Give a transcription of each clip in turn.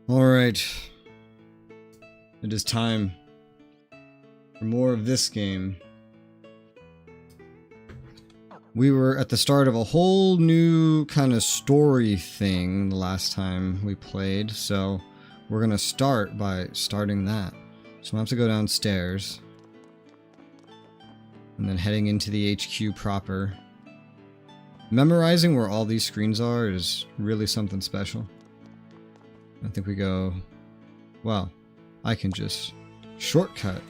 Alright. It is time for more of this game. We were at the start of a whole new kind of story thing the last time we played, so we're gonna start by starting that. So I have to go downstairs. And then heading into the HQ proper. Memorizing where all these screens are is really something special. I think we go... Well, I can just shortcut.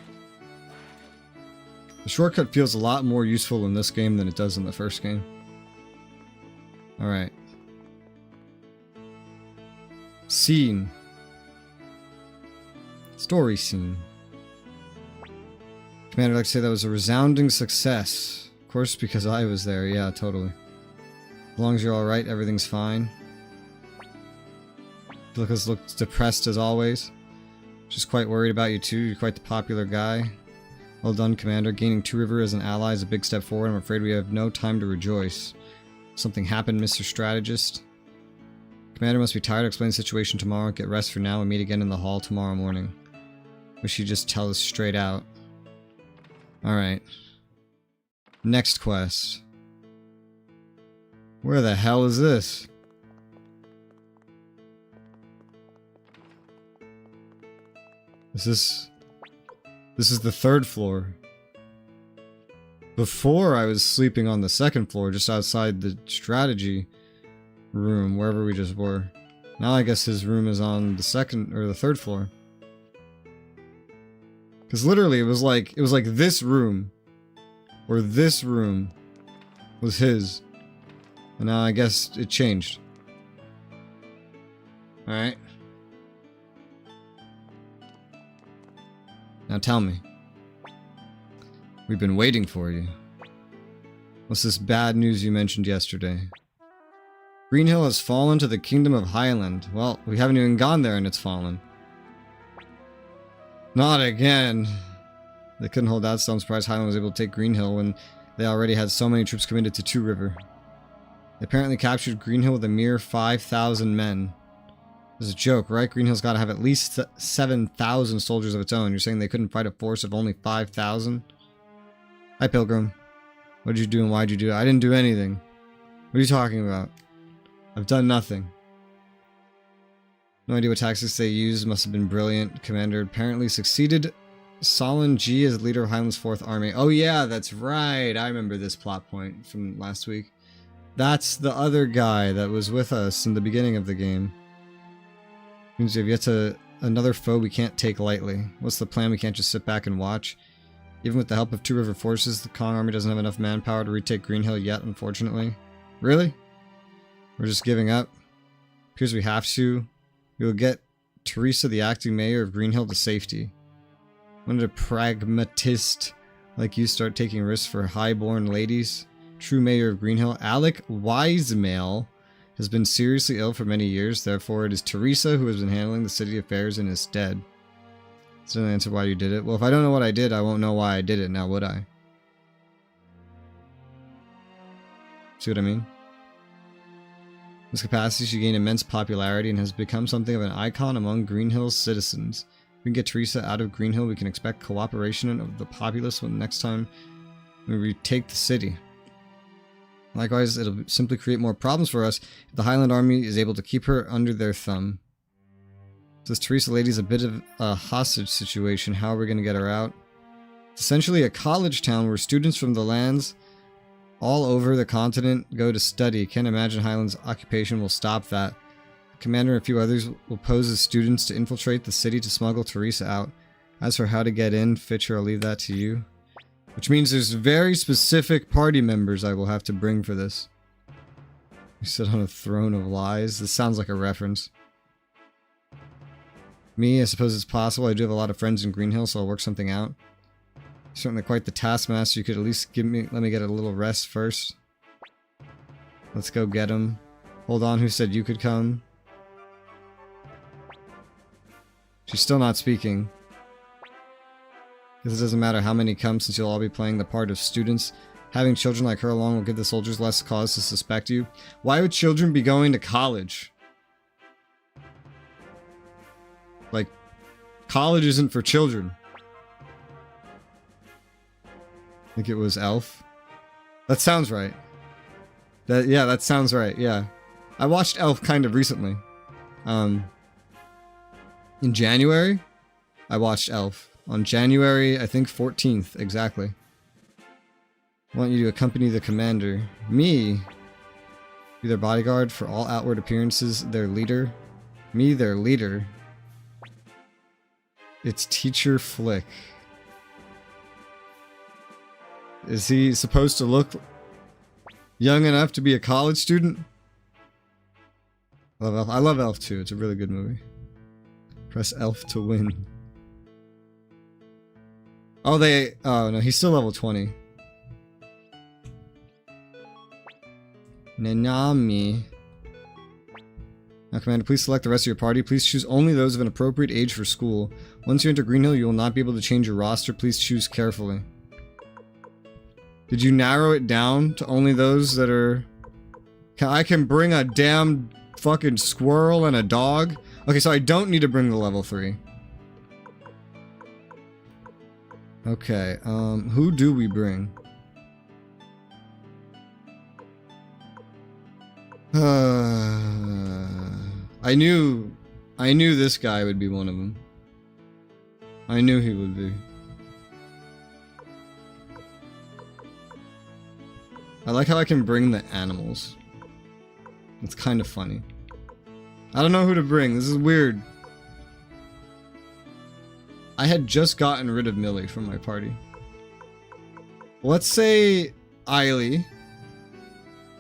The shortcut feels a lot more useful in this game than it does in the first game. Alright. Scene. Story scene. Commander, I'd like to say that was a resounding success. Of course, because I was there. Yeah, totally. As long as you're alright, everything's fine. Lucas looks depressed as always. Just quite worried about you too. You're quite the popular guy. Well done, Commander. Gaining Two River as an ally is a big step forward. I'm afraid we have no time to rejoice. Something happened, Mr. Strategist. Commander must be tired. Explain the situation tomorrow. Get rest for now. We meet again in the hall tomorrow morning. Wish you'd just tell us straight out. Alright. Next quest. Where the hell is this? This is the third floor. Before I was sleeping on the second floor, just outside the strategy room, wherever we just were. Now I guess his room is on the second or the third floor. Because literally it was like this room or this room was his. And now I guess it changed. Alright. Now tell me. We've been waiting for you. What's this bad news you mentioned yesterday? Greenhill has fallen to the Kingdom of Highland. Well, we haven't even gone there and it's fallen. Not again. They couldn't hold out, so I'm surprised Highland was able to take Greenhill when they already had so many troops committed to Two River. They apparently captured Greenhill with a mere 5,000 men. This is a joke, right? Greenhill's got to have at least 7,000 soldiers of its own. You're saying they couldn't fight a force of only 5,000? Hi, Pilgrim. What did you do and why'd you do it? I didn't do anything. What are you talking about? I've done nothing. No idea what tactics they used. Must have been brilliant. Commander apparently succeeded Solon G as leader of Highland's 4th Army. Oh yeah, that's right. I remember this plot point from last week. That's the other guy that was with us in the beginning of the game. Means we have yet to another foe we can't take lightly. What's the plan? We can't just sit back and watch. Even with the help of Two River forces, the Kong army doesn't have enough manpower to retake Greenhill yet, unfortunately. Really? We're just giving up? Appears we have to. We will get Teresa, the acting mayor of Greenhill, to safety. When did a pragmatist like you start taking risks for highborn ladies? True mayor of Greenhill, Alec Wisemail, has been seriously ill for many years, therefore it is Teresa who has been handling the city affairs in his stead. Doesn't answer why you did it. Well, if I don't know what I did, I won't know why I did it, now would I? See what I mean? In this capacity, she gained immense popularity and has become something of an icon among Greenhill's citizens. If we can get Teresa out of Greenhill, we can expect cooperation of the populace when next time we retake the city. Likewise, it'll simply create more problems for us if the Highland army is able to keep her under their thumb. This Teresa lady's a bit of a hostage situation. How are we going to get her out? It's essentially a college town where students from the lands all over the continent go to study. Can't imagine Highland's occupation will stop that. The commander and a few others will pose as students to infiltrate the city to smuggle Teresa out. As for how to get in, Fitcher, I'll leave that to you. Which means there's very specific party members I will have to bring for this. You sit on a throne of lies. This sounds like a reference. Me, I suppose it's possible. I do have a lot of friends in Greenhill, so I'll work something out. Certainly quite the taskmaster. You could at least let me get a little rest first. Let's go get him. Hold on, who said you could come? She's still not speaking. Because it doesn't matter how many come, since you'll all be playing the part of students. Having children like her along will give the soldiers less cause to suspect you. Why would children be going to college? Like, college isn't for children. I think it was Elf. That sounds right. That sounds right, yeah. I watched Elf kind of recently. In January, I watched Elf. On January, I think 14th, exactly. I want you to accompany the commander. Me? Be their bodyguard for all outward appearances, their leader. Me, their leader. It's Teacher Flick. Is he supposed to look young enough to be a college student? I love Elf. I love Elf too. It's a really good movie. Press Elf to win. Oh, oh no, he's still level 20. Nanami. Now, Commander, please select the rest of your party. Please choose only those of an appropriate age for school. Once you enter Green Hill, you will not be able to change your roster. Please choose carefully. Did you narrow it down to only those that are... I can bring a damn fucking squirrel and a dog? Okay, so I don't need to bring the level 3. Okay, who do we bring? I knew this guy would be one of them. I knew he would be. I like how I can bring the animals. It's kind of funny. I don't know who to bring. This is weird. I had just gotten rid of Millie from my party. Let's say Eiley.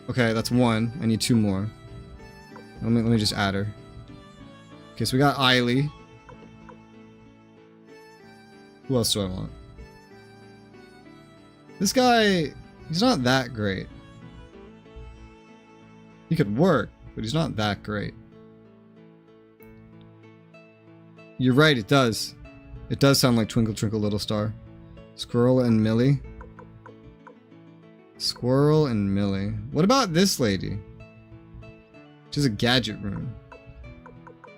Okay, that's 1. I need 2 more. Let me just add her. Okay, so we got Eiley. Who else do I want? This guy, he's not that great. He could work, but he's not that great. You're right, it does. It does sound like Twinkle Twinkle Little Star. Squirrel and Millie. Squirrel and Millie. What about this lady? She's a gadget room.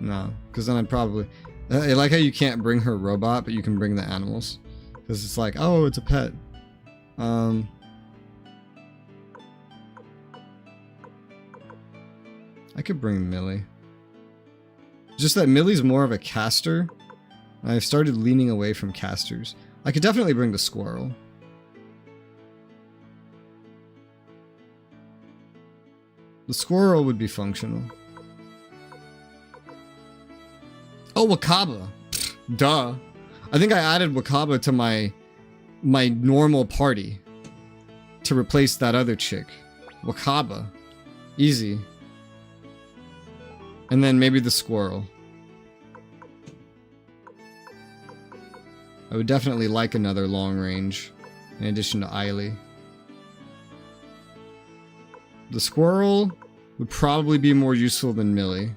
No, because then I'd probably... I like how you can't bring her robot, but you can bring the animals. Because it's like, oh, it's a pet. I could bring Millie. Just that Millie's more of a caster. I've started leaning away from casters. I could definitely bring the squirrel. The squirrel would be functional. Oh, Wakaba. Duh. I think I added Wakaba to my normal party to replace that other chick. Wakaba. Easy. And then maybe the squirrel. I would definitely like another long range, in addition to Eiley. The squirrel would probably be more useful than Millie.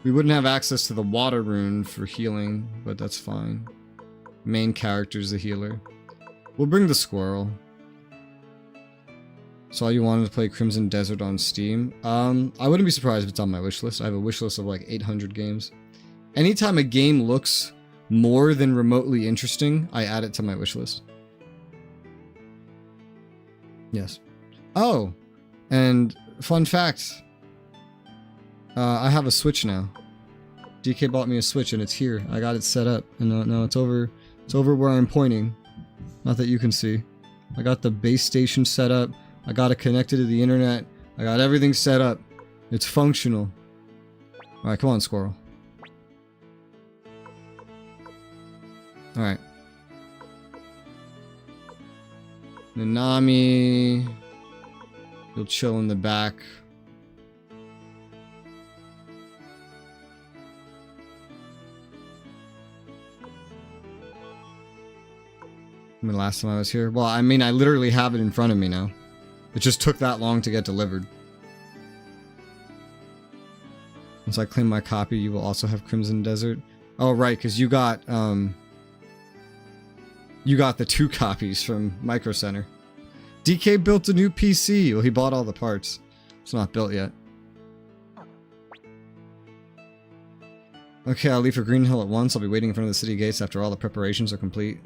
We wouldn't have access to the water rune for healing, but that's fine. Main character's the healer. We'll bring the squirrel. Saw you wanted to play Crimson Desert on Steam. I wouldn't be surprised if it's on my wishlist. I have a wishlist of like 800 games. Anytime a game looks more than remotely interesting, I add it to my wishlist. Yes. Oh, and fun fact. I have a Switch now. DK bought me a Switch and it's here. I got it set up. And no, it's over. It's over where I'm pointing. Not that you can see. I got the base station set up. I got it connected to the internet. I got everything set up. It's functional. Alright, come on, squirrel. Alright. Nanami. You'll chill in the back. I mean, last time I was here. Well, I mean, I literally have it in front of me now. It just took that long to get delivered. Once I claim my copy, you will also have Crimson Desert. Oh, right, because you got the 2 copies from Micro Center. DK built a new PC. Well, he bought all the parts. It's not built yet. Okay, I'll leave for Green Hill at once. I'll be waiting in front of the city gates after all the preparations are complete.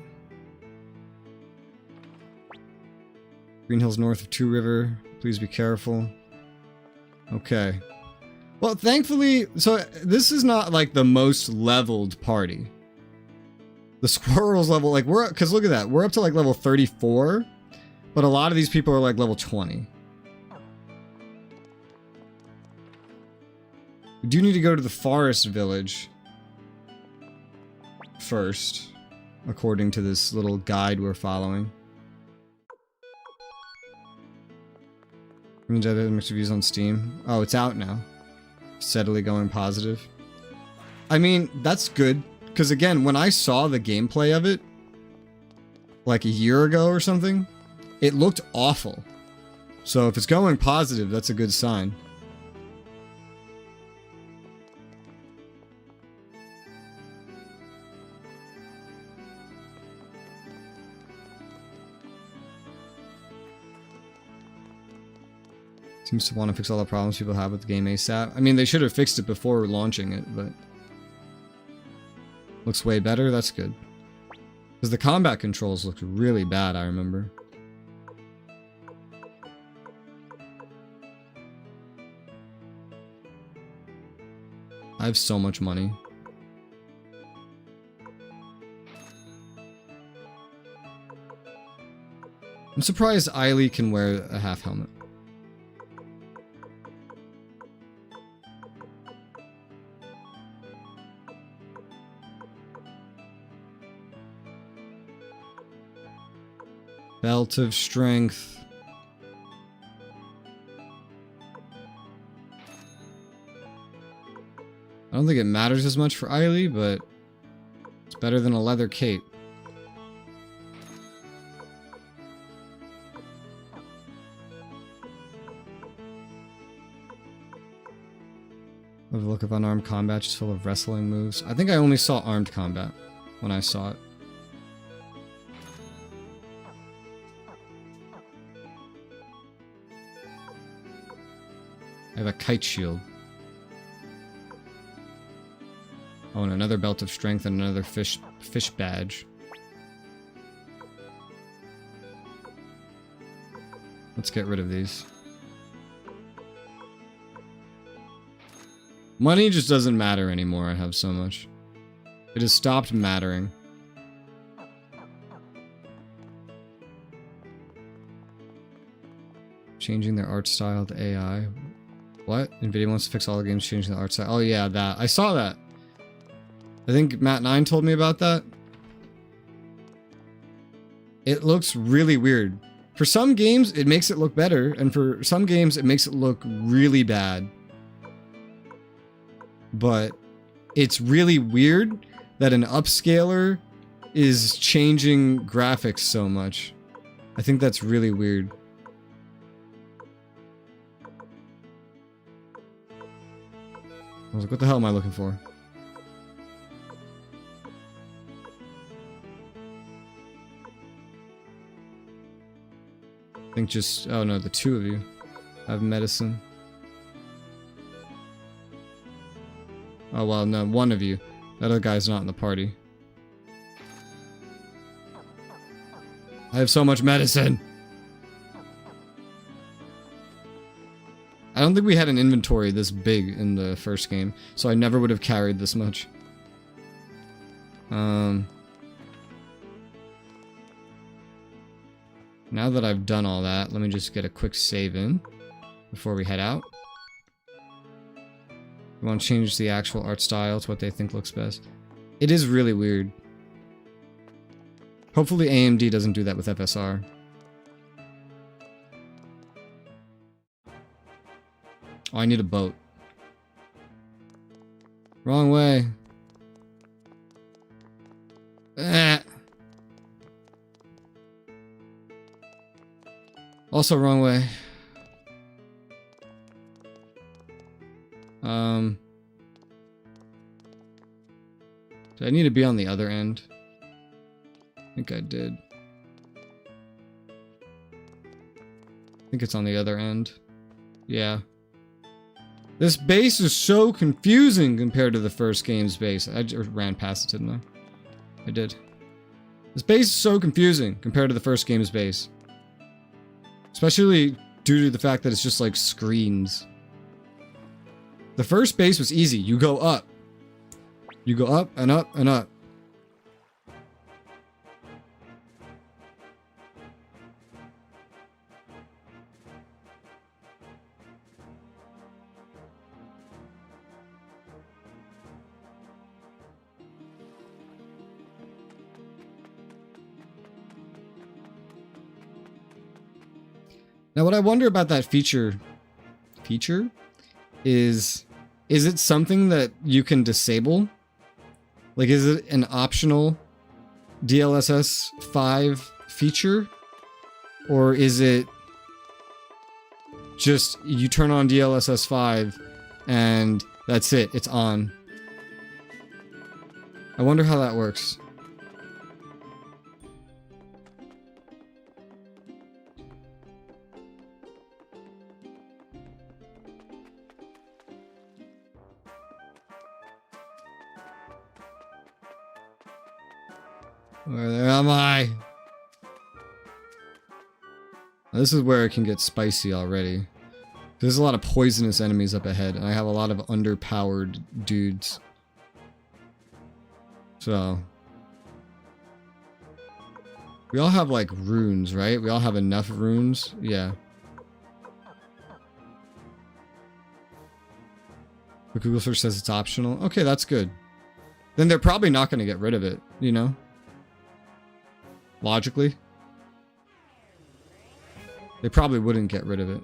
Green Hill's north of Two River. Please be careful. Okay. Well, thankfully, so this is not like the most leveled party. The squirrels level, like because look at that. We're up to like level 34, but a lot of these people are like level 20. We do need to go to the forest village first, according to this little guide we're following. Means I have mixed reviews on Steam. Oh, it's out now. Steadily going positive. I mean, that's good, because again, when I saw the gameplay of it, like a year ago or something, it looked awful. So if it's going positive, that's a good sign. Seems to want to fix all the problems people have with the game ASAP. I mean, they should have fixed it before launching it, but... Looks way better, that's good. Because the combat controls looked really bad, I remember. I have so much money. I'm surprised Eiley can wear a half helmet. Belt of Strength. I don't think it matters as much for Eiley, but it's better than a leather cape. With a look of unarmed combat, just full of wrestling moves. I think I only saw armed combat when I saw it. I have a kite shield. Oh, and another belt of strength and another fish badge. Let's get rid of these. Money just doesn't matter anymore, I have so much. It has stopped mattering. Changing their art style to AI. What? NVIDIA wants to fix all the games changing the art style. Oh yeah, that. I saw that. I think Matt9 told me about that. It looks really weird. For some games, it makes it look better, and for some games, it makes it look really bad. But it's really weird that an upscaler is changing graphics so much. I think that's really weird. I was like, what the hell am I looking for? I think just... oh no, the two of you have medicine. Oh well, no, one of you. That other guy's not in the party. I have so much medicine! I don't think we had an inventory this big in the first game, so I never would have carried this much. Now that I've done all that, let me just get a quick save in before we head out. We want to change the actual art style to what they think looks best. It is really weird. Hopefully AMD doesn't do that with FSR. Oh, I need a boat. Wrong way. Also wrong way. Did I need to be on the other end? I think I did. I think it's on the other end. Yeah. This base is so confusing compared to the first game's base. I just ran past it, didn't I? I did. This base is so confusing compared to the first game's base. Especially due to the fact that it's just like screens. The first base was easy. You go up. You go up and up and up. Now what I wonder about that feature is it something that you can disable? Like, is it an optional DLSS 5 feature? Or is it just you turn on DLSS 5 and that's it, it's on? I wonder how that works. Where am I? This is where it can get spicy already. There's a lot of poisonous enemies up ahead, and I have a lot of underpowered dudes. So... we all have, like, runes, right? We all have enough runes? Yeah. But Google search says it's optional. Okay, that's good. Then they're probably not going to get rid of it, you know? Logically. They probably wouldn't get rid of it.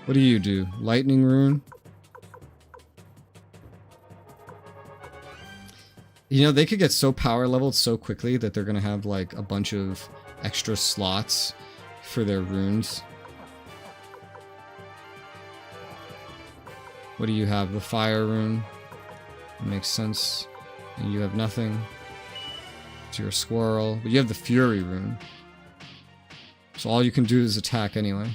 What do you do? Lightning rune? You know, they could get so power leveled so quickly that they're gonna have like a bunch of extra slots for their runes. What do you have? The fire rune. That makes sense. And you have nothing. So you're a squirrel. But you have the fury rune. So all you can do is attack anyway.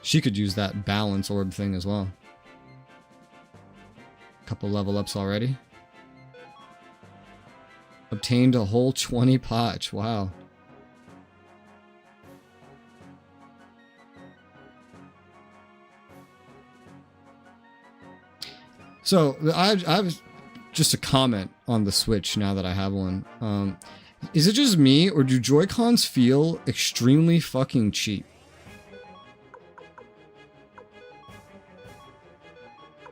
She could use that balance orb thing as well. Couple level ups already. Obtained a whole 20 potch. Wow. So, I have just a comment on the Switch now that I have one. Is it just me, or do Joy-Cons feel extremely fucking cheap?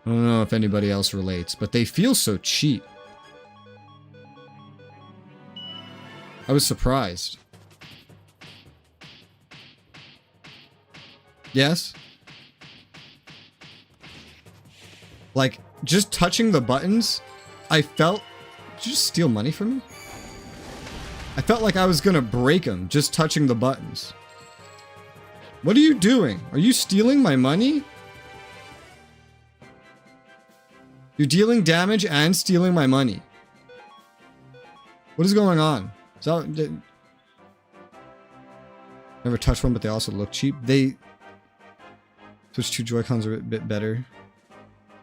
I don't know if anybody else relates, but they feel so cheap. I was surprised. Yes? Like, just touching the buttons, I felt... Did you just steal money from me? I felt like I was gonna break them just touching the buttons. What are you doing? Are you stealing my money? You're dealing damage and stealing my money. What is going on? So, never touched one, but they also look cheap. Switch 2 Joy-Cons are a bit better.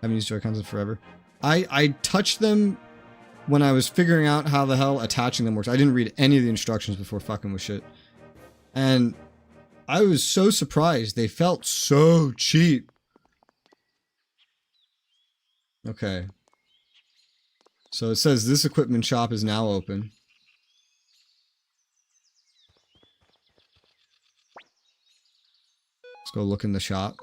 Haven't used Joy-Cons in forever. I touched them when I was figuring out how the hell attaching them works. I didn't read any of the instructions before fucking with shit. And I was so surprised. They felt so cheap. Okay. So it says this equipment shop is now open. Let's go look in the shop.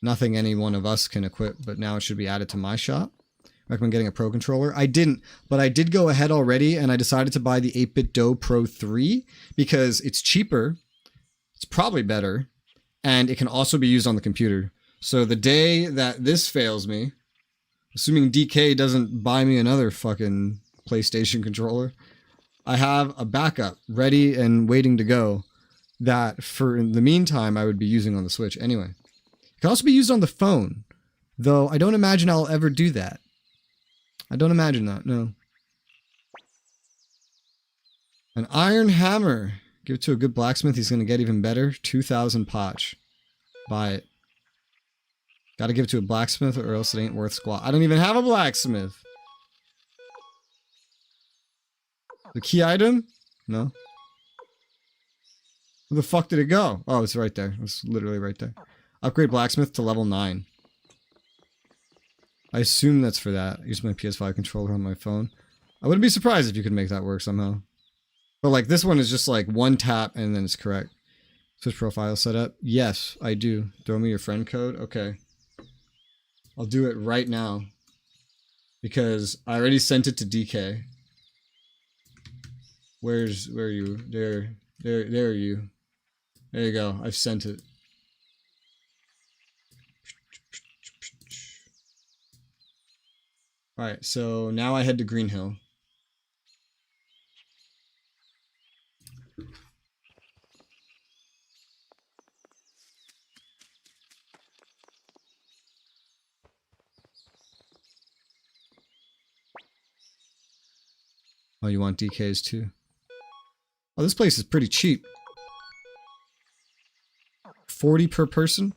Nothing any one of us can equip, but now it should be added to my shop. Recommend getting a Pro controller. I didn't, but I did go ahead already, and I decided to buy the 8-Bit Do Pro 3 because it's cheaper, it's probably better, and it can also be used on the computer. So the day that this fails me, assuming DK doesn't buy me another fucking PlayStation controller, I have a backup ready and waiting to go that for in the meantime I would be using on the Switch anyway. It can also be used on the phone, though I don't imagine I'll ever do that. I don't imagine that, no. An iron hammer. Give it to a good blacksmith, he's going to get even better. 2,000 potch. Buy it. Gotta give it to a blacksmith or else it ain't worth squat. I don't even have a blacksmith. The key item? No. Where the fuck did it go? Oh, it's right there. It's literally right there. Upgrade blacksmith to level 9. I assume that's for that. Use my PS5 controller on my phone. I wouldn't be surprised if you could make that work somehow. But like this one is just like one tap and then it's correct. Switch profile setup. Yes, I do. Throw me your friend code. Okay. I'll do it right now. Because I already sent it to DK. Where are you? There are you. There you go. I've sent it. Alright, so now I head to Green Hill. Oh, you want DKs too? Oh, this place is pretty cheap. 40 per person?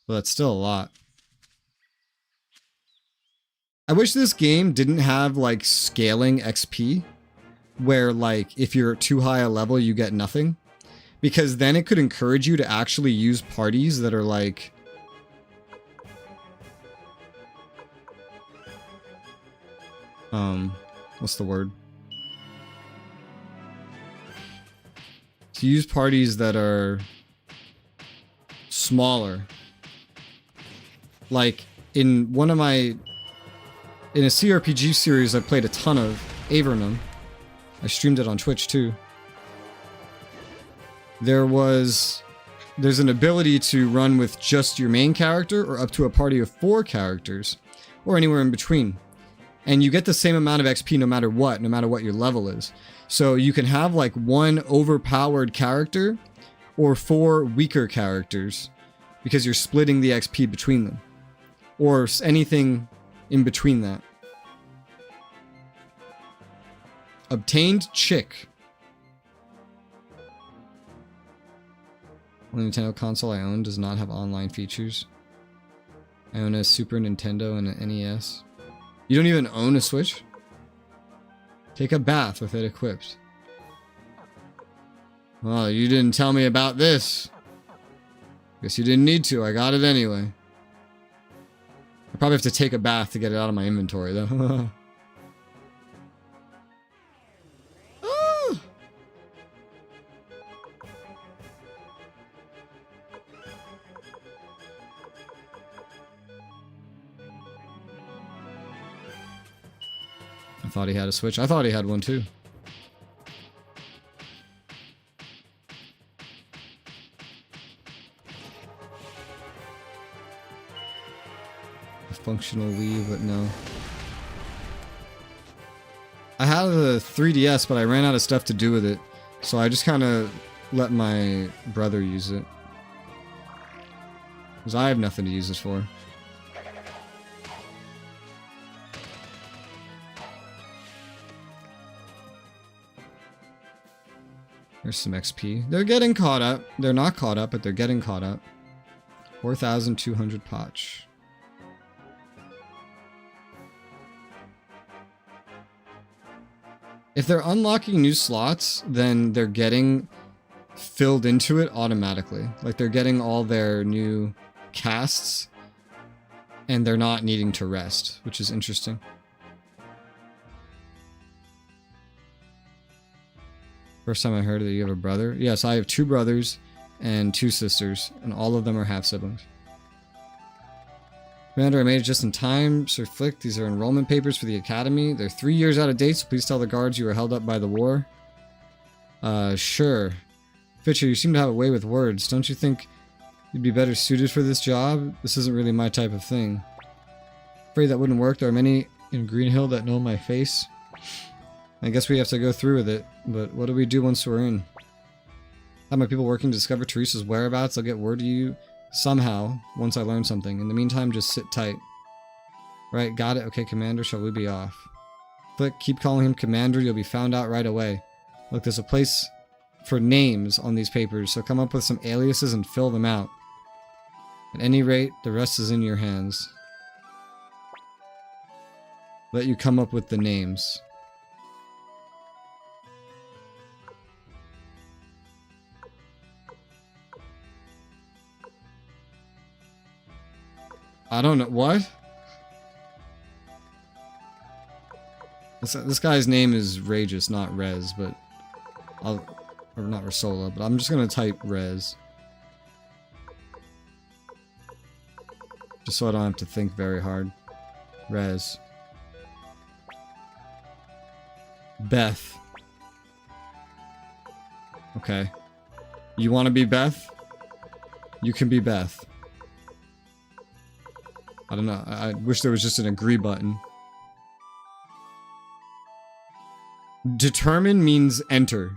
Well, that's still a lot. I wish this game didn't have, like, scaling XP. Where, like, if you're too high a level, you get nothing. Because then it could encourage you to actually use parties that are, like... what's the word? To use parties that are smaller. Like, in one of my... In a CRPG series I played a ton of, Avernum. I streamed it on Twitch too. There's an ability to run with just your main character or up to a party of 4 characters. Or anywhere in between. And you get the same amount of XP no matter what your level is. So you can have like 1 overpowered character or 4 weaker characters because you're splitting the XP between them. Or anything in between that. Obtained chick. The Nintendo console I own does not have online features. I own a Super Nintendo and an NES. You don't even own a Switch? Take a bath with it equipped. Well, you didn't tell me about this. Guess you didn't need to. I got it anyway. I probably have to take a bath to get it out of my inventory, though. Ah! I thought he had a Switch. I thought he had one, too. Functional Wii, but no. I had a 3DS, but I ran out of stuff to do with it, so I just kind of let my brother use it. Because I have nothing to use it for. There's some XP. They're getting caught up. They're not caught up, but they're getting caught up. 4,200 potch. If they're unlocking new slots, then they're getting filled into it automatically. Like they're getting all their new casts and they're not needing to rest, which is interesting. First time I heard that you have a brother. Yes, I have 2 brothers and 2 sisters, and all of them are half-siblings. Commander, I made it just in time. Sir Flick, these are enrollment papers for the academy. They're 3 years out of date, so please tell the guards you were held up by the war. Sure. Fitcher, you seem to have a way with words. Don't you think you'd be better suited for this job? This isn't really my type of thing. Afraid that wouldn't work. There are many in Green Hill that know my face. I guess we have to go through with it, but what do we do once we're in? Have my people working to discover Teresa's whereabouts. I'll get word to you somehow once I learn something. In the meantime, just sit tight. Right, got it. Okay, Commander, shall we be off? Click, keep calling him Commander. You'll be found out right away. Look, there's a place for names on these papers, so come up with some aliases and fill them out. At any rate, the rest is in your hands. Let you come up with the names. I don't know. What? This guy's name is Rageous, not Res, but or not Resoula, but I'm just gonna type Res. Just so I don't have to think very hard. Res. Beth. Okay. You want to be Beth? You can be Beth. I don't know. I wish there was just an agree button. Determine means enter.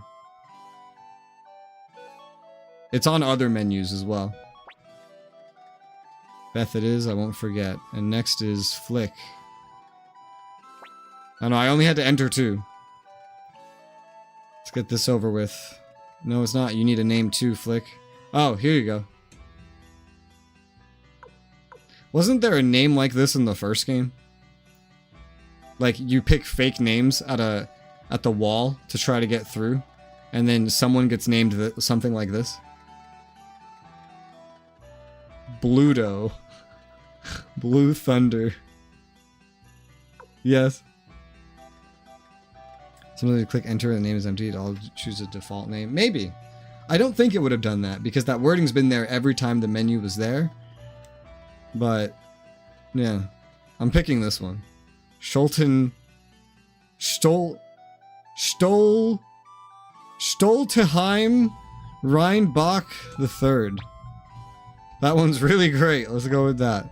It's on other menus as well. Beth it is, I won't forget. And next is Flick. Oh no, I only had to enter 2. Let's get this over with. No, it's not. You need a name too, Flick. Oh, here you go. Wasn't there a name like this in the first game? Like, you pick fake names at the wall to try to get through, and then someone gets named something like this. Bluto. Blue Thunder. Yes. Similarly, click enter and the name is empty. I'll choose a default name. Maybe. I don't think it would have done that because that wording's been there every time the menu was there. But, yeah. I'm picking this one. Stoltenheim Rheinbach III. That one's really great. Let's go with that.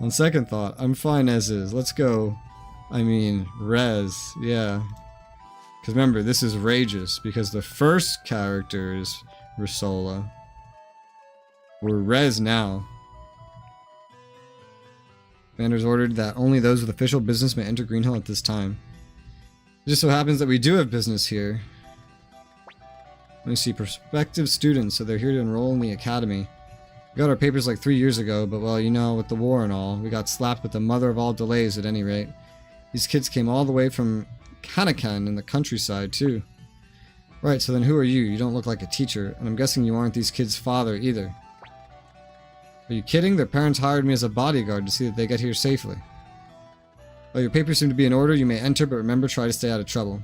On second thought, I'm fine as is. Let's go. I mean, Res. Yeah. Because remember, this is Rageous, because the first character is Resoula. We're Res now. Commander's ordered that only those with official business may enter Green Hill at this time. It just so happens that we do have business here. Let me see, prospective students, so they're here to enroll in the academy. We got our papers like 3 years ago, but well, you know, with the war and all, we got slapped with the mother of all delays at any rate. These kids came all the way from Kanakan in the countryside, too. Right, so then who are you? You don't look like a teacher, and I'm guessing you aren't these kids' father, either. Are you kidding? Their parents hired me as a bodyguard to see that they get here safely. Well, your papers seem to be in order. You may enter, but remember, try to stay out of trouble.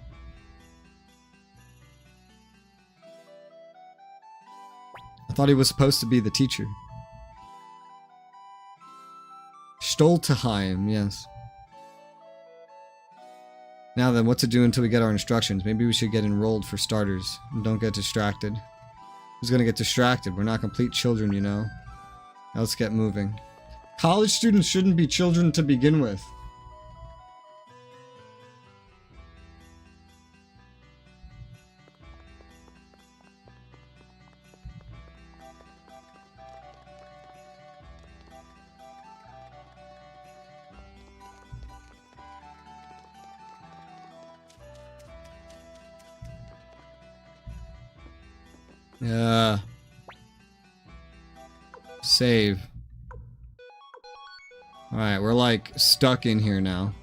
I thought he was supposed to be the teacher. Stoltenheim, yes. Now then, what to do until we get our instructions? Maybe we should get enrolled for starters. And don't get distracted. Who's gonna get distracted? We're not complete children, you know. Now let's get moving. College students shouldn't be children to begin with. Yeah. Save. Alright, we're like stuck in here now.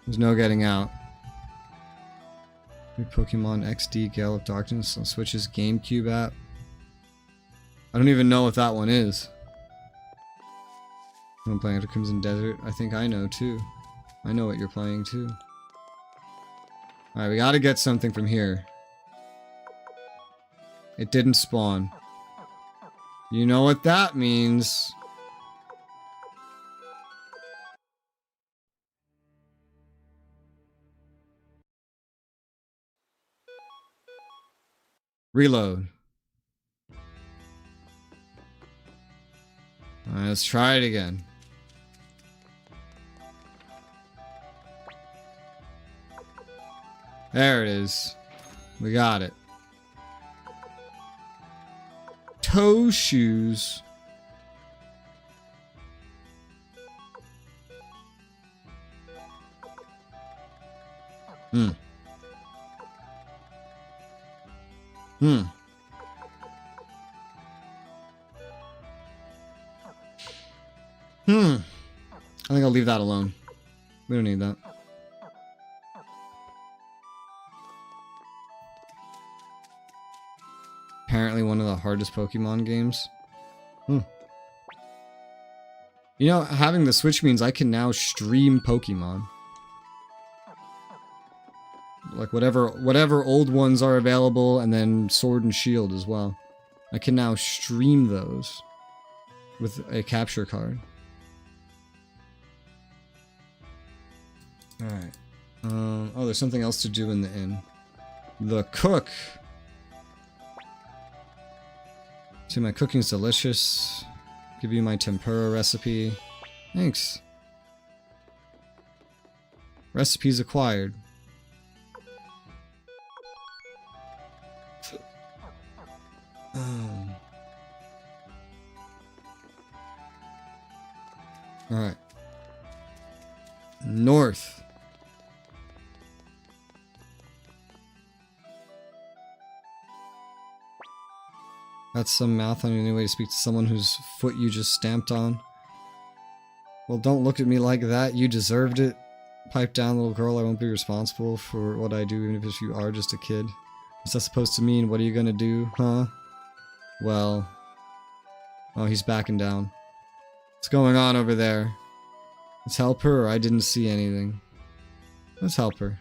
There's no getting out. Pokemon XD Gale of Darkness on Switch's GameCube app. I don't even know what that one is. I'm playing After Crimson Desert. I think I know too. I know what you're playing too. Alright, we gotta get something from here. It didn't spawn. You know what that means. Reload. Alright, let's try it again. There it is. We got it. toe shoes. Hmm. Hmm. Hmm. I think I'll leave that alone. We don't need that. Apparently one of the hardest Pokemon games. Hmm. You know, having the Switch means I can now stream Pokemon. Like whatever old ones are available, and then Sword and Shield as well. I can now stream those with a capture card. Alright. Oh, there's something else to do in the inn. The cook. See, my cooking's delicious. Give you my tempura recipe. Thanks. Recipes acquired. Alright. North. That's some mouth on your new way to speak to someone whose foot you just stamped on. Well, don't look at me like that. You deserved it. Pipe down, little girl. I won't be responsible for what I do, even if you are just a kid. What's that supposed to mean? What are you gonna do, huh? Well... Oh, he's backing down. What's going on over there? Let's help her, or I didn't see anything. Let's help her.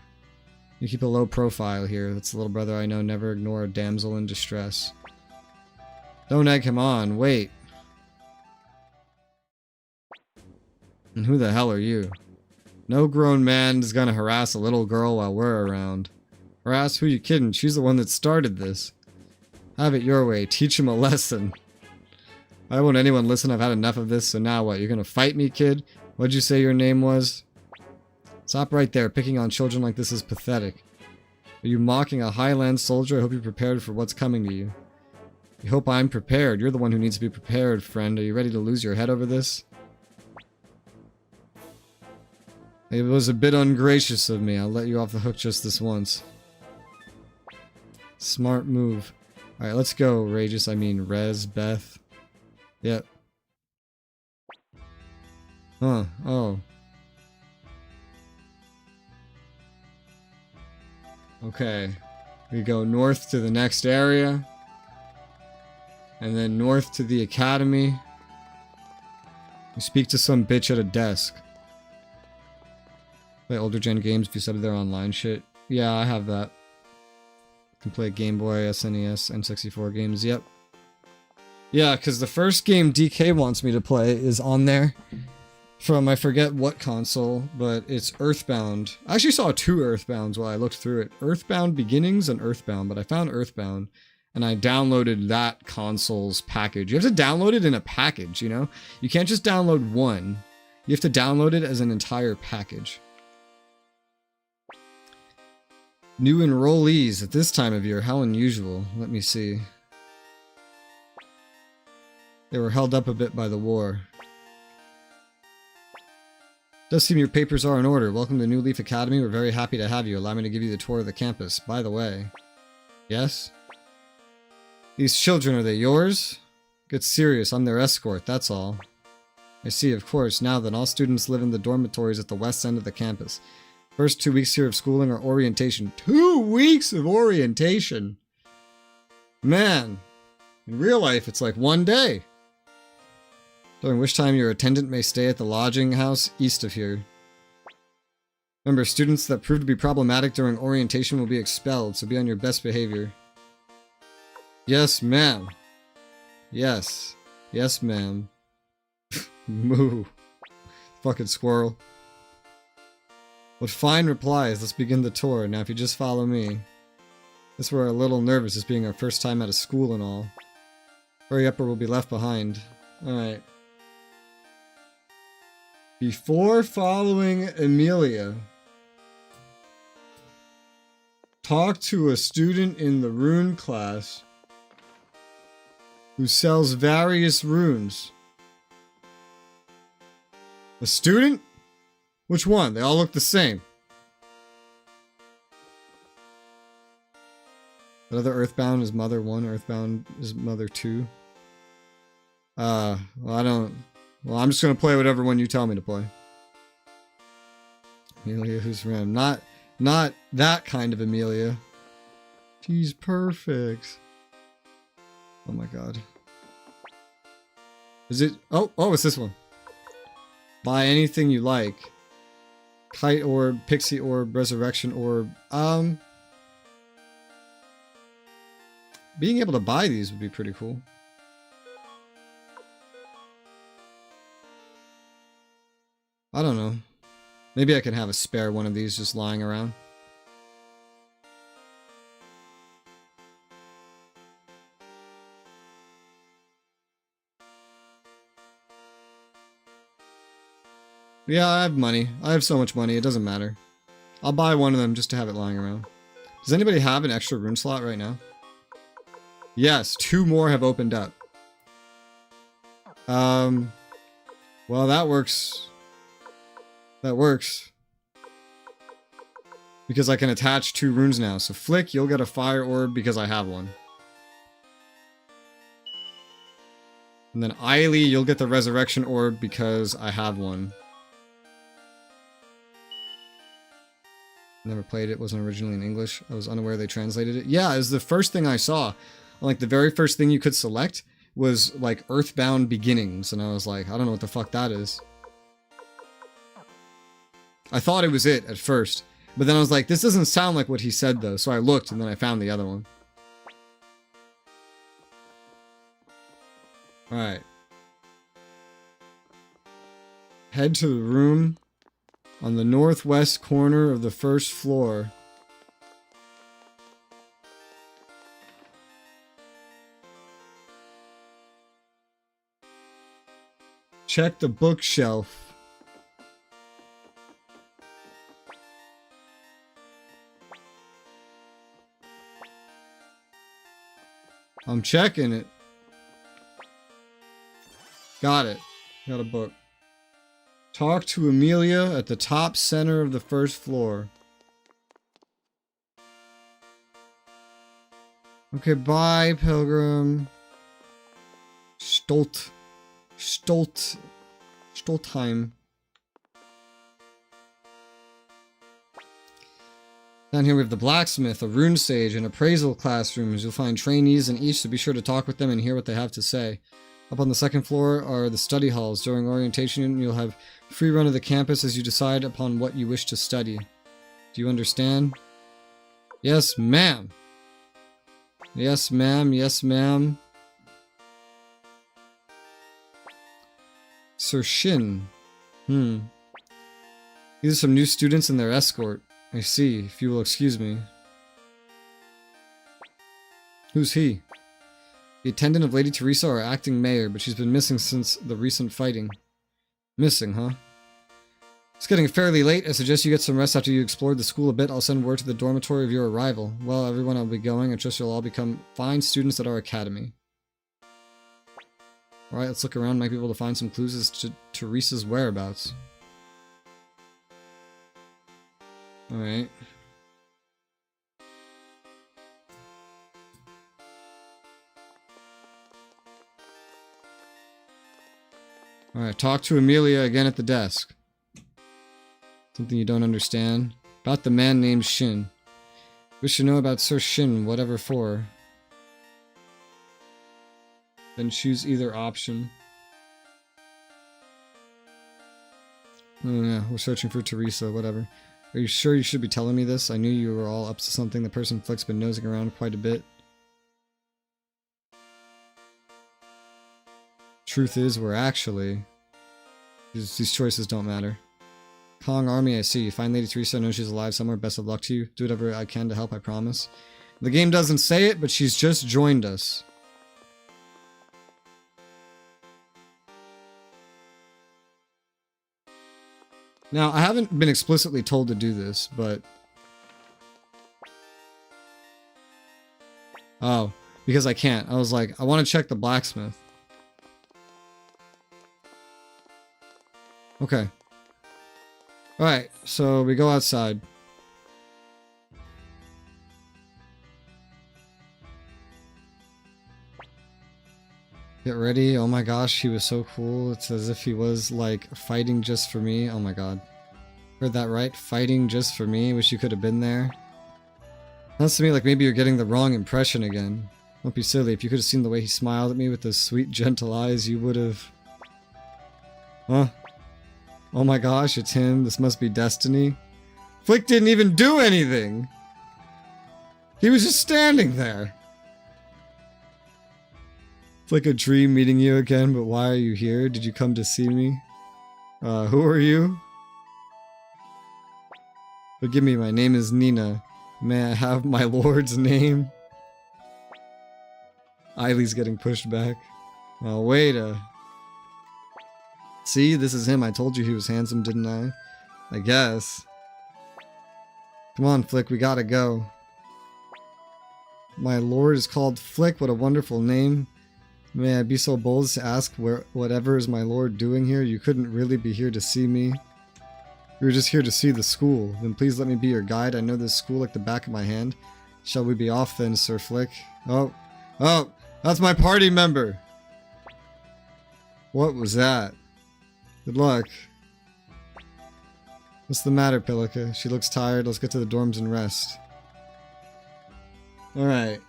You keep a low profile here. That's the little brother I know. Never ignore a damsel in distress. Don't egg him on. Wait. And who the hell are you? No grown man is gonna harass a little girl while we're around. Harass? Who you kidding? She's the one that started this. Have it your way. Teach him a lesson. Why won't anyone listen? I've had enough of this, so now what? You're gonna fight me, kid? What'd you say your name was? Stop right there. Picking on children like this is pathetic. Are you mocking a Highland soldier? I hope you're prepared for what's coming to you. You hope I'm prepared. You're the one who needs to be prepared, friend. Are you ready to lose your head over this? It was a bit ungracious of me. I'll let you off the hook just this once. Smart move. Alright, let's go, Regis. I mean, Beth. Yep. Huh. Oh. Okay. We go north to the next area. And then north to the academy. You speak to some bitch at a desk. Play older gen games if you set their online shit. Yeah, I have that. Can play Game Boy, SNES, N64 games. Yep. Yeah, because the first game DK wants me to play is on there. From I forget what console, but it's Earthbound. I actually saw 2 Earthbounds while I looked through it. Earthbound Beginnings and Earthbound, but I found Earthbound. And I downloaded that console's package. You have to download it in a package, you know? You can't just download one. You have to download it as an entire package. New enrollees at this time of year. How unusual. Let me see. They were held up a bit by the war. Does seem your papers are in order. Welcome to New Leaf Academy. We're very happy to have you. Allow me to give you the tour of the campus. By the way. Yes? These children, are they yours? Get serious. I'm their escort, that's all. I see, of course. Now then, all students live in the dormitories at the west end of the campus. First 2 weeks here of schooling are orientation. 2 weeks of orientation! Man! In real life, it's like 1 day. During which time your attendant may stay at the lodging house east of here. Remember, students that prove to be problematic during orientation will be expelled, so be on your best behavior. Yes, ma'am. Yes. Yes, ma'am. Moo. Fucking squirrel. With fine replies, let's begin the tour. Now, if you just follow me. Guess we're a little nervous, this being our first time out of school and all. Hurry up or we'll be left behind. Alright. Before following Amelia, talk to a student in the rune class who sells various runes. A student? Which one? They all look the same. Another Earthbound is Mother 1, Earthbound is Mother 2. Well, I'm just gonna play whatever one you tell me to play. Amelia, who's random? Not that kind of Amelia. She's perfect. Oh my god. Is it? Oh, it's this one. Buy anything you like. Kite orb, pixie orb, resurrection orb. Being able to buy these would be pretty cool. I don't know. Maybe I can have a spare one of these just lying around. Yeah, I have money. I have so much money, it doesn't matter. I'll buy one of them just to have it lying around. Does anybody have an extra rune slot right now? Yes, 2 more have opened up. Well, that works. That works. Because I can attach 2 runes now. So Flick, you'll get a fire orb because I have one. And then Eily, you'll get the resurrection orb because I have one. Never played it, wasn't originally in English. I was unaware they translated it. Yeah, it was the first thing I saw. Like, the very first thing you could select was, like, Earthbound Beginnings. And I was like, I don't know what the fuck that is. I thought it was it at first. But then I was like, this doesn't sound like what he said, though. So I looked, and then I found the other one. Alright. Head to the room on the northwest corner of the first floor. Check the bookshelf. I'm checking it. Got it. Got a book. Talk to Amelia at the top center of the first floor. Okay, bye, Pilgrim. Stoltheim. Down here we have the blacksmith, a rune sage, and appraisal classrooms. You'll find trainees in each, so be sure to talk with them and hear what they have to say. Up on the second floor are the study halls. During orientation, you'll have free run of the campus as you decide upon what you wish to study. Do you understand? Yes, ma'am. Yes, ma'am. Yes, ma'am. Sir Shin. These are some new students and their escort. I see, if you will excuse me. Who's he? The attendant of Lady Teresa, our acting mayor, but she's been missing since the recent fighting. Missing, huh? It's getting fairly late. I suggest you get some rest after you explored the school a bit. I'll send word to the dormitory of your arrival. Well, everyone, I'll be going. I trust you'll all become fine students at our academy. Alright, let's look around. Might be able to find some clues as to Teresa's whereabouts. Alright. Alright, talk to Amelia again at the desk. Something you don't understand. About the man named Shin. Wish to know about Sir Shin, whatever for. Then choose either option. Oh yeah, we're searching for Teresa, whatever. Are you sure you should be telling me this? I knew you were all up to something. The person Flick's been nosing around quite a bit. Truth is, we're actually... These choices don't matter. Kong Army, I see. Find Lady Teresa, I know she's alive somewhere. Best of luck to you. Do whatever I can to help, I promise. The game doesn't say it, but she's just joined us. Now, I haven't been explicitly told to do this, but... Oh. because I can't. I was like, I want to check the blacksmith. Okay. Alright, so we go outside. Get ready. Oh my gosh, he was so cool. It's as if he was like fighting just for me. Oh my god. Heard that right? Fighting just for me. Wish you could have been there. Sounds to me like maybe you're getting the wrong impression again. Don't be silly. If you could have seen the way he smiled at me with those sweet, gentle eyes, you would have... Huh? Oh my gosh, it's him. This must be destiny. Flick didn't even do anything! He was just standing there! It's like a dream meeting you again, but why are you here? Did you come to see me? Who are you? Forgive me, my name is Nina. May I have my lord's name? Eileen's getting pushed back. Oh, wait a... See, this is him. I told you he was handsome, didn't I? I guess. Come on, Flick, we gotta go. My lord is called Flick. What a wonderful name. May I be so bold as to ask whatever is my lord doing here? You couldn't really be here to see me. We were just here to see the school. Then please let me be your guide. I know this school like the back of my hand. Shall we be off then, Sir Flick? Oh, that's my party member. What was that? Good luck. What's the matter, Pilika? She looks tired. Let's get to the dorms and rest. Alright.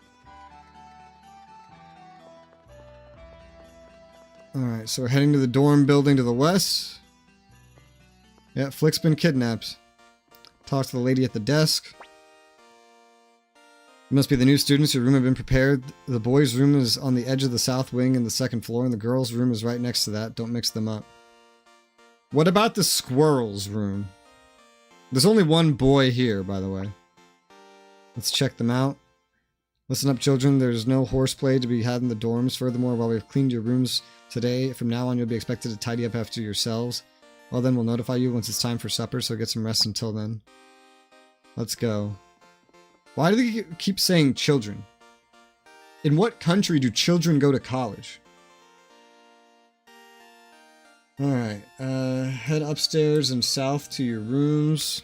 Alright, so we're heading to the dorm building to the west. Yeah, Flick's been kidnapped. Talk to the lady at the desk. You must be the new students. Your room have been prepared. The boys' room is on the edge of the south wing and the second floor, and the girls' room is right next to that. Don't mix them up. What about the squirrels' room? There's only one boy here, by the way. Let's check them out. Listen up, children. There's no horseplay to be had in the dorms. Furthermore, while we've cleaned your rooms today, from now on you'll be expected to tidy up after yourselves. Well, then we'll notify you once it's time for supper, so get some rest until then. Let's go. Why do they keep saying children? In what country do children go to college? Alright, head upstairs and south to your rooms.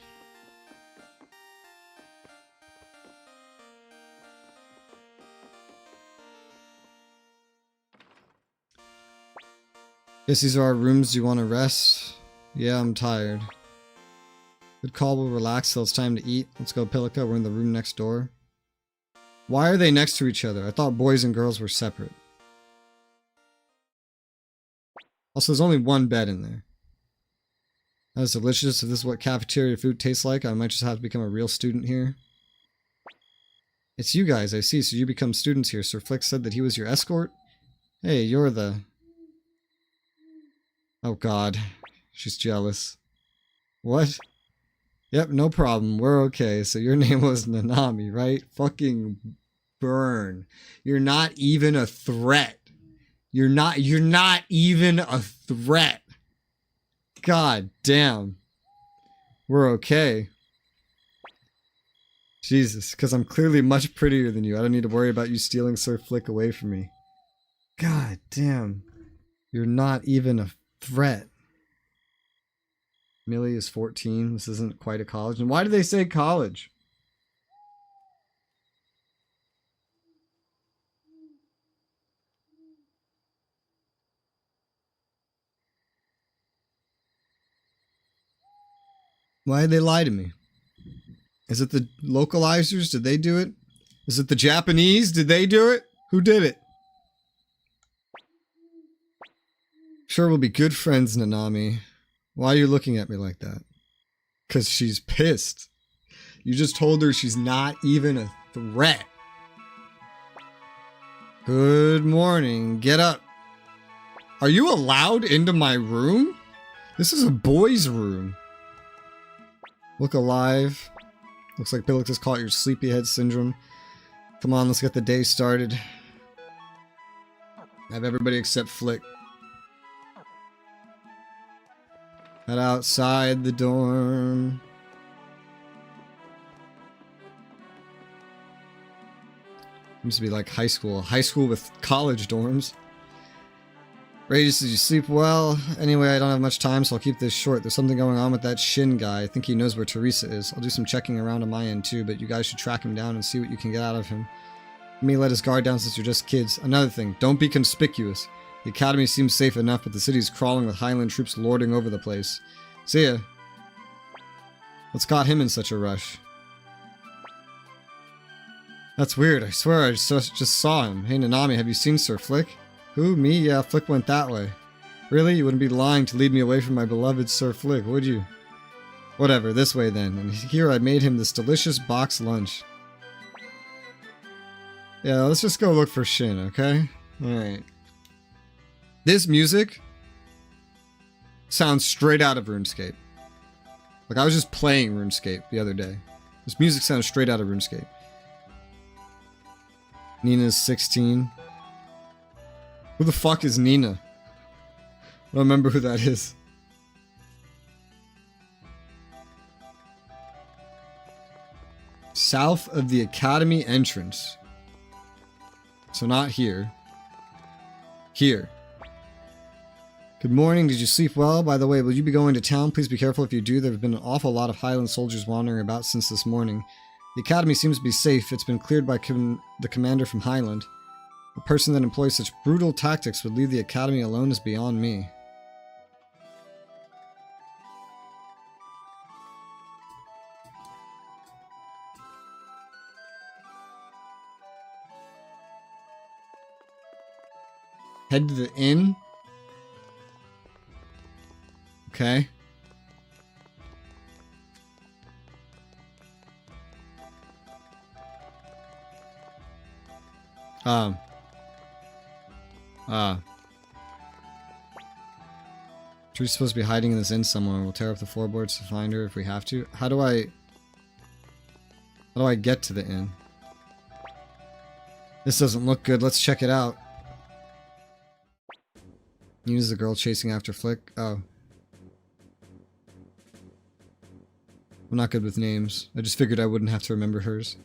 Guess these are our rooms. Do you want to rest? Yeah, I'm tired. Good call, we'll relax till it's time to eat. Let's go, Pilika. We're in the room next door. Why are they next to each other? I thought boys and girls were separate. Also, there's only one bed in there. That is delicious. If this is what cafeteria food tastes like, I might just have to become a real student here. It's you guys, I see. So you become students here. Sir Flick said that he was your escort? Hey, you're the... Oh god. She's jealous. What? Yep, no problem. We're okay. So your name was Nanami, right? Fucking burn. You're not even a threat. You're not even a threat. God damn. We're okay. Jesus, because I'm clearly much prettier than you. I don't need to worry about you stealing Sir Flick away from me. God damn. You're not even a threat. Millie is 14. This isn't quite a college. And why do they say college? Why did they lie to me? Is it the localizers? Did they do it? Is it the Japanese? Did they do it? Who did it? Sure, we'll be good friends, Nanami. Why are you looking at me like that? Because she's pissed. You just told her she's not even a threat. Good morning. Get up. Are you allowed into my room? This is a boy's room. Look alive. Looks like Pilix has caught your sleepyhead syndrome. Come on, let's get the day started. Have everybody except Flick. Head outside the dorm. Seems to be like high school. High school with college dorms. Rages, did you sleep well? Anyway, I don't have much time, so I'll keep this short. There's something going on with that Shin guy. I think he knows where Teresa is. I'll do some checking around on my end too, but you guys should track him down and see what you can get out of him. Let me let his guard down since you're just kids. Another thing, don't be conspicuous. The academy seems safe enough, but the city's crawling with Highland troops lording over the place. See ya. What's got him in such a rush? That's weird. I swear I just saw him. Hey Nanami, have you seen Sir Flick? Who? Me? Yeah, Flick went that way. Really? You wouldn't be lying to lead me away from my beloved Sir Flick, would you? Whatever, this way then. And here I made him this delicious box lunch. Yeah, let's just go look for Shin, okay? Alright. This music sounds straight out of RuneScape. Like, I was just playing RuneScape the other day. This music sounds straight out of RuneScape. Nina's 16. Who the fuck is Nina? I don't remember who that is. South of the Academy entrance. So not here. Here. Good morning, did you sleep well? By the way, will you be going to town? Please be careful if you do. There have been an awful lot of Highland soldiers wandering about since this morning. The academy seems to be safe. It's been cleared by the commander from Highland. A person that employs such brutal tactics would leave the academy alone is beyond me. Head to the inn? Okay. She's supposed to be hiding in this inn somewhere. We'll tear up the floorboards to find her if we have to. How do I get to the inn? This doesn't look good. Let's check it out. Use the girl chasing after Flick. Oh. I'm not good with names. I just figured I wouldn't have to remember hers.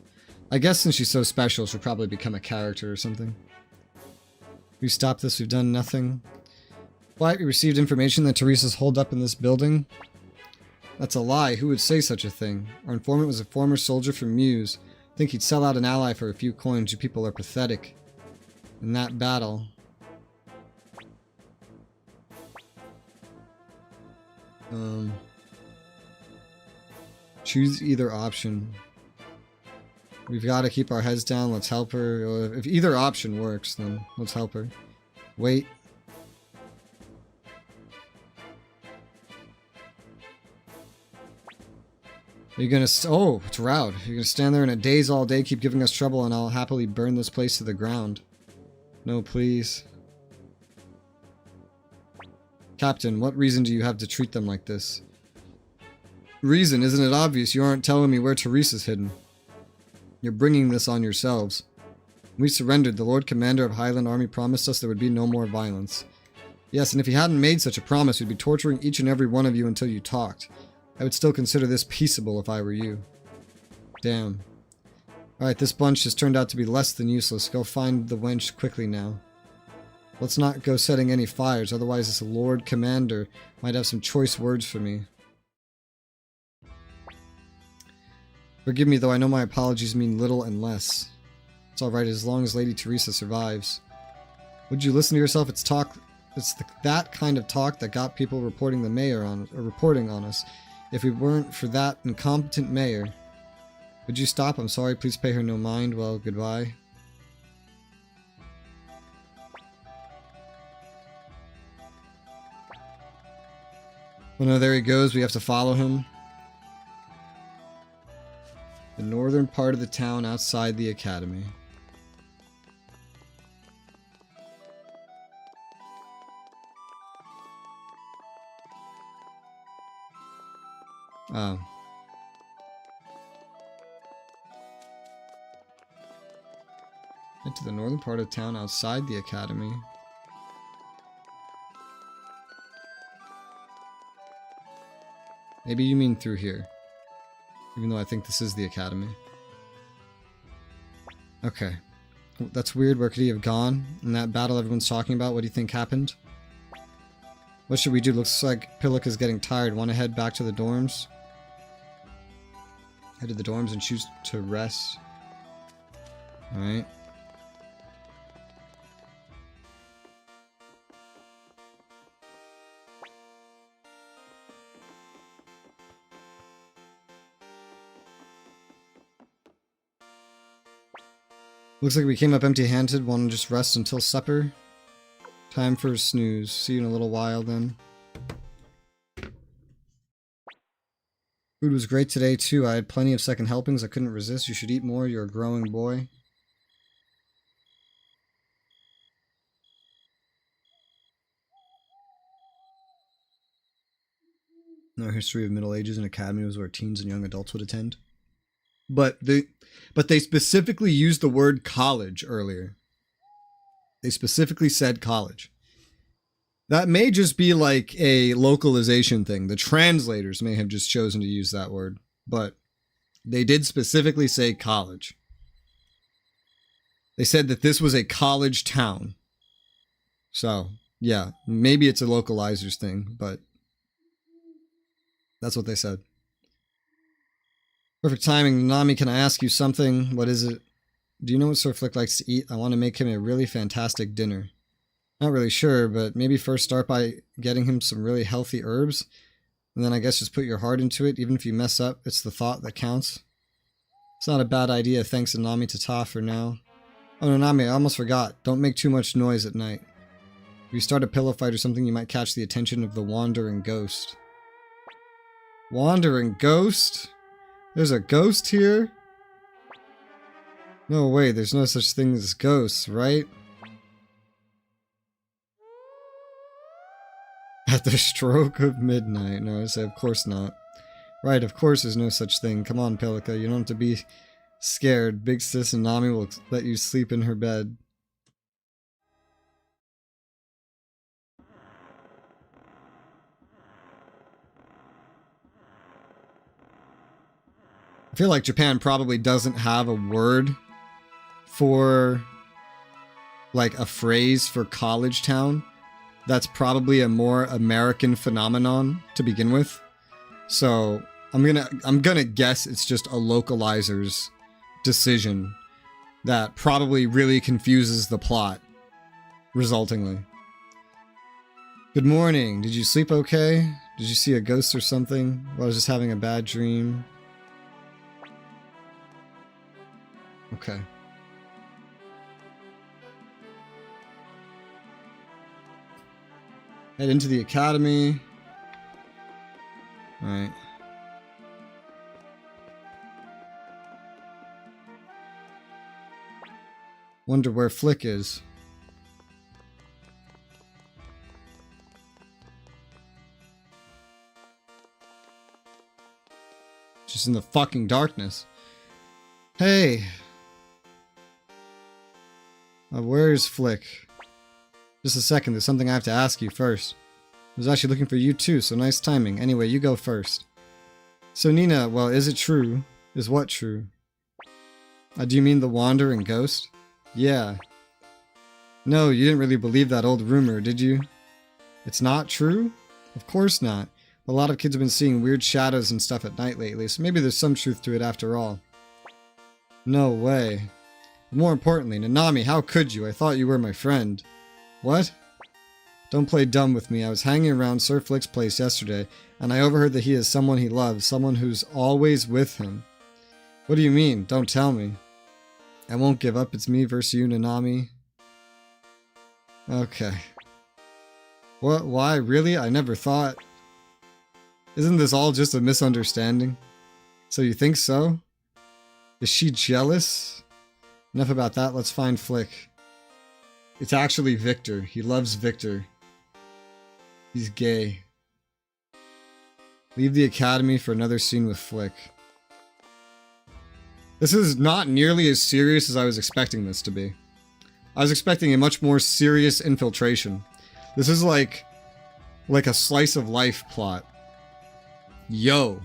I guess since she's so special, she'll probably become a character or something. We stopped this, we've done nothing. Why, we received information that Teresa's holed up in this building? That's a lie. Who would say such a thing? Our informant was a former soldier from Muse. I think he'd sell out an ally for a few coins. You people are pathetic. In that battle... choose either option. We've got to keep our heads down. Let's help her. If either option works, then let's help her. Wait. Are you gonna... Oh, it's Roud. You're gonna stand there in a daze all day, keep giving us trouble, and I'll happily burn this place to the ground. No, please. Captain, what reason do you have to treat them like this? Reason? Isn't it obvious? You aren't telling me where Teresa's hidden. You're bringing this on yourselves. When we surrendered, the Lord Commander of Highland Army promised us there would be no more violence. Yes, and if he hadn't made such a promise, we'd be torturing each and every one of you until you talked. I would still consider this peaceable if I were you. Damn. Alright, this bunch has turned out to be less than useless. Go find the wench quickly now. Let's not go setting any fires, otherwise this Lord Commander might have some choice words for me. Forgive me, though I know my apologies mean little and less. It's alright as long as Lady Teresa survives. Would you listen to yourself? It's that kind of talk that got people reporting the mayor on, or reporting on us. If we weren't for that incompetent mayor... Would you stop? I'm sorry, please pay her no mind. Well, goodbye. Oh no, there he goes. We have to follow him. The northern part of the town outside the academy. Oh. Into the northern part of town outside the academy. Maybe you mean through here. Even though I think this is the academy. Okay. That's weird. Where could he have gone? In that battle everyone's talking about, what do you think happened? What should we do? Looks like Pillock is getting tired. Want to head back to the dorms? Head to the dorms and choose to rest. Alright. Looks like we came up empty-handed. Want to just rest until supper? Time for a snooze. See you in a little while then. Food was great today too. I had plenty of second helpings. I couldn't resist. You should eat more. You're a growing boy. No history of Middle Ages and Academy was where teens and young adults would attend. But they specifically used the word college earlier. They specifically said college. That may just be like a localization thing. The translators may have just chosen to use that word, but they did specifically say college. They said that this was a college town. So, yeah, maybe it's a localizers thing, but that's what they said. Perfect timing. Nami, can I ask you something? What is it? Do you know what Sir Flick likes to eat? I want to make him a really fantastic dinner. Not really sure, but maybe first start by getting him some really healthy herbs. And then I guess just put your heart into it. Even if you mess up, it's the thought that counts. It's not a bad idea. Thanks to Nami Tata for now. Oh no, Nami, I almost forgot. Don't make too much noise at night. If you start a pillow fight or something, you might catch the attention of the wandering ghost. Wandering ghost? There's a ghost here? No way, there's no such thing as ghosts, right? At the stroke of midnight. No, I said, of course not. Right, of course there's no such thing. Come on, Pelika, you don't have to be scared. Big Sis and Nami will let you sleep in her bed. I feel like Japan probably doesn't have a word for, like, a phrase for college town. That's probably a more American phenomenon to begin with. So I'm gonna guess it's just a localizer's decision that probably really confuses the plot, resultingly. Good morning. Did you sleep okay? Did you see a ghost or something? Or I was just having a bad dream. Okay. Head into the academy. Alright. Wonder where Flick is. Just in the fucking darkness. Hey! Where's Flick? Just a second, there's something I have to ask you first. I was actually looking for you too, so nice timing. Anyway, you go first. So Nina, well, is it true? Is what true? Do you mean the wandering ghost? Yeah. No, you didn't really believe that old rumor, did you? It's not true? Of course not. A lot of kids have been seeing weird shadows and stuff at night lately, so maybe there's some truth to it after all. No way. But more importantly, Nanami, how could you? I thought you were my friend. What? Don't play dumb with me. I was hanging around Sir Flick's place yesterday, and I overheard that he is someone he loves, someone who's always with him. What do you mean? Don't tell me. I won't give up. It's me versus you, Nanami. Okay. What? Why? Really? I never thought. Isn't this all just a misunderstanding? So you think so? Is she jealous? Enough about that. Let's find Flick. It's actually Victor. He loves Victor. He's gay. Leave the academy for another scene with Flick. This is not nearly as serious as I was expecting this to be. I was expecting a much more serious infiltration. This is like a slice of life plot. Yo.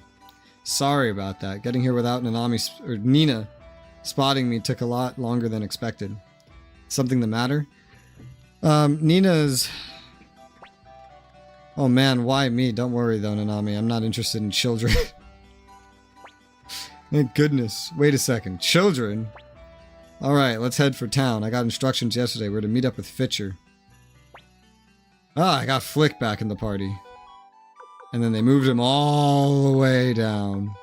Sorry about that. Getting here without Nina spotting me took a lot longer than expected. Something the matter? Nina's... Oh man, why me? Don't worry though, Nanami. I'm not interested in children. Thank goodness. Wait a second. Children? Alright, let's head for town. I got instructions yesterday. We're to meet up with Fitcher. Ah, I got Flick back in the party. And then they moved him all the way down.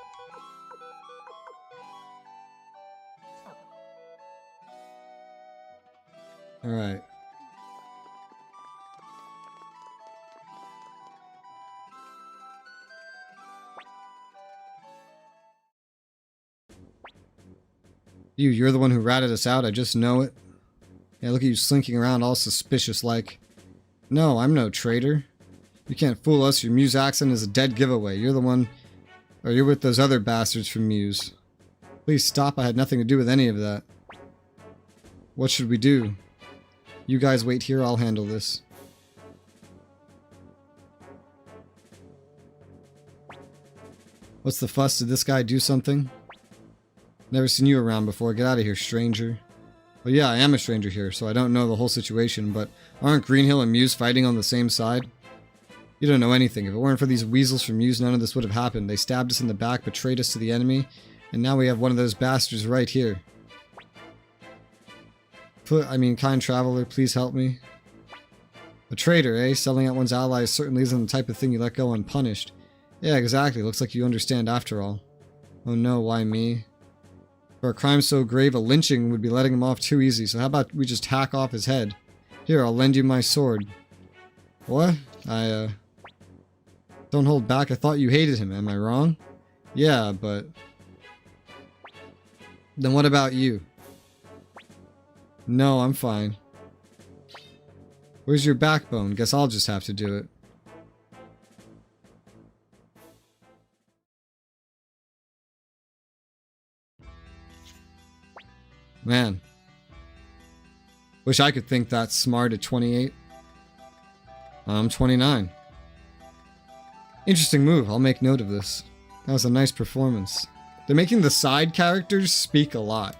Alright. You're the one who ratted us out, I just know it. Yeah, look at you slinking around all suspicious like. No, I'm no traitor. You can't fool us, your Muse accent is a dead giveaway. You're the one... Or you're with those other bastards from Muse. Please stop, I had nothing to do with any of that. What should we do? You guys wait here, I'll handle this. What's the fuss? Did this guy do something? Never seen you around before. Get out of here, stranger. Well, yeah, I am a stranger here, so I don't know the whole situation, but aren't Greenhill and Muse fighting on the same side? You don't know anything. If it weren't for these weasels from Muse, none of this would have happened. They stabbed us in the back, betrayed us to the enemy, and now we have one of those bastards right here. Kind traveler, please help me. A traitor, eh? Selling out one's allies certainly isn't the type of thing you let go unpunished. Yeah, exactly. Looks like you understand after all. Oh no, why me? For a crime so grave, a lynching would be letting him off too easy, so how about we just hack off his head? Here, I'll lend you my sword. What? Don't hold back, I thought you hated him, am I wrong? Yeah, but... Then what about you? No, I'm fine. Where's your backbone? Guess I'll just have to do it. Man. Wish I could think that smart at 28. I'm 29. Interesting move. I'll make note of this. That was a nice performance. They're making the side characters speak a lot.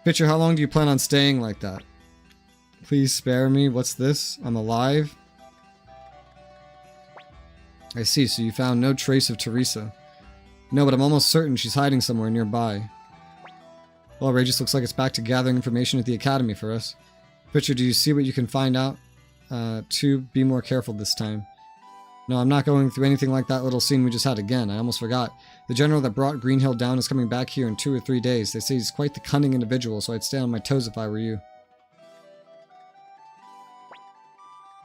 Pitcher, how long do you plan on staying like that? Please spare me. What's this? I'm alive? I see, so you found no trace of Teresa. No, but I'm almost certain she's hiding somewhere nearby. Well, Regis looks like it's back to gathering information at the academy for us. Pitcher, do you see what you can find out? Be more careful this time. No, I'm not going through anything like that little scene we just had again. I almost forgot. The general that brought Greenhill down is coming back here in 2 or 3 days. They say he's quite the cunning individual, so I'd stay on my toes if I were you.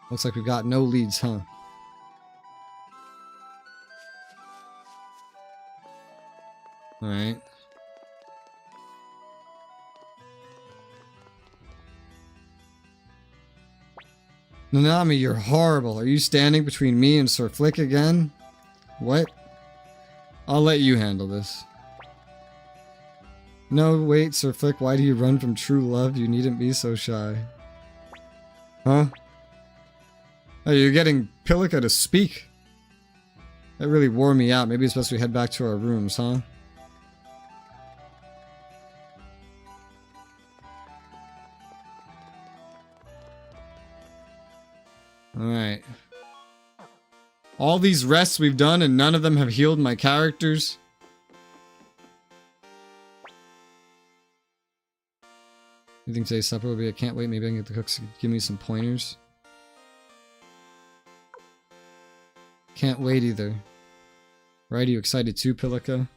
Looks like we've got no leads, huh? Alright. Nanami, you're horrible. Are you standing between me and Sir Flick again? What? I'll let you handle this. No, wait, Sir Flick, why do you run from true love? You needn't be so shy. Huh? Oh, you're getting Pilika to speak. That really wore me out. Maybe it's best we head back to our rooms, huh? Alright. All these rests we've done and none of them have healed my characters. You think today's supper will be? I can't wait. Maybe I can get the cooks to give me some pointers. Can't wait either. Right, are you excited too, Pilika?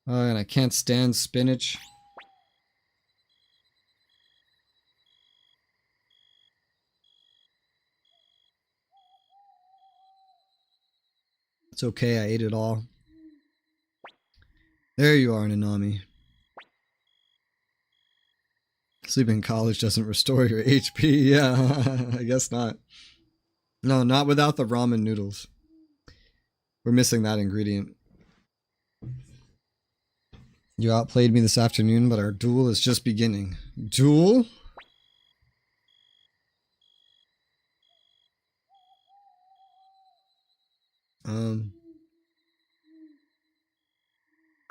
And I can't stand spinach. It's okay, I ate it all. There you are, Nanami. Sleeping in college doesn't restore your HP. Yeah, I guess not. No, not without the ramen noodles. We're missing that ingredient. You outplayed me this afternoon, but our duel is just beginning. Duel?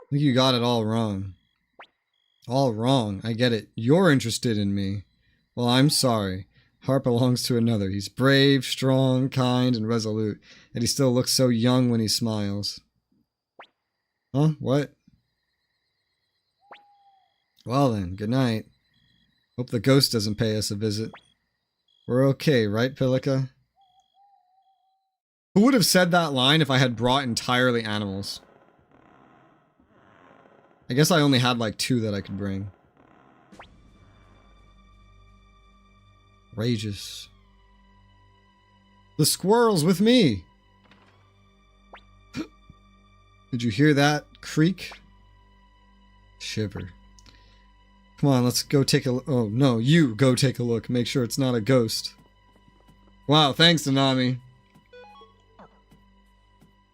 I think you got it all wrong. All wrong. I get it. You're interested in me. Well, I'm sorry. Heart belongs to another. He's brave, strong, kind, and resolute. And he still looks so young when he smiles. Huh? What? Well then, good night. Hope the ghost doesn't pay us a visit. We're okay, right, Pilika? Who would have said that line if I had brought entirely animals? I guess I only had like 2 that I could bring. Rageous. The squirrel's with me! Did you hear that creak? Shiver. Come on, let's go take a look. Oh, no, you go take a look. Make sure it's not a ghost. Wow, thanks, Nanami.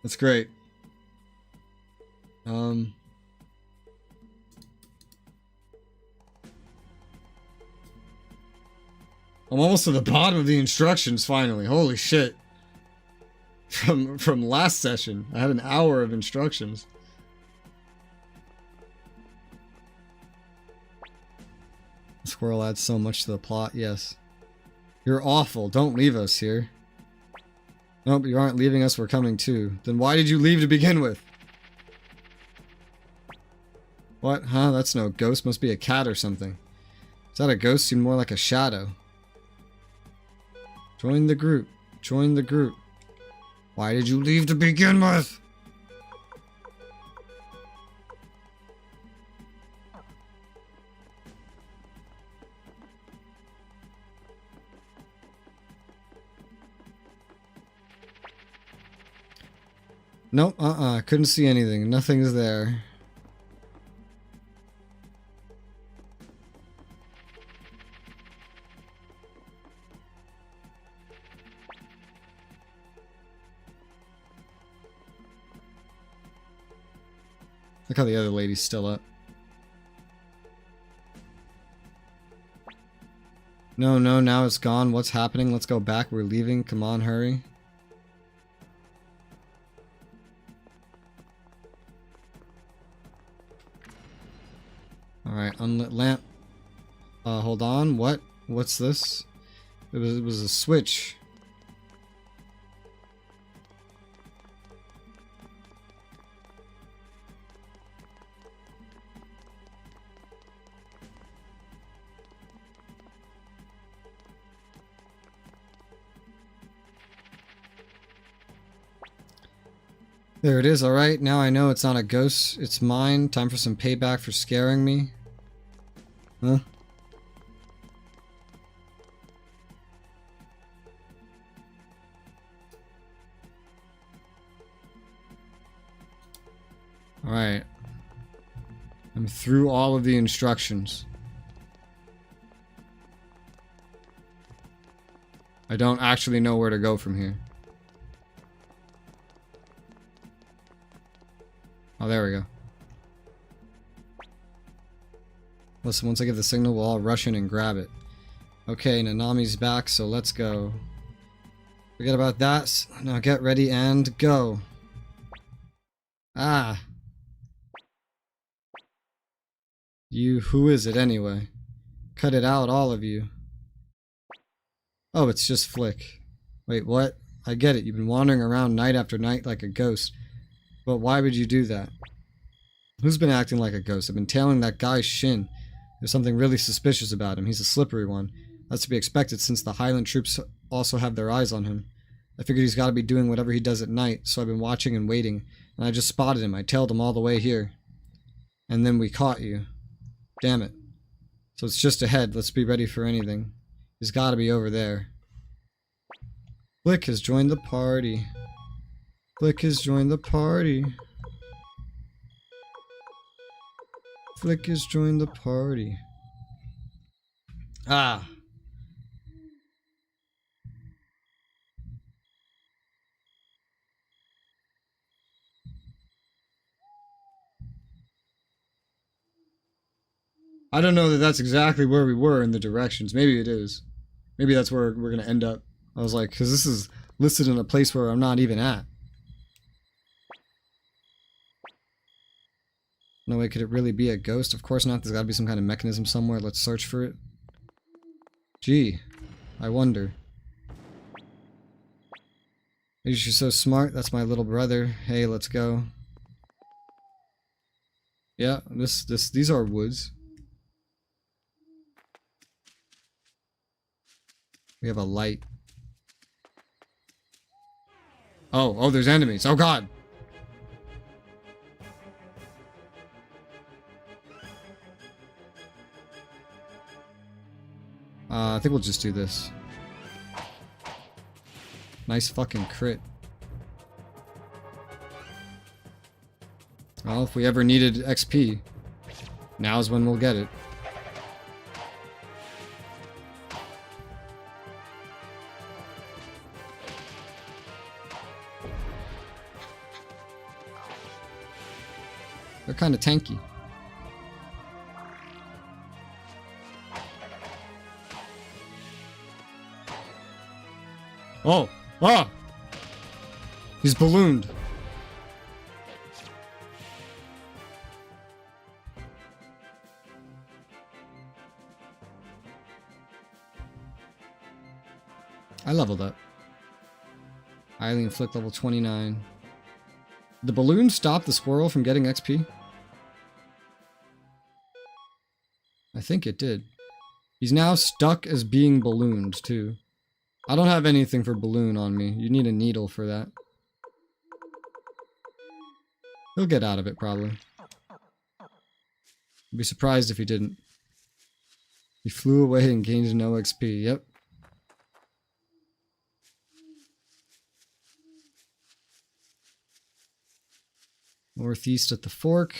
That's great. I'm almost to the bottom of the instructions, finally. Holy shit. From last session, I had an hour of instructions. The squirrel adds so much to the plot, yes. You're awful. Don't leave us here. Nope, you aren't leaving us. We're coming too. Then why did you leave to begin with? What? Huh? That's no ghost. Must be a cat or something. Is that a ghost? Seemed more like a shadow. Join the group. Join the group. Why did you leave to begin with? Nope, couldn't see anything. Nothing's there. Look how the other lady's still up. No, now it's gone. What's happening? Let's go back. We're leaving. Come on, hurry. Alright, unlit lamp. Hold on. What? What's this? It was a switch. There it is, alright. Now I know it's not a ghost. It's mine. Time for some payback for scaring me. Huh? Alright. I'm through all of the instructions. I don't actually know where to go from here. Oh, there we go. Listen, once I give the signal, we'll all rush in and grab it. Okay, Nanami's back, so let's go. Forget about that. Now get ready and go. Ah. Who is it anyway? Cut it out, all of you. Oh, it's just Flick. Wait, what? I get it. You've been wandering around night after night like a ghost. But why would you do that? Who's been acting like a ghost? I've been tailing that guy's shin. There's something really suspicious about him. He's a slippery one. That's to be expected since the Highland troops also have their eyes on him. I figured he's got to be doing whatever he does at night, so I've been watching and waiting, and I just spotted him. I tailed him all the way here. And then we caught you. Damn it. So it's just ahead. Let's be ready for anything. He's got to be over there. Flick has joined the party. Flick has joined the party. Flick has joined the party. Ah. I don't know that that's exactly where we were in the directions. Maybe it is. Maybe that's where we're going to end up. I was like, because this is listed in a place where I'm not even at. No way could it really be a ghost. Of course not. There's gotta be some kind of mechanism somewhere. Let's search for it. Gee, I wonder. You're so smart. That's my little brother. Hey, let's go. Yeah, these are woods. We have a light. Oh, there's enemies. Oh god. I think we'll just do this. Nice fucking crit. Well, if we ever needed XP, now's when we'll get it. They're kind of tanky. Oh! Ah! He's ballooned. I leveled up. Eileen Flick level 29. The balloon stopped the squirrel from getting XP? I think it did. He's now stuck as being ballooned, too. I don't have anything for balloon on me. You need a needle for that. He'll get out of it, probably. I'd be surprised if he didn't. He flew away and gained no XP. Yep. Northeast at the fork.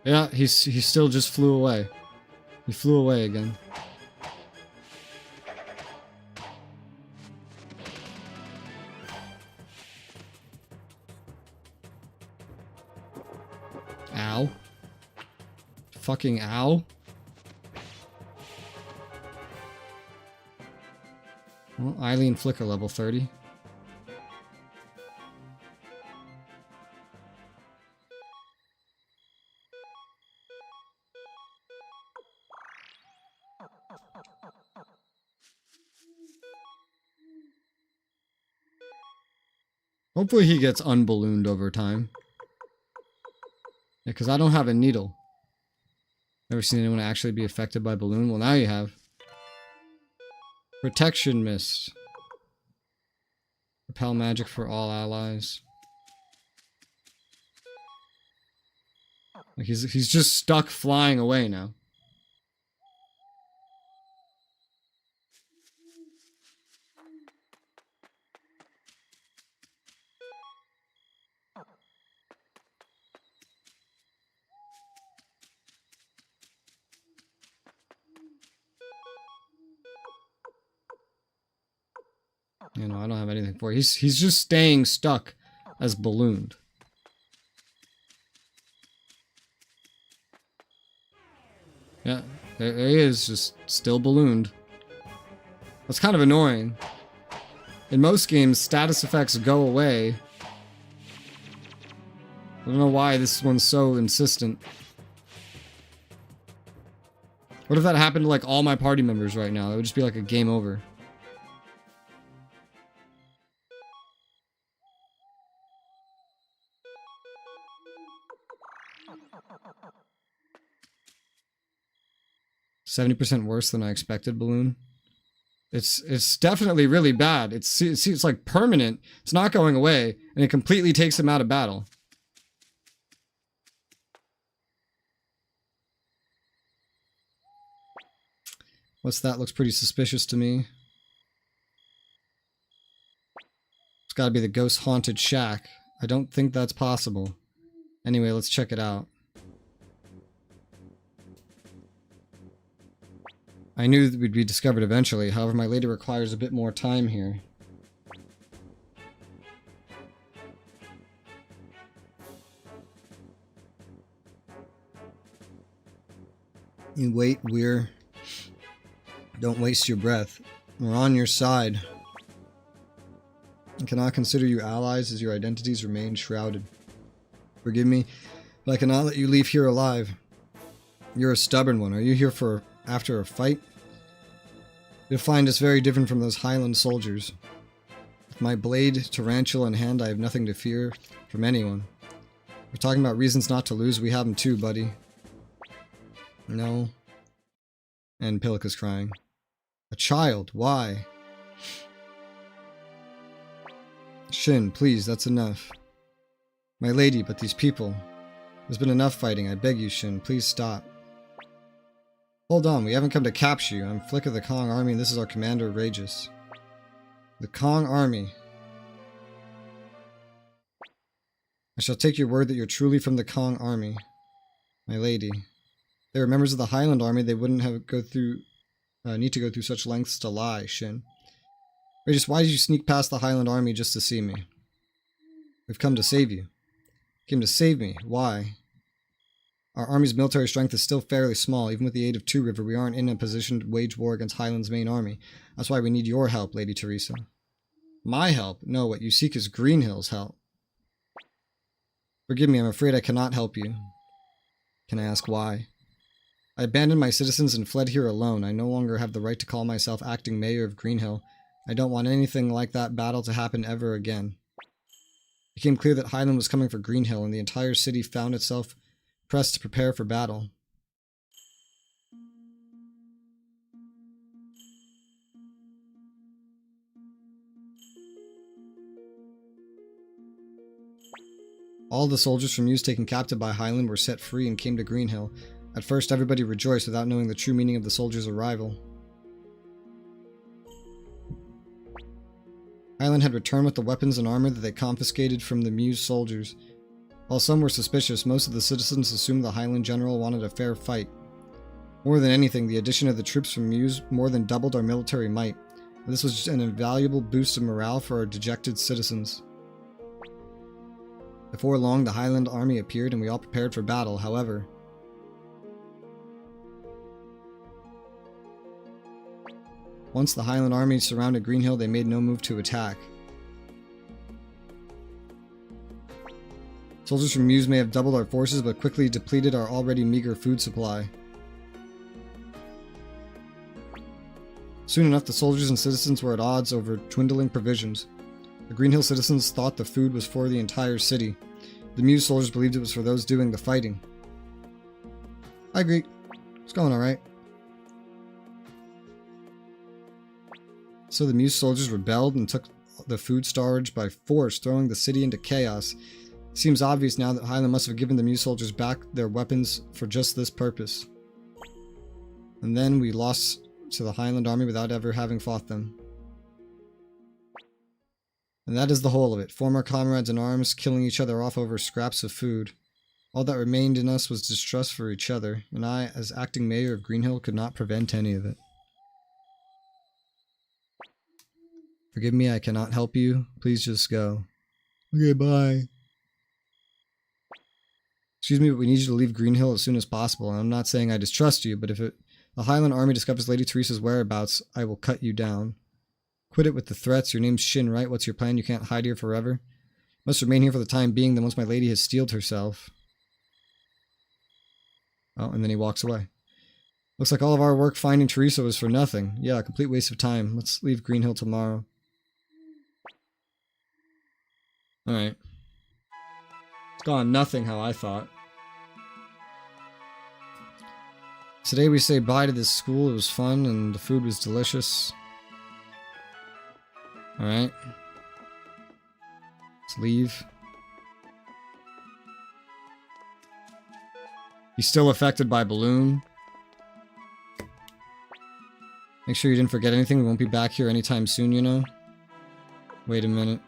Yeah, he still just flew away. He flew away again. Ow. Fucking ow. Well, Eileen Flicker level 30. Hopefully he gets unballooned over time. Yeah, because I don't have a needle. Never seen anyone actually be affected by balloon? Well, now you have. Protection Mist. Repel magic for all allies. Like he's just stuck flying away now. You know, I don't have anything for it. He's just staying stuck as ballooned. Yeah, there he is, just still ballooned. That's kind of annoying. In most games, status effects go away. I don't know why this one's so insistent. What if that happened to like all my party members right now? It would just be like a game over. %70 worse than I expected, balloon. It's definitely really bad. It's like permanent. It's not going away, and it completely takes him out of battle. What's that? Looks pretty suspicious to me. It's got to be the ghost haunted shack. I don't think that's possible. Anyway, let's check it out. I knew that we'd be discovered eventually, however my lady requires a bit more time here. You wait, Weir. Don't waste your breath. We're on your side. cannot consider you allies as your identities remain shrouded. Forgive me, but I cannot let you leave here alive. You're a stubborn one. Are you here after a fight? You'll find us very different from those Highland soldiers. With my blade, tarantula in hand, I have nothing to fear from anyone. We're talking about reasons not to lose. We have them too, buddy. No. And Pilika's crying. A child? Why? Shin, please, that's enough. My lady, but these people. There's been enough fighting. I beg you, Shin. Please stop. Hold on, we haven't come to capture you. I'm Flick of the Kong Army, and this is our commander, Regis. The Kong Army. I shall take your word that you're truly from the Kong Army. My lady. If they were members of the Highland Army, they wouldn't have need to go through such lengths to lie, Shin. Regis, why did you sneak past the Highland Army just to see me? We've come to save you. Came to save me. Why? Our army's military strength is still fairly small. Even with the aid of Two River, we aren't in a position to wage war against Highland's main army. That's why we need your help, Lady Teresa. My help? No, what you seek is Greenhill's help. Forgive me, I'm afraid I cannot help you. Can I ask why? I abandoned my citizens and fled here alone. I no longer have the right to call myself acting mayor of Greenhill. I don't want anything like that battle to happen ever again. It became clear that Highland was coming for Greenhill, and the entire city found itself pressed to prepare for battle. All the soldiers from Mews taken captive by Highland were set free and came to Greenhill. At first, everybody rejoiced without knowing the true meaning of the soldiers' arrival. Highland had returned with the weapons and armor that they confiscated from the Mews soldiers. While some were suspicious, most of the citizens assumed the Highland general wanted a fair fight. More than anything, the addition of the troops from Mews more than doubled our military might. This was an invaluable boost of morale for our dejected citizens. Before long, the Highland army appeared and we all prepared for battle. However, once the Highland army surrounded Greenhill, they made no move to attack. Soldiers from Mews may have doubled our forces, but quickly depleted our already meager food supply. Soon enough, the soldiers and citizens were at odds over dwindling provisions. The Greenhill citizens thought the food was for the entire city. The Mews soldiers believed it was for those doing the fighting. I agree. It's going alright. So the Mews soldiers rebelled and took the food storage by force, throwing the city into chaos. It seems obvious now that Highland must have given the Mews soldiers back their weapons for just this purpose. And then we lost to the Highland army without ever having fought them. And that is the whole of it. Former comrades in arms killing each other off over scraps of food. All that remained in us was distrust for each other, and I, as acting mayor of Greenhill, could not prevent any of it. Forgive me, I cannot help you. Please just go. Okay, bye. Excuse me, but we need you to leave Greenhill as soon as possible. And I'm not saying I distrust you, but if the Highland army discovers Lady Teresa's whereabouts, I will cut you down. Quit it with the threats. Your name's Shin, right? What's your plan? You can't hide here forever? You must remain here for the time being, then once my lady has steeled herself. Oh, and then he walks away. Looks like all of our work finding Teresa was for nothing. Yeah, a complete waste of time. Let's leave Greenhill tomorrow. Alright. It's gone nothing how I thought. Today we say bye to this school. It was fun and the food was delicious. Alright. Let's leave. He's still affected by Balloon. Make sure you didn't forget anything. We won't be back here anytime soon, you know? Wait a minute.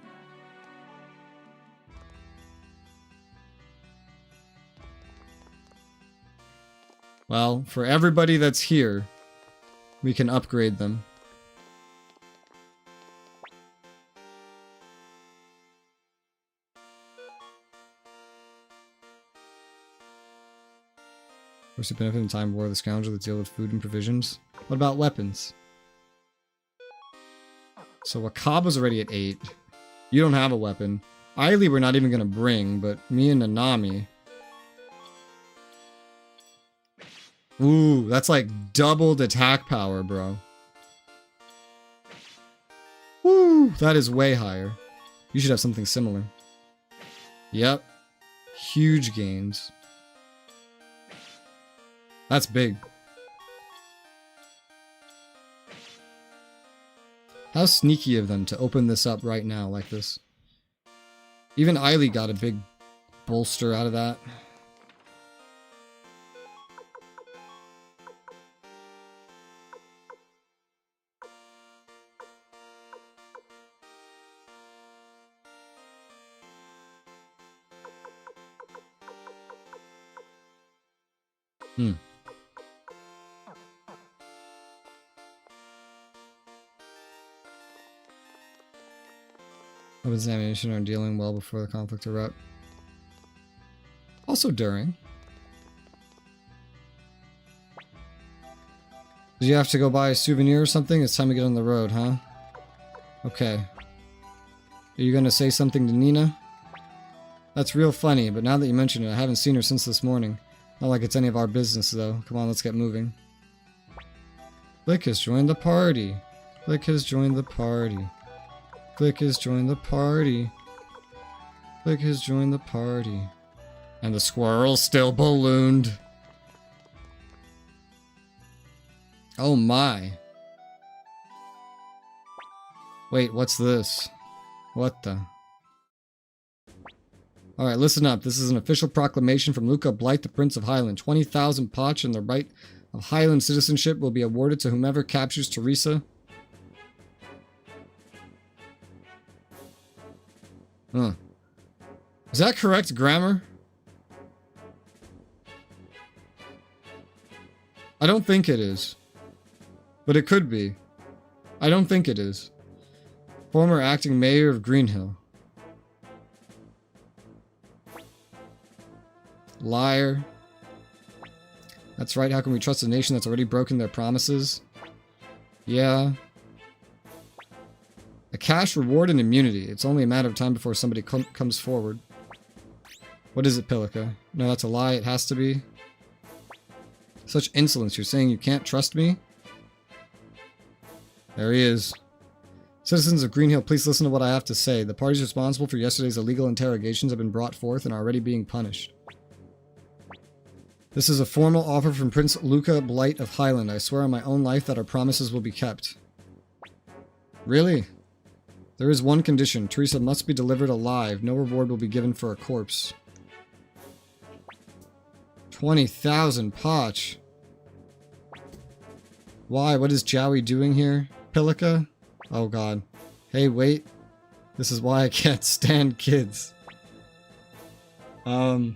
Well, for everybody that's here, we can upgrade them. First, the benefit in time of war, the scoundrel that deal with food and provisions. What about weapons? So Wakaba's already at 8. You don't have a weapon. Eily we're not even gonna bring, but me and Nanami. Ooh, that's like doubled attack power, bro. Woo, that is way higher. You should have something similar. Yep. Huge gains. That's big. How sneaky of them to open this up right now like this. Even Eily got a big bolster out of that. Weapons and ammunition are dealing well before the conflict erupt. Also during. Do you have to go buy a souvenir or something? It's time to get on the road, huh? Okay. Are you gonna say something to Nina? That's real funny, but now that you mention it, I haven't seen her since this morning. Not like it's any of our business, though. Come on, let's get moving. Flick has joined the party. Flick has joined the party. Flick has joined the party. Flick has joined the party. And the squirrel's still ballooned. Oh my. Wait, what's this? What the? Alright, listen up. This is an official proclamation from Luca Blight, the Prince of Highland. 20,000 potch and the right of Highland citizenship will be awarded to whomever captures Teresa. Huh. Is that correct grammar? I don't think it is. But it could be. I don't think it is. Former acting mayor of Greenhill. Liar. That's right, how can we trust a nation that's already broken their promises? Yeah. A cash reward and immunity. It's only a matter of time before somebody comes forward. What is it, Pilica? No, that's a lie. It has to be. Such insolence. You're saying you can't trust me? There he is. Citizens of Greenhill, please listen to what I have to say. The parties responsible for yesterday's illegal interrogations have been brought forth and are already being punished. This is a formal offer from Prince Luca Blight of Highland. I swear on my own life that our promises will be kept. Really? There is one condition. Teresa must be delivered alive. No reward will be given for a corpse. 20,000 potch. Why? What is Jowie doing here? Pilica? Oh god. Hey, wait. This is why I can't stand kids. We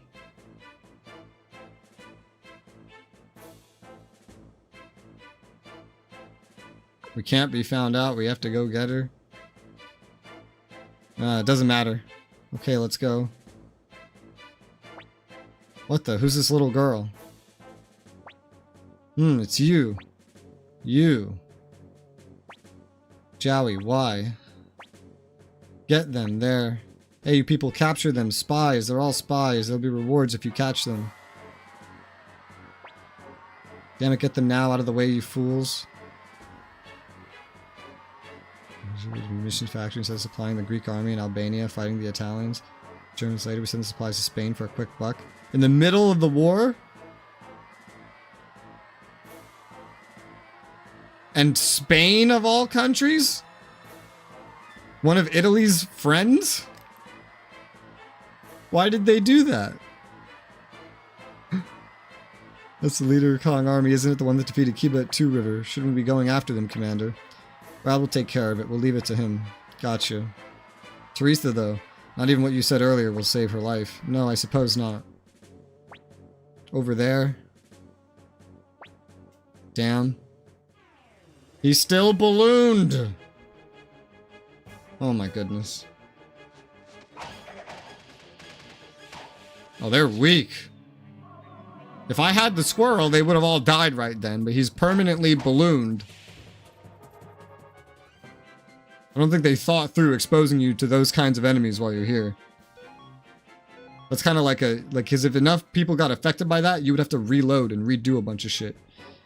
can't be found out. We have to go get her. It doesn't matter. Okay, let's go. What the? Who's this little girl? It's you. You. Jowie, why? Get them, there. Hey, you people, capture them. Spies, they're all spies. There'll be rewards if you catch them. Damn it, get them now, out of the way, you fools. Munitions factory instead of supplying the Greek army in Albania fighting the Italians. Germans later we send the supplies to Spain for a quick buck. In the middle of the war? And Spain of all countries? One of Italy's friends? Why did they do that? That's the leader of Kong army, isn't it? The one that defeated Kiba at Two River. Shouldn't we be going after them, Commander? Brad will take care of it. We'll leave it to him. Gotcha. Teresa, though. Not even what you said earlier will save her life. No, I suppose not. Over there. Damn. He's still ballooned! Oh my goodness. Oh, they're weak. If I had the squirrel, they would have all died right then, but he's permanently ballooned. I don't think they thought through exposing you to those kinds of enemies while you're here. That's kind of like because if enough people got affected by that, you would have to reload and redo a bunch of shit.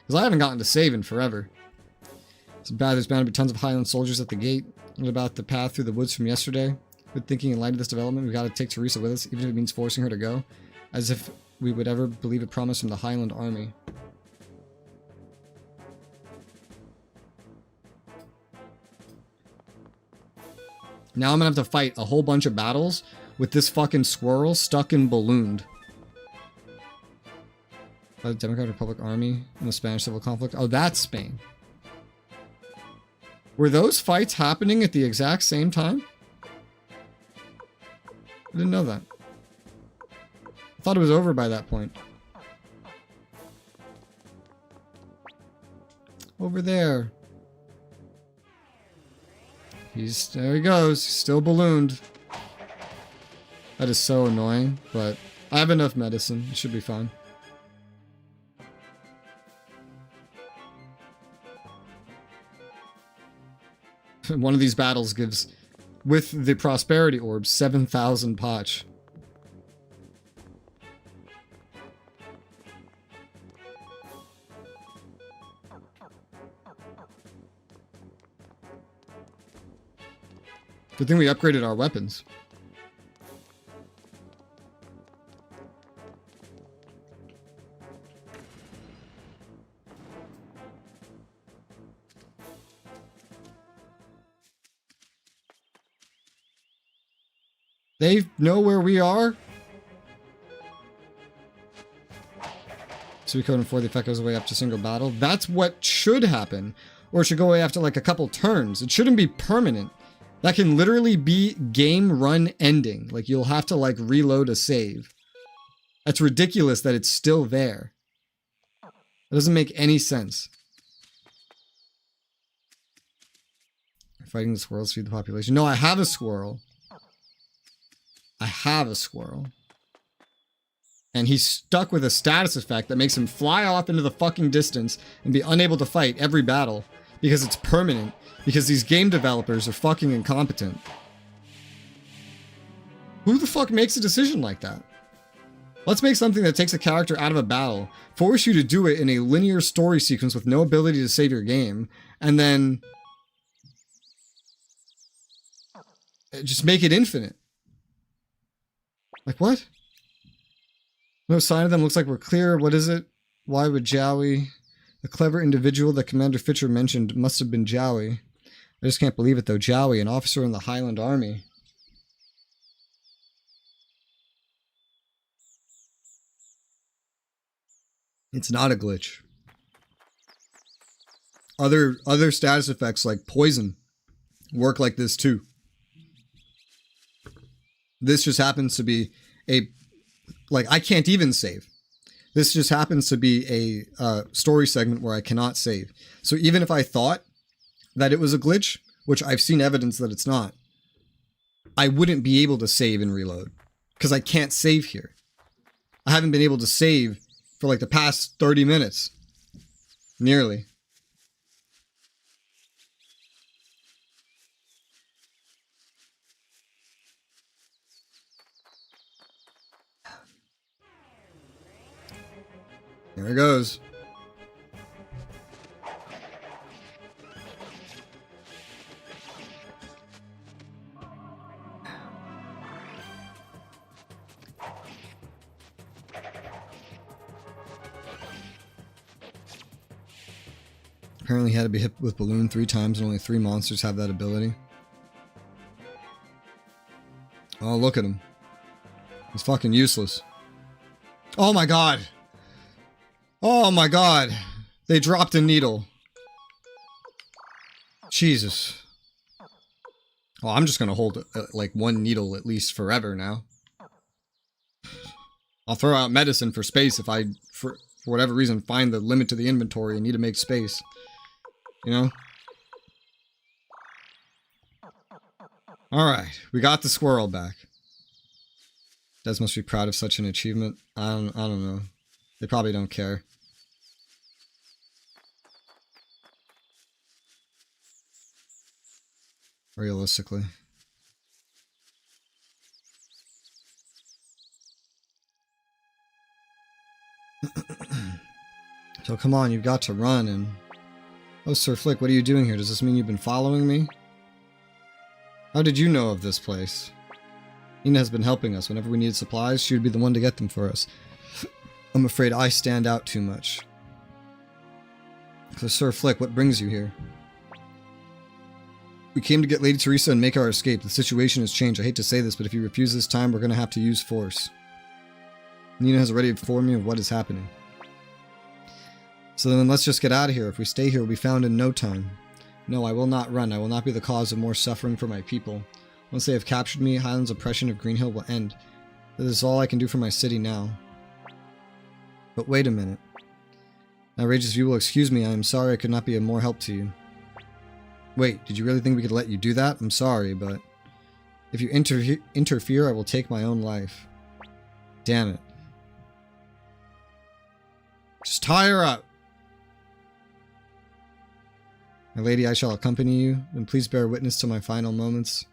Because I haven't gotten to save in forever. It's bad, there's bound to be tons of Highland soldiers at the gate. What about the path through the woods from yesterday? Good thinking in light of this development, we've got to take Teresa with us, even if it means forcing her to go. As if we would ever believe a promise from the Highland army. Now I'm gonna have to fight a whole bunch of battles with this fucking squirrel stuck and ballooned. By the Democratic Republic Army in the Spanish Civil Conflict. Oh, that's Spain. Were those fights happening at the exact same time? I didn't know that. I thought it was over by that point. Over there. There he goes. He's still ballooned. That is so annoying, but I have enough medicine. It should be fine. One of these battles gives, with the prosperity orb, 7,000 potch. Good thing we upgraded our weapons. They know where we are? Suikoden 4, the effect goes away after a single battle. That's what should happen. Or it should go away after like a couple turns. It shouldn't be permanent. That can literally be game run ending. Like you'll have to like reload a save. That's ridiculous that it's still there. It doesn't make any sense. Fighting the squirrels feed the population. No, I have a squirrel. I have a squirrel. And he's stuck with a status effect that makes him fly off into the fucking distance and be unable to fight every battle because it's permanent. Because these game developers are fucking incompetent. Who the fuck makes a decision like that? Let's make something that takes a character out of a battle, force you to do it in a linear story sequence with no ability to save your game, and then just make it infinite. Like what? No sign of them. Looks like we're clear. What is it? Why would Jowie? The clever individual that Commander Fisher mentioned must have been Jowie. I just can't believe it though. Jowie, an officer in the Highland Army. It's not a glitch. Other status effects like poison work like this too. This just happens to be I can't even save. This just happens to be a story segment where I cannot save. So even if I thought that it was a glitch, which I've seen evidence that it's not, I wouldn't be able to save and reload because I can't save here. I haven't been able to save for like the past 30 minutes. Nearly. There it goes. Apparently he had to be hit with balloon 3 times and only 3 monsters have that ability. Oh, look at him. He's fucking useless. Oh my god. Oh my god. They dropped a needle. Jesus. Oh, I'm just gonna hold like 1 needle at least forever now. I'll throw out medicine for space if I, for whatever reason, find the limit to the inventory and need to make space. You know? Alright, we got the squirrel back. Des must be proud of such an achievement. I don't know. They probably don't care. realistically. So come on, you've got to run and... Oh, Sir Flick, what are you doing here? Does this mean you've been following me? How did you know of this place? Nina has been helping us. Whenever we needed supplies, she would be the one to get them for us. I'm afraid I stand out too much. So, Sir Flick, what brings you here? We came to get Lady Teresa and make our escape. The situation has changed. I hate to say this, but if you refuse this time, we're going to have to use force. Nina has already informed me of what is happening. So then let's just get out of here. If we stay here, we'll be found in no time. No, I will not run. I will not be the cause of more suffering for my people. Once they have captured me, Highland's oppression of Greenhill will end. That is all I can do for my city now. But wait a minute. Outrageous, if you will excuse me, I am sorry I could not be of more help to you. Wait, did you really think we could let you do that? I'm sorry, but... If you interfere, I will take my own life. Damn it. Just tie her up! My lady, I shall accompany you, and please bear witness to my final moments.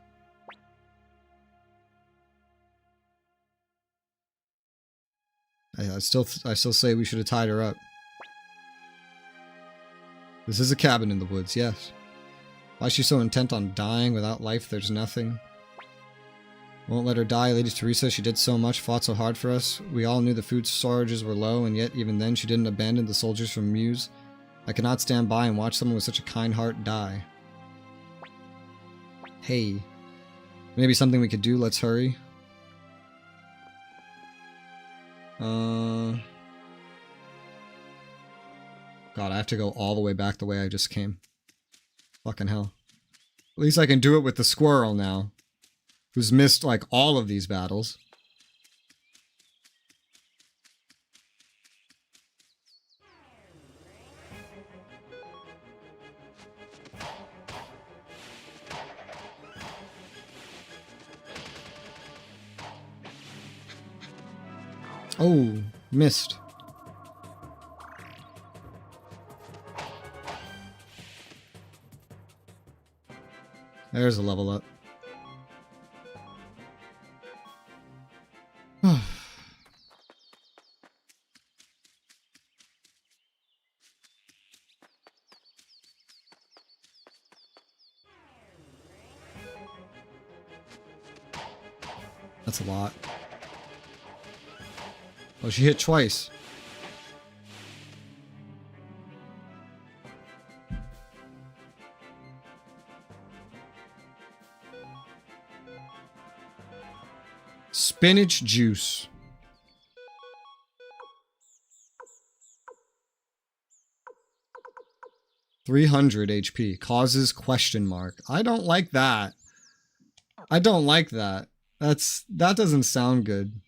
I still say we should have tied her up. This is a cabin in the woods, yes. Why is she so intent on dying? Without life, there's nothing. Won't let her die, Lady Teresa. She did so much, fought so hard for us. We all knew the food storages were low, and yet even then she didn't abandon the soldiers from Meuse. I cannot stand by and watch someone with such a kind heart die. Hey. Maybe something we could do. Let's hurry. God, I have to go all the way back the way I just came. Fucking hell. At least I can do it with the squirrel now. Who's missed, like, all of these battles. Oh, missed. There's a level up. That's a lot. Oh, she hit twice. Spinach juice. $300 HP. Causes question mark. I don't like that. I don't like that. That doesn't sound good.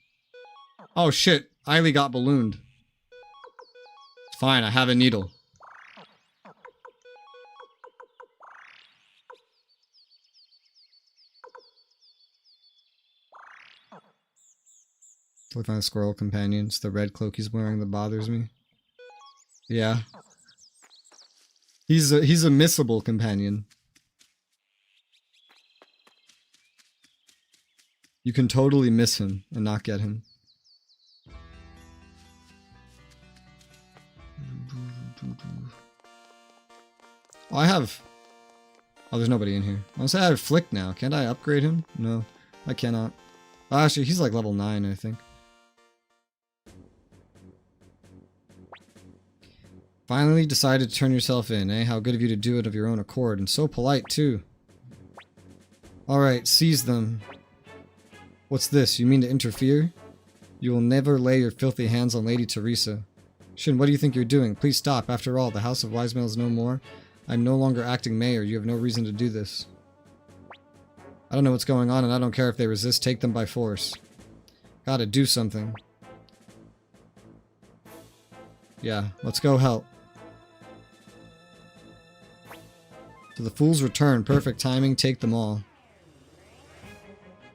Oh shit. Eiley got ballooned. It's fine, I have a needle. Look, find a squirrel companion. It's the red cloak he's wearing that bothers me. Yeah. He's a missable companion. You can totally miss him and not get him. Oh, I have... Oh, there's nobody in here. I say I have Flick now. Can't I upgrade him? No, I cannot. Oh, actually, he's like level 9, I think. Finally decided to turn yourself in, eh? How good of you to do it of your own accord, and so polite, too. Alright, seize them. What's this? You mean to interfere? You will never lay your filthy hands on Lady Teresa. Shin, what do you think you're doing? Please stop. After all, the House of Wise Men is no more. I'm no longer acting mayor. You have no reason to do this. I don't know what's going on, and I don't care if they resist. Take them by force. Gotta do something. Yeah, let's go help. To the fool's return. Perfect timing. Take them all.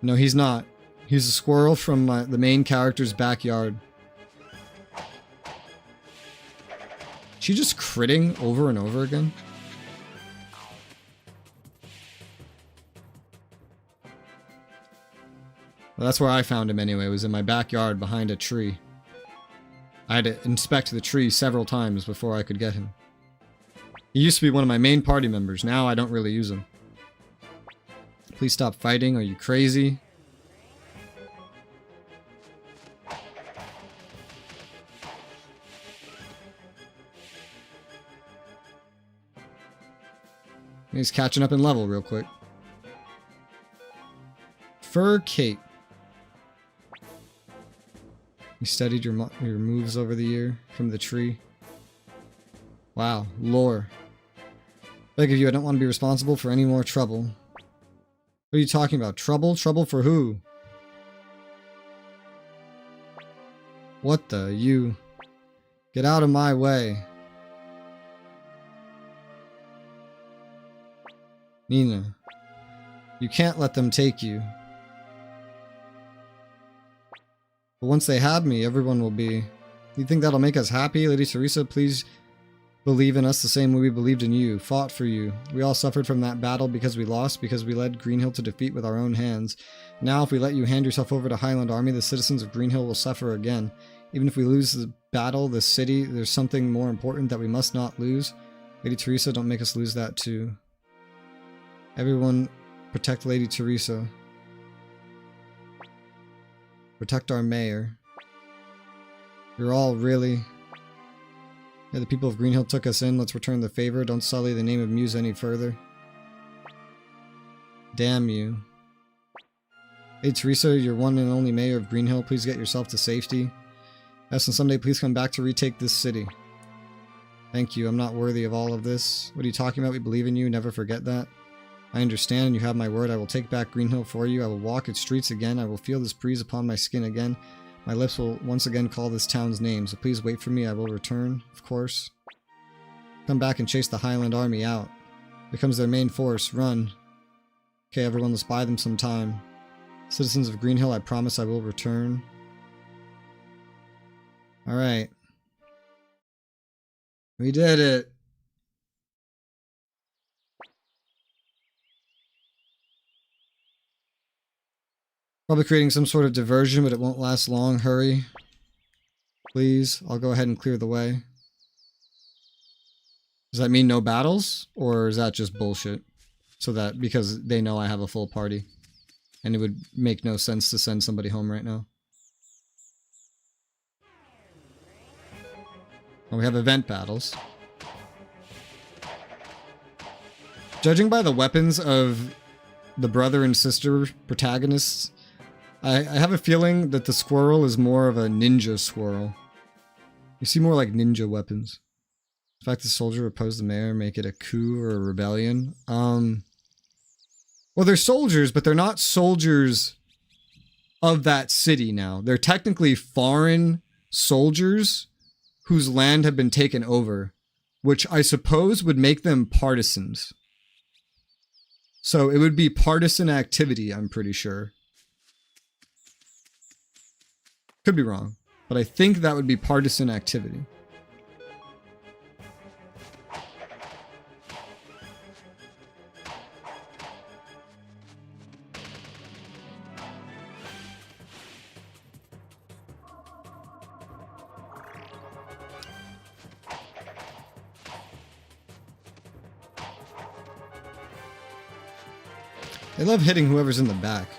No, he's not. He's a squirrel from the main character's backyard. She just critting over and over again? Well, that's where I found him anyway. It was in my backyard behind a tree. I had to inspect the tree several times before I could get him. He used to be one of my main party members. Now I don't really use him. Please stop fighting. Are you crazy? He's catching up in level real quick. Fur Kate. You studied your moves over the year from the tree. Wow, lore. Beg of you, I don't want to be responsible for any more trouble. What are you talking about? Trouble? Trouble for who? What the? You. Get out of my way. Nina. You can't let them take you. But once they have me, everyone will be... You think that'll make us happy? Lady Teresa, please believe in us the same way we believed in you, fought for you. We all suffered from that battle because we lost, because we led Greenhill to defeat with our own hands. Now, if we let you hand yourself over to Highland Army, the citizens of Greenhill will suffer again. Even if we lose the battle, the city, there's something more important that we must not lose. Lady Teresa, don't make us lose that too. Everyone, protect Lady Teresa. Protect our mayor. You're all really... Yeah, the people of Greenhill took us in. Let's return the favor. Don't sully the name of Muse any further. Damn you. Hey Teresa, you're one and only mayor of Greenhill. Please get yourself to safety. Yes, and someday please come back to retake this city. Thank you. I'm not worthy of all of this. What are you talking about? We believe in you. Never forget that. I understand, and you have my word. I will take back Greenhill for you. I will walk its streets again. I will feel this breeze upon my skin again. My lips will once again call this town's name, so please wait for me. I will return, of course. Come back and chase the Highland Army out. Becomes their main force. Run. Okay, everyone, let's buy them some time. Citizens of Greenhill, I promise I will return. Alright. We did it. Probably creating some sort of diversion, but it won't last long. Hurry. Please, I'll go ahead and clear the way. Does that mean no battles? Or is that just bullshit? So that, because they know I have a full party. And it would make no sense to send somebody home right now. Well, we have event battles. Judging by the weapons of the brother and sister protagonists, I have a feeling that the squirrel is more of a ninja squirrel. You see more like ninja weapons. In fact, the soldier oppose the mayor, make it a coup or a rebellion. Well, they're soldiers, but they're not soldiers of that city now. They're technically foreign soldiers whose land have been taken over, which I suppose would make them partisans. So it would be partisan activity, I'm pretty sure. Could be wrong, but I think that would be partisan activity. I love hitting whoever's in the back.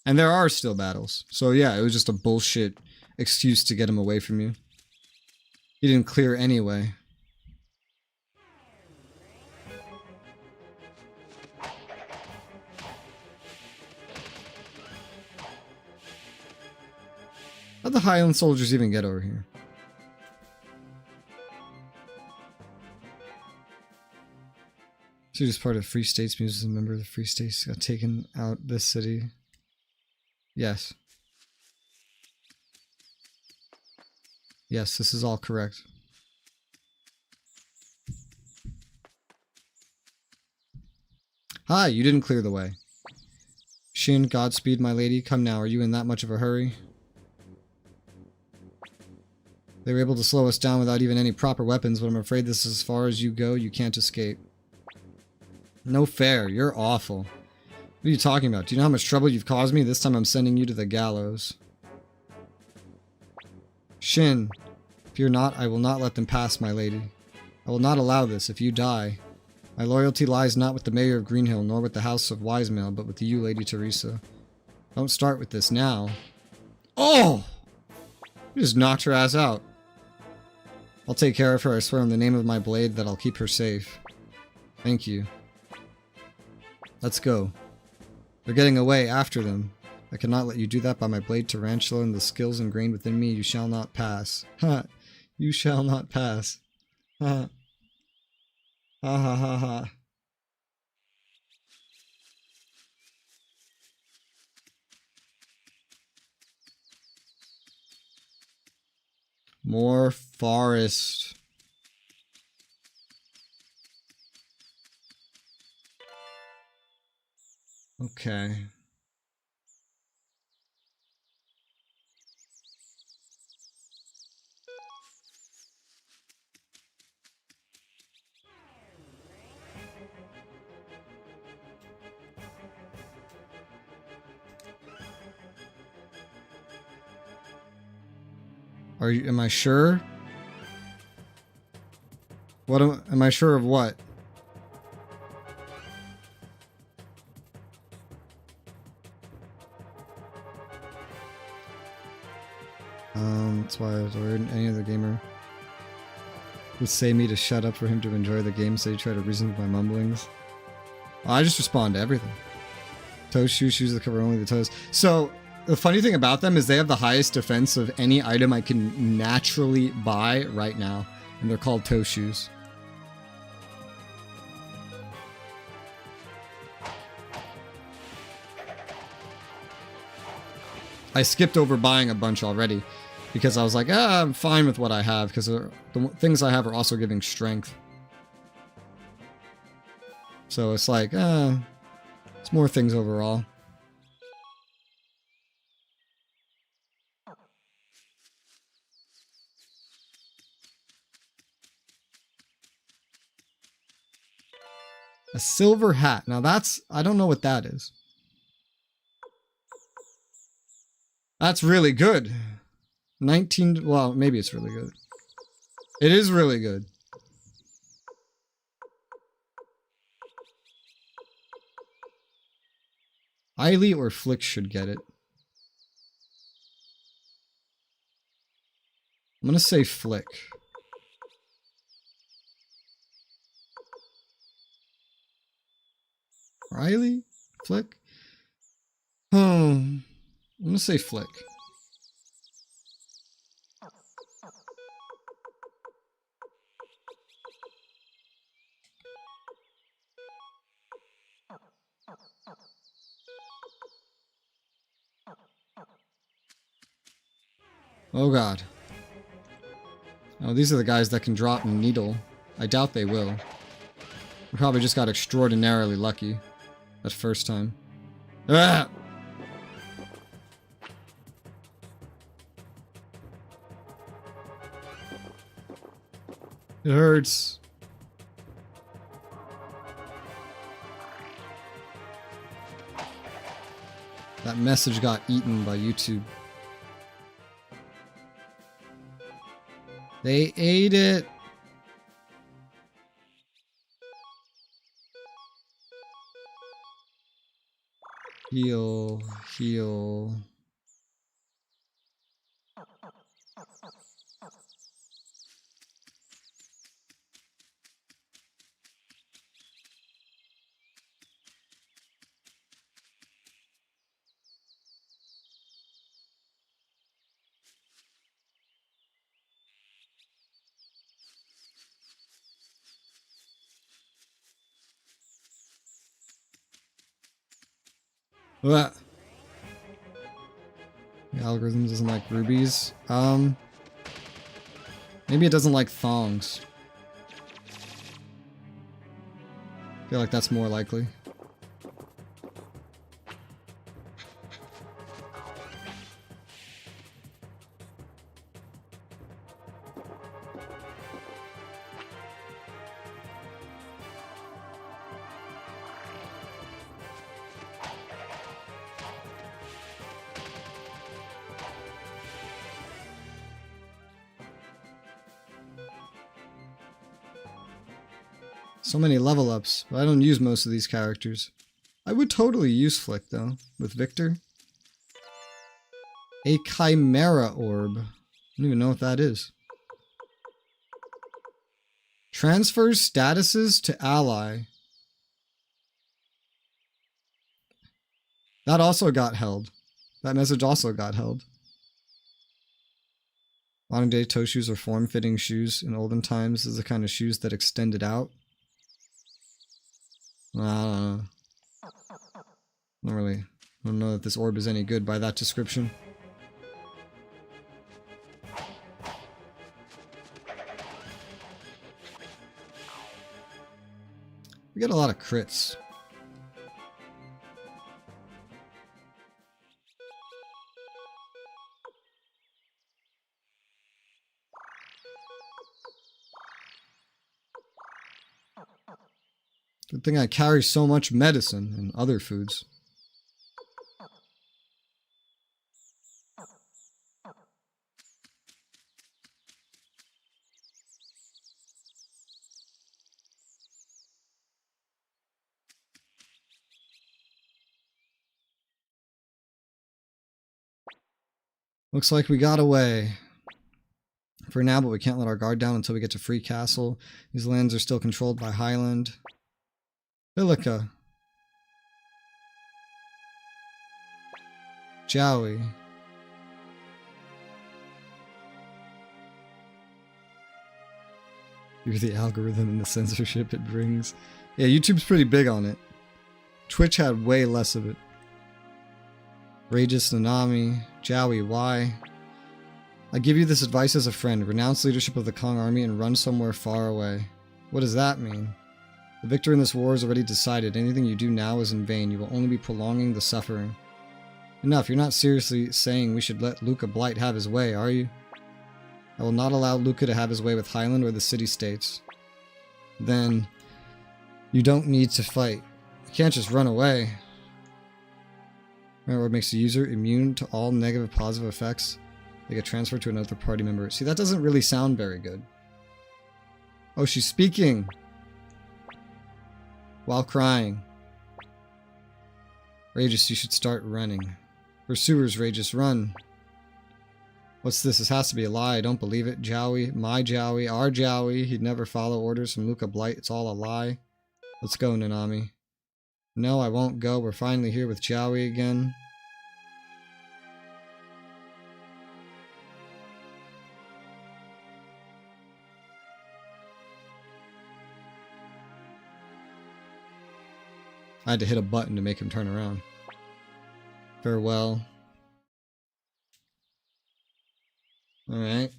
And there are still battles. So yeah, it was just a bullshit excuse to get him away from you. He didn't clear anyway. How'd the Highland soldiers even get over here? So he's part of Free States. Muse is a member of the Free States. Got taken out this city. Yes. Yes, this is all correct. Hi, you didn't clear the way. Shin, Godspeed, my lady. Come now, are you in that much of a hurry? They were able to slow us down without even any proper weapons, but I'm afraid this is as far as you go. You can't escape. No fair. You're awful. What are you talking about? Do you know how much trouble you've caused me? This time I'm sending you to the gallows. Shin, fear not, I will not let them pass, my lady. I will not allow this. If you die, my loyalty lies not with the mayor of Greenhill, nor with the house of Wisemail, but with you, Lady Teresa. Don't start with this now. Oh! You just knocked her ass out. I'll take care of her. I swear on the name of my blade that I'll keep her safe. Thank you. Let's go. They're getting away. After them. I cannot let you do that by my blade tarantula and the skills ingrained within me. You shall not pass. Ha! You shall not pass. Ha! Ha ha ha ha. More forest. Okay. Am I sure? What am I sure of what? That's why I was worried any other gamer would say me to shut up for him to enjoy the game, so you try to reason with my mumblings. I just respond to everything. Toe shoes that cover only the toes. So the funny thing about them is they have the highest defense of any item I can naturally buy right now, and they're called toe shoes. I skipped over buying a bunch already because I was like, I'm fine with what I have because the things I have are also giving strength. So it's like, it's more things overall. A silver hat. Now that's, I don't know what that is. That's really good. 19, well, maybe it's really good. It is really good. Eiley or Flick should get it. I'm gonna say Flick. Riley? Flick? I'm gonna say Flick. Oh god. Oh, these are the guys that can drop Needle. I doubt they will. We probably just got extraordinarily lucky that first time. Ah! It hurts. That message got eaten by YouTube. They ate it. Heal, heal. What? The algorithm doesn't like rubies. Maybe it doesn't like thongs. I feel like that's more likely. So many level ups, but I don't use most of these characters. I would totally use Flick, though, with Victor. A Chimera Orb. I don't even know what that is. Transfers statuses to ally. That also got held. That message also got held. Modern day toe shoes are form-fitting shoes. In olden times, this is the kind of shoes that extended out. I don't know. Not really. I don't know that this orb is any good by that description. We get a lot of crits. Good thing I carry so much medicine and other foods. Looks like we got away. For now, but we can't let our guard down until we get to Free Castle. These lands are still controlled by Highland. Bilica. Jowie. You're the algorithm and the censorship it brings. Yeah, YouTube's pretty big on it. Twitch had way less of it. Regis Nanami. Jowie, why? I give you this advice as a friend. Renounce leadership of the Kong army and run somewhere far away. What does that mean? The victor in this war is already decided. Anything you do now is in vain. You will only be prolonging the suffering. Enough. You're not seriously saying we should let Luca Blight have his way, are you? I will not allow Luca to have his way with Highland or the city-states. Then, you don't need to fight. You can't just run away. Remember what makes the user immune to all negative positive effects? They get transferred to another party member. See, that doesn't really sound very good. Oh, she's speaking! While crying. Regis, you should start running. Pursuers, Regis, run. What's this? This has to be a lie. I don't believe it. Jowie, my Jowie, our Jowie. He'd never follow orders from Luca Blight. It's all a lie. Let's go, Nanami. No, I won't go. We're finally here with Jowie again. I had to hit a button to make him turn around. Farewell. Alright.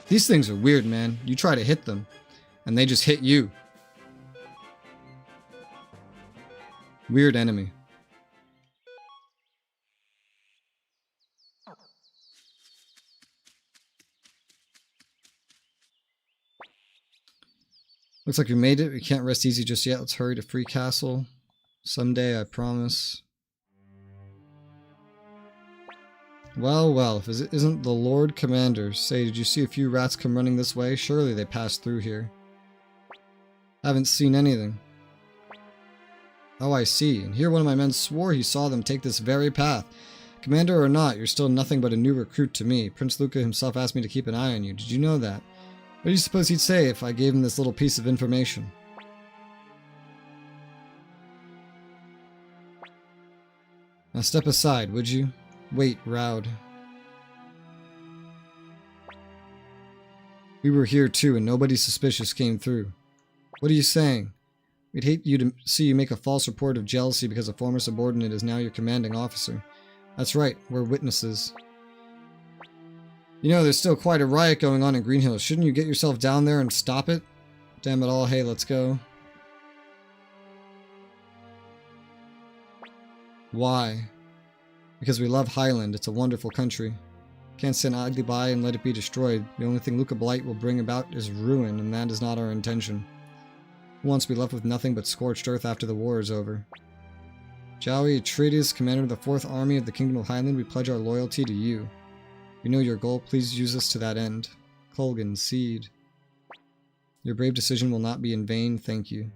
These things are weird, man. You try to hit them, and they just hit you. Weird enemy. Looks like we made it. We can't rest easy just yet. Let's hurry to Free Castle. Someday, I promise. Well, well, if it isn't the Lord Commander. Say, did you see a few rats come running this way? Surely they passed through here. Haven't seen anything. Oh, I see. And here one of my men swore he saw them take this very path. Commander or not, you're still nothing but a new recruit to me. Prince Luca himself asked me to keep an eye on you. Did you know that? What do you suppose he'd say if I gave him this little piece of information? Now step aside, would you? Wait, Raud. We were here too, and nobody suspicious came through. What are you saying? We'd hate you to see you make a false report of jealousy because a former subordinate is now your commanding officer. That's right, we're witnesses. You know, there's still quite a riot going on in Green Hills. Shouldn't you get yourself down there and stop it? Damn it all, hey, let's go. Why? Because we love Highland. It's a wonderful country. Can't stand idly by and let it be destroyed. The only thing Luca Blight will bring about is ruin, and that is not our intention. Who wants to be left with nothing but scorched earth after the war is over? Jowie Atreides, commander of the 4th Army of the Kingdom of Highland, we pledge our loyalty to you. We know your goal. Please use us to that end. Colgan, Seed. Your brave decision will not be in vain. Thank you.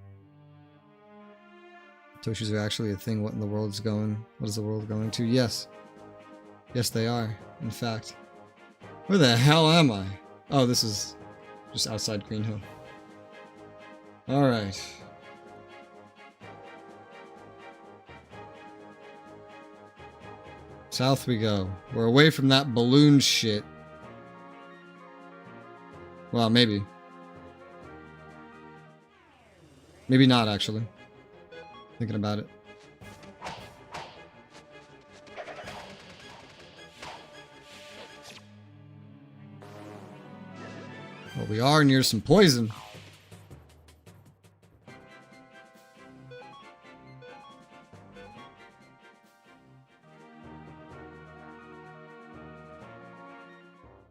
Toshis are actually a thing. What in the world is going? What is the world going to? Yes. Yes, they are. In fact. Where the hell am I? Oh, this is just outside Green Hill. Alright. South we go. We're away from that balloon shit. Well, maybe. Maybe not, actually. Thinking about it. Well, we are near some poison.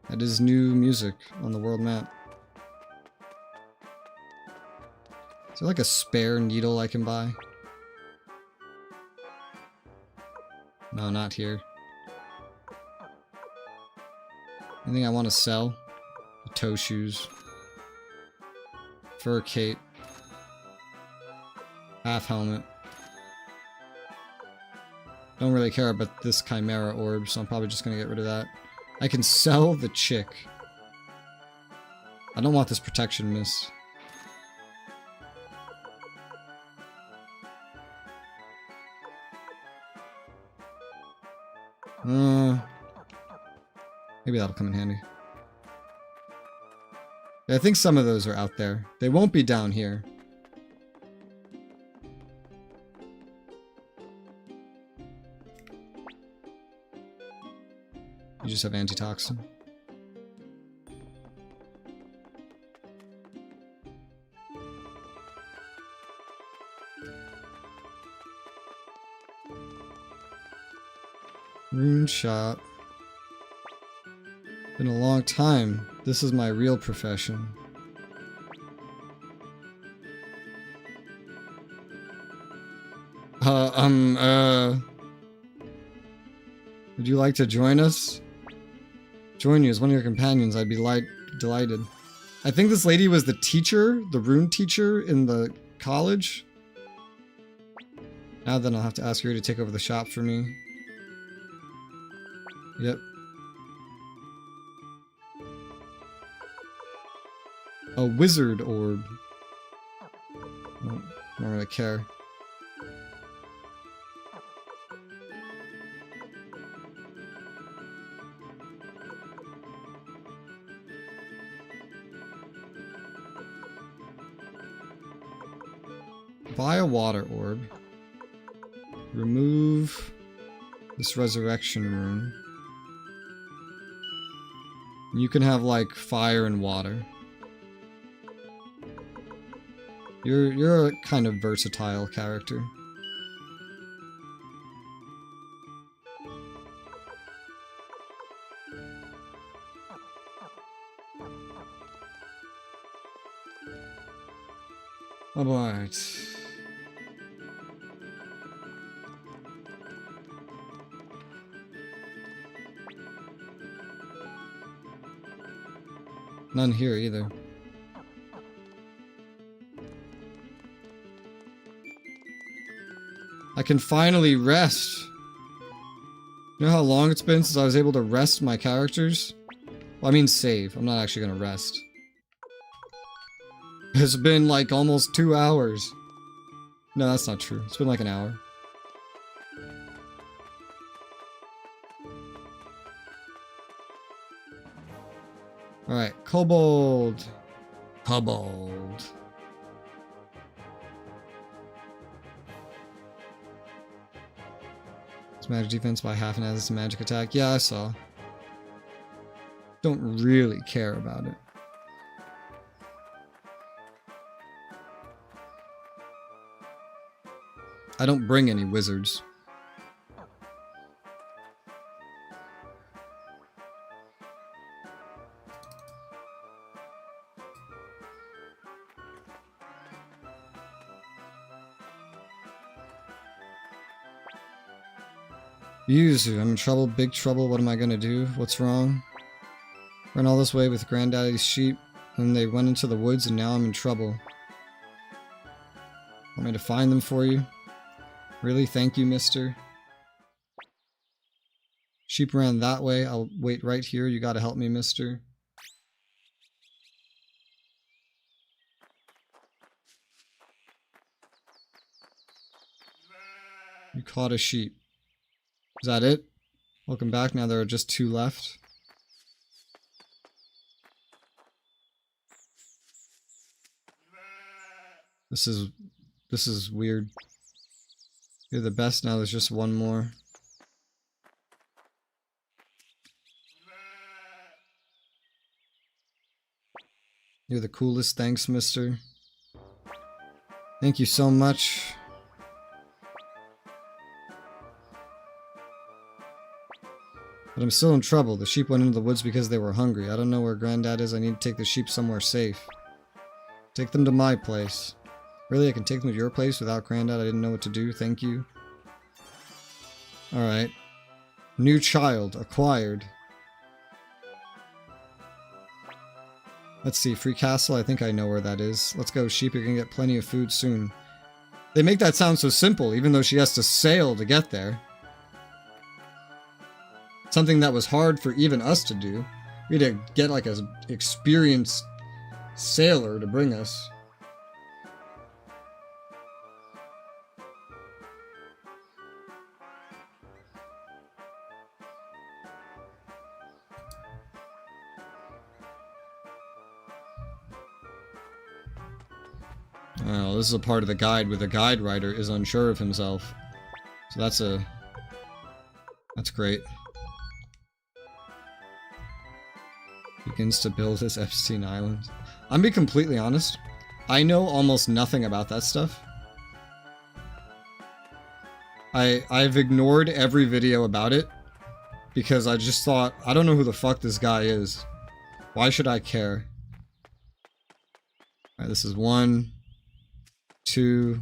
That is new music on the world map. Is there like a spare needle I can buy? No, not here. Anything I want to sell? The toe shoes. Fur cape. Half helmet. Don't really care about this Chimera orb, so I'm probably just gonna get rid of that. I can sell the chick. I don't want this protection miss. Maybe that'll come in handy. Yeah, I think some of those are out there. They won't be down here. You just have antitoxin. Rune shop. Been a long time. This is my real profession. Would you like to join us? Join you as one of your companions. I'd be delighted. I think this lady was the teacher, the rune teacher in the college. Now then I'll have to ask her to take over the shop for me. Yep. A wizard orb. Don't really care. Buy a water orb. Remove this resurrection rune. You can have like fire and water. You're a kind of versatile character. Alright. None here either. I can finally rest. You know how long it's been since I was able to rest my characters? Well, I mean save. I'm not actually gonna rest. It's been like almost 2 hours. No, that's not true. It's been like an hour. Alright, Kobold. Kobold. It's magic defense by half and has a magic attack. Yeah, I saw. Don't really care about it. I don't bring any wizards. Yuzu, I'm in trouble, big trouble. What am I gonna do? What's wrong? Ran all this way with Granddaddy's sheep, and they went into the woods, and now I'm in trouble. Want me to find them for you? Really? Thank you, mister. Sheep ran that way. I'll wait right here. You gotta help me, mister. You caught a sheep. Is that it? Welcome back. Now there are just 2 left. This is weird. You're the best. Now there's just 1 more. You're the coolest. Thanks, mister. Thank you so much. But I'm still in trouble. The sheep went into the woods because they were hungry. I don't know where Granddad is. I need to take the sheep somewhere safe. Take them to my place. Really? I can take them to your place without Granddad? I didn't know what to do. Thank you. Alright. New child. Acquired. Let's see. Free castle. I think I know where that is. Let's go, sheep. You're gonna get plenty of food soon. They make that sound so simple, even though she has to sail to get there. Something that was hard for even us to do. We had to get like an experienced sailor to bring us. Oh, this is a part of the guide where the guide writer is unsure of himself. So that's great. Begins to build his Epstein Island. I'm being completely honest. I know almost nothing about that stuff. I've ignored every video about it because I just thought, I don't know who the fuck this guy is. Why should I care? Alright, this is 1, 2.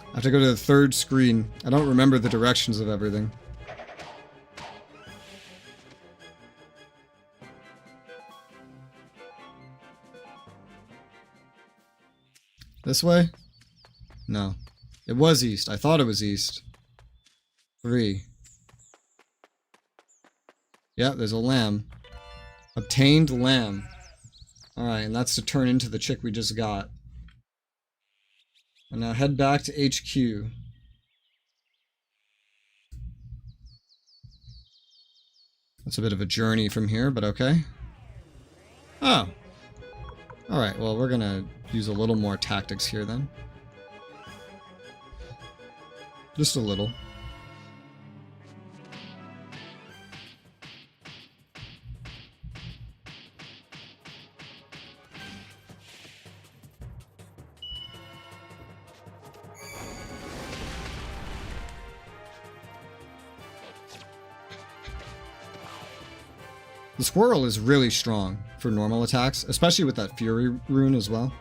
I have to go to the 3rd screen. I don't remember the directions of everything. This way? No. It was east. I thought it was east. 3. Yep, there's a lamb. Obtained lamb. Alright, and that's to turn into the chick we just got. And now head back to HQ. That's a bit of a journey from here, but okay. Oh. Alright, well, we're gonna use a little more tactics here then. Just a little. The squirrel is really strong for normal attacks, especially with that Fury rune as well.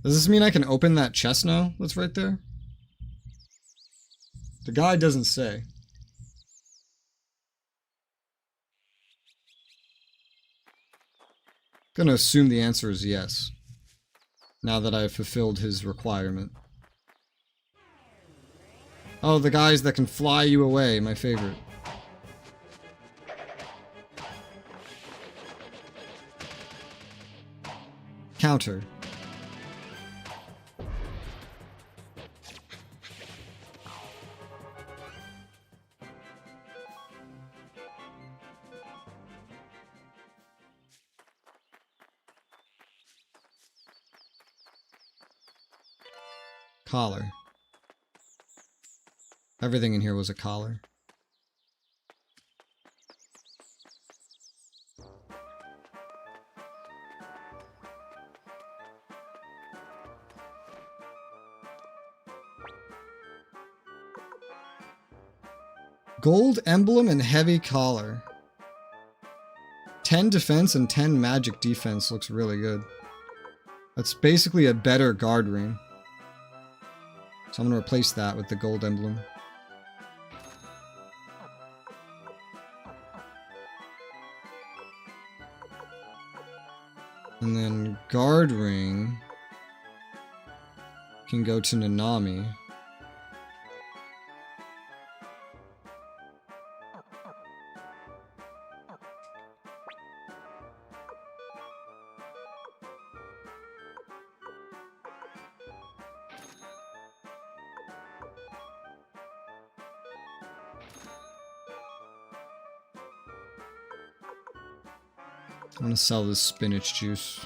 Does this mean I can open that chest now that's right there? The guy doesn't say. Gonna assume the answer is yes. Now that I've fulfilled his requirement. Oh, the guys that can fly you away, my favorite. Counter. Collar. Everything in here was a collar. Gold emblem and heavy collar. 10 defense and 10 magic defense looks really good. That's basically a better guard ring. So I'm going to replace that with the gold emblem. And then guard ring can go to Nanami. I'm gonna sell this spinach juice.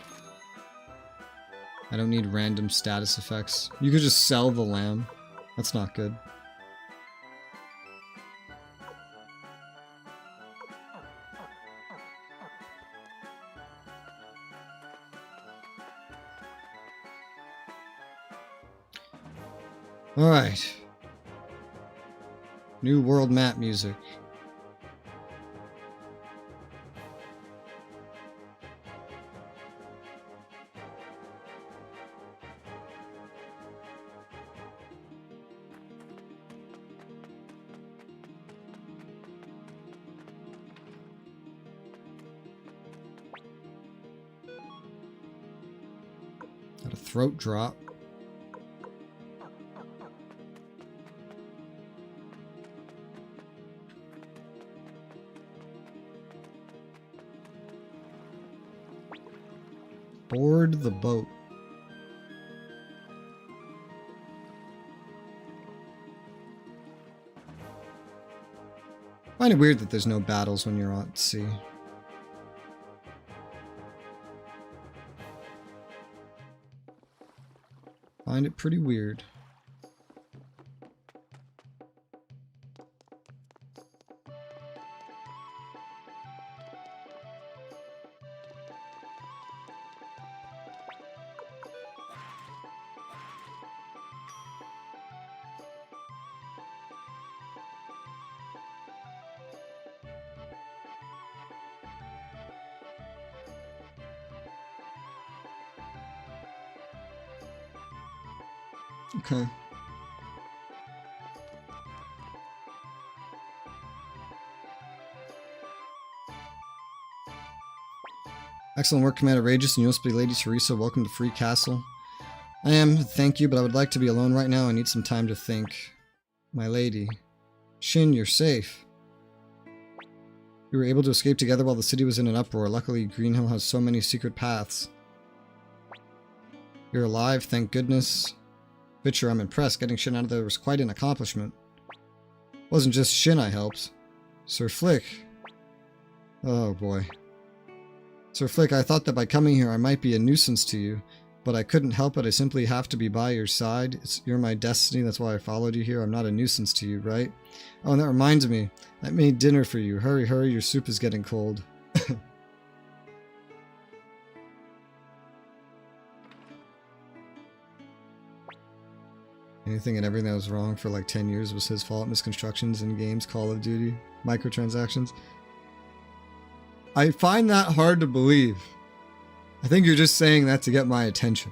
I don't need random status effects. You could just sell the lamb. That's not good. Alright. New world map music. Got a throat drop. Board the boat. Find it weird that there's no battles when you're at sea. Find it pretty weird. Okay. Excellent work, Commander Rageous and USB Lady Teresa. Welcome to Free Castle. I am, thank you, but I would like to be alone right now. I need some time to think. My lady. Shin, you're safe. We were able to escape together while the city was in an uproar. Luckily, Green Hill has so many secret paths. You're alive, thank goodness. Bitcher, I'm impressed. Getting Shin out of there was quite an accomplishment. Wasn't just Shin I helped. Sir Flick. Oh boy. Sir Flick, I thought that by coming here I might be a nuisance to you, but I couldn't help it. I simply have to be by your side. You're my destiny, that's why I followed you here. I'm not a nuisance to you, right? Oh, and that reminds me. I made dinner for you. Hurry, hurry, your soup is getting cold. Anything and everything that was wrong for like 10 years was his fault. Misconstructions in games, Call of Duty, microtransactions. I find that hard to believe. I think you're just saying that to get my attention.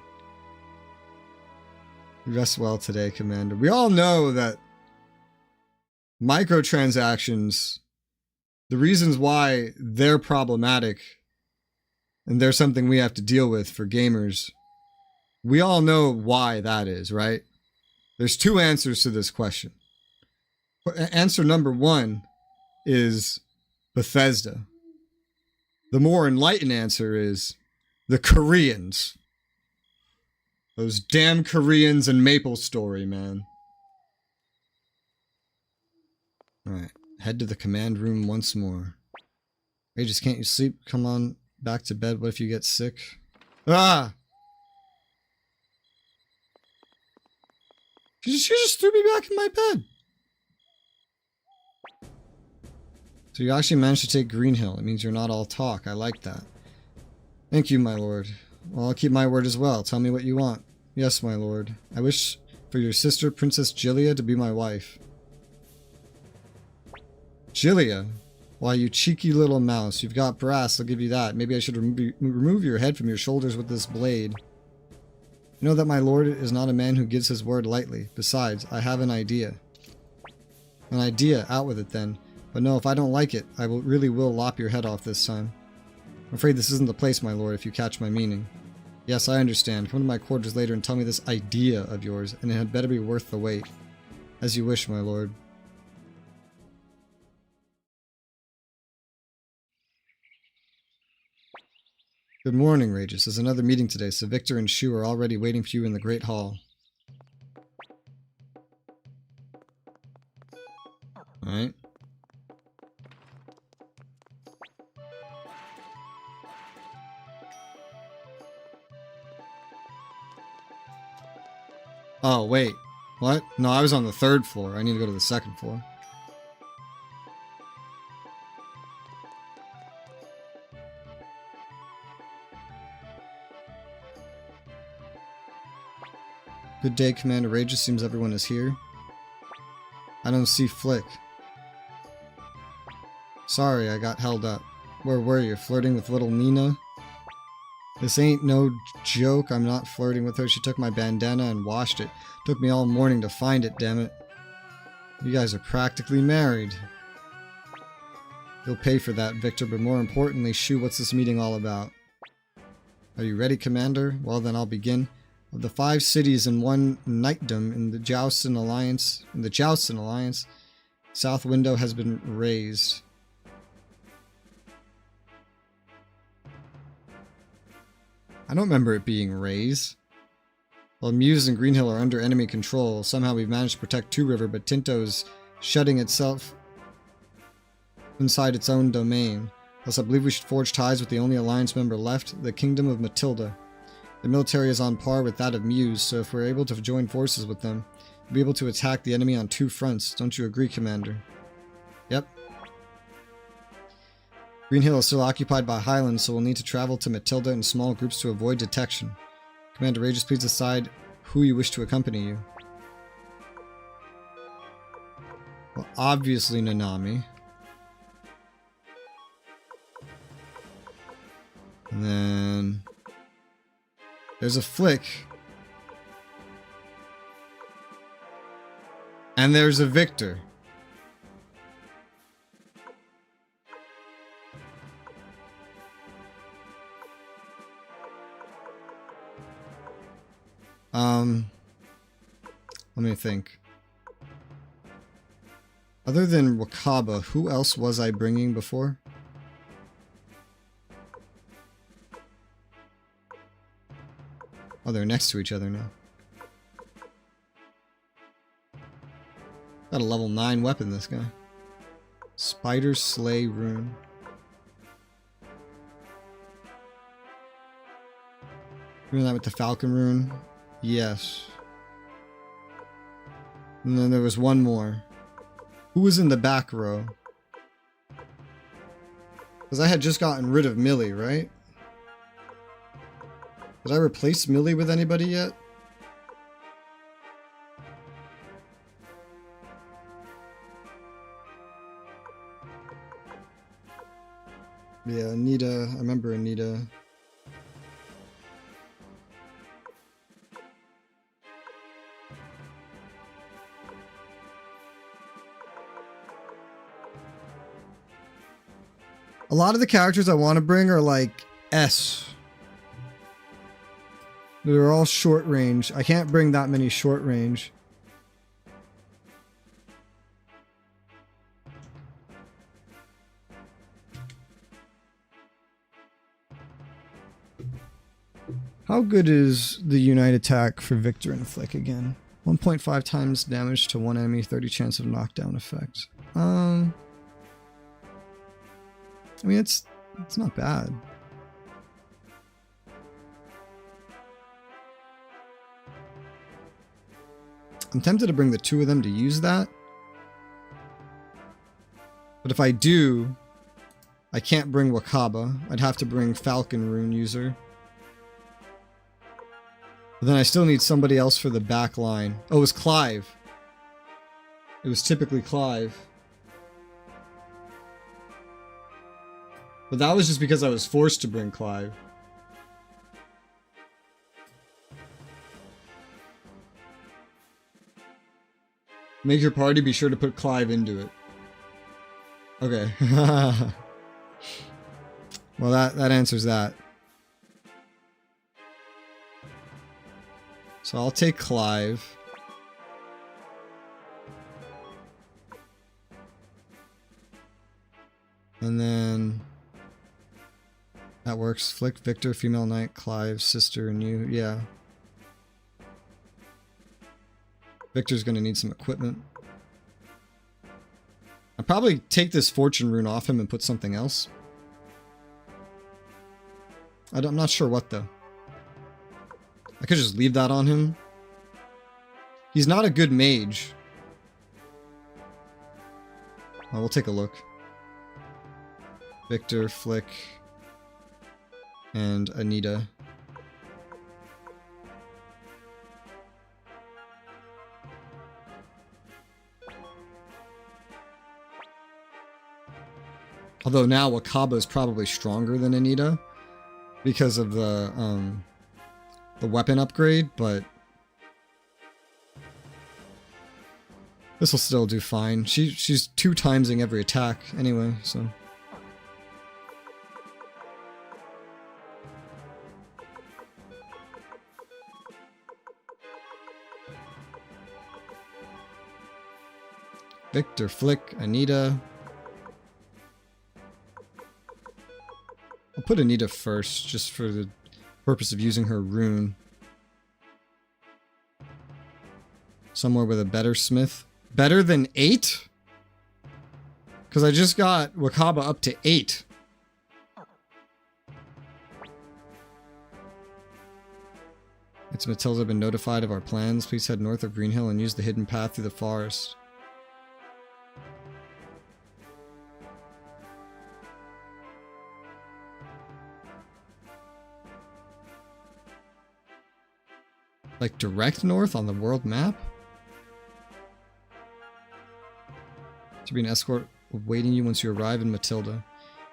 You rest well today, Commander. We all know that microtransactions, the reasons why they're problematic and they're something we have to deal with for gamers, we all know why that is, right? There's two answers to this question. Answer number one is Bethesda. The more enlightened answer is the Koreans. Those damn Koreans and MapleStory, man. Alright, head to the command room once more. Aegis, can't you sleep? Come on back to bed. What if you get sick? Ah! She just threw me back in my bed. So you actually managed to take Green Hill. It means you're not all talk. I like that. Thank you, my lord. Well, I'll keep my word as well. Tell me what you want. Yes, my lord. I wish for your sister, Princess Gilia, to be my wife. Jilia. Why, you cheeky little mouse. You've got brass, I'll give you that. Maybe I should remove your head from your shoulders with this blade. You know that my lord is not a man who gives his word lightly. Besides, I have an idea. An idea? Out with it then. But no, if I don't like it, I really will lop your head off this time. I'm afraid this isn't the place, my lord, if you catch my meaning. Yes, I understand. Come to my quarters later and tell me this idea of yours, and it had better be worth the wait. As you wish, my lord. Good morning, Regis. There's another meeting today, so Victor and Shu are already waiting for you in the Great Hall. Alright. Oh, wait. What? No, I was on the 3rd floor. I need to go to the 2nd floor. Good day, Commander Regis. Seems everyone is here. I don't see Flick. Sorry, I got held up. Where were you? Flirting with little Nina? This ain't no joke. I'm not flirting with her. She took my bandana and washed it. Took me all morning to find it, damn it. You guys are practically married. You'll pay for that, Victor, but more importantly, Shu, what's this meeting all about? Are you ready, Commander? Well, then I'll begin. Of the 5 cities and 1 knightdom in the Joustin Alliance, South Window has been raised. I don't remember it being raised. While Muse and Greenhill are under enemy control, somehow we've managed to protect Two River, but Tinto's shutting itself inside its own domain. Thus I believe we should forge ties with the only alliance member left, the Kingdom of Matilda. The military is on par with that of Muse, so if we're able to join forces with them, we'll be able to attack the enemy on 2 fronts. Don't you agree, Commander? Yep. Greenhill is still occupied by Highlands, so we'll need to travel to Matilda in small groups to avoid detection. Commander Regis, please decide who you wish to accompany you. Well, obviously Nanami. And then there's a Flick. And there's a Victor. Let me think. Other than Wakaba, who else was I bringing before? Oh, they're next to each other now. Got a level 9 weapon, this guy. Spider Slay Rune. Doing that with the Falcon Rune? Yes. And then there was one more. Who was in the back row? Because I had just gotten rid of Millie, right? Did I replace Millie with anybody yet? Yeah, Anita. I remember Anita. A lot of the characters I want to bring are like S. They're all short range. I can't bring that many short range. How good is the Unite attack for Victor and Flick again? 1.5 times damage to one enemy, 30 chance of knockdown effect. I mean, it's not bad. I'm tempted to bring the 2 of them to use that. But if I do, I can't bring Wakaba. I'd have to bring Falcon Rune user. But then I still need somebody else for the back line. Oh, it was Clive. It was typically Clive. But that was just because I was forced to bring Clive. Make your party, be sure to put Clive into it. Okay. Well, that answers that. So I'll take Clive. And then that works. Flick, Victor, female knight, Clive, sister, and you. Yeah. Victor's gonna need some equipment. I'll probably take this fortune rune off him and put something else. I'm not sure what though. I could just leave that on him. He's not a good mage. Oh, we'll take a look. Victor, Flick, and Anita. Although now Wakaba is probably stronger than Anita because of the weapon upgrade, but this will still do fine. She's 2-timesing every attack anyway, so. Victor, Flick, Anita. I'll put Anita first, just for the purpose of using her rune. Somewhere with a better smith. Better than 8? Because I just got Wakaba up to 8. It's Matilda been notified of our plans. Please head north of Green Hill and use the hidden path through the forest. Like direct north on the world map? To be an escort awaiting you once you arrive in Matilda.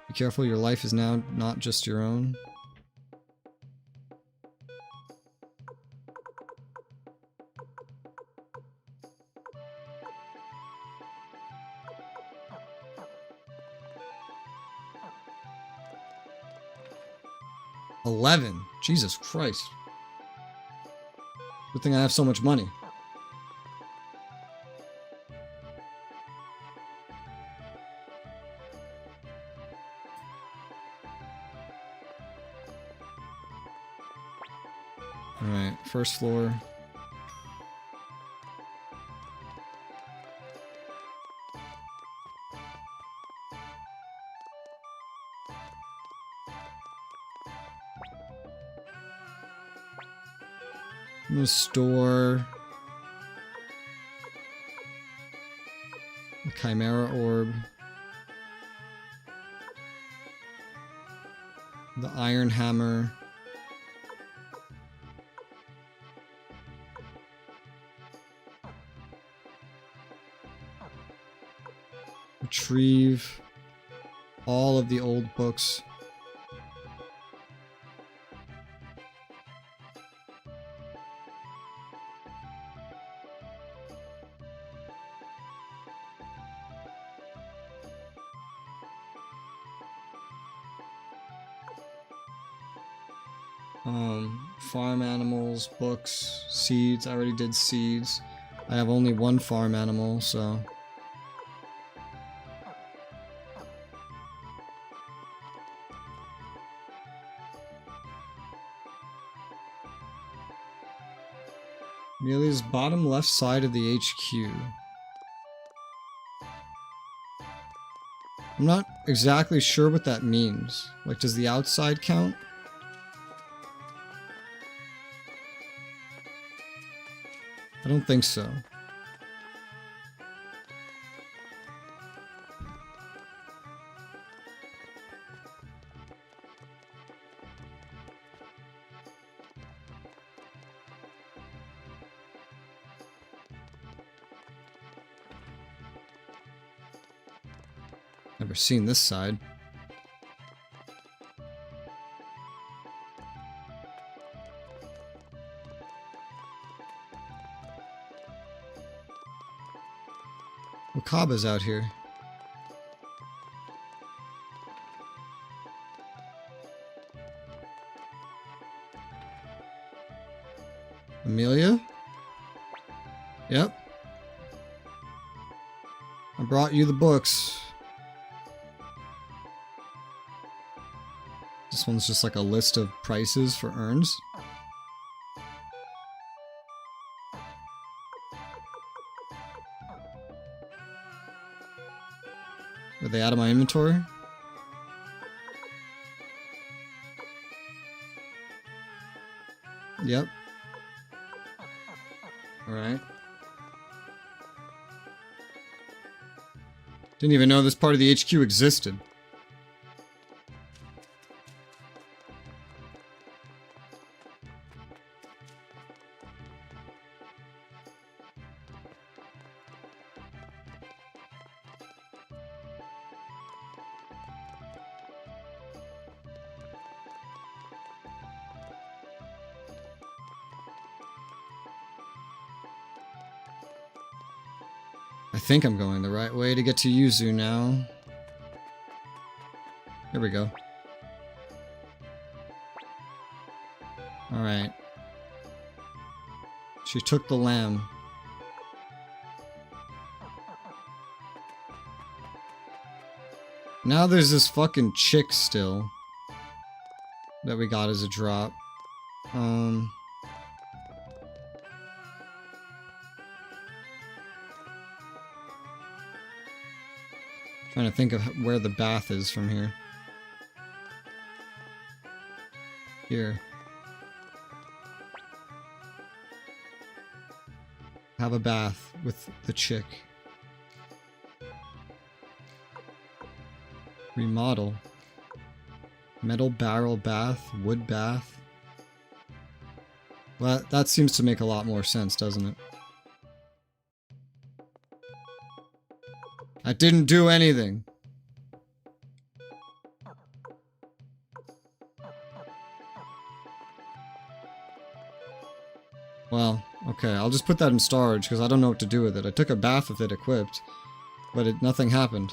Be careful, your life is now not just your own. $11. Jesus Christ. Good thing I have so much money. Alright, first floor. I'm gonna store the Chimera Orb, the Iron Hammer, retrieve all of the old books. Farm animals, books, seeds. I already did seeds. I have only one farm animal, so. Amelia's bottom left side of the HQ. I'm not exactly sure what that means. Like, does the outside count? I don't think so. Never seen this side. Wakaba's out here. Amelia? Yep. I brought you the books. This one's just like a list of prices for urns. Are they out of my inventory? Yep. Alright. Didn't even know this part of the HQ existed. I think I'm going the right way to get to Yuzu now. Here we go. Alright. She took the lamb. Now there's this fucking chick still that we got as a drop. Trying to think of where the bath is from here. Here. Have a bath with the chick. Remodel. Metal barrel bath, wood bath. Well, that seems to make a lot more sense, doesn't it? I didn't do anything. Well, okay, I'll just put that in storage because I don't know what to do with it. I took a bath with it equipped, but nothing happened.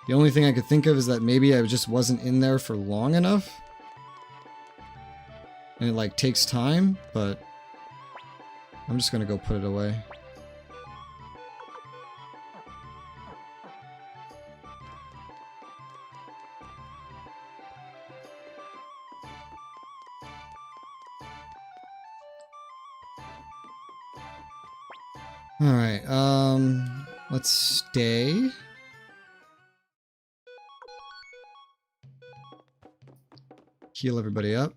The only thing I could think of is that maybe I just wasn't in there for long enough. And it like takes time, but I'm just gonna go put it away. Alright, let's stay. Heal everybody up.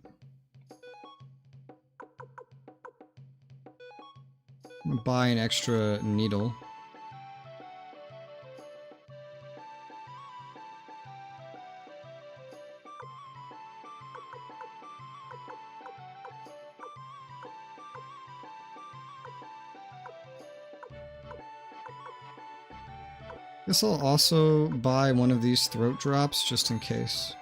I'm gonna buy an extra needle. Guess I'll also buy one of these throat drops just in case.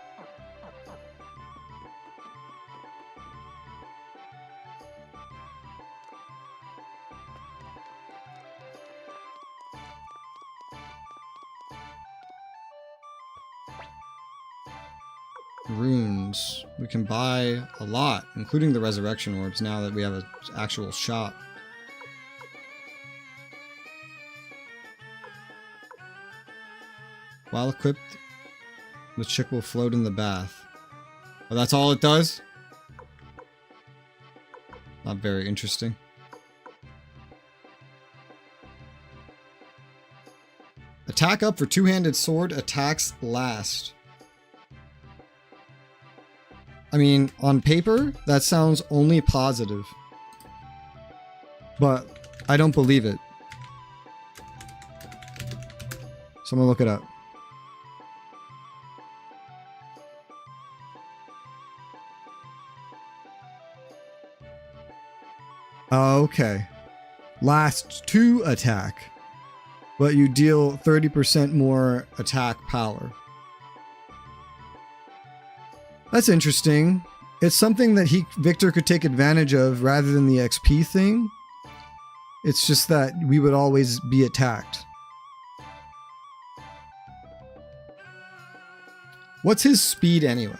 Runes. We can buy a lot, including the resurrection orbs, now that we have an actual shop. While equipped, the chick will float in the bath. Oh, that's all it does? Not very interesting. Attack up for two-handed sword, attacks last. I mean, on paper, that sounds only positive. But I don't believe it. So I'm gonna look it up. Okay. Lasts 2 attack, but you deal 30% more attack power. That's interesting. It's something that Victor could take advantage of rather than the XP thing. It's just that we would always be attacked. What's his speed anyway?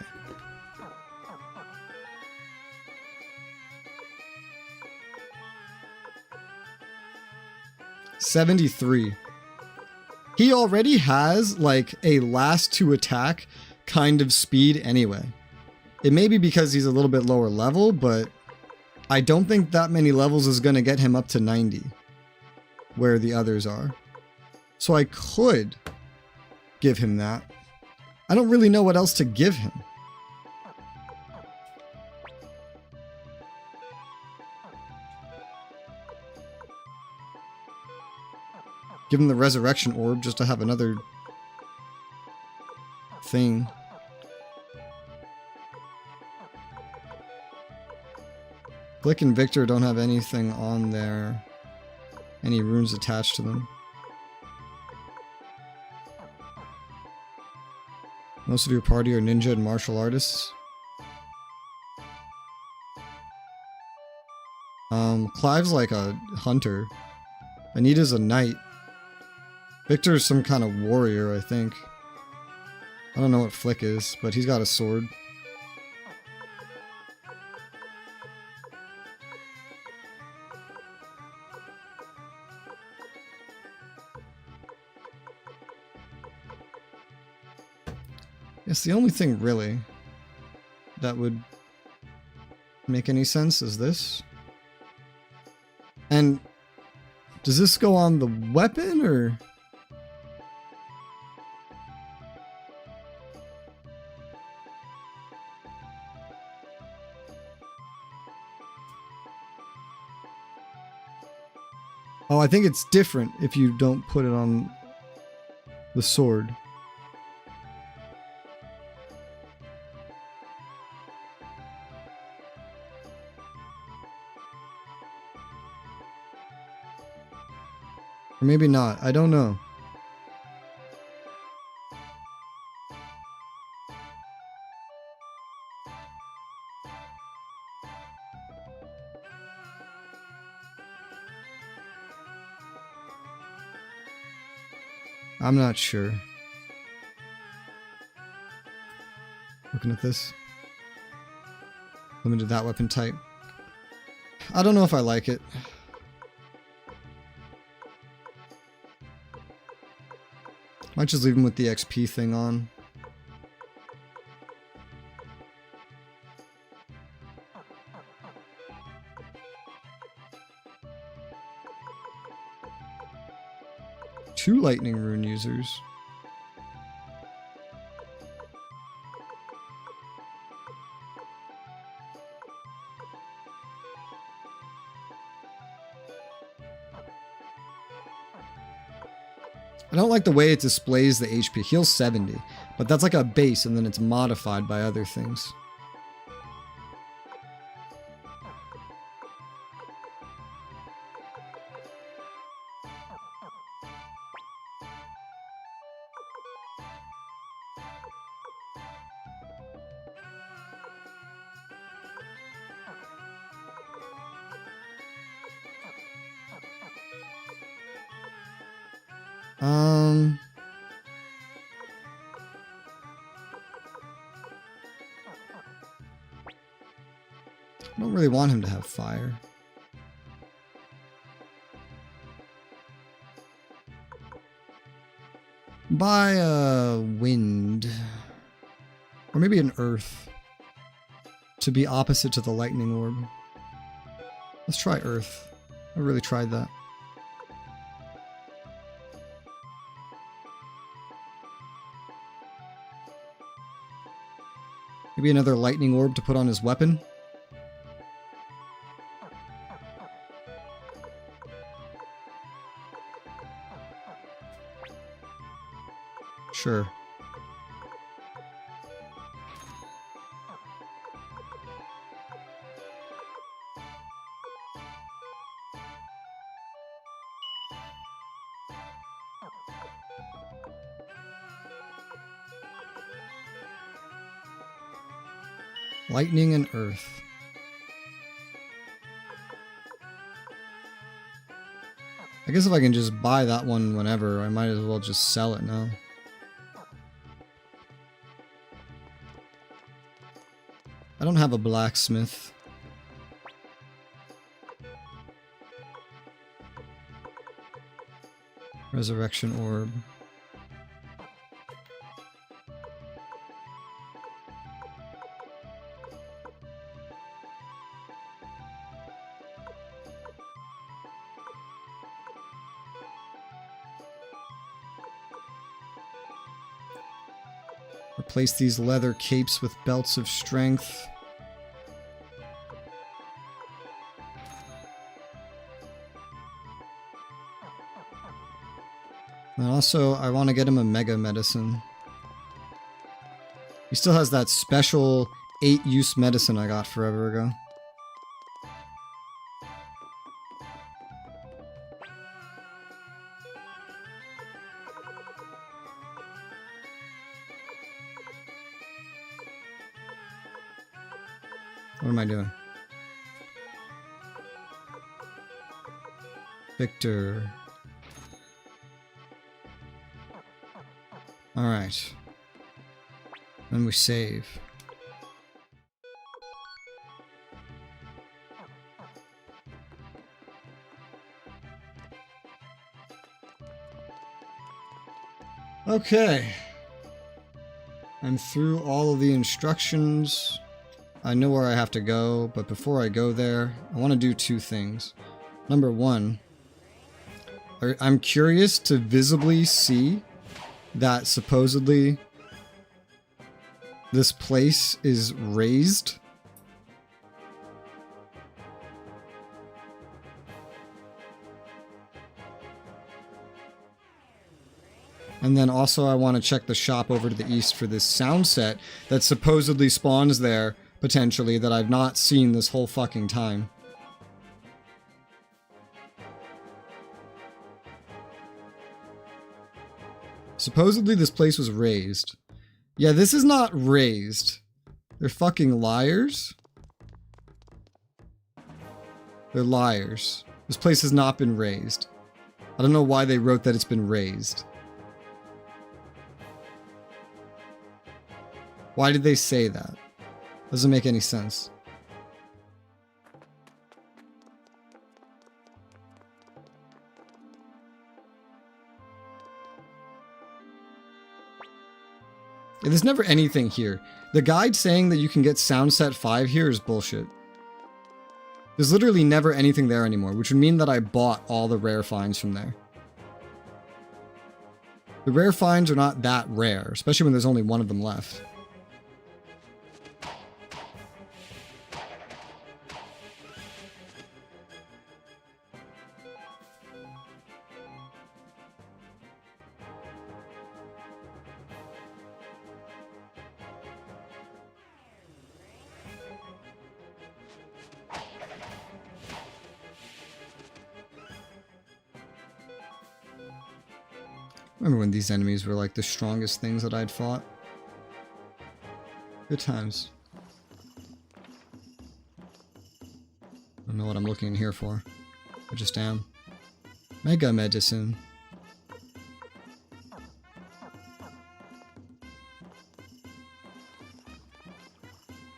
$73. He already has like a last to attack kind of speed anyway. It may be because he's a little bit lower level, but I don't think that many levels is going to get him up to 90 where the others are. So I could give him that. I don't really know what else to give him. Give him the resurrection orb just to have another thing. Flick and Victor don't have anything on there. Any runes attached to them. Most of your party are ninja and martial artists. Clive's like a hunter. Anita's a knight. Victor's some kind of warrior, I think. I don't know what Flick is, but he's got a sword. It's the only thing really that would make any sense is this. And does this go on the weapon or? Oh, I think it's different if you don't put it on the sword. Or maybe not. I don't know. I'm not sure. Looking at this. Limited that weapon type. I don't know if I like it. Might just leave him with the XP thing on. Two lightning rune users. I don't like the way it displays the HP. Heals 70, but that's like a base and then it's modified by other things. I don't really want him to have fire. Buy a wind. Or maybe an earth. To be opposite to the lightning orb. Let's try earth. I really tried that. Maybe another lightning orb to put on his weapon. Sure. Lightning and earth. I guess if I can just buy that one whenever, I might as well just sell it now. I don't have a blacksmith. Resurrection orb. Replace these leather capes with belts of strength. And also, I want to get him a mega medicine. He still has that special 8-use medicine I got forever ago. What am I doing? Victor. Alright. Then we save. Okay. I'm through all of the instructions. I know where I have to go, but before I go there, I want to do two things. Number one, I'm curious to visibly see that supposedly this place is raised. And then also I want to check the shop over to the east for this sound set that supposedly spawns there, potentially, that I've not seen this whole fucking time. Supposedly this place was raised. Yeah, this is not raised. They're fucking liars. They're liars. This place has not been raised. I don't know why they wrote that it's been raised. Why did they say that? Doesn't make any sense. Yeah, there's never anything here. The guide saying that you can get sound set 5 here is bullshit. There's literally never anything there anymore, which would mean that I bought all the rare finds from there. The rare finds are not that rare, especially when there's only one of them left. Remember when these enemies were like the strongest things that I'd fought? Good times. I don't know what I'm looking in here for. I just am. Mega medicine.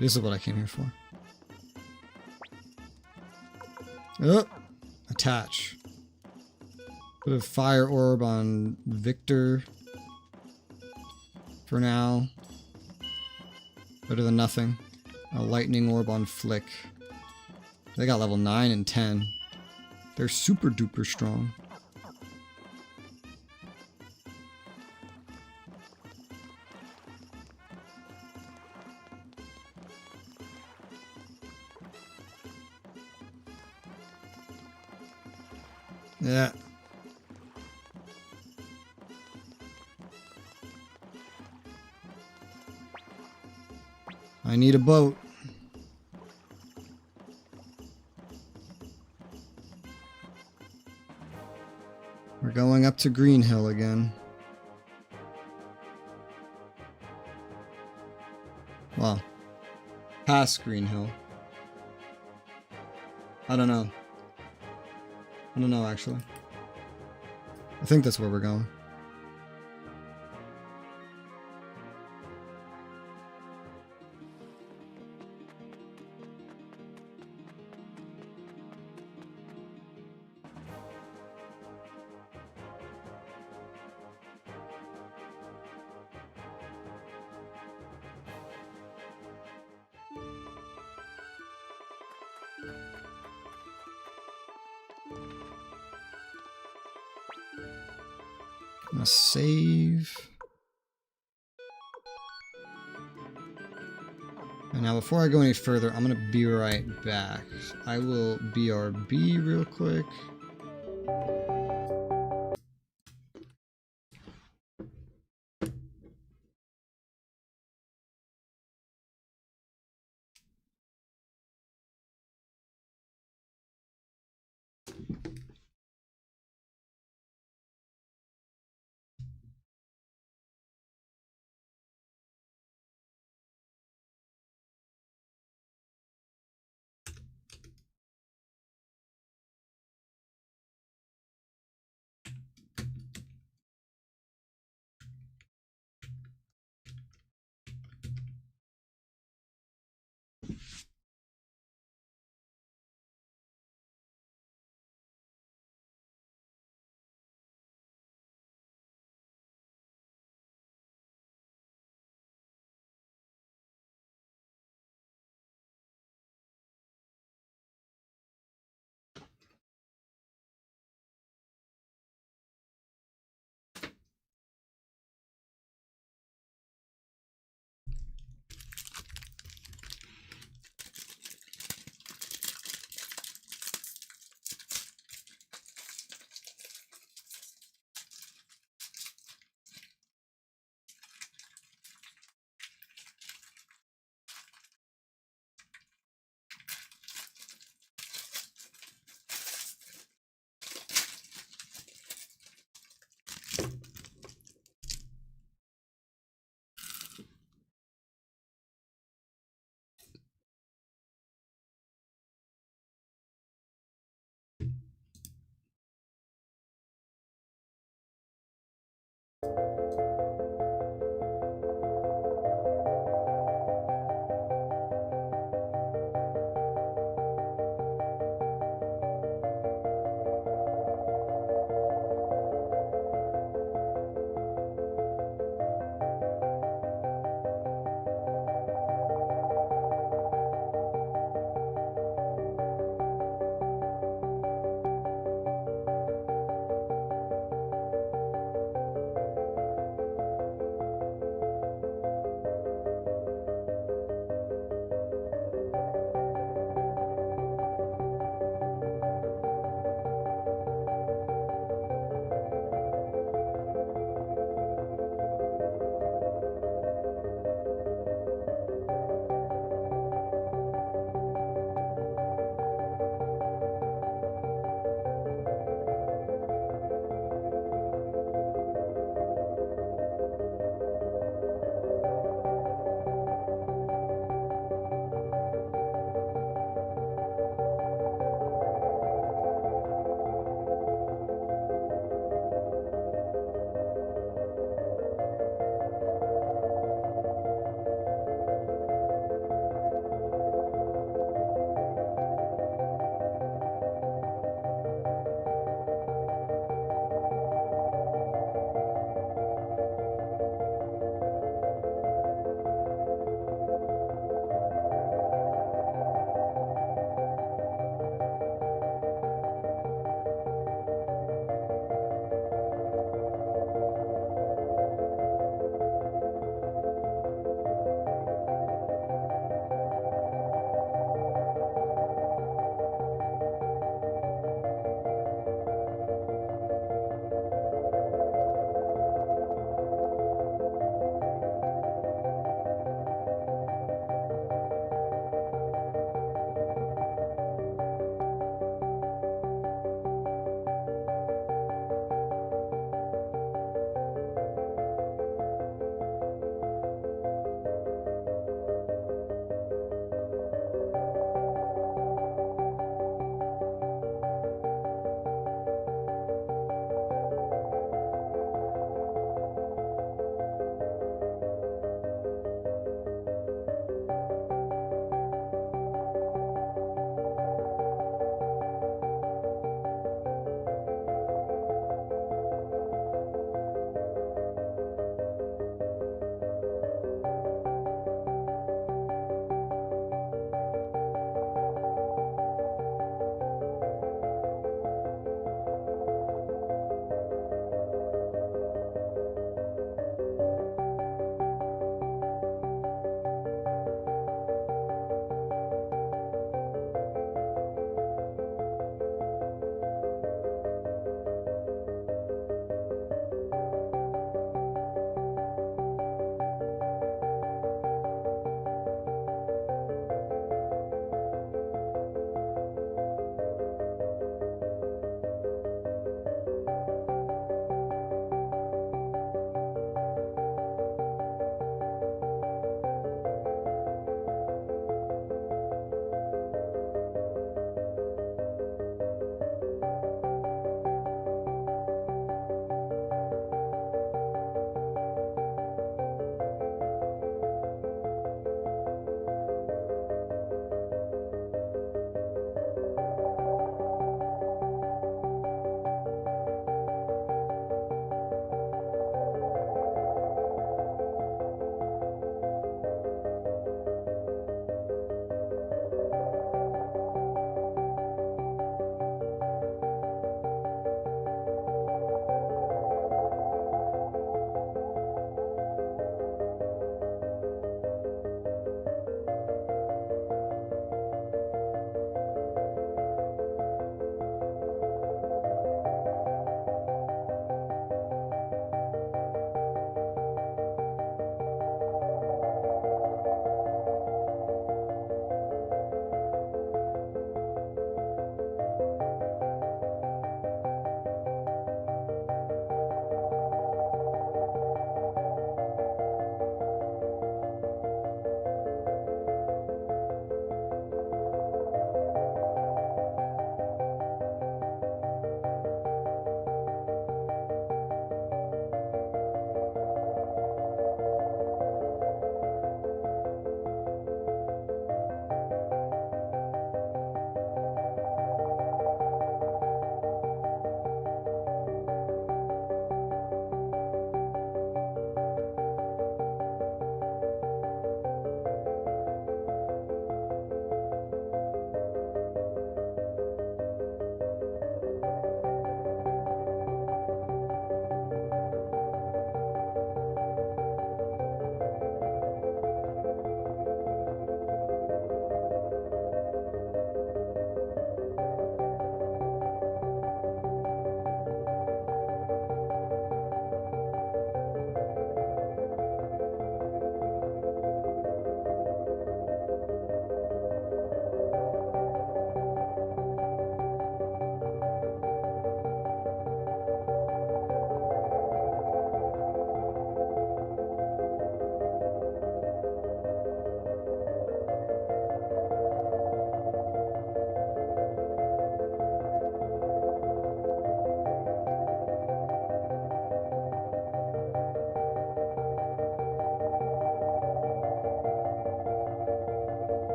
This is what I came here for. Oh! Attach. Put a fire orb on Victor. For now. Better than nothing. A lightning orb on Flick. They got level 9 and 10. They're super duper strong. Yeah. I need a boat. We're going up to Green Hill again. Well, past Green Hill. I don't know. I don't know, actually. I think that's where we're going. I'm gonna save. And now before I go any further, I'm gonna be right back. I will BRB real quick.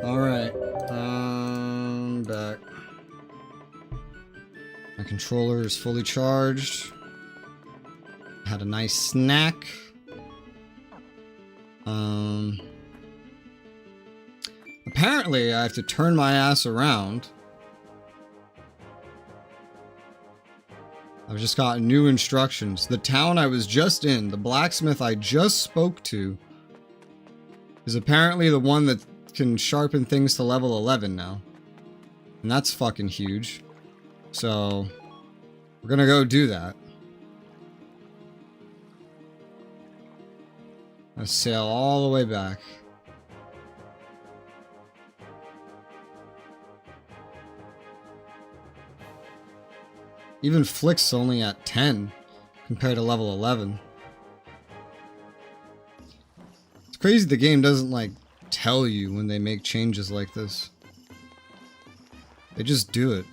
Alright. Back. My controller is fully charged. Had a nice snack. Apparently I have to turn my ass around. I've just got new instructions. The town I was just in, the blacksmith I just spoke to, is apparently the one that can sharpen things to level 11 now. And that's fucking huge. So, we're gonna go do that. I sail all the way back. Even Flick's only at 10 compared to level 11. It's crazy the game doesn't like tell you when they make changes like this. They just do it.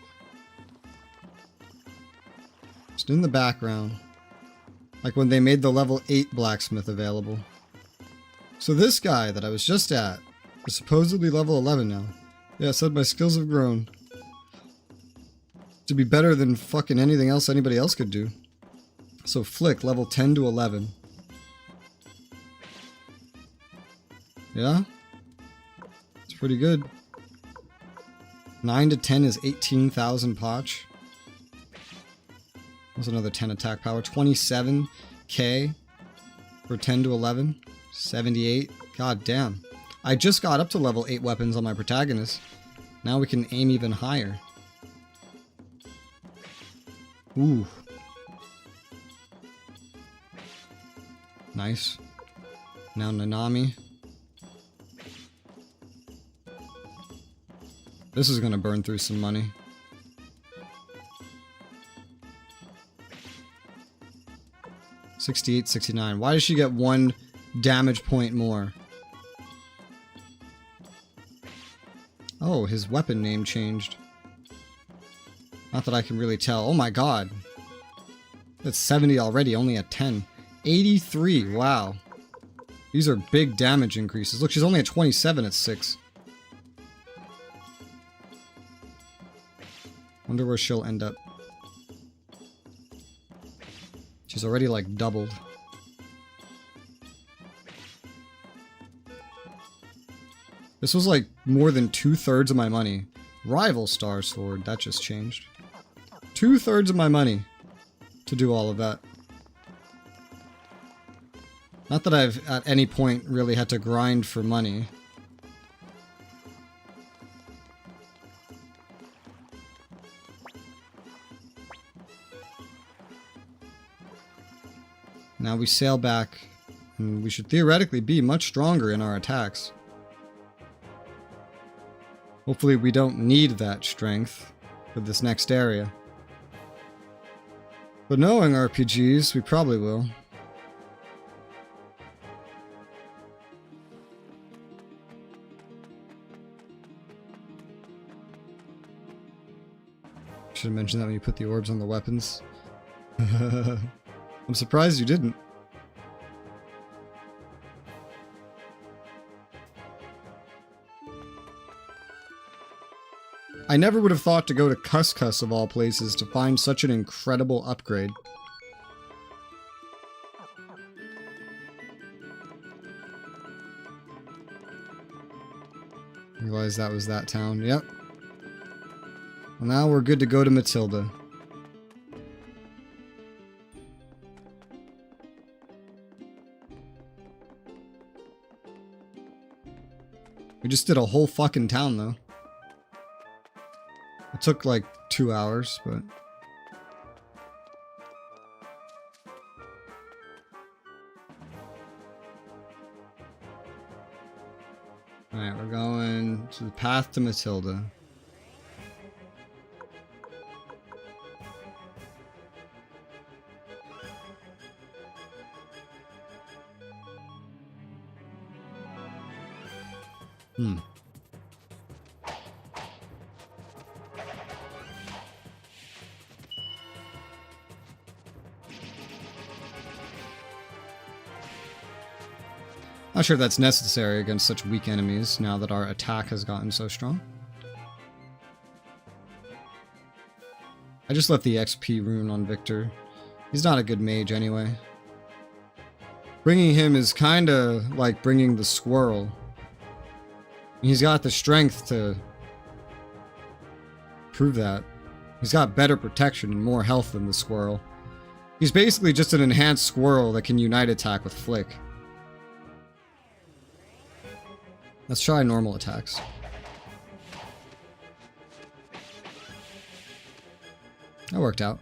Just in the background. Like when they made the level 8 blacksmith available. So this guy that I was just at is supposedly level 11 now. Yeah, it said my skills have grown to be better than fucking anything else anybody else could do. So Flick, level 10 to 11. Yeah? It's pretty good. 9 to 10 is 18,000 potch. That's another 10 attack power. 27k for 10 to 11. 78. God damn. I just got up to level 8 weapons on my protagonist. Now we can aim even higher. Ooh. Nice. Now Nanami. This is gonna burn through some money. $68, $69. Why does she get 1 damage point more? Oh, his weapon name changed. Not that I can really tell. Oh my god. That's 70 already, only at 10. 83, wow. These are big damage increases. Look, she's only at 27 at 6. Wonder where she'll end up. She's already like doubled. This was like more than 2/3 of my money. Rival Star Sword, that just changed. 2/3 of my money to do all of that. Not that I've at any point really had to grind for money. Now we sail back, and we should theoretically be much stronger in our attacks. Hopefully we don't need that strength for this next area. But knowing RPGs, we probably will. Should have mentioned that when you put the orbs on the weapons. I'm surprised you didn't. I never would have thought to go to Cuscus of all places to find such an incredible upgrade. Realized that was that town. Yep. Well, now we're good to go to Matilda. We just did a whole fucking town though. It took like 2 hours, but... Alright, we're going to the path to Matilda. Not sure if that's necessary against such weak enemies now that our attack has gotten so strong. I just left the XP rune on Victor. He's not a good mage anyway. Bringing him is kinda like bringing the squirrel. He's got the strength to prove that. He's got better protection and more health than the squirrel. He's basically just an enhanced squirrel that can unite attack with flick. Let's try normal attacks. That worked out.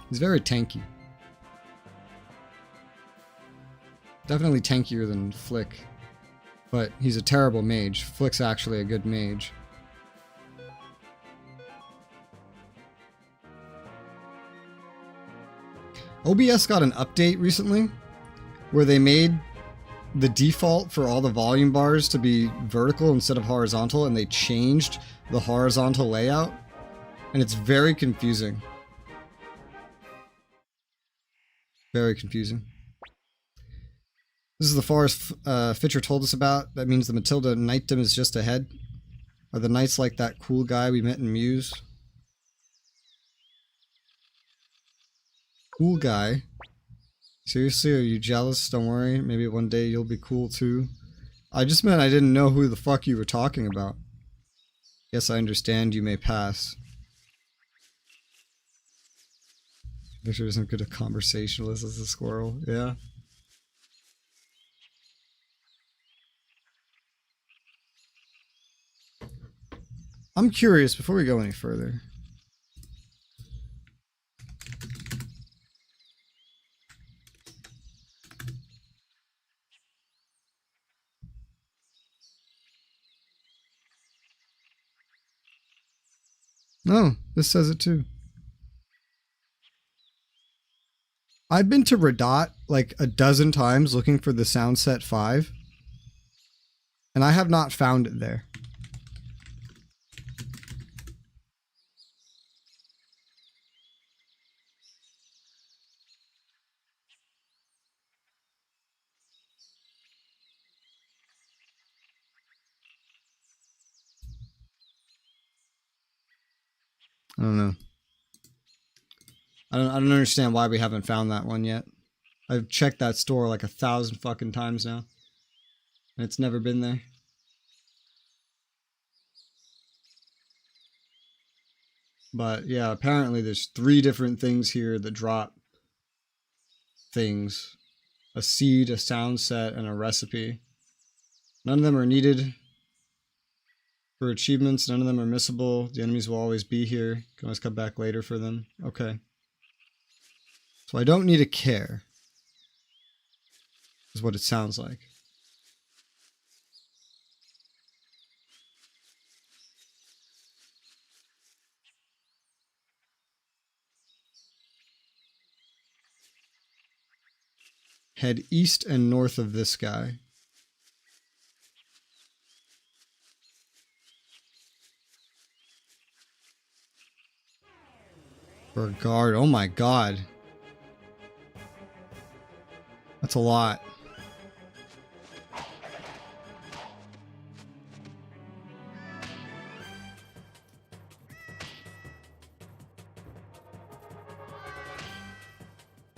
He's very tanky. Definitely tankier than Flick. But he's a terrible mage. Flick's actually a good mage. OBS got an update recently where they made the default for all the volume bars to be vertical instead of horizontal, and they changed the horizontal layout, and it's very confusing. Very confusing. This is the forest Fitcher told us about. That means the Matilda Knightdom is just ahead. Are the knights like that cool guy we met in Muse? Cool guy? Seriously, are you jealous? Don't worry, maybe one day you'll be cool too. I just meant I didn't know who the fuck you were talking about. Yes, I understand, you may pass. Victor isn't good at conversationalist as a squirrel, yeah. I'm curious, before we go any further. No, this says it too. I've been to Radot like a dozen times looking for the Soundset 5, and I have not found it there. I don't know. I don't understand why we haven't found that one yet. I've checked that store like 1,000 fucking times now, and it's never been there. But yeah, apparently there's 3 different things here that drop things. A seed, a sound set, and a recipe. None of them are needed for achievements. None of them are missable. The enemies will always be here. You can always come back later for them. Okay. So I don't need a care, is what it sounds like. Head east and north of this guy. For a guard. Oh my god. That's a lot.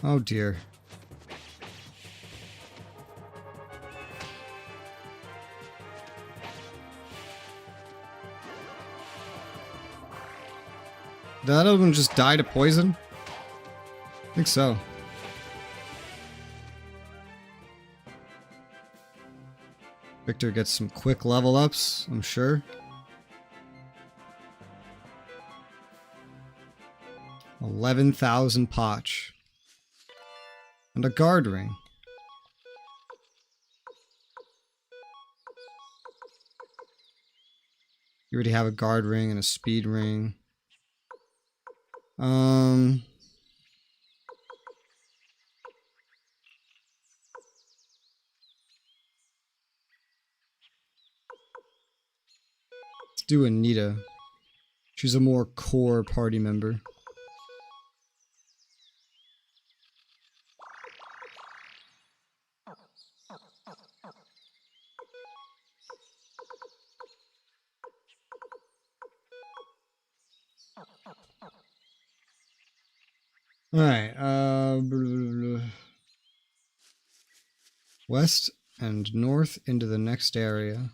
Oh dear. Did that other one just die to poison? I think so. Victor gets some quick level ups, I'm sure. 11,000 potch. And a guard ring. You already have a guard ring and a speed ring. Let's do Anita. She's a more core party member. Alright, west and north into the next area.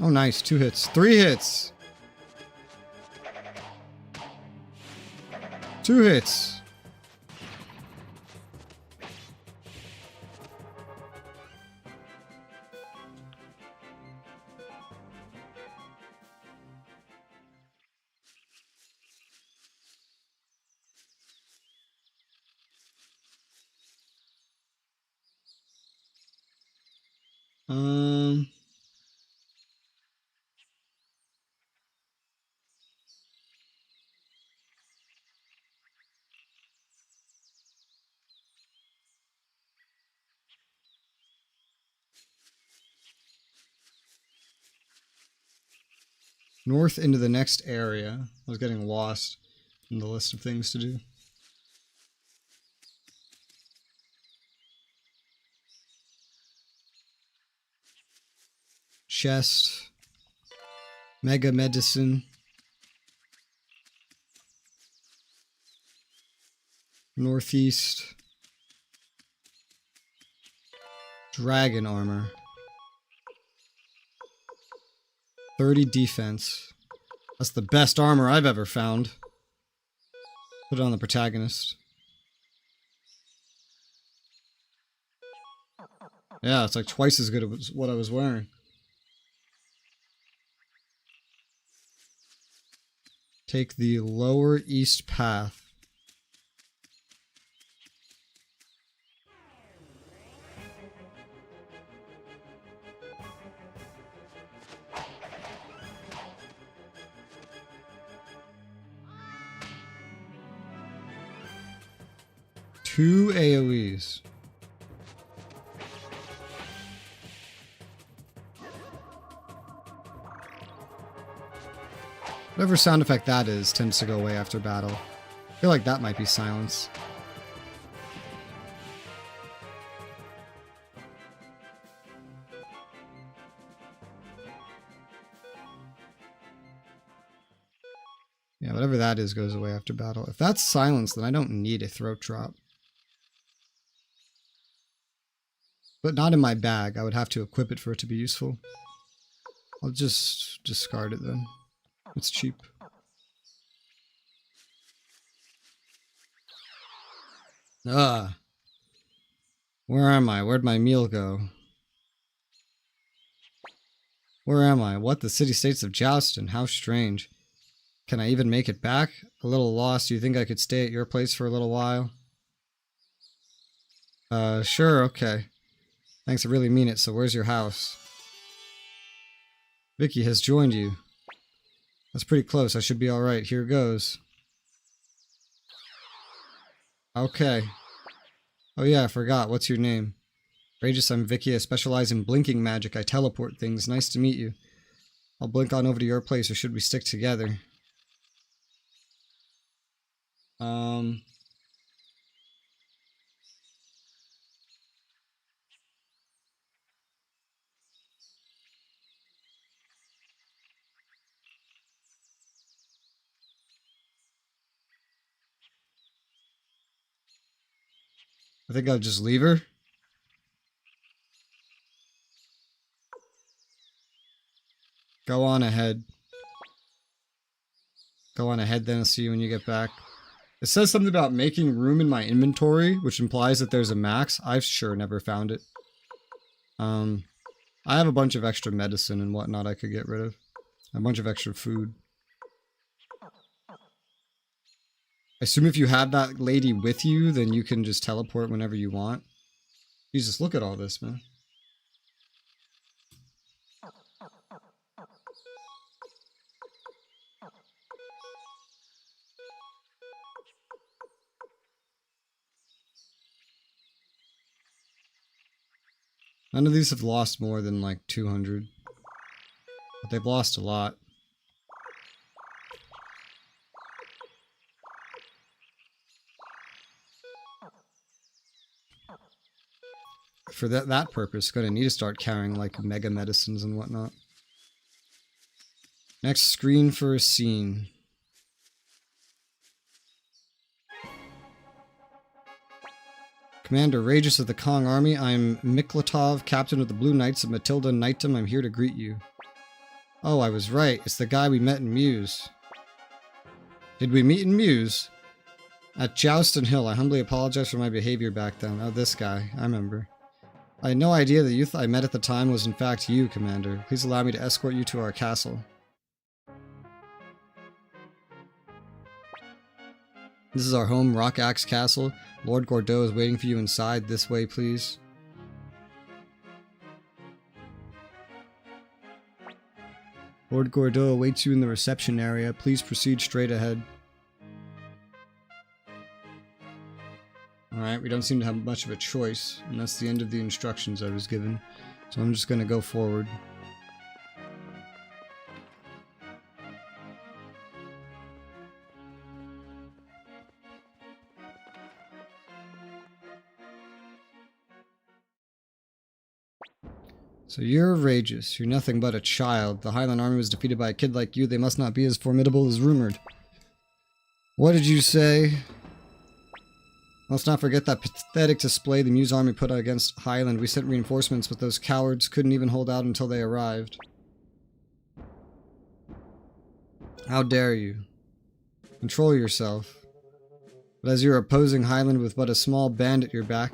Oh, nice. 2 hits. 3 hits! 2 hits! North into the next area. I was getting lost in the list of things to do. Chest. Mega medicine. Northeast. Dragon armor. 30 defense. That's the best armor I've ever found. Put it on the protagonist. Yeah, it's like twice as good as what I was wearing. Take the lower east path. Two AoEs. Whatever sound effect that is tends to go away after battle. I feel like that might be silence. Yeah, whatever that is goes away after battle. If that's silence, then I don't need a throat drop. But not in my bag. I would have to equip it for it to be useful. I'll just discard it then. It's cheap. Ah. Where am I? Where'd my meal go? Where am I? What? The city-states of Joustin? How strange. Can I even make it back? A little lost. Do you think I could stay at your place for a little while? Sure, okay. Thanks, I really mean it. So where's your house? Vicky has joined you. That's pretty close. I should be alright. Here goes. Okay. Oh yeah, I forgot. What's your name? Rageous, I'm Vicky. I specialize in blinking magic. I teleport things. Nice to meet you. I'll blink on over to your place, or should we stick together? I think I'll just leave her. Go on ahead. Go on ahead then, I'll see you when you get back. It says something about making room in my inventory, which implies that there's a max. I've sure never found it. I have a bunch of extra medicine and whatnot I could get rid of. A bunch of extra food. I assume if you have that lady with you, then you can just teleport whenever you want. Jesus, look at all this, man. None of these have lost more than like 200. But they've lost a lot. for that purpose, gonna need to start carrying like mega medicines and whatnot. Next screen for a scene. Commander Regis of the Kong Army, I'm Miklatov, captain of the Blue Knights of Matilda Knightum. I'm here to greet you. Oh, I was right. It's the guy we met in Muse. Did we meet in Muse? At Jouston Hill. I humbly apologize for my behavior back then. Oh, this guy. I remember. I had no idea the youth I met at the time was in fact you, Commander. Please allow me to escort you to our castle. This is our home, Rock Axe Castle. Lord Gordeau is waiting for you inside. This way, please. Lord Gordeau awaits you in the reception area. Please proceed straight ahead. Alright, we don't seem to have much of a choice, and that's the end of the instructions I was given. So I'm just going to go forward. So you're Regis. You're nothing but a child. The Highland Army was defeated by a kid like you. They must not be as formidable as rumored. What did you say? Let's not forget that pathetic display the Muse Army put against Highland. We sent reinforcements, but those cowards couldn't even hold out until they arrived. How dare you? Control yourself. But as you're opposing Highland with but a small band at your back,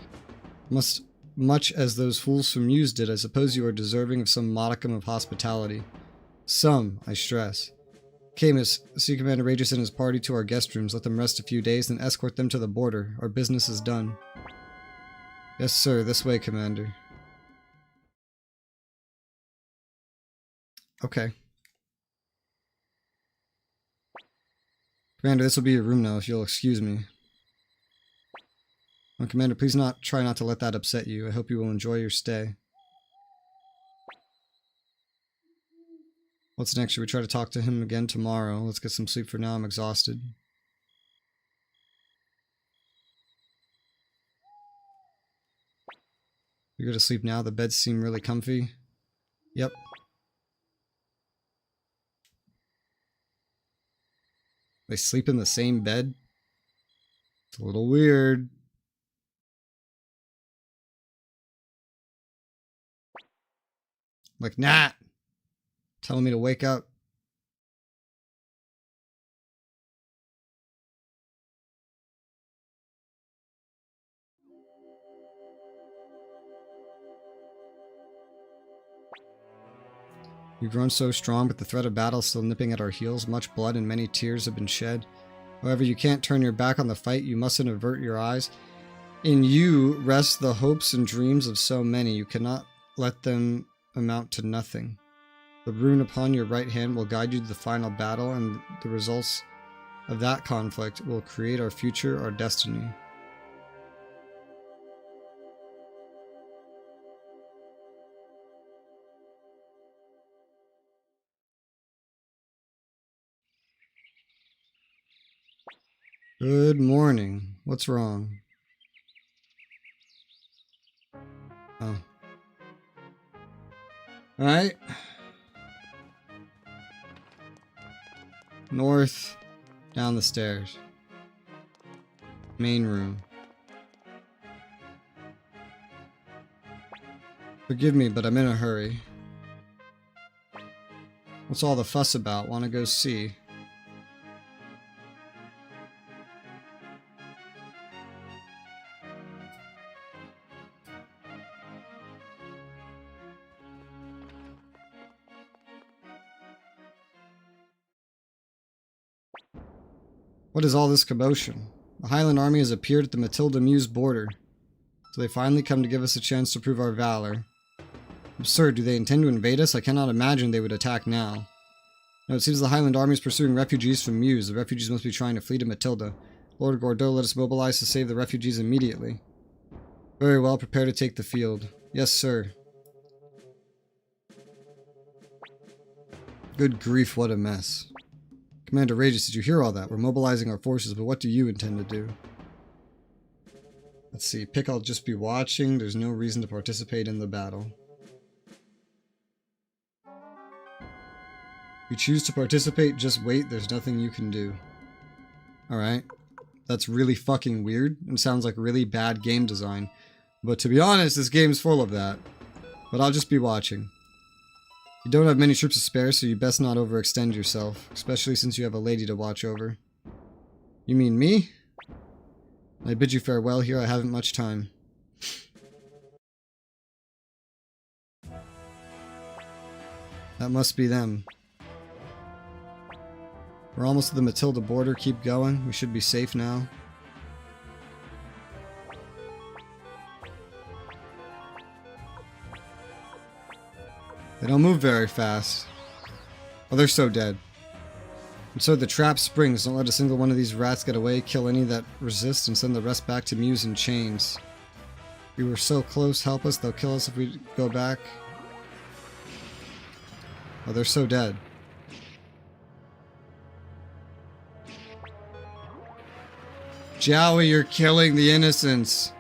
much as those fools from Muse did, I suppose you are deserving of some modicum of hospitality. Some, I stress. Okay, Miss, see Commander Regis and his party to our guest rooms. Let them rest a few days, then escort them to the border. Our business is done. Yes, sir. This way, Commander. Okay. Commander, this will be your room now, if you'll excuse me. Oh, Commander, please try not to let that upset you. I hope you will enjoy your stay. What's next? Should we try to talk to him again tomorrow? Let's get some sleep for now. I'm exhausted. You go to sleep now? The beds seem really comfy. Yep. They sleep in the same bed? It's a little weird. Like, nah! Telling me to wake up. We've grown so strong, but the threat of battle is still nipping at our heels. Much blood and many tears have been shed. However, you can't turn your back on the fight. You mustn't avert your eyes. In you rest the hopes and dreams of so many. You cannot let them amount to nothing. The rune upon your right hand will guide you to the final battle, and the results of that conflict will create our future, our destiny. Good morning. What's wrong? Oh. Alright. North, down the stairs. Main room. Forgive me, but I'm in a hurry. What's all the fuss about? Want to go see? What is all this commotion? The Highland Army has appeared at the Matilda Muse border. So they finally come to give us a chance to prove our valor. Absurd, do they intend to invade us? I cannot imagine they would attack now. No, it seems the Highland Army is pursuing refugees from Muse. The refugees must be trying to flee to Matilda. Lord Gordeau, let us mobilize to save the refugees immediately. Very well, prepare to take the field. Yes, sir. Good grief, what a mess. Commander Regis, did you hear all that? We're mobilizing our forces, but what do you intend to do? Let's see. Pick I'll just be watching. There's no reason to participate in the battle. If you choose to participate, just wait. There's nothing you can do. Alright. That's really fucking weird and sounds like really bad game design. But to be honest, this game's full of that. But I'll just be watching. You don't have many troops to spare, so you best not overextend yourself. Especially since you have a lady to watch over. You mean me? I bid you farewell here. I haven't much time. That must be them. We're almost to the Matilda border. Keep going. We should be safe now. They don't move very fast. Oh, they're so dead. And so the trap springs. Don't let a single one of these rats get away. Kill any that resist and send the rest back to Muse in chains. We were so close. Help us. They'll kill us if we go back. Oh, they're so dead. Jowie, you're killing the innocents.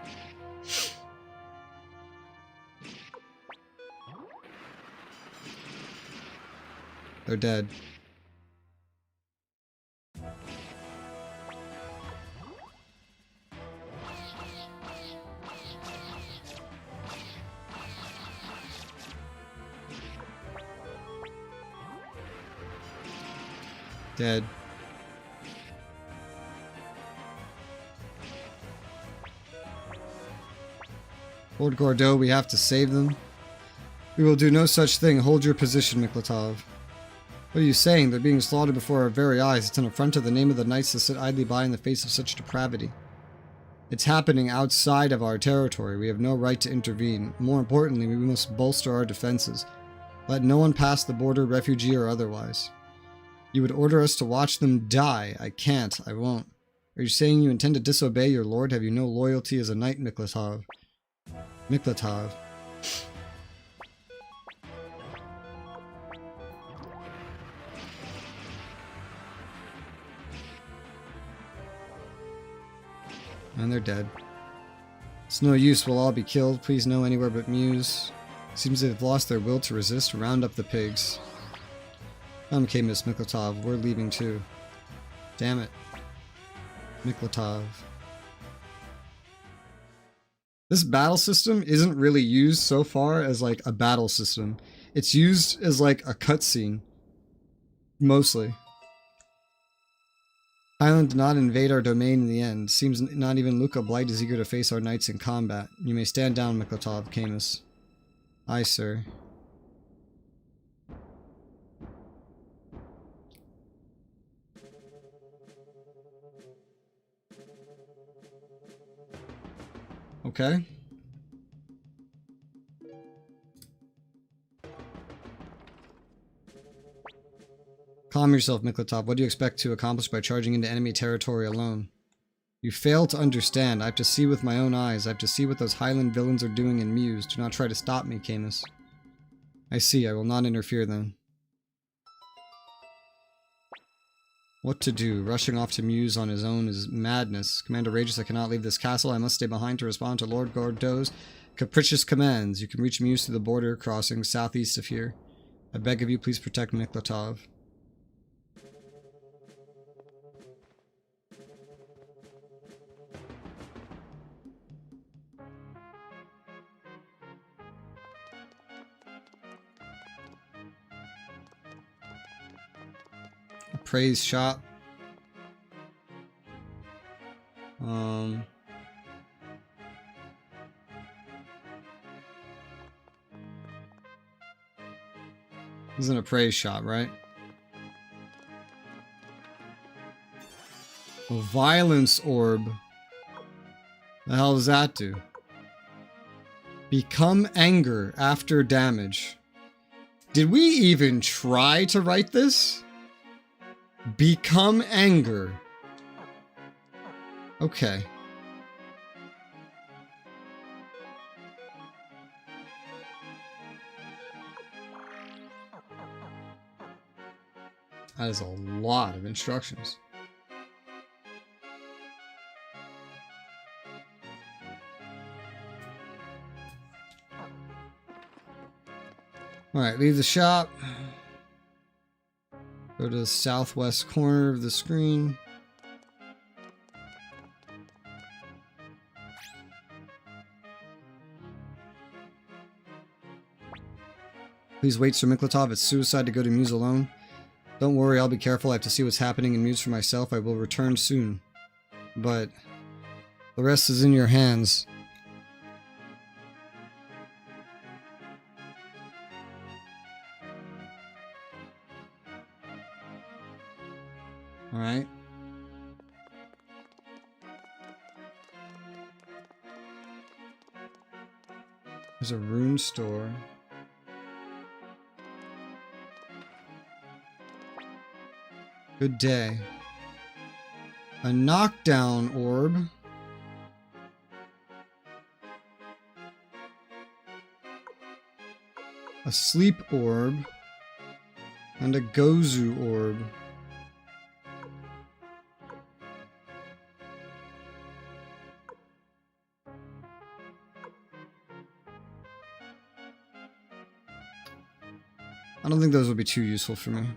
They're dead. Dead. Lord Gordeau, we have to save them. We will do no such thing. Hold your position, Miklatov. What are you saying? They're being slaughtered before our very eyes. It's an affront to the name of the knights to sit idly by in the face of such depravity. It's happening outside of our territory. We have no right to intervene. More importantly, we must bolster our defenses. Let no one pass the border, refugee or otherwise. You would order us to watch them die. I can't. I won't. Are you saying you intend to disobey your lord? Have you no loyalty as a knight, Miklatov? Miklatov. And they're dead. It's no use, we'll all be killed. Please no anywhere but Muse. Seems they've lost their will to resist. Round up the pigs. Okay, Miss Miklatov, we're leaving too. Damn it. Miklatov. This battle system isn't really used so far as like a battle system. It's used as like a cutscene. Mostly. Highland did not invade our domain in the end. Seems not even Luca Blight is eager to face our knights in combat. You may stand down, Miklatov, Camus. Aye, sir. Okay. Calm yourself, Miklatov. What do you expect to accomplish by charging into enemy territory alone? You fail to understand. I have to see with my own eyes. I have to see what those Highland villains are doing in Muse. Do not try to stop me, Camus. I see. I will not interfere then. What to do? Rushing off to Muse on his own is madness. Commander Regis, I cannot leave this castle. I must stay behind to respond to Lord Gordeau's capricious commands. You can reach Muse through the border crossing southeast of here. I beg of you, please protect Miklatov. Praise shop. This isn't a praise shop, right? A violence orb. The hell does that do? Become anger after damage. Did we even try to write this? Become anger. Okay. That is a lot of instructions. Alright, leave the shop. Go to the southwest corner of the screen. Please wait, Sir Miklatov. It's suicide to go to Muse alone. Don't worry, I'll be careful. I have to see what's happening in Muse for myself. I will return soon. But the rest is in your hands. Alright. There's a rune store. Good day. A knockdown orb. A sleep orb. And a Gozu orb. I don't think those would be too useful for me.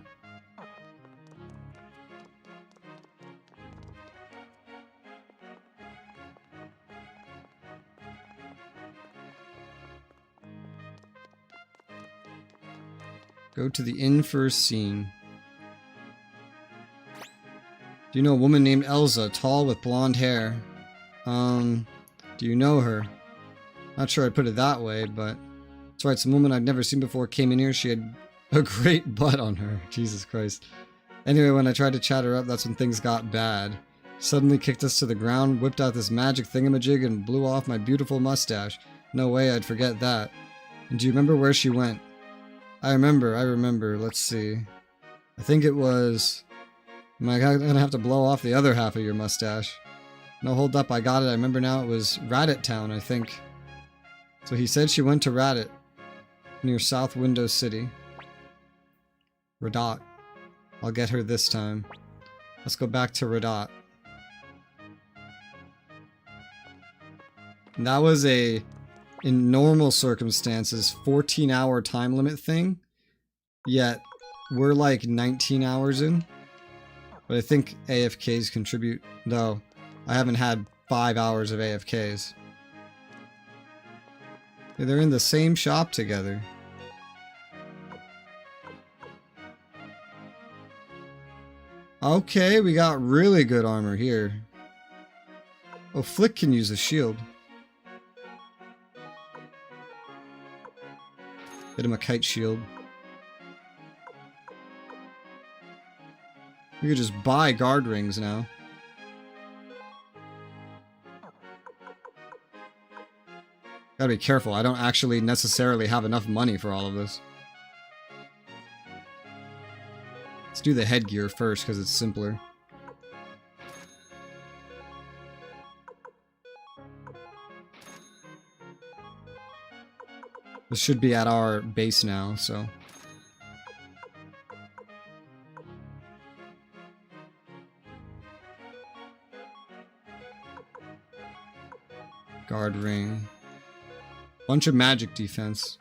Go to the inn for a scene. Do you know a woman named Elsa, tall with blonde hair? Do you know her? Not sure I'd put it that way, but... That's right, some woman I'd never seen before came in here. She had a great butt on her. Jesus Christ. Anyway, when I tried to chat her up, that's when things got bad. Suddenly kicked us to the ground, whipped out this magic thingamajig, and blew off my beautiful mustache. No way I'd forget that. And do you remember where she went? I remember. Let's see. I think it was... Am I gonna have to blow off the other half of your mustache? No, hold up, I got it. I remember now. It was Radit Town, I think. So he said she went to Radit, near South Window City. Radot. I'll get her this time. Let's go back to Radot. And that was a... in normal circumstances, 14-hour time limit thing, yet we're like 19 hours in. But I think AFKs contribute, though I haven't had 5 hours of AFKs. Yeah, they're in the same shop together. Okay, we got really good armor here. Oh, Flick can use a shield. Get him a kite shield. We could just buy guard rings now. Gotta be careful, I don't actually necessarily have enough money for all of this. Let's do the headgear first, because it's simpler. This should be at our base now, so... Guard ring. Bunch of magic defense.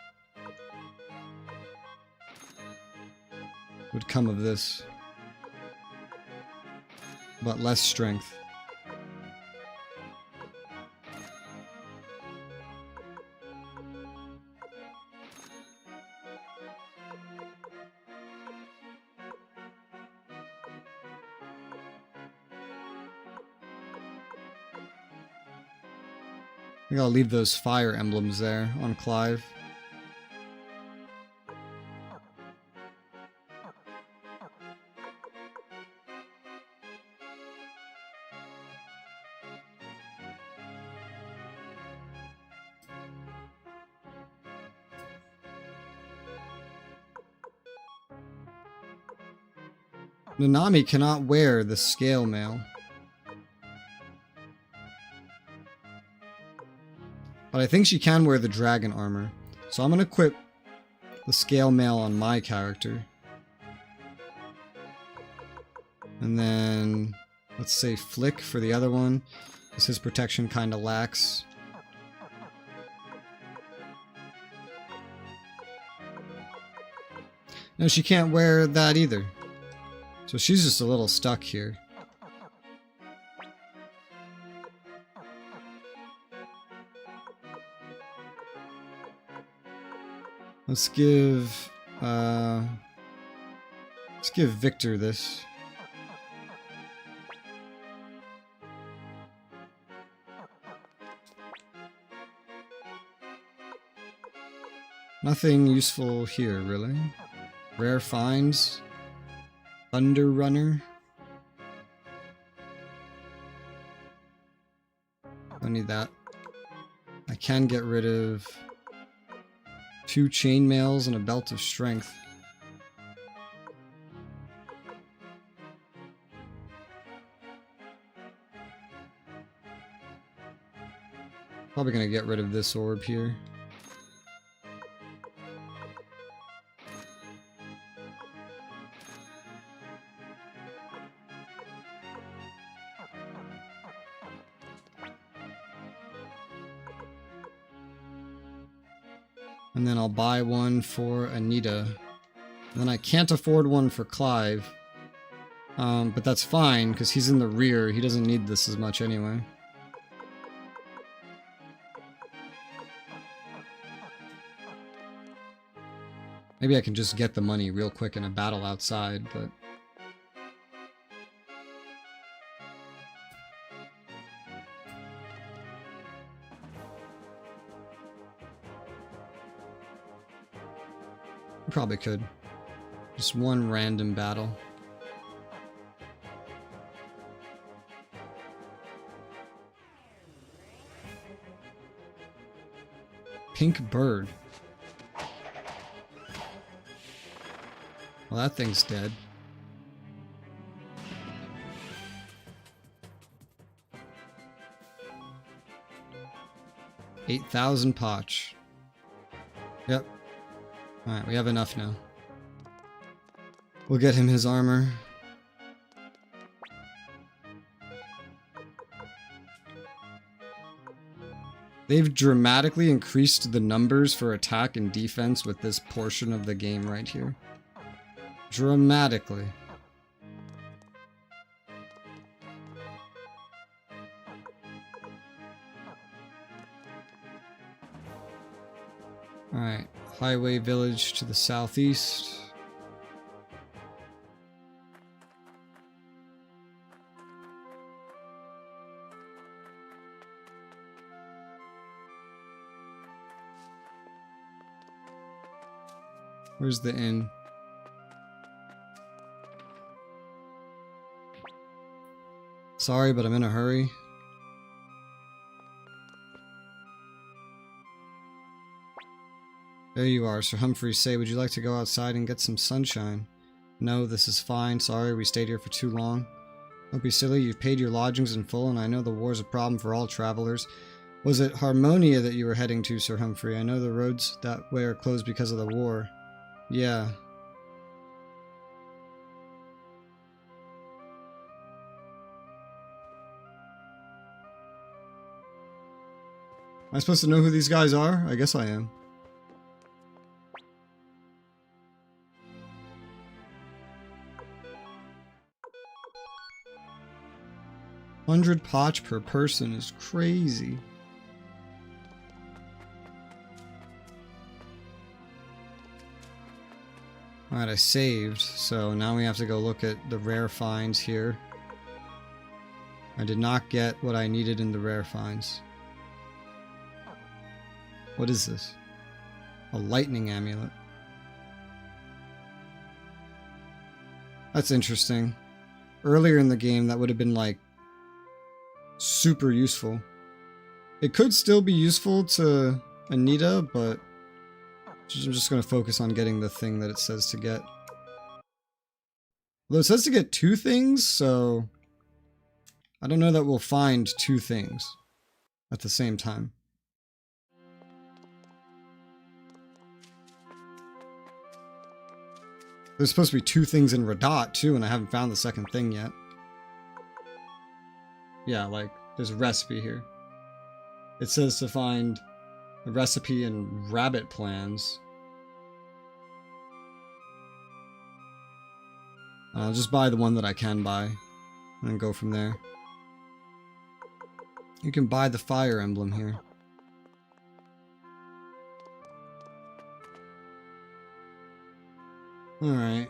Would come of this. But less strength. I think I'll leave those fire emblems there on Clive. Nanami cannot wear the scale mail. But I think she can wear the dragon armor. So I'm going to equip the scale mail on my character. And then, let's say Flick for the other one, because his protection kind of lacks. No, she can't wear that either. So she's just a little stuck here. Let's give Victor this. Nothing useful here, really. Rare finds. Thunder Runner. Don't need that. I can get rid of 2 chainmails and a belt of strength. Probably gonna get rid of this orb here. And then I'll buy one for Anita. And then I can't afford one for Clive. But that's fine, because he's in the rear. He doesn't need this as much anyway. Maybe I can just get the money real quick in a battle outside, but... Probably could. Just one random battle. Pink bird. Well, that thing's dead. $8,000 potch. Yep. Alright, we have enough now. We'll get him his armor. They've dramatically increased the numbers for attack and defense with this portion of the game right here. Dramatically. Alright, highway village to the southeast. Where's the inn? Sorry, but I'm in a hurry. There you are, Sir Humphrey. Say, would you like to go outside and get some sunshine? No, this is fine. Sorry, we stayed here for too long. Don't be silly. You've paid your lodgings in full, and I know the war's a problem for all travelers. Was it Harmonia that you were heading to, Sir Humphrey? I know the roads that way are closed because of the war. Yeah. Am I supposed to know who these guys are? I guess I am. $100 potch per person is crazy. Alright, I saved, so now we have to go look at the rare finds here. I did not get what I needed in the rare finds. What is this? A lightning amulet. That's interesting. Earlier in the game, that would have been like super useful. It could still be useful to Anita, but I'm just going to focus on getting the thing that it says to get. Although it says to get 2 things, so I don't know that we'll find 2 things at the same time. There's supposed to be 2 things in Radot too, and I haven't found the second thing yet. Yeah, like, there's a recipe here. It says to find a recipe in Rabbit Plans. I'll just buy the one that I can buy. And then go from there. You can buy the fire emblem here. Alright,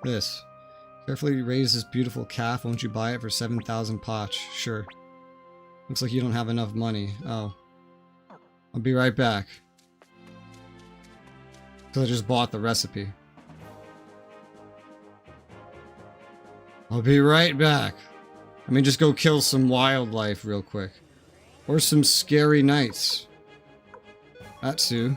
This. Carefully raise this beautiful calf. Won't you buy it for 7,000 poch? Sure. Looks like you don't have enough money. Oh. I'll be right back. Because I just bought the recipe. I'll be right back. Let me just go kill some wildlife real quick. Or some scary knights. That too.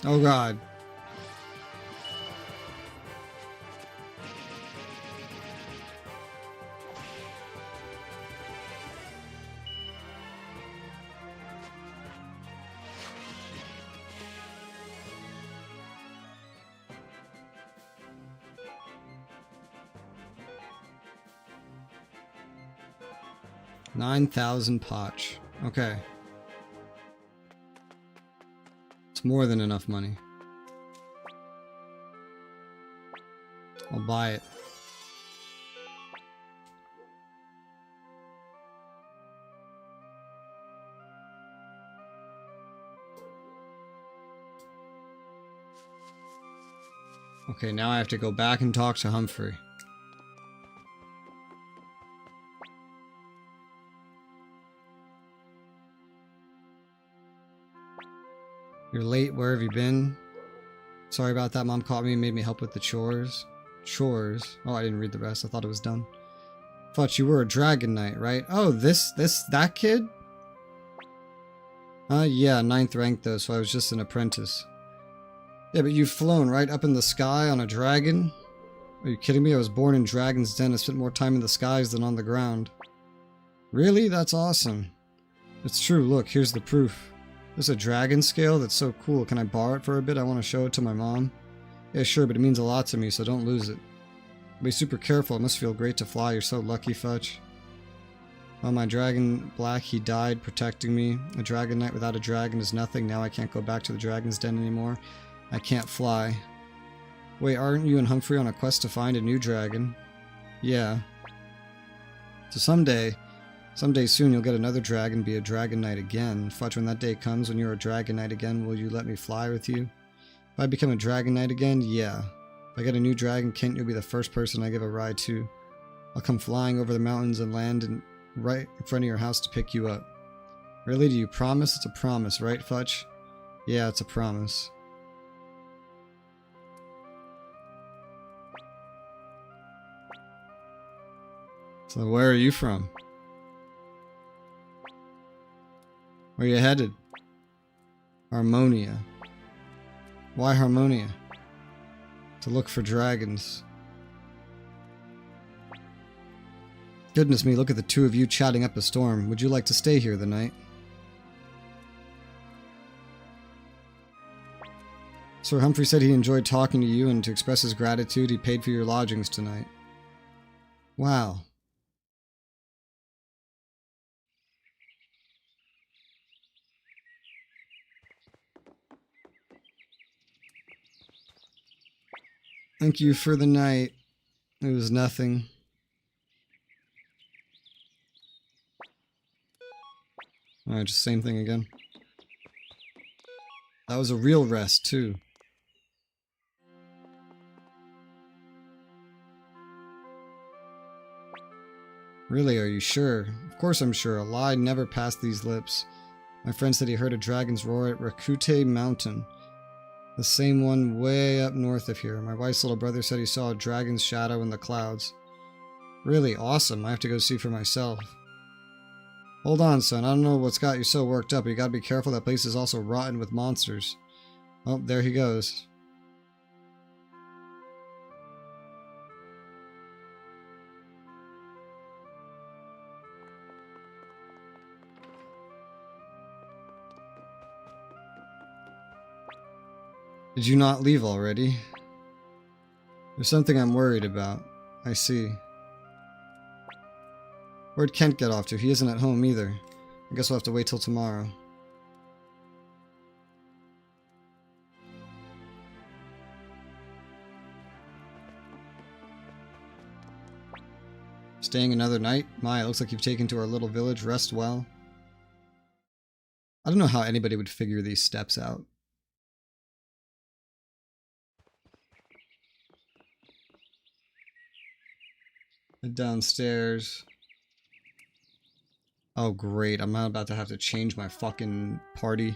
Oh god. $9,000 poch. Okay. It's more than enough money. I'll buy it. Okay, now I have to go back and talk to Humphrey. You're late, where have you been? Sorry about that, Mom caught me and made me help with the chores. Chores? Oh, I didn't read the rest, I thought it was done. Thought you were a dragon knight, right? Oh, that kid? Yeah, 9th rank though, so I was just an apprentice. Yeah, but you've flown right up in the sky on a dragon? Are you kidding me? I was born in Dragon's Den. I spent more time in the skies than on the ground. Really? That's awesome. It's true, look, here's the proof. There's a dragon scale? That's so cool. Can I borrow it for a bit? I want to show it to my mom. Yeah, sure, but it means a lot to me, so don't lose it. Be super careful. It must feel great to fly. You're so lucky, Fudge. Oh, my dragon Black, he died protecting me. A dragon knight without a dragon is nothing. Now I can't go back to the dragon's den anymore. I can't fly. Wait, aren't you and Humphrey on a quest to find a new dragon? Yeah. So someday soon you'll get another dragon, be a dragon knight again. Fudge, when that day comes, when you're a dragon knight again, will you let me fly with you? If I become a dragon knight again, yeah. If I get a new dragon, Kent, you'll be the first person I give a ride to. I'll come flying over the mountains and land right in front of your house to pick you up. Really, do you promise? It's a promise, right, Fudge? Yeah, it's a promise. So where are you from? Where are you headed? Harmonia. Why Harmonia? To look for dragons. Goodness me, look at the two of you chatting up a storm. Would you like to stay here the night? Sir Humphrey said he enjoyed talking to you, and to express his gratitude, he paid for your lodgings tonight. Wow. Thank you for the night. It was nothing. Alright, just same thing again. That was a real rest, too. Really, are you sure? Of course I'm sure. A lie never passed these lips. My friend said he heard a dragon's roar at Rakute Mountain. The same one way up north of here. My wife's little brother said he saw a dragon's shadow in the clouds. Really awesome. I have to go see for myself. Hold on, son. I don't know what's got you so worked up, but you gotta be careful. That place is also rotten with monsters. Oh, there he goes. Did you not leave already? There's something I'm worried about. I see. Where'd Kent get off to? He isn't at home either. I guess we'll have to wait till tomorrow. Staying another night? My, it looks like you've taken to our little village. Rest well. I don't know how anybody would figure these steps out. Head downstairs. Oh great, I'm not about to have to change my fucking party.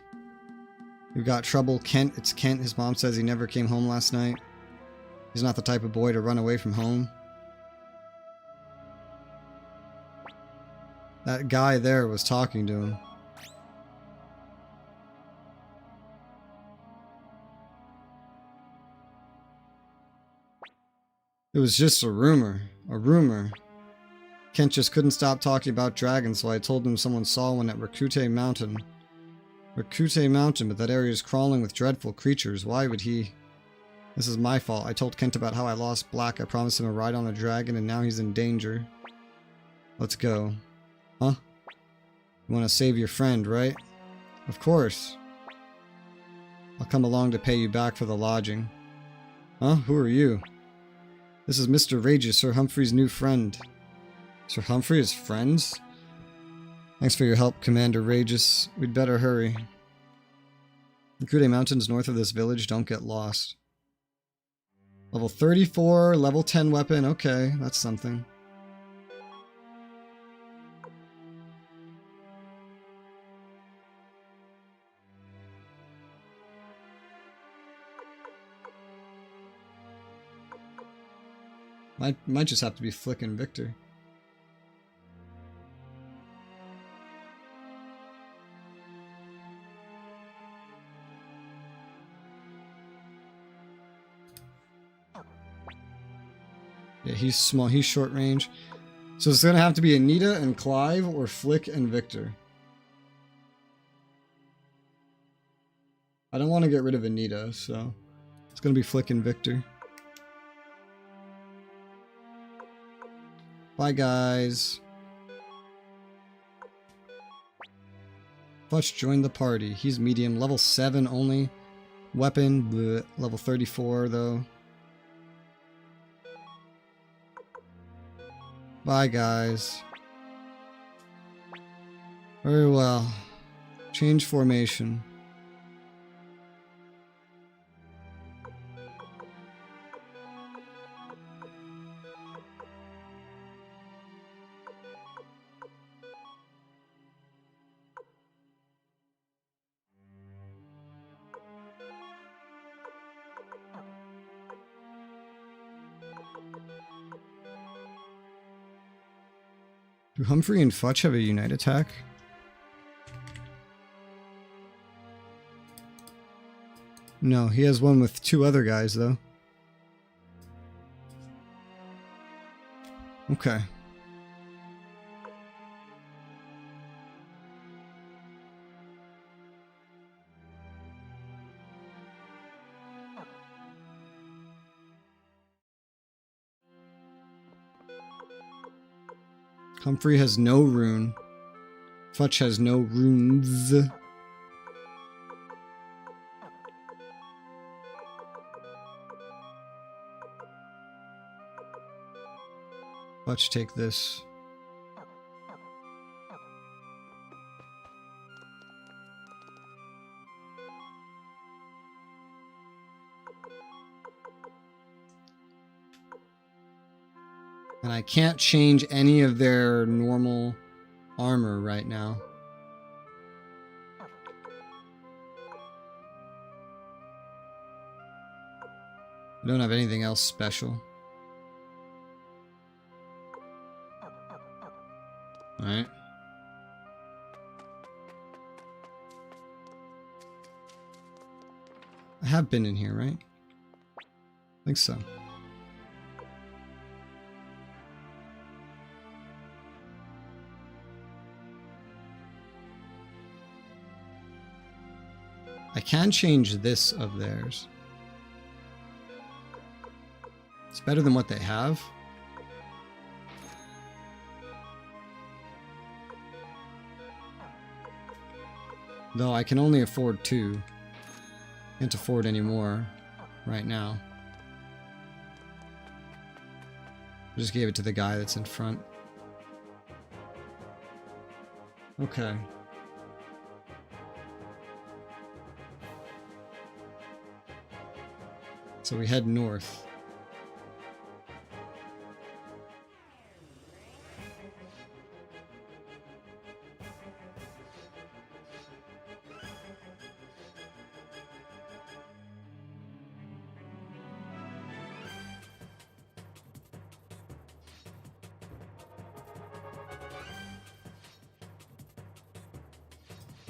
We've got trouble. Kent, it's Kent. His mom says he never came home last night. He's not the type of boy to run away from home. That guy there was talking to him. It was just a rumor. A rumor. Kent just couldn't stop talking about dragons, so I told him someone saw one at Rakute Mountain. Rakute Mountain, but that area is crawling with dreadful creatures. Why would he? This is my fault. I told Kent about how I lost Black. I promised him a ride on a dragon, and now he's in danger. Let's go. Huh? You want to save your friend, right? Of course. I'll come along to pay you back for the lodging. Huh? Who are you? This is Mr. Rages, Sir Humphrey's new friend. Sir Humphrey is friends? Thanks for your help, Commander Rages. We'd better hurry. The Kude Mountains north of this village, don't get lost. Level 34, level 10 weapon. Okay, that's something. Might just have to be Flickin' Victor. Yeah, he's small. He's short range. So it's going to have to be Anita and Clive or Flick and Victor. I don't want to get rid of Anita, so it's going to be Flick and Victor. Bye, guys. Fletch joined the party. He's medium. Level 7 only. Weapon, bleh. Level 34, though. Bye, guys. Very well. Change formation. Do Humphrey and Futch have a unite attack? No, he has one with 2 other guys, though. Okay. Humphrey has no rune. Futch has no runes. Futch, take this. And I can't change any of their normal armor right now. I don't have anything else special. Alright. I have been in here, right? I think so. I can change this of theirs. It's better than what they have. Though I can only afford 2. Can't afford any more right now. I just gave it to the guy that's in front. Okay. So we head north.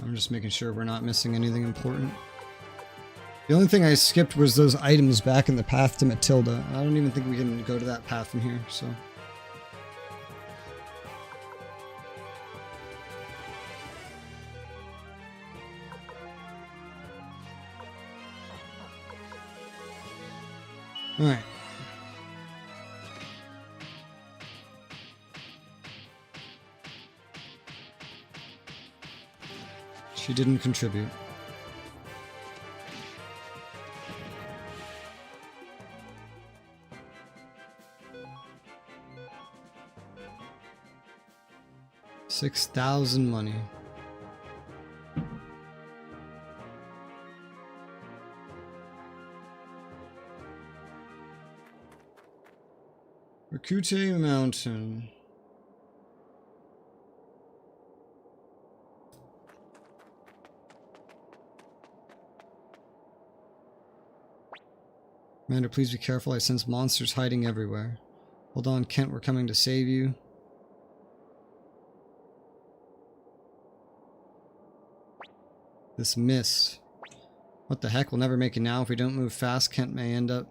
I'm just making sure we're not missing anything important. The only thing I skipped was those items back in the path to Matilda. I don't even think we can go to that path from here, so... Alright. She didn't contribute. $6,000 money. Rakute Mountain. Commander, please be careful. I sense monsters hiding everywhere. Hold on, Kent, we're coming to save you. This mist. What the heck? We'll never make it now. If we don't move fast, Kent may end up...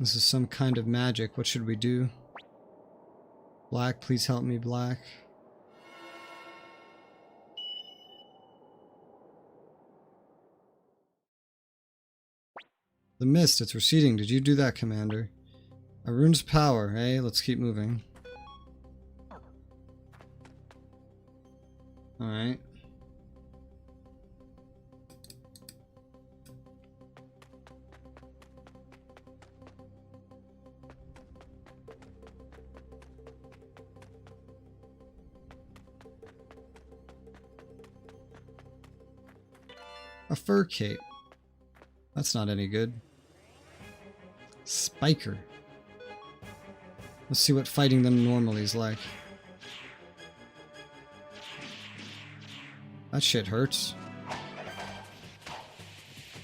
This is some kind of magic. What should we do? Black, please help me, Black. The mist, it's receding. Did you do that, Commander? Arun's power, eh? Let's keep moving. Alright. A fur cape. That's not any good. Spiker. Let's see what fighting them normally is like. That shit hurts.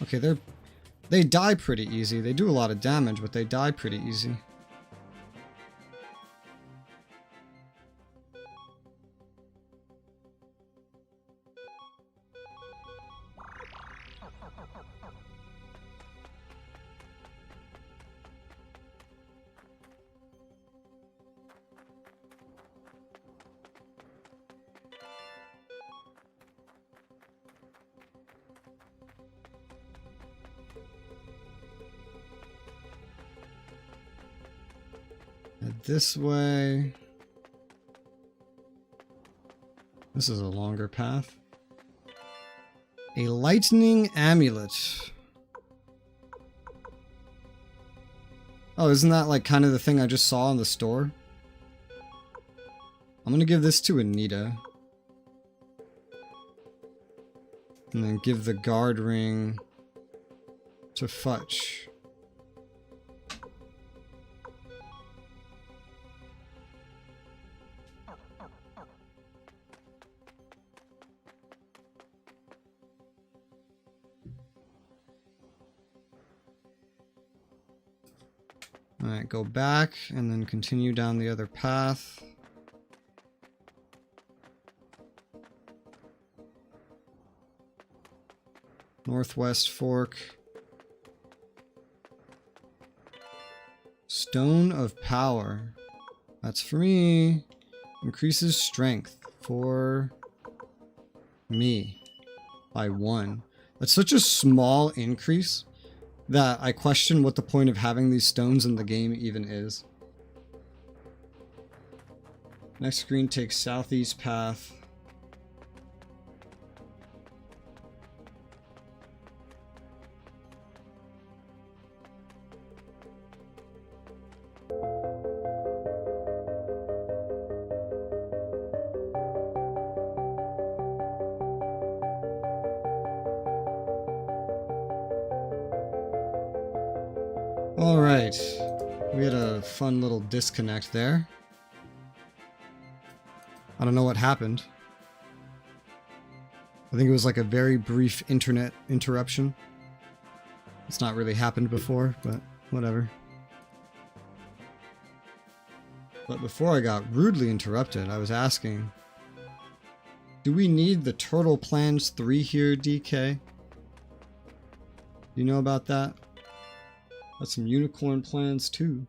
Okay, they die pretty easy. They do a lot of damage, but they die pretty easy. This way. This is a longer path. A lightning amulet. Oh, isn't that like kind of the thing I just saw in the store? I'm gonna give this to Anita. And then give the guard ring to Futch. Alright, go back and then continue down the other path. Northwest Fork. Stone of Power. That's for me. Increases strength for me. by 1. That's such a small increase that I question what the point of having these stones in the game even is. Next screen takes southeast path. All right, we had a fun little disconnect there. I don't know what happened. I think it was like a very brief internet interruption. It's not really happened before, but whatever. But before I got rudely interrupted, I was asking, do we need the Turtle Plans 3 here, DK? You know about that? Got some unicorn plans too.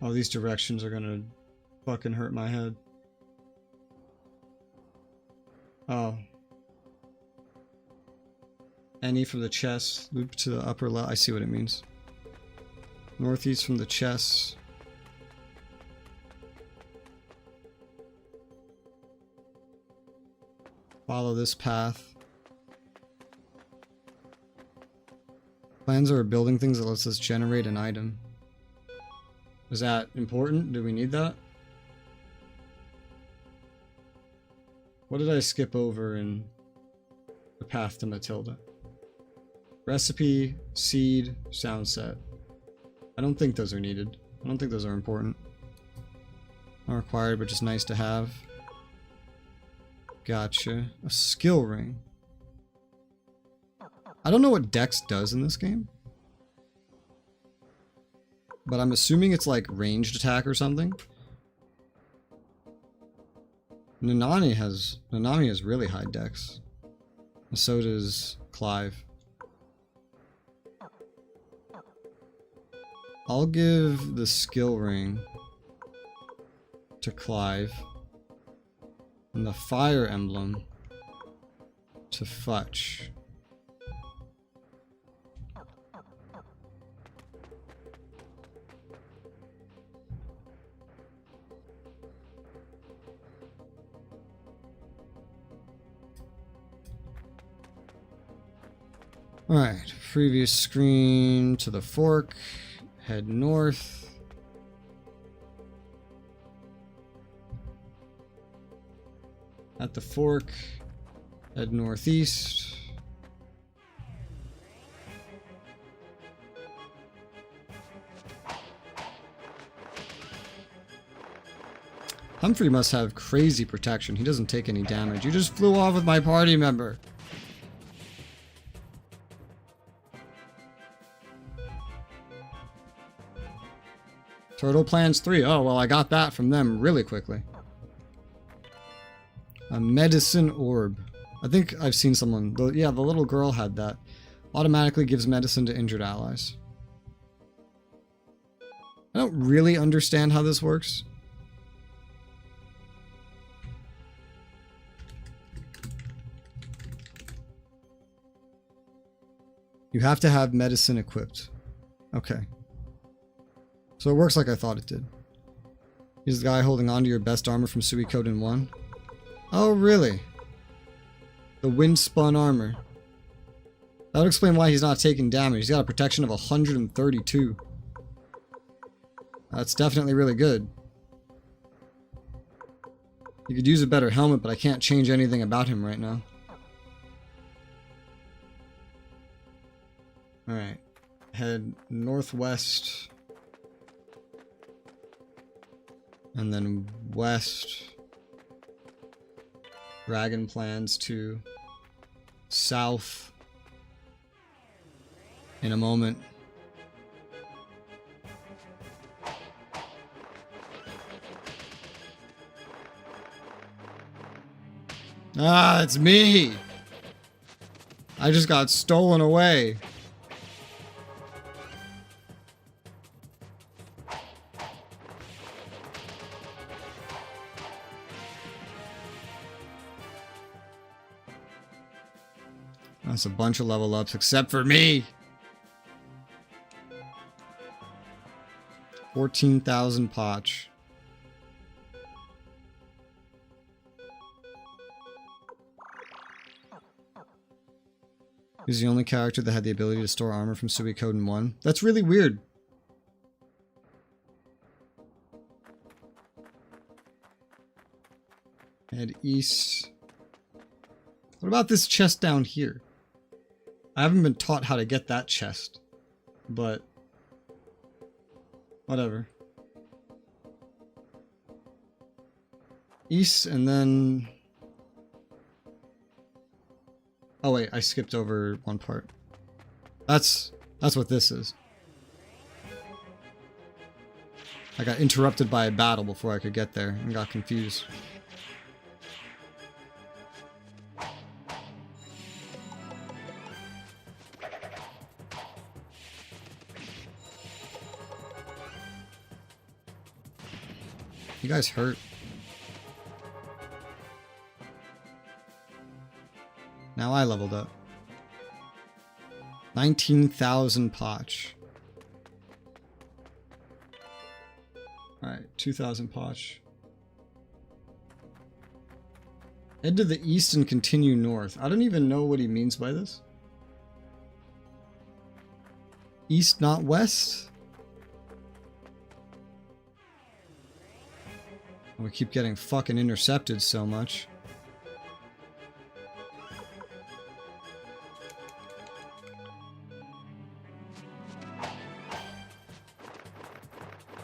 Oh, these directions are gonna fucking hurt my head. Oh. Any from the chest, loop to the upper left. I see what it means. Northeast from the chest. Follow this path. Plans are building things that lets us generate an item. Is that important? Do we need that? What did I skip over in the path to Matilda? Recipe, seed, sound set. I don't think those are needed. I don't think those are important. Not required, but just nice to have. Gotcha. A skill ring. I don't know what Dex does in this game. But I'm assuming it's like ranged attack or something. Nanami has really high Dex. And so does Clive. I'll give the skill ring to Clive. And the fire emblem to Futch. Alright, previous screen to the fork. Head north. At the fork, head northeast. Humphrey must have crazy protection. He doesn't take any damage. You just flew off with my party member. Turtle Plans 3. Oh, well, I got that from them really quickly. A medicine orb. I think I've seen someone. Yeah, the little girl had that. Automatically gives medicine to injured allies. I don't really understand how this works. You have to have medicine equipped. Okay. So it works like I thought it did. He's the guy holding on to your best armor from Suikoden 1. Oh, really? The wind-spun armor. That would explain why he's not taking damage. He's got a protection of 132. That's definitely really good. You could use a better helmet, but I can't change anything about him right now. Alright. Head northwest. And then west. Dragon Plans to south. In a moment. Ah, it's me! I just got stolen away. That's a bunch of level ups, except for me! 14,000 potch. He's the only character that had the ability to store armor from Suikoden 1. That's really weird. Head east. What about this chest down here? I haven't been taught how to get that chest, but whatever. East and then... Oh wait, I skipped over one part. That's what this is. I got interrupted by a battle before I could get there and got confused. You guys hurt. Now I leveled up. 19,000 potch. Alright, 2,000 potch. Head to the east and continue north. I don't even know what he means by this. East, not west? We keep getting fucking intercepted so much.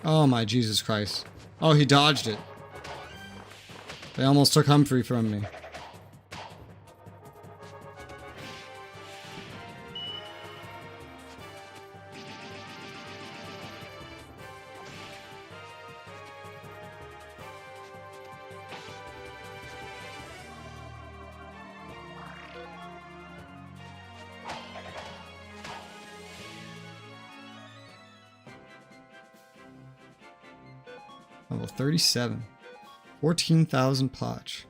Oh my Jesus Christ. Oh, he dodged it. They almost took Humphrey from me. Level 37. 14,000 potch.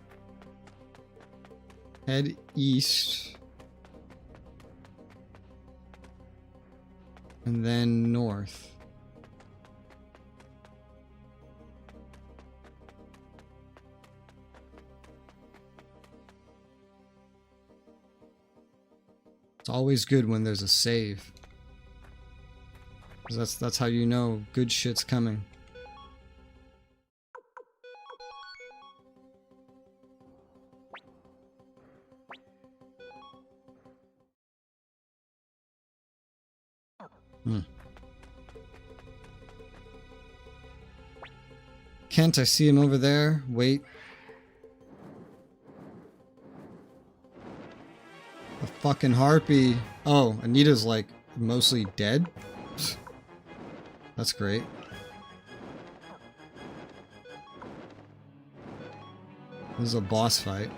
Head east. And then north. It's always good when there's a save. 'Cause that's how you know good shit's coming. Kent, I see him over there. Wait. A fucking harpy. Oh, Anita's like mostly dead? That's great. This is a boss fight.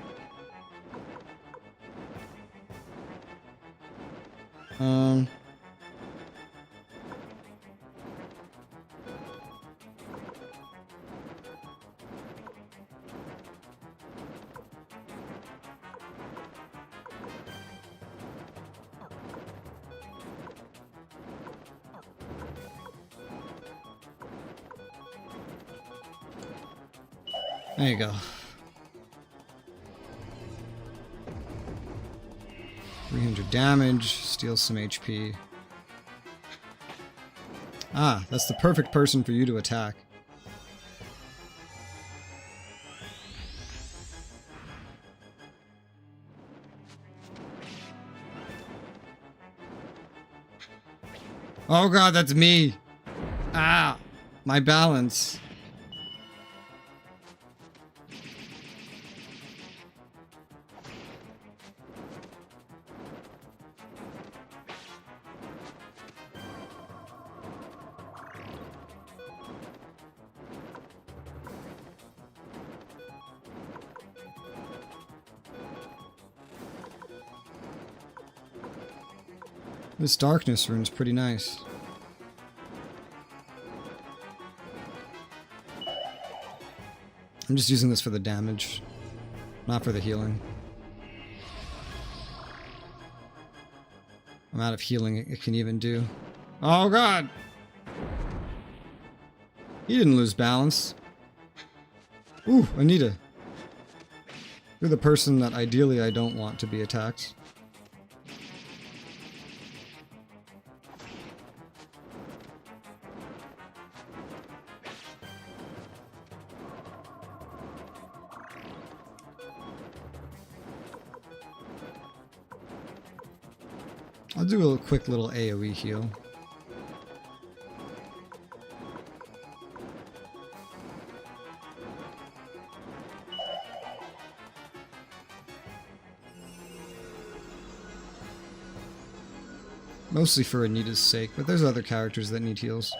There you go. 300 damage, steals some HP. Ah, that's the perfect person for you to attack. Oh god, that's me! Ah! My balance. This darkness rune's pretty nice. I'm just using this for the damage, not for the healing. I'm out of healing it can even do. Oh god! He didn't lose balance. Ooh, Anita. You're the person that ideally I don't want to be attacked. I'll do a quick little AoE heal. Mostly for Anita's sake, but there's other characters that need heals.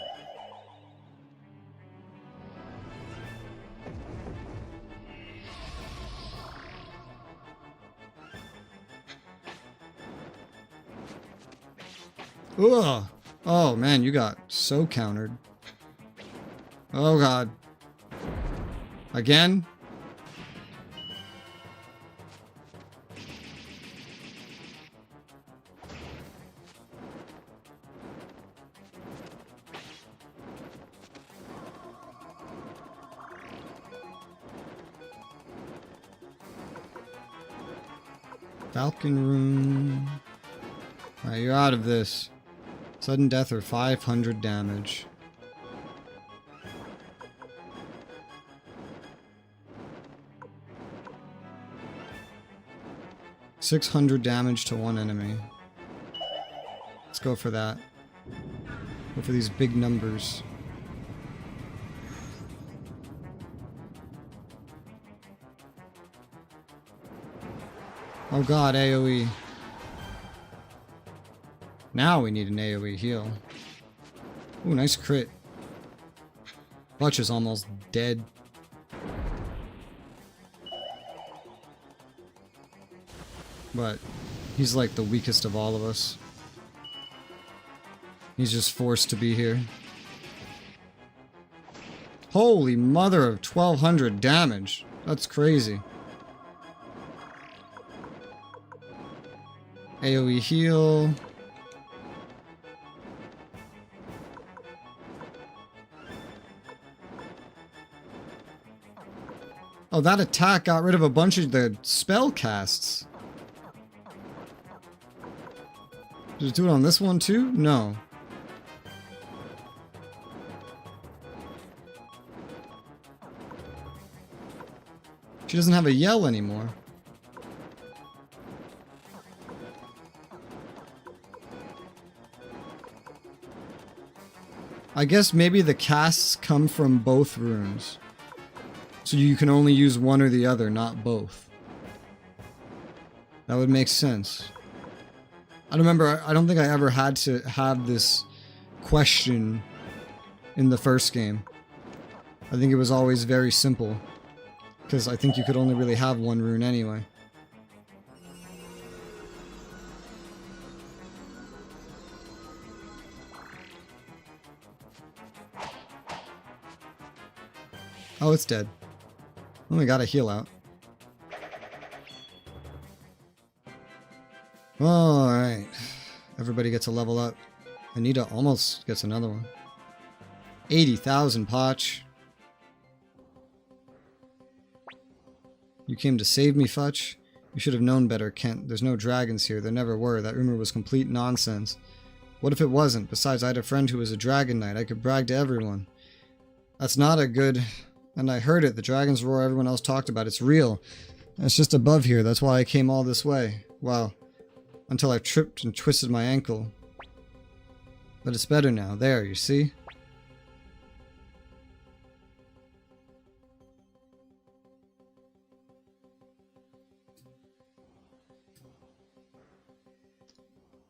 Ugh! Oh man, you got so countered. Oh god. Again? Falcon Room. Alright, you're out of this. Sudden death or 500 damage. $600 damage to one enemy. Let's go for that. Go for these big numbers. Oh god, AoE. Now we need an AoE heal. Ooh, nice crit. Butch is almost dead. But he's like the weakest of all of us. He's just forced to be here. Holy mother of 1200 damage. That's crazy. AoE heal. Oh, that attack got rid of a bunch of the spell casts. Did it do it on this one too? No. She doesn't have a yell anymore. I guess maybe the casts come from both runes. So you can only use one or the other, not both. That would make sense. I don't think I ever had to have this question in the first game. I think it was always very simple. Because I think you could only really have one rune anyway. Oh, it's dead. Only got a heal out. Alright. Everybody gets a level up. Anita almost gets another one. 80,000 potch. You came to save me, Futch? You should have known better, Kent. There's no dragons here. There never were. That rumor was complete nonsense. What if it wasn't? Besides, I had a friend who was a dragon knight. I could brag to everyone. That's not a good... And I heard it. The dragon's roar everyone else talked about. It's real. It's just above here. That's why I came all this way. Wow. Until I tripped and twisted my ankle. But it's better now. There, you see?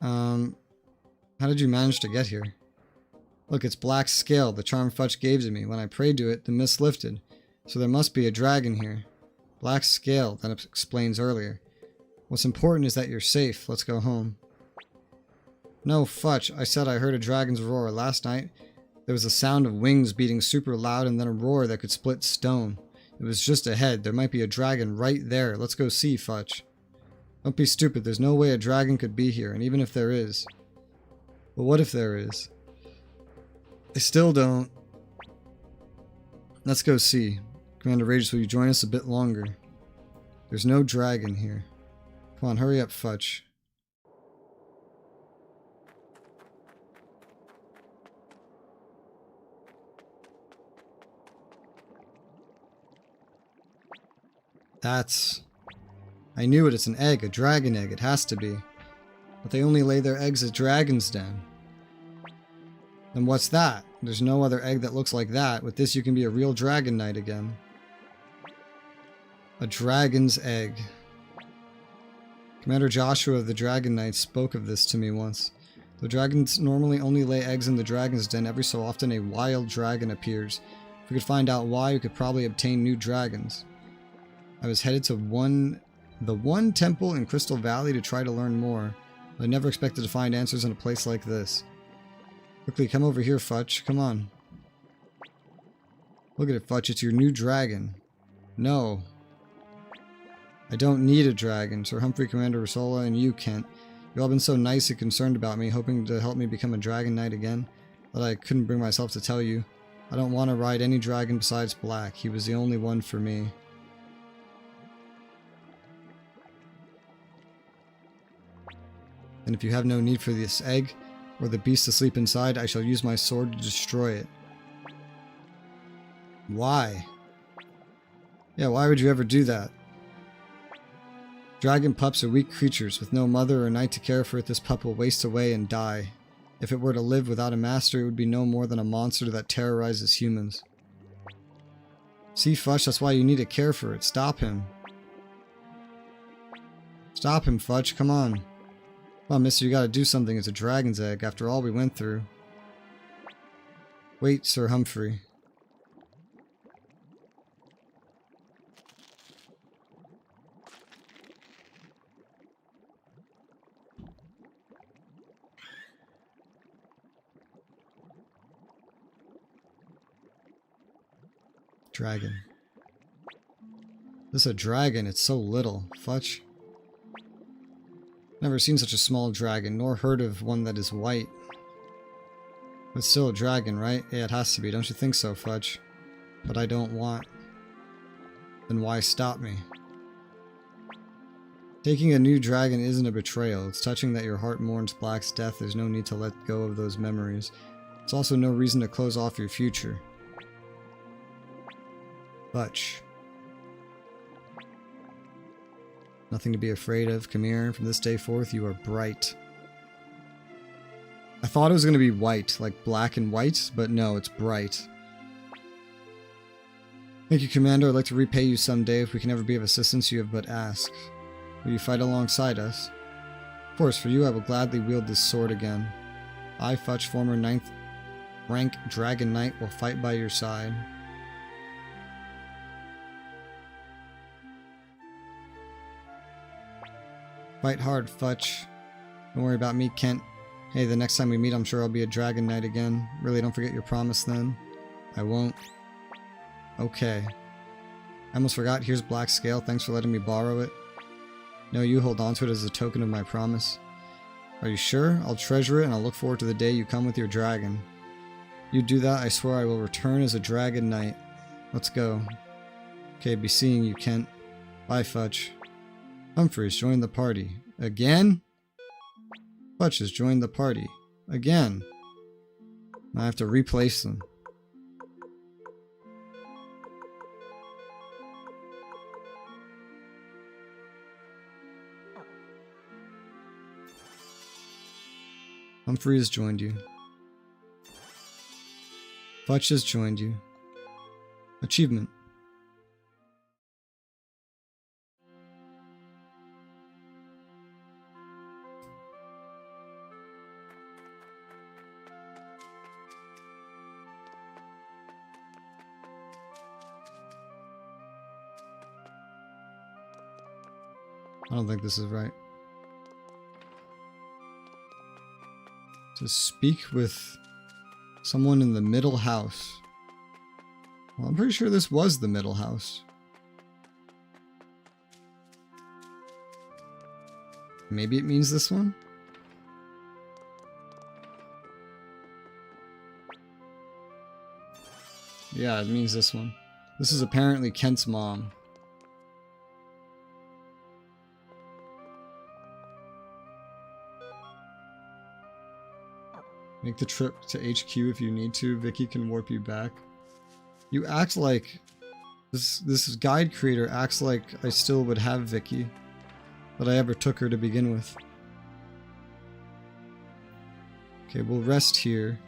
How did you manage to get here? Look, it's black scale, the charm Futch gave to me. When I prayed to it, the mist lifted. So there must be a dragon here. Black scale, that explains earlier. What's important is that you're safe. Let's go home. No, Futch, I said I heard a dragon's roar. Last night, there was a sound of wings beating super loud and then a roar that could split stone. It was just ahead. There might be a dragon right there. Let's go see, Futch. Don't be stupid. There's no way a dragon could be here, and even if there is. But what if there is? I still don't. Let's go see. Commander Rages, will you join us a bit longer? There's no dragon here. Come on, hurry up, Fudge. That's... I knew it, it's an egg, a dragon egg, it has to be. But they only lay their eggs at Dragon's Den. Then what's that? There's no other egg that looks like that. With this you can be a real dragon knight again. A dragon's egg. Commander Joshua of the Dragon Knights spoke of this to me once. Though dragons normally only lay eggs in the Dragon's Den, every so often a wild dragon appears. If we could find out why, we could probably obtain new dragons. I was headed to the one temple in Crystal Valley to try to learn more. But I never expected to find answers in a place like this. Quickly, come over here, Fudge. Come on. Look at it, Fudge. It's your new dragon. No. I don't need a dragon. Sir Humphrey, Commander Resoula, and you, Kent. You've all been so nice and concerned about me, hoping to help me become a dragon knight again, that I couldn't bring myself to tell you. I don't want to ride any dragon besides Black. He was the only one for me. And if you have no need for this egg, or the beast to sleep inside, I shall use my sword to destroy it. Why? Yeah, why would you ever do that? Dragon pups are weak creatures. With no mother or knight to care for it, this pup will waste away and die. If it were to live without a master, it would be no more than a monster that terrorizes humans. See, Fudge, that's why you need to care for it. Stop him. Stop him, Fudge, come on. Well, mister, you gotta do something. It's a dragon's egg, after all we went through. Wait, Sir Humphrey. Dragon. This is a dragon, it's so little. Fudge. Never seen such a small dragon, nor heard of one that is white. But still a dragon, right? Yeah, it has to be. Don't you think so, Fudge? But I don't want. Then why stop me? Taking a new dragon isn't a betrayal. It's touching that your heart mourns Black's death. There's no need to let go of those memories. It's also no reason to close off your future. Fudge. Nothing to be afraid of. Come here. From this day forth, you are bright. I thought it was going to be white, like black and white, but no, it's bright. Thank you, Commander. I'd like to repay you someday. If we can ever be of assistance, you have but ask. Will you fight alongside us? Of course, for you, I will gladly wield this sword again. I, Fudge, former 9th rank Dragon Knight, will fight by your side. Fight hard, Fudge. Don't worry about me, Kent. Hey, the next time we meet, I'm sure I'll be a Dragon Knight again. Really, don't forget your promise then. I won't. Okay. I almost forgot. Here's Black Scale. Thanks for letting me borrow it. No, you hold on to it as a token of my promise. Are you sure? I'll treasure it, and I'll look forward to the day you come with your dragon. You do that, I swear I will return as a Dragon Knight. Let's go. Okay, be seeing you, Kent. Bye, Fudge. Humphreys joined the party. Again? Fudge has joined the party. Again. I have to replace them. Humphrey has joined you. Fudge has joined you. Achievement. I don't think this is right. To speak with someone in the middle house. Well, I'm pretty sure this was the middle house. Maybe it means this one? Yeah, it means this one. This is apparently Kent's mom. Make the trip to HQ if you need to. Vicky can warp you back. You act like... This guide creator acts like I still would have Vicky. That I ever took her to begin with. Okay, we'll rest here.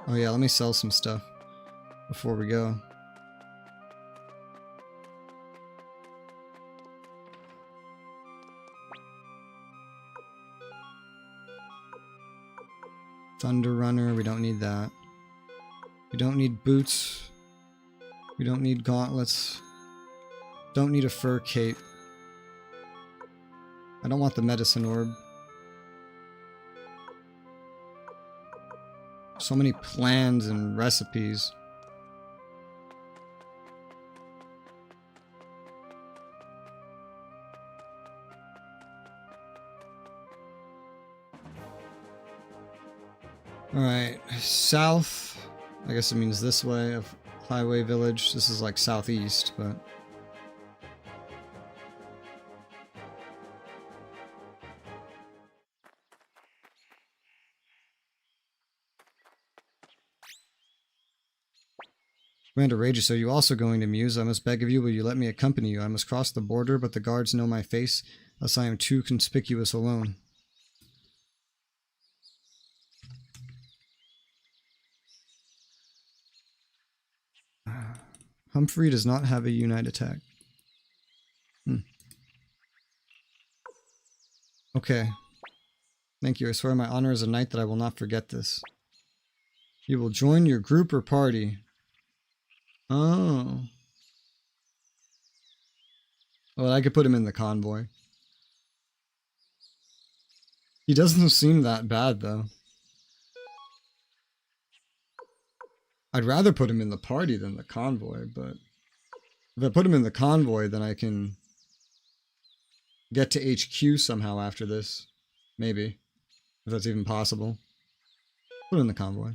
Oh yeah, let me sell some stuff before we go. Thunder Runner, we don't need that. We don't need boots. We don't need gauntlets. Don't need a fur cape. I don't want the medicine orb. So many plans and recipes. Alright, south. I guess it means this way of Highway Village. This is like southeast, but... Commander Rages, are you also going to Muse? I must beg of you, will you let me accompany you? I must cross the border, but the guards know my face, thus I am too conspicuous alone. Humphrey does not have a unite attack. Okay. Thank you. I swear my honor as a knight that I will not forget this. You will join your group or party. Oh. Well, I could put him in the convoy. He doesn't seem that bad, though. I'd rather put him in the party than the convoy, but... if I put him in the convoy, then I can... get to HQ somehow after this. Maybe. If that's even possible. Put him in the convoy.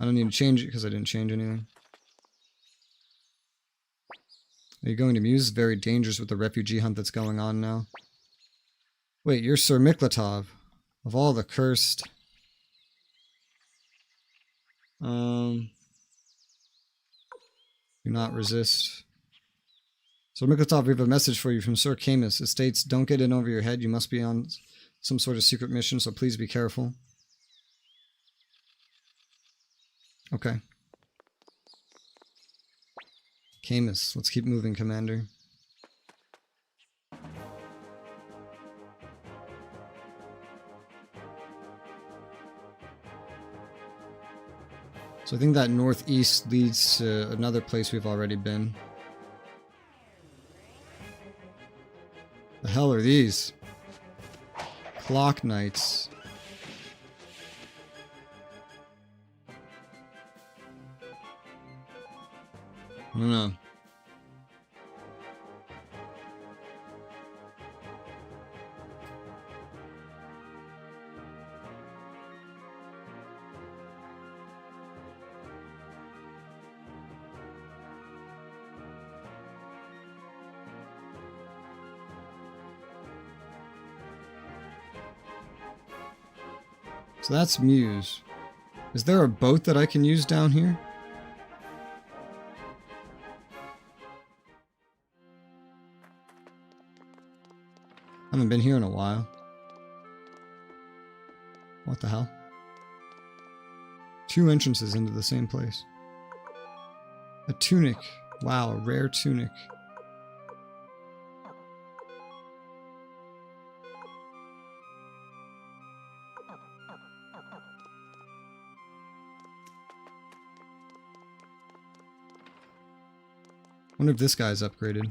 I don't need to change it because I didn't change anything. Are you going to Muse? Very dangerous with the refugee hunt that's going on now. Wait, you're Sir Miklatov. Of all the cursed... Do not resist. So Miklatov, we have a message for you from Sir Camus. It states, don't get in over your head. You must be on some sort of secret mission, so please be careful. Okay. Camus, let's keep moving, Commander. So I think that northeast leads to another place we've already been. The hell are these? Clock Knights. I don't know. So that's Muse. Is there a boat that I can use down here? I haven't been here in a while. What the hell? Two entrances into the same place. A tunic. Wow, a rare tunic. I wonder if this guy's upgraded.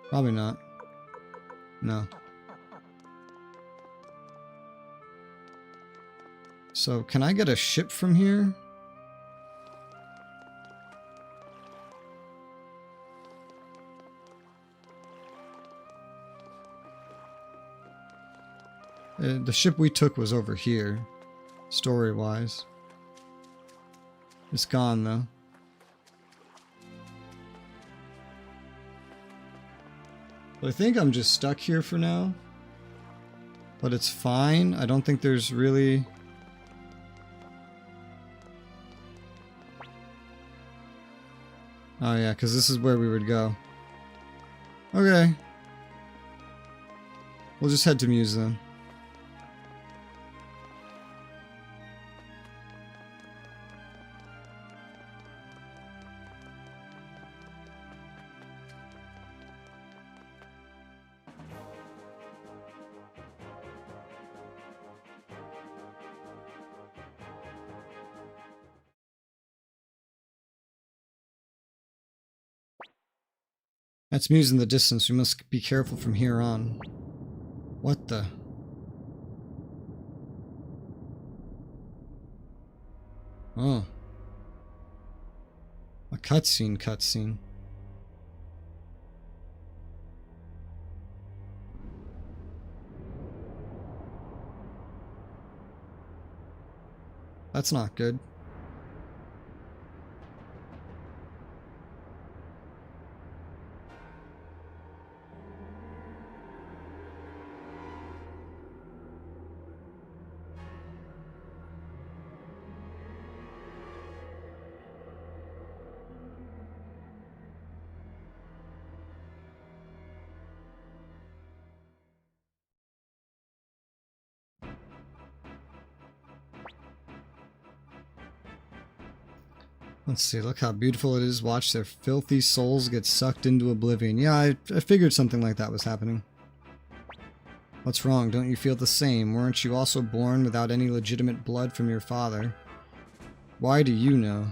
Probably not. No. So, can I get a ship from here? The ship we took was over here, story-wise. It's gone, though. I think I'm just stuck here for now. But it's fine. I don't think there's really... Oh yeah, because this is where we would go. Okay. We'll just head to Muse then. That's Muse in the distance. We must be careful from here on. What the? Oh. A cutscene. That's not good. Let's see, look how beautiful it is. Watch their filthy souls get sucked into oblivion. Yeah, I figured something like that was happening. What's wrong? Don't you feel the same? Weren't you also born without any legitimate blood from your father? Why do you know?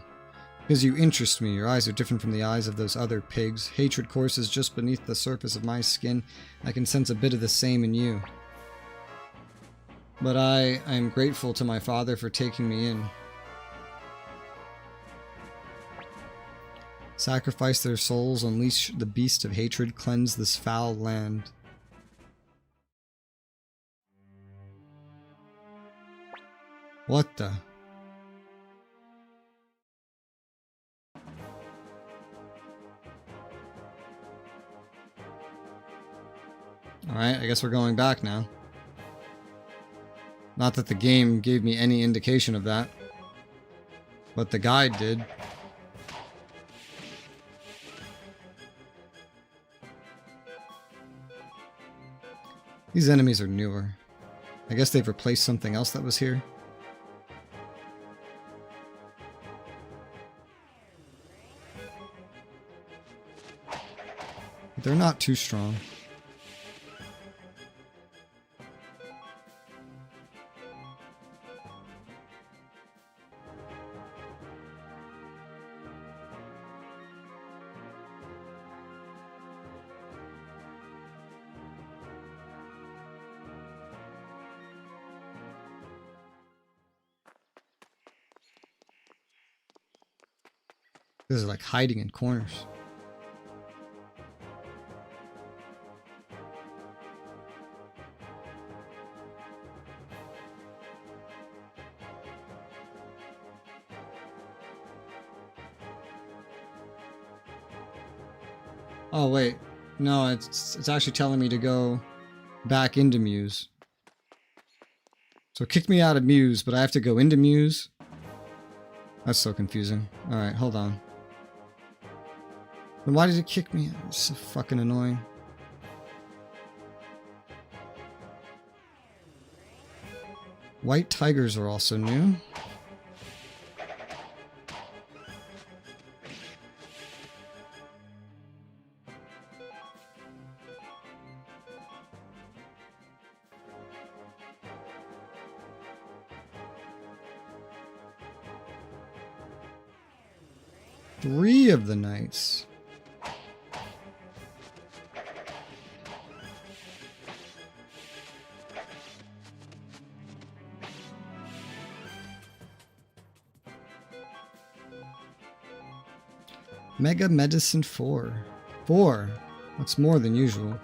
Because you interest me. Your eyes are different from the eyes of those other pigs. Hatred courses just beneath the surface of my skin. I can sense a bit of the same in you. But I am grateful to my father for taking me in. Sacrifice their souls, unleash the beast of hatred, cleanse this foul land. What the? Alright, I guess we're going back now. Not that the game gave me any indication of that, but the guide did. These enemies are newer. I guess they've replaced something else that was here. But they're not too strong. This is like hiding in corners. Oh wait, no, it's actually telling me to go back into Muse. So it kicked me out of Muse, but I have to go into Muse? That's so confusing. Alright, hold on. Then why did it kick me? It's so fucking annoying. White tigers are also new. Three of the knights. Mega Medicine 4. 4. That's more than usual.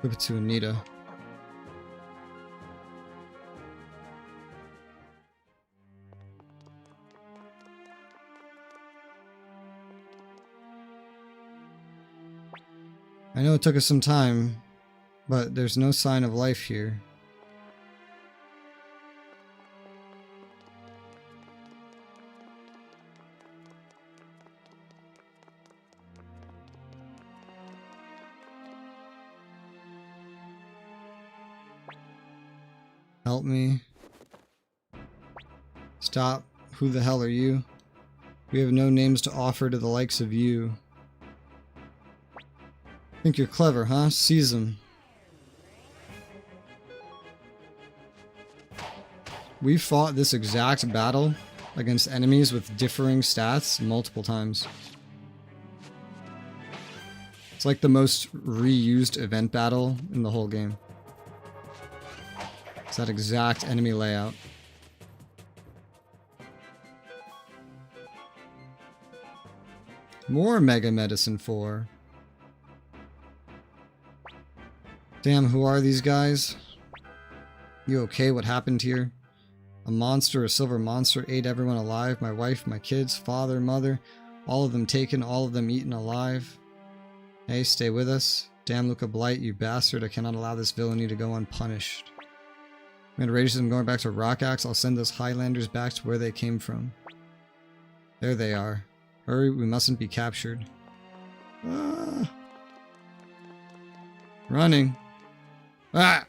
Give it to Anita. I know it took us some time, but there's no sign of life here. Help me. Stop. Who the hell are you? We have no names to offer to the likes of you. Think you're clever, huh? Seize them. We fought this exact battle against enemies with differing stats multiple times. It's like the most reused event battle in the whole game. It's that exact enemy layout. More Mega Medicine 4. Damn, who are these guys? You okay? What happened here? A monster, a silver monster, ate everyone alive. My wife, my kids, father, mother. All of them taken, all of them eaten alive. Hey, stay with us. Damn Luca Blight, you bastard. I cannot allow this villainy to go unpunished. I'm gonna rage them going back to Rock Axe. I'll send those Highlanders back to where they came from. There they are. Hurry, we mustn't be captured. Ah. Running. Ah!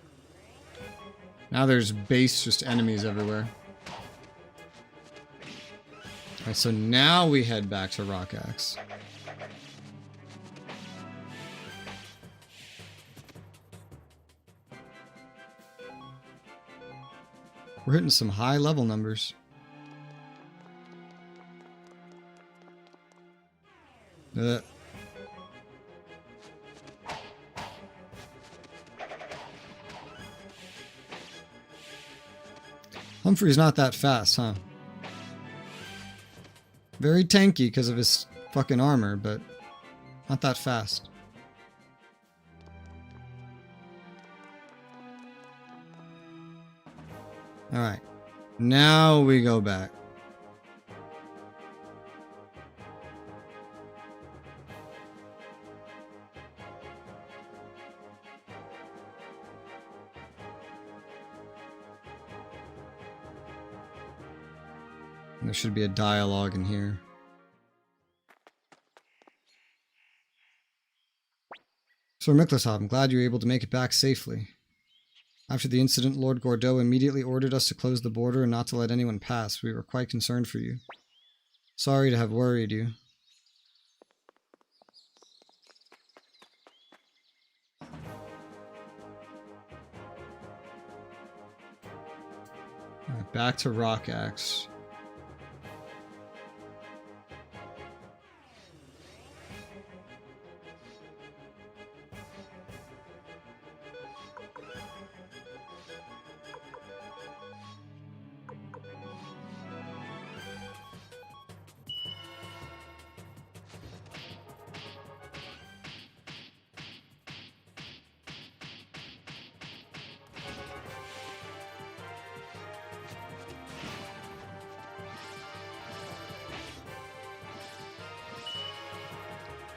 Now there's base just enemies everywhere. Alright, so now we head back to Rock Axe. We're hitting some high level numbers. Humphrey's not that fast, huh? Very tanky because of his fucking armor, but not that fast. Alright. Now we go back. There should be a dialogue in here. Sir Miklasov, I'm glad you were able to make it back safely. After the incident, Lord Gordeau immediately ordered us to close the border and not to let anyone pass. We were quite concerned for you. Sorry to have worried you. Alright, back to Rock Axe.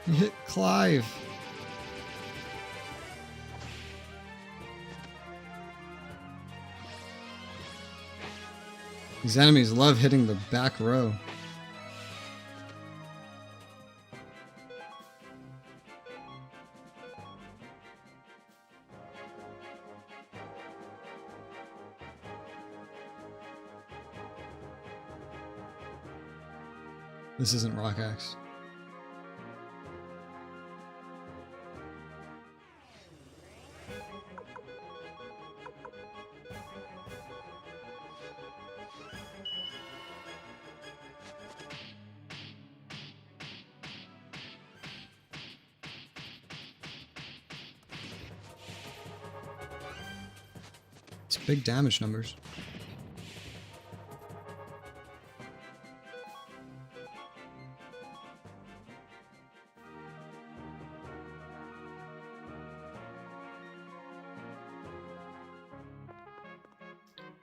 You hit Clive. These enemies love hitting the back row. This isn't Rock Axe. It's big damage numbers.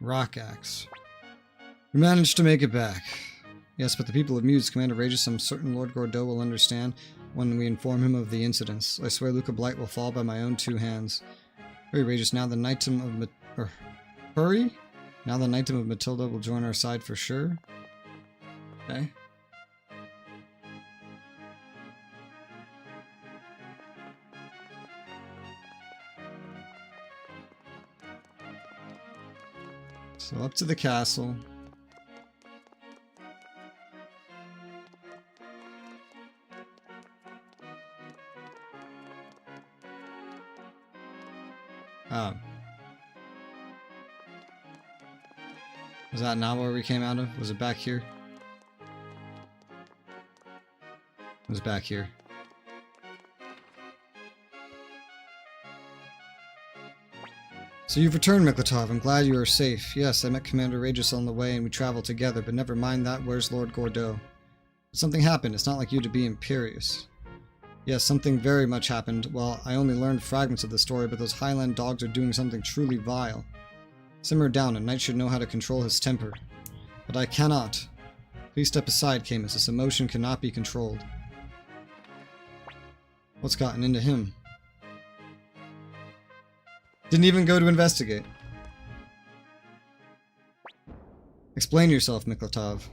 Rock Axe. We managed to make it back. Yes, but the people of Muse, Commander Rages, I'm certain Lord Gordeau will understand when we inform him of the incidents. I swear Luca Blight will fall by my own 2 hands. Hurry, Rages, now the Knightum of Hurry? Now the Knightum of Matilda will join our side for sure. Okay. So up to the castle. Oh. Was that not where we came out of? Was it back here? It was back here. So you've returned, Miklatov. I'm glad you are safe. Yes, I met Commander Rages on the way and we traveled together, but never mind that. Where's Lord Gordeau? Something happened. It's not like you to be imperious. Yes, something very much happened. Well, I only learned fragments of the story, but those Highland dogs are doing something truly vile. Simmer down. A knight should know how to control his temper. But I cannot. Please step aside, Camus. This emotion cannot be controlled. What's gotten into him? Didn't even go to investigate. Explain yourself, Miklatov.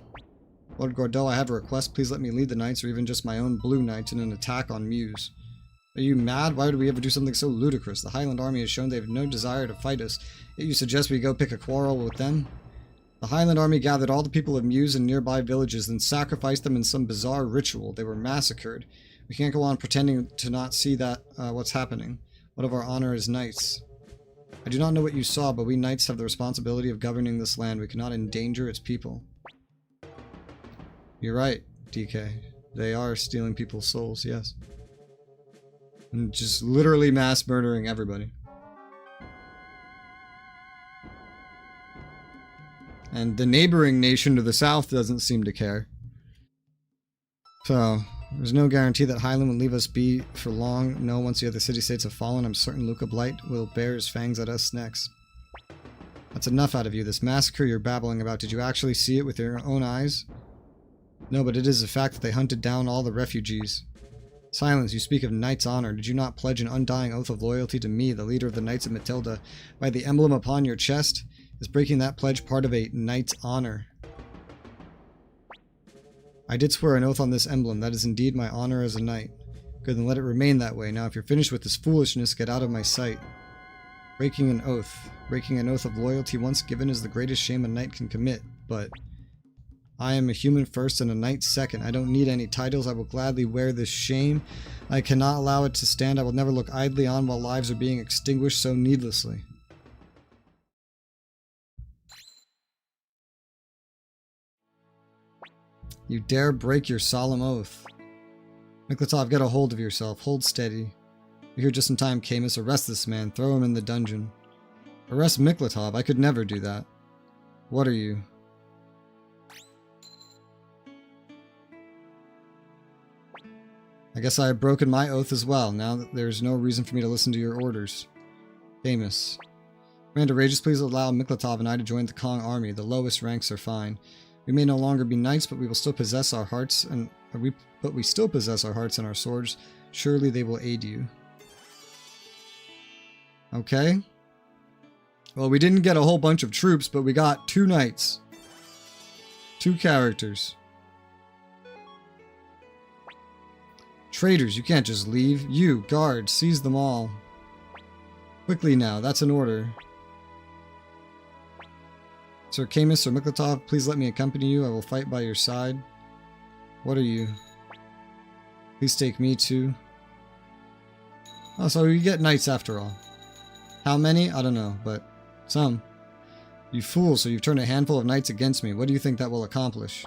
Lord Gordeau, I have a request. Please let me lead the knights, or even just my own blue knights, in an attack on Muse. Are you mad? Why would we ever do something so ludicrous? The Highland army has shown they have no desire to fight us, yet you suggest we go pick a quarrel with them? The Highland army gathered all the people of Muse and nearby villages, then sacrificed them in some bizarre ritual. They were massacred. We can't go on pretending to not see that what's happening. What of our honor as knights? I do not know what you saw, but we knights have the responsibility of governing this land. We cannot endanger its people. You're right, DK. They are stealing people's souls, yes. And just literally mass murdering everybody. And the neighboring nation to the south doesn't seem to care. So, there's no guarantee that Highland will leave us be for long. No, once the other city-states have fallen, I'm certain Luca Blight will bear his fangs at us next. That's enough out of you. This massacre you're babbling about, did you actually see it with your own eyes? No, but it is a fact that they hunted down all the refugees. Silence, you speak of knight's honor. Did you not pledge an undying oath of loyalty to me, the leader of the Knights of Matilda, by the emblem upon your chest? Is breaking that pledge part of a knight's honor? I did swear an oath on this emblem. That is indeed my honor as a knight. Good, then let it remain that way. Now, if you're finished with this foolishness, get out of my sight. Breaking an oath. Breaking an oath of loyalty once given is the greatest shame a knight can commit, but I am a human first and a knight second. I don't need any titles. I will gladly wear this shame. I cannot allow it to stand. I will never look idly on while lives are being extinguished so needlessly. You dare break your solemn oath. Miklatov, get a hold of yourself. Hold steady. You're here just in time, Camus. Arrest this man. Throw him in the dungeon. Arrest Miklatov? I could never do that. What are you? I guess I have broken my oath as well. Now that there's no reason for me to listen to your orders. Camus. Commander Rages, please allow Miklatov and I to join the Kong army. The lowest ranks are fine. We may no longer be knights, but we will still possess our hearts and we still possess our hearts and our swords. Surely they will aid you. Okay. Well, we didn't get a whole bunch of troops, but we got 2 knights. 2 characters. Traitors, you can't just leave. You, guards, seize them all. Quickly now, that's an order. Sir Camus or Miklatov, please let me accompany you. I will fight by your side. What are you? Please take me too. Oh, so you get knights after all. How many? I don't know, but some. You fool, so you've turned a handful of knights against me. What do you think that will accomplish?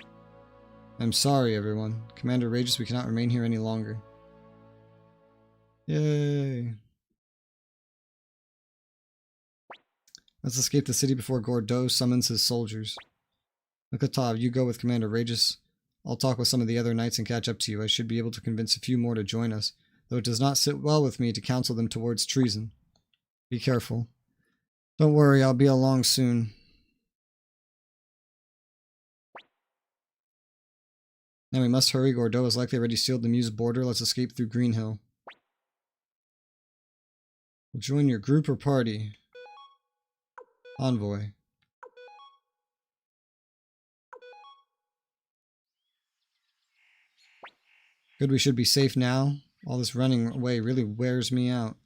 I'm sorry, everyone. Commander Rages, we cannot remain here any longer. Yay. Let's escape the city before Gordeau summons his soldiers. Miklatov, you go with Commander Regis. I'll talk with some of the other knights and catch up to you. I should be able to convince a few more to join us, though it does not sit well with me to counsel them towards treason. Be careful. Don't worry, I'll be along soon. Now we must hurry. Gordeau has likely already sealed the Meuse border. Let's escape through Greenhill. We'll join your group or party. Envoy. Good, we should be safe now. All this running away really wears me out.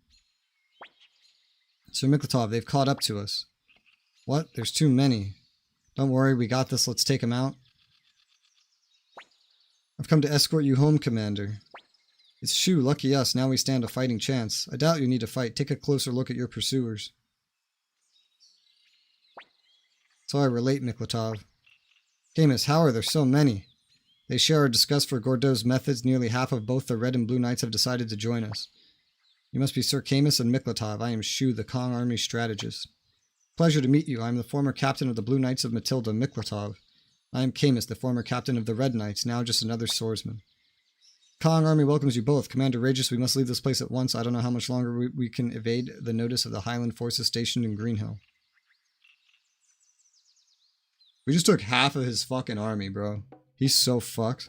Sir Miklatov, they've caught up to us. What? There's too many. Don't worry, we got this. Let's take them out. I've come to escort you home, Commander. It's Shu, lucky us. Now we stand a fighting chance. I doubt you need to fight. Take a closer look at your pursuers. So I relate, Miklatov. Camus, how are there so many? They share our disgust for Gordeau's methods. Nearly half of both the Red and Blue Knights have decided to join us. You must be Sir Camus and Miklatov. I am Shu, the Kong Army strategist. Pleasure to meet you. I am the former captain of the Blue Knights of Matilda, Miklatov. I am Camus, the former captain of the Red Knights, now just another swordsman. Kong Army welcomes you both. Commander Regis, we must leave this place at once. I don't know how much longer we can evade the notice of the Highland forces stationed in Greenhill. We just took half of his fucking army, bro. He's so fucked.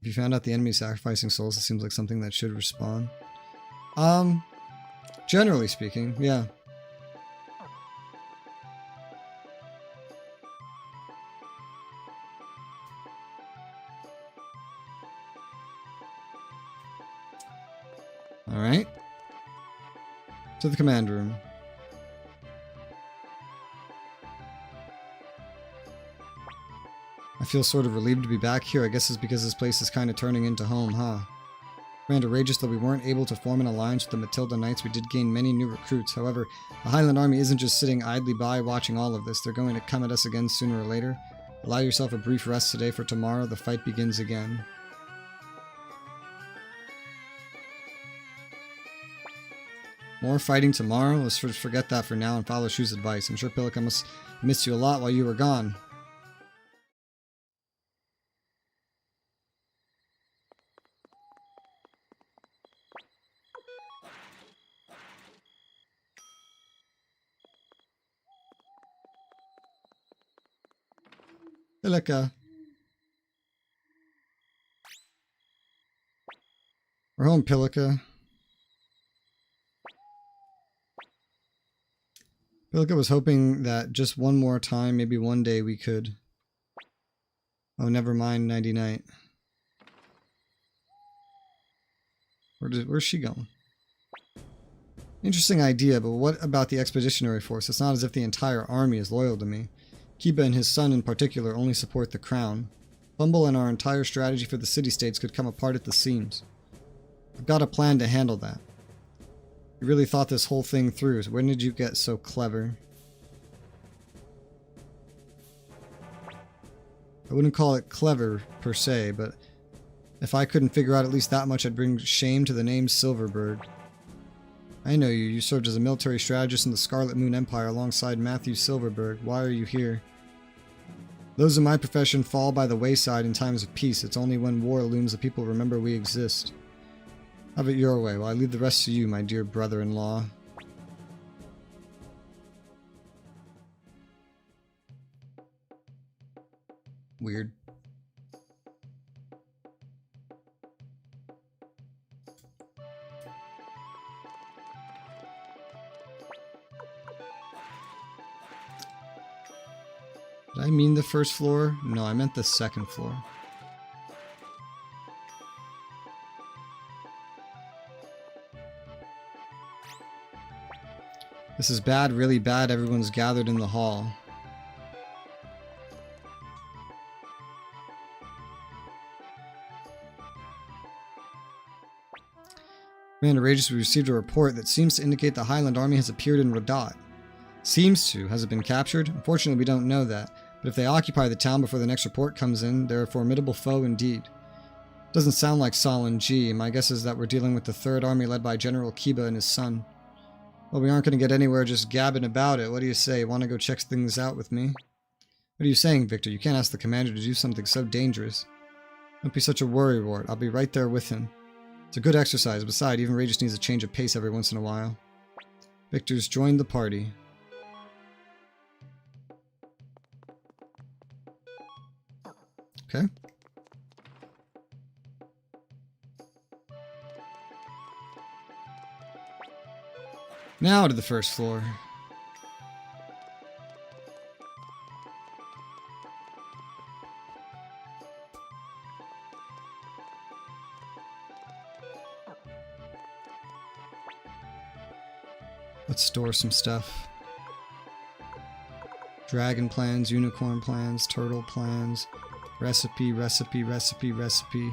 If you found out the enemy sacrificing souls, it seems like something that should respawn. Generally speaking, yeah. Alright. To the command room. I feel sort of relieved to be back here. I guess it's because this place is kind of turning into home, huh? Commander Regis, though we weren't able to form an alliance with the Matilda Knights, we did gain many new recruits. However, the Highland Army isn't just sitting idly by watching all of this. They're going to come at us again sooner or later. Allow yourself a brief rest today, for tomorrow the fight begins again. More fighting tomorrow? Let's forget that for now and follow Shu's advice. I'm sure Pilika must have missed you a lot while you were gone. Pilika. We're home, Pilika. Pilika was hoping that just one more time, maybe one day we could... Oh, never mind, Nighty Night. Where's she going? Interesting idea, but what about the expeditionary force? It's not as if the entire army is loyal to me. Kiba and his son in particular only support the crown. Bumble and our entire strategy for the city-states could come apart at the seams. I've got a plan to handle that. You really thought this whole thing through. So when did you get so clever? I wouldn't call it clever, per se, but if I couldn't figure out at least that much, I'd bring shame to the name Silverberg. I know you. You served as a military strategist in the Scarlet Moon Empire alongside Matthew Silverberg. Why are you here? Those in my profession fall by the wayside in times of peace. It's only when war looms that people remember we exist. Have it your way, while I leave the rest to you, my dear brother-in-law. Weird. Did I mean the first floor? No, I meant the second floor. This is bad, really bad. Everyone's gathered in the hall. Commander Regis, we received a report that seems to indicate the Highland Army has appeared in Radat. Seems to. Has it been captured? Unfortunately, we don't know that. But if they occupy the town before the next report comes in, they're a formidable foe indeed. Doesn't sound like Solon G. My guess is that we're dealing with the Third Army led by General Kiba and his son. Well, we aren't going to get anywhere just gabbing about it. What do you say? Want to go check things out with me? What are you saying, Victor? You can't ask the commander to do something so dangerous. Don't be such a worrywart. I'll be right there with him. It's a good exercise. Besides, even Ray just needs a change of pace every once in a while. Victor's joined the party. Okay. Now to the first floor. Let's store some stuff. Dragon plans, unicorn plans, turtle plans, recipe, recipe, recipe, recipe.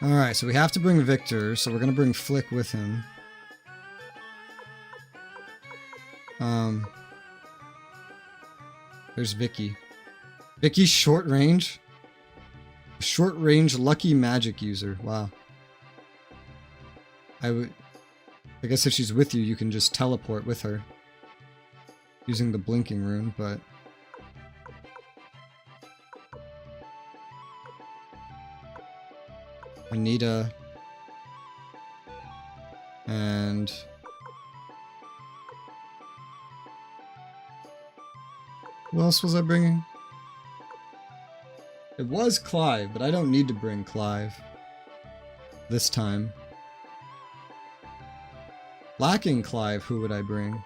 Alright, so we have to bring Victor, so we're gonna bring Flick with him. There's Vicky. Vicky's short range? Short range lucky magic user. Wow. I guess if she's with you, you can just teleport with her. Using the blinking rune, but... Anita. And... Who else was I bringing? It was Clive, but I don't need to bring Clive. This time. Lacking Clive, who would I bring?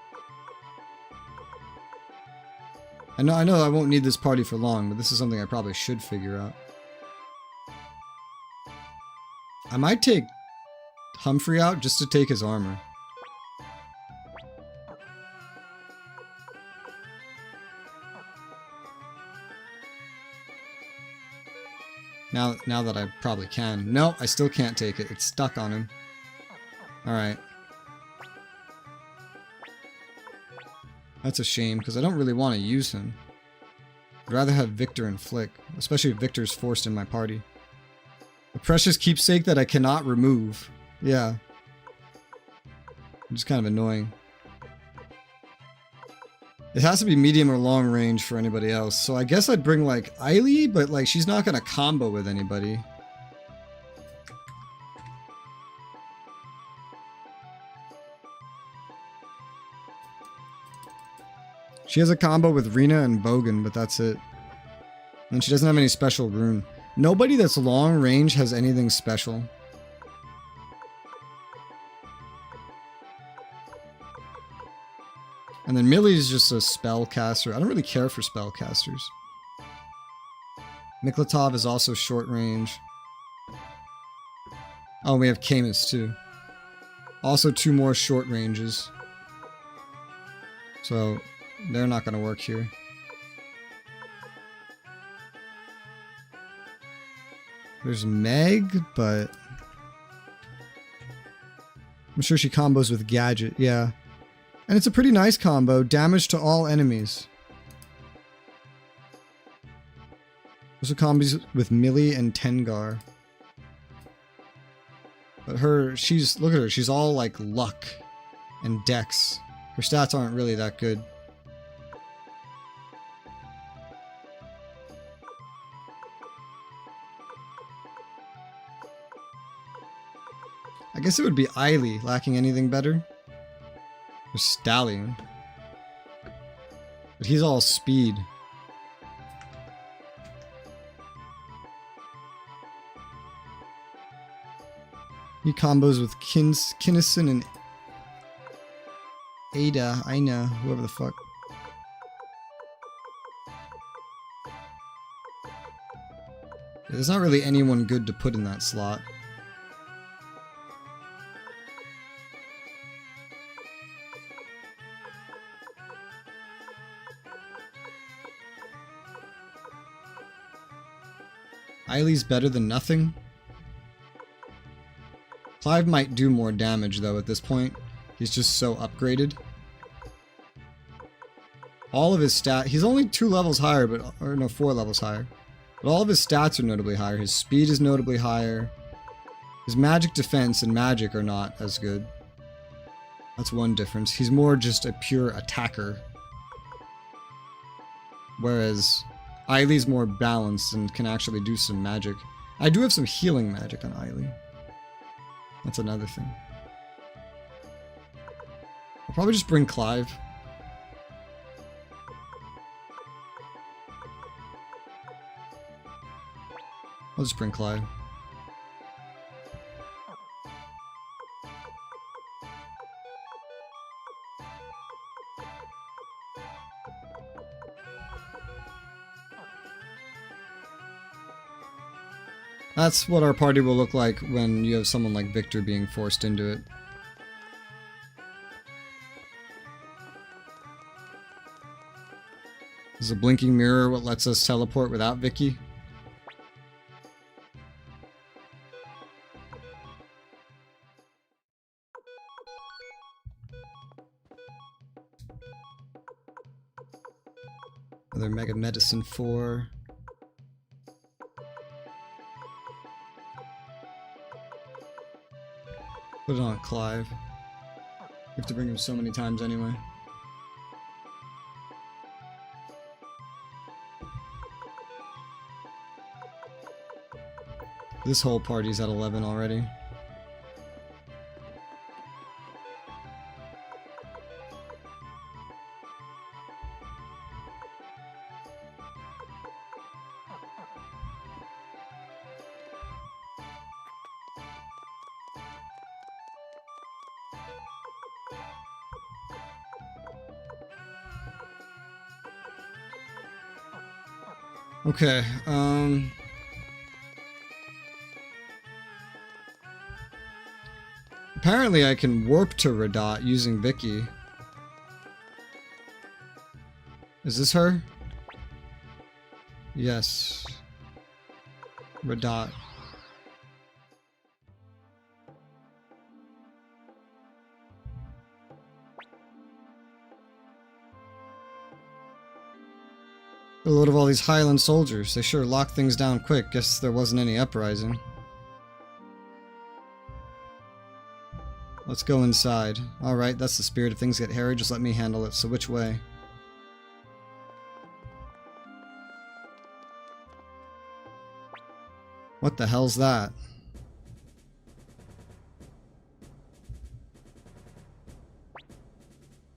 I know I won't need this party for long, but this is something I probably should figure out. I might take Humphrey out just to take his armor. Now that I probably can. No, I still can't take it. It's stuck on him. Alright. That's a shame, because I don't really want to use him. I'd rather have Victor and Flick, especially if Victor's forced in my party. A precious keepsake that I cannot remove. Yeah. It's kind of annoying. It has to be medium or long range for anybody else. So I guess I'd bring like Eiley, but like she's not gonna combo with anybody. She has a combo with Rena and Bogan, but that's it. And she doesn't have any special rune. Nobody that's long range has anything special. And then Millie's just a spellcaster. I don't really care for spellcasters. Miklatov is also short range. Oh, we have Camus too. Also 2 more short ranges. So, they're not going to work here. There's Meg, but... I'm sure she combos with Gadget, yeah. And it's a pretty nice combo. Damage to all enemies. Also combos with Millie and Tengar. But she's, look at her, she's all like luck and dex. Her stats aren't really that good. I guess it would be Eiley, lacking anything better. Or Stallion. But he's all speed. He combos with Kinnison and Aina, whoever the fuck. Yeah, there's not really anyone good to put in that slot. Eiley's better than nothing. Clive might do more damage though at this point. He's just so upgraded. All of his stats, he's only 2 levels higher, or no, 4 levels higher. But all of his stats are notably higher. His speed is notably higher. His magic defense and magic are not as good. That's one difference. He's more just a pure attacker. Whereas Eileen's more balanced and can actually do some magic. I do have some healing magic on Eileen. That's another thing. I'll probably just bring Clive. I'll just bring Clive. That's what our party will look like when you have someone like Victor being forced into it. Is a blinking mirror what lets us teleport without Vicky? Another Mega Medicine 4. Put it on Clive. We have to bring him so many times anyway. This whole party's at 11 already. Okay, apparently I can warp to Radat using Vicky. Is this her? Yes. Radat. A load of all these Highland soldiers. They sure locked things down quick. Guess there wasn't any uprising. Let's go inside. Alright, that's the spirit. If things get hairy, just let me handle it. So which way? What the hell's that?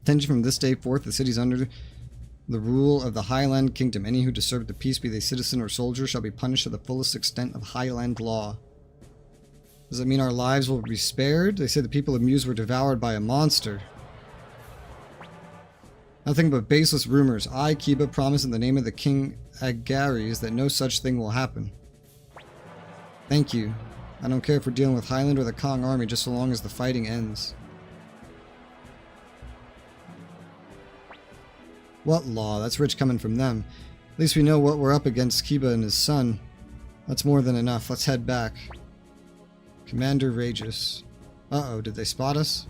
Attention, from this day forth, the city's under the rule of the Highland Kingdom. Any who disturb the peace, be they citizen or soldier, shall be punished to the fullest extent of Highland law. Does it mean our lives will be spared? They say the people of Muse were devoured by a monster. Nothing but baseless rumors. I, Kiba, promise in the name of the King Agares that no such thing will happen. Thank you. I don't care if we're dealing with Highland or the Kong army, just so long as the fighting ends. What law? That's rich coming from them. At least we know what we're up against, Kiba and his son. That's more than enough. Let's head back. Commander Rageous. Uh-oh, did they spot us?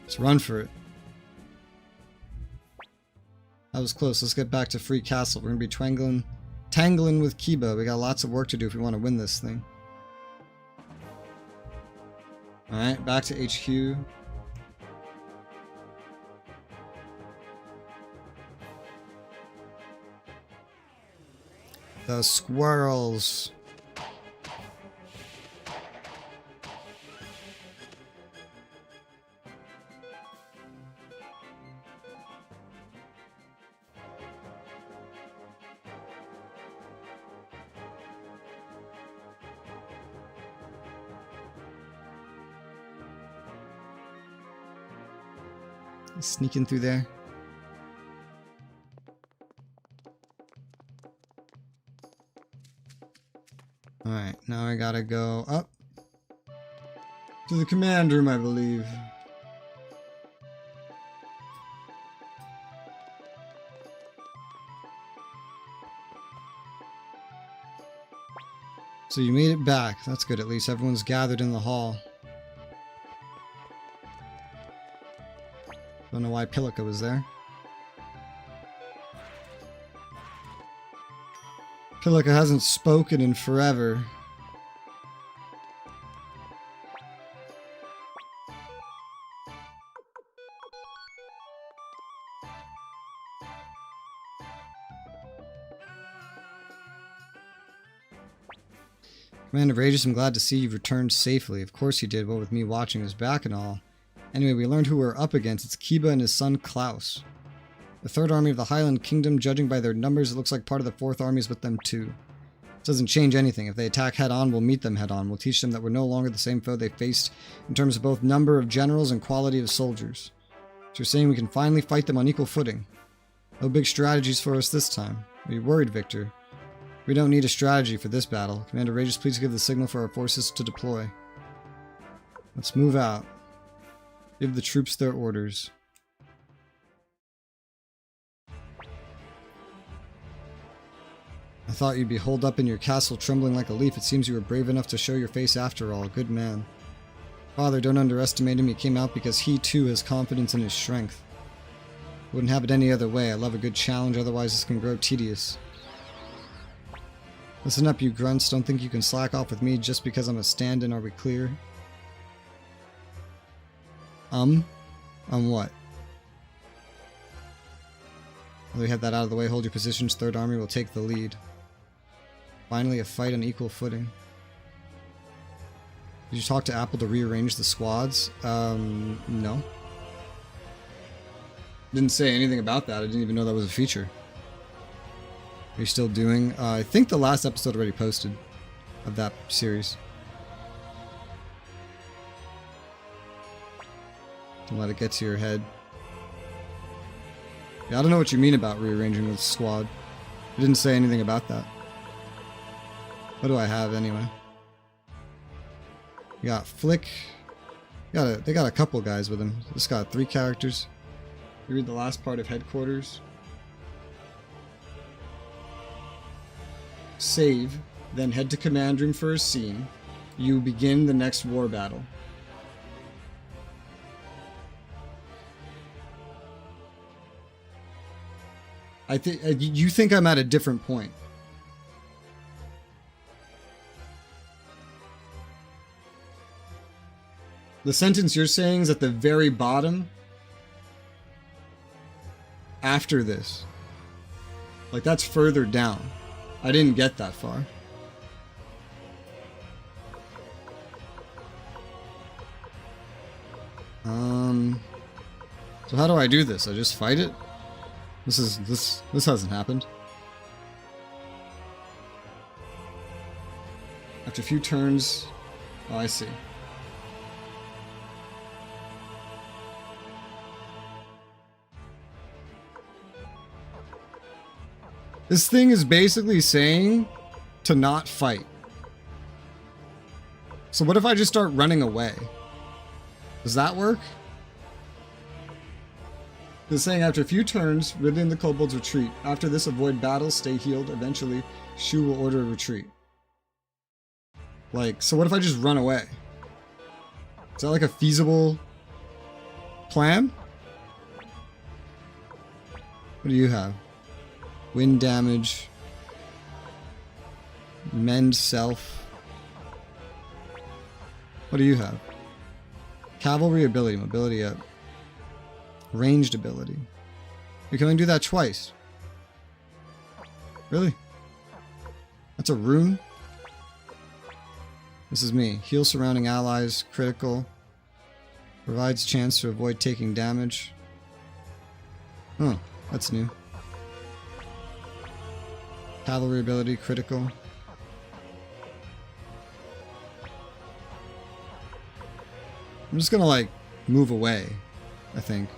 Let's run for it. That was close. Let's get back to Free Castle. We're gonna be tangling with Kiba. We got lots of work to do if we want to win this thing. Alright, back to HQ. The squirrels. Sneaking through there. Alright, now I gotta go up to the command room, I believe. So you made it back. That's good, at least everyone's gathered in the hall. Don't know why Pilika was there. Pilika hasn't spoken in forever. Commander Rages, I'm glad to see you've returned safely. Of course you did, what with me watching his back and all. Anyway, we learned who we're up against. It's Kiba and his son Klaus. The Third Army of the Highland Kingdom, judging by their numbers, it looks like part of the Fourth Army is with them too. It doesn't change anything. If they attack head-on, we'll meet them head-on. We'll teach them that we're no longer the same foe they faced in terms of both number of generals and quality of soldiers. So you're saying we can finally fight them on equal footing. No big strategies for us this time. Are you worried, Victor? We don't need a strategy for this battle. Commander Rages, please give the signal for our forces to deploy. Let's move out. Give the troops their orders. I thought you'd be holed up in your castle trembling like a leaf. It seems you were brave enough to show your face after all. Good man. Father, don't underestimate him. He came out because he too has confidence in his strength. Wouldn't have it any other way. I love a good challenge, otherwise this can grow tedious. Listen up, you grunts. Don't think you can slack off with me just because I'm a stand-in. Are we clear? On what? Well, we had that out of the way. Hold your positions. Third Army will take the lead. Finally, a fight on equal footing. Did you talk to Apple to rearrange the squads? No. Didn't say anything about that. I didn't even know that was a feature. Are you still doing? I think the last episode already posted of that series. Don't let it get to your head. Yeah, I don't know what you mean about rearranging the squad. It didn't say anything about that. What do I have anyway? You got Flick. They got a couple guys with him. This got 3 characters. You read the last part of Headquarters. Save, then head to command room for a scene. You begin the next war battle. You think I'm at a different point. The sentence you're saying is at the very bottom after this. Like, that's further down. I didn't get that far. So how do I do this? I just fight it? This hasn't happened. After a few turns... Oh, I see. This thing is basically saying to not fight. So what if I just start running away? Does that work? It's saying after a few turns, ridding the kobolds retreat. After this, avoid battle, stay healed. Eventually, Shu will order a retreat. Like, so what if I just run away? Is that like a feasible plan? What do you have? Wind damage. Mend self. What do you have? Cavalry ability, mobility up. Ranged ability. You can only do that twice. Really? That's a rune? This is me. Heal surrounding allies, critical. Provides chance to avoid taking damage. Oh, that's new. Cavalry ability, critical. I'm just gonna, like, move away, I think.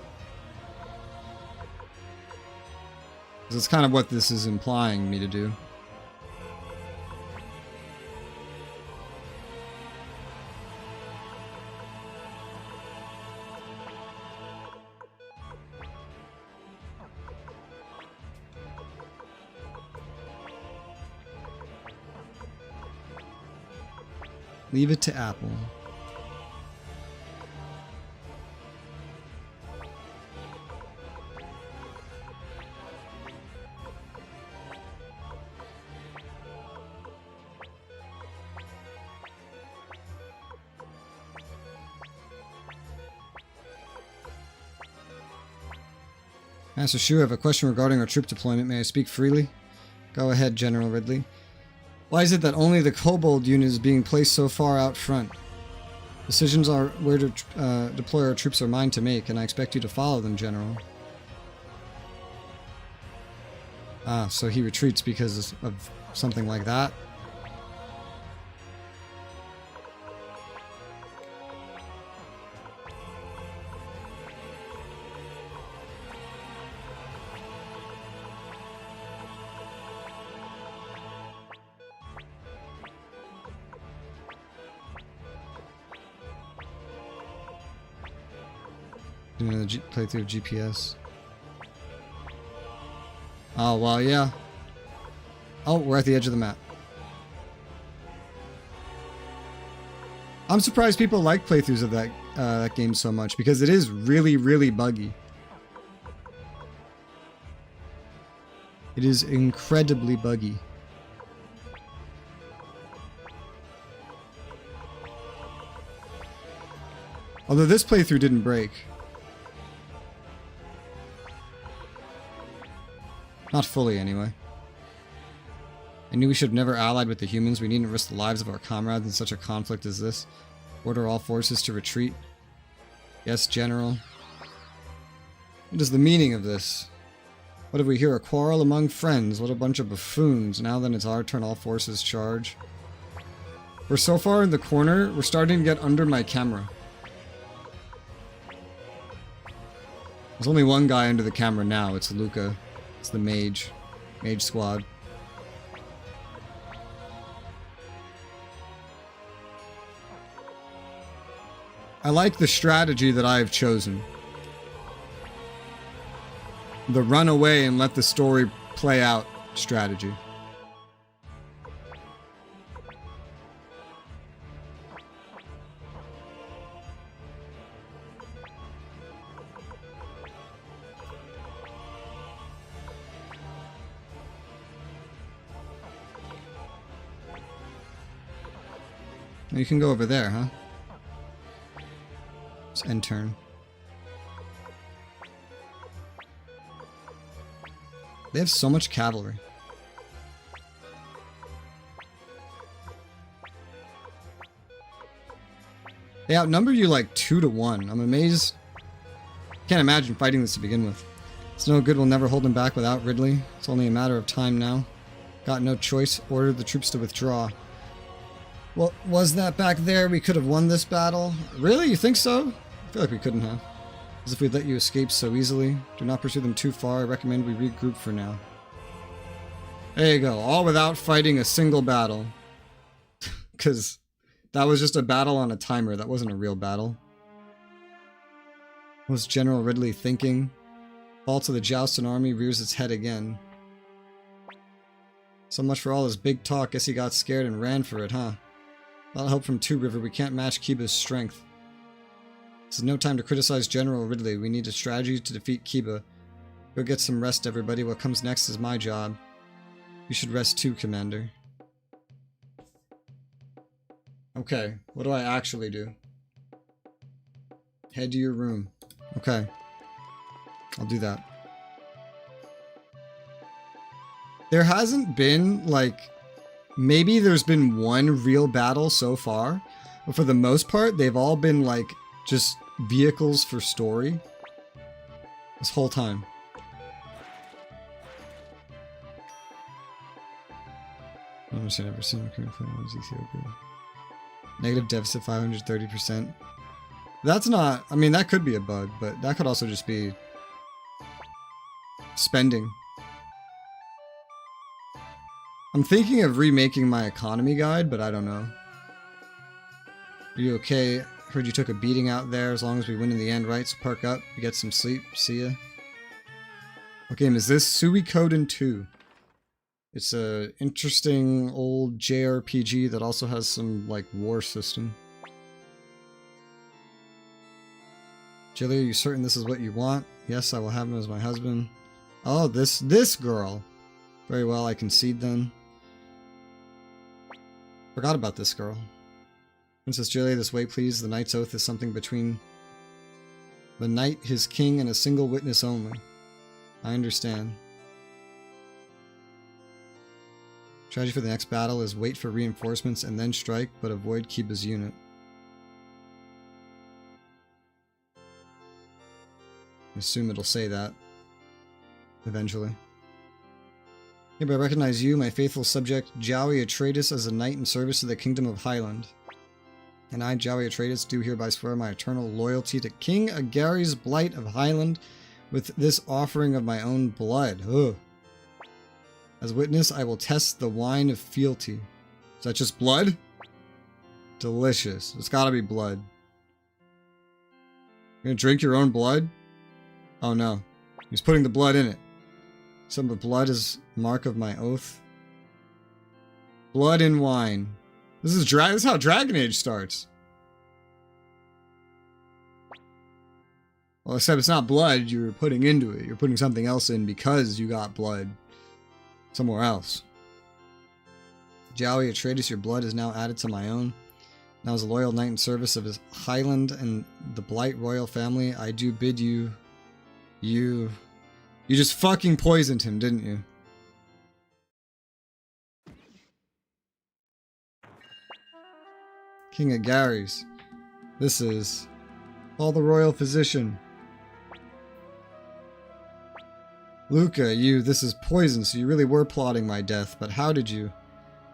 Because it's kind of what this is implying me to do. Leave it to Apple. Master Shu, I have a question regarding our troop deployment. May I speak freely? Go ahead, General Ridley. Why is it that only the Kobold unit is being placed so far out front? Decisions on where to deploy our troops are mine to make, and I expect you to follow them, General. Ah, so he retreats because of something like that? Doing the playthrough of GPS. Oh, well, yeah. Oh, we're at the edge of the map. I'm surprised people like playthroughs of that game so much, because it is really, really buggy. It is incredibly buggy. Although this playthrough didn't break. Not fully, anyway. I knew we should have never allied with the humans. We needn't risk the lives of our comrades in such a conflict as this. Order all forces to retreat. Yes, General. What is the meaning of this? What if we hear a quarrel among friends? What a bunch of buffoons. Now then it's our turn, all forces charge. We're so far in the corner, we're starting to get under my camera. There's only one guy under the camera now, it's Luca. It's the mage. Mage squad. I like the strategy that I've chosen. The run away and let the story play out strategy. You can go over there, huh? It's end turn. They have so much cavalry. They outnumber you like 2 to 1. I'm amazed. Can't imagine fighting this to begin with. It's no good, we'll never hold them back without Ridley. It's only a matter of time now. Got no choice, ordered the troops to withdraw. Well, was that back there? We could have won this battle. Really? You think so? I feel like we couldn't have. As if we'd let you escape so easily. Do not pursue them too far. I recommend we regroup for now. There you go. All without fighting a single battle. Because that was just a battle on a timer. That wasn't a real battle. What was General Ridley thinking? Fall to the jousting army rears its head again. So much for all his big talk. Guess he got scared and ran for it, huh? Without help from Two River, we can't match Kiba's strength. This is no time to criticize General Ridley. We need a strategy to defeat Kiba. Go get some rest, everybody. What comes next is my job. You should rest too, Commander. Okay, what do I actually do? Head to your room. Okay. I'll do that. There hasn't been, like... Maybe there's been one real battle so far, but for the most part, they've all been like just vehicles for story this whole time. I never seen Ethiopia. Negative deficit 530%. That's not, I mean, that could be a bug, but that could also just be spending. I'm thinking of remaking my economy guide, but I don't know. Are you okay? Heard you took a beating out there. As long as we win in the end, right? So park up, you get some sleep. See ya. What game is this? Suikoden 2. It's a interesting old JRPG that also has some, like, war system. Jilly, are you certain this is what you want? Yes, I will have him as my husband. Oh, this girl. Very well, I concede then. Forgot about this girl. Princess Julia, this way please. The knight's oath is something between the knight, his king, and a single witness only. I understand. Strategy for the next battle is wait for reinforcements and then strike, but avoid Kiba's unit. I assume it'll say that. Eventually. Hereby recognize you, my faithful subject, Jowie Atreides, as a knight in service to the Kingdom of Highland. And I, Jowie Atreides, do hereby swear my eternal loyalty to King Agary's Blight of Highland with this offering of my own blood. Ugh. As witness, I will test the wine of fealty. Is that just blood? Delicious. It's gotta be blood. You're gonna drink your own blood? Oh no. He's putting the blood in it. Some of the blood is mark of my oath. Blood in wine. This is how Dragon Age starts. Well, except it's not blood you're putting into it. You're putting something else in because you got blood somewhere else. Jowie Atreides, your blood is now added to my own. Now as a loyal knight in service of his Highland and the Blight royal family, I do bid you... You just fucking poisoned him, didn't you? King Agary's. This is... Call the royal physician. Luca, this is poison, so you really were plotting my death, but how did you?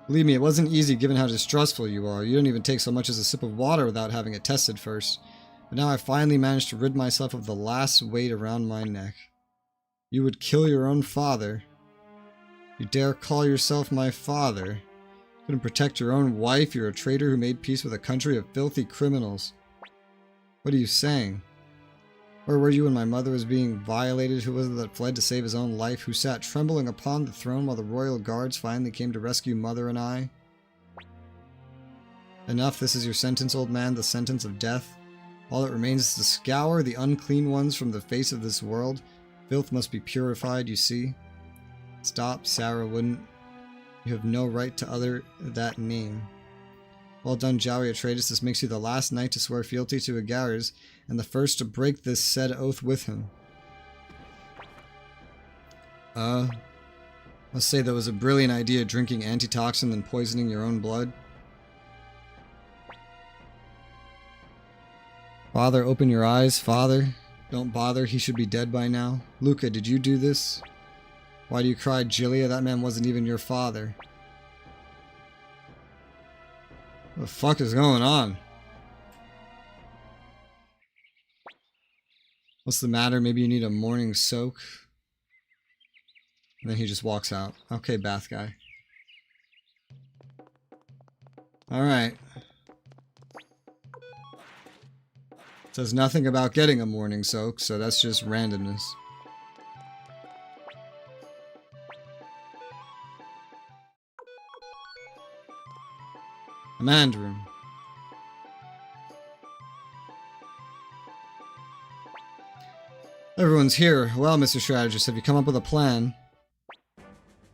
Believe me, it wasn't easy given how distrustful you are. You don't even take so much as a sip of water without having it tested first. But now I finally managed to rid myself of the last weight around my neck. You would kill your own father. You dare call yourself my father. Couldn't protect your own wife. You're a traitor who made peace with a country of filthy criminals. What are you saying? Where were you when my mother was being violated? Who was it that fled to save his own life? Who sat trembling upon the throne while the royal guards finally came to rescue Mother and I? Enough, this is your sentence, old man, the sentence of death. All that remains is to scour the unclean ones from the face of this world. Filth must be purified, you see. Stop, Sarah wouldn't. You have no right to utter that name. Well done, Jowie Atreides. This makes you the last knight to swear fealty to Agares, and the first to break this said oath with him. Must say that was a brilliant idea, drinking antitoxin and poisoning your own blood. Father, open your eyes, Father. Don't bother, he should be dead by now. Luca, did you do this? Why do you cry, Gilia? That man wasn't even your father. What the fuck is going on? What's the matter? Maybe you need a morning soak? And then he just walks out. Okay, bath guy. Alright. Says nothing about getting a morning soak, so that's just randomness. Command room. Everyone's here. Well, Mr. Strategist, have you come up with a plan?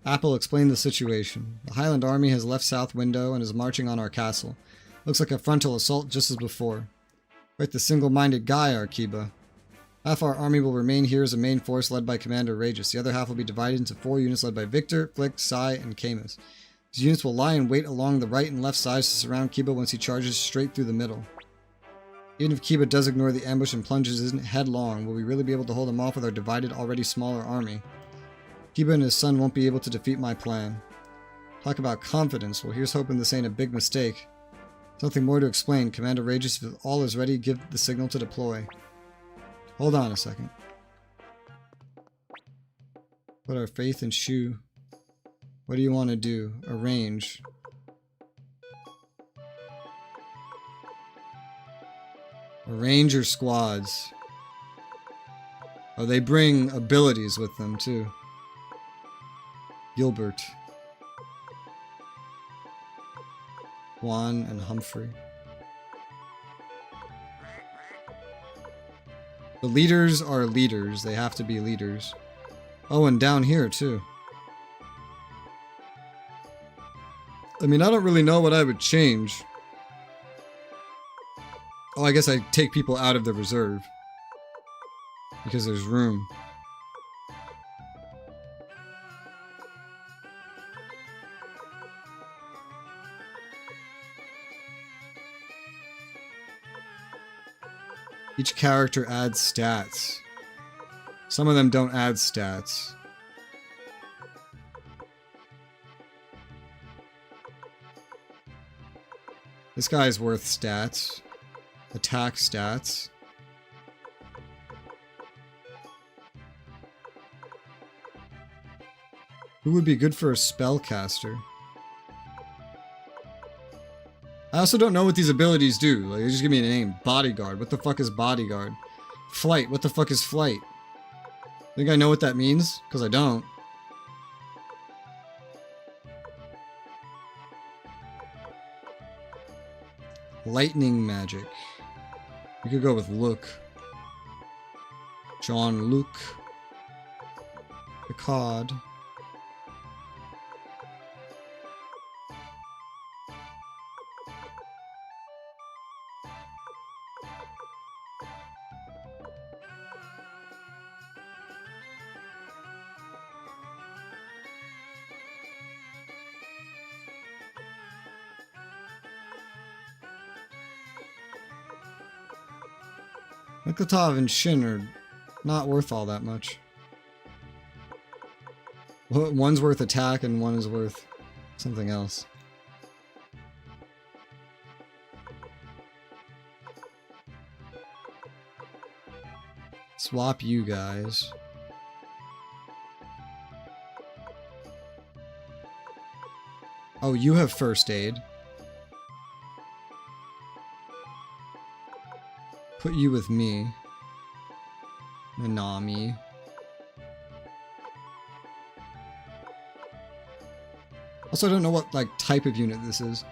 Apple explained the situation. The Highland army has left South Window and is marching on our castle. Looks like a frontal assault just as before. Quite the single-minded guy, Arkiba. Half our army will remain here as a main force led by Commander Regis. The other half will be divided into 4 units led by Victor, Flick, Sai, and Camus. These units will lie in wait along the right and left sides to surround Kiba once he charges straight through the middle. Even if Kiba does ignore the ambush and plunges isn't headlong, will we really be able to hold him off with our divided, already smaller army? Kiba and his son won't be able to defeat my plan. Talk about confidence. Well, here's hoping this ain't a big mistake. Something more to explain. Commander Regis, if all is ready, give the signal to deploy. Hold on a second. Put our faith in Shu. What do you want to do? Arrange. Arrange your squads. Oh, they bring abilities with them, too. Gilbert. Juan and Humphrey. The leaders are leaders. They have to be leaders. Oh, and down here, too. I mean, I don't really know what I would change. Oh, I guess I take people out of the reserve. Because there's room. Each character adds stats. Some of them don't add stats. This guy's worth stats. Attack stats. Who would be good for a spellcaster? I also don't know what these abilities do. Like, just give me a name. Bodyguard. What the fuck is bodyguard? Flight. What the fuck is flight? Think I know what that means? Because I don't. Lightning magic. You could go with Luke. John Luke. Picard. Miklatov and Shin are not worth all that much. One's worth attack and one is worth something else. Swap you guys. Oh, you have first aid. Put you with me. Nanami. Also, I don't know what, like, type of unit this is.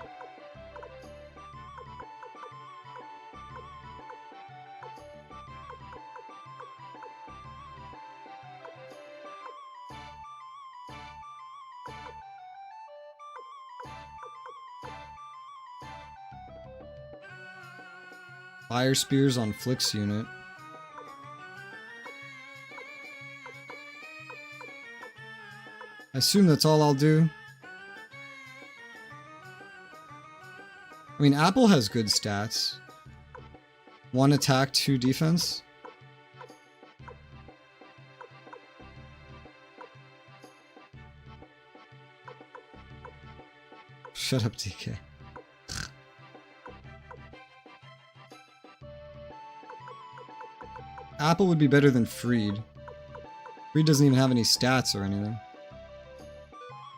Fire spears on Flick's unit. I assume that's all I'll do. I mean, Apple has good stats. 1 attack, 2 defense. Shut up, DK. Apple would be better than Freed. Freed doesn't even have any stats or anything.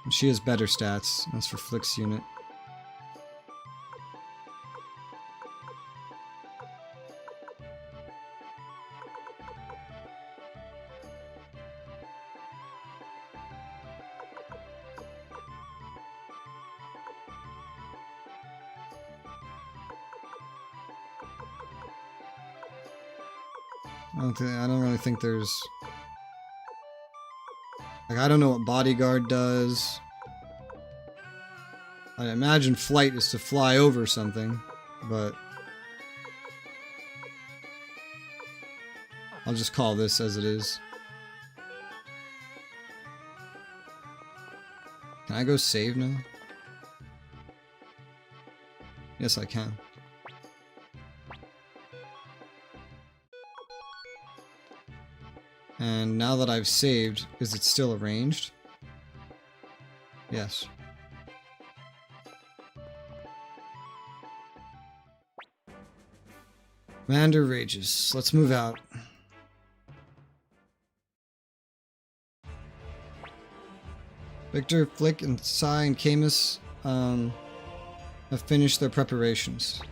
And she has better stats. That's for Flick's unit. I don't really think there's... Like, I don't know what bodyguard does. I imagine flight is to fly over something, but... I'll just call this as it is. Can I go save now? Yes, I can. And now that I've saved, is it still arranged? Yes. Commander rages. Let's move out. Victor, Flick, and Sai and Camus have finished their preparations.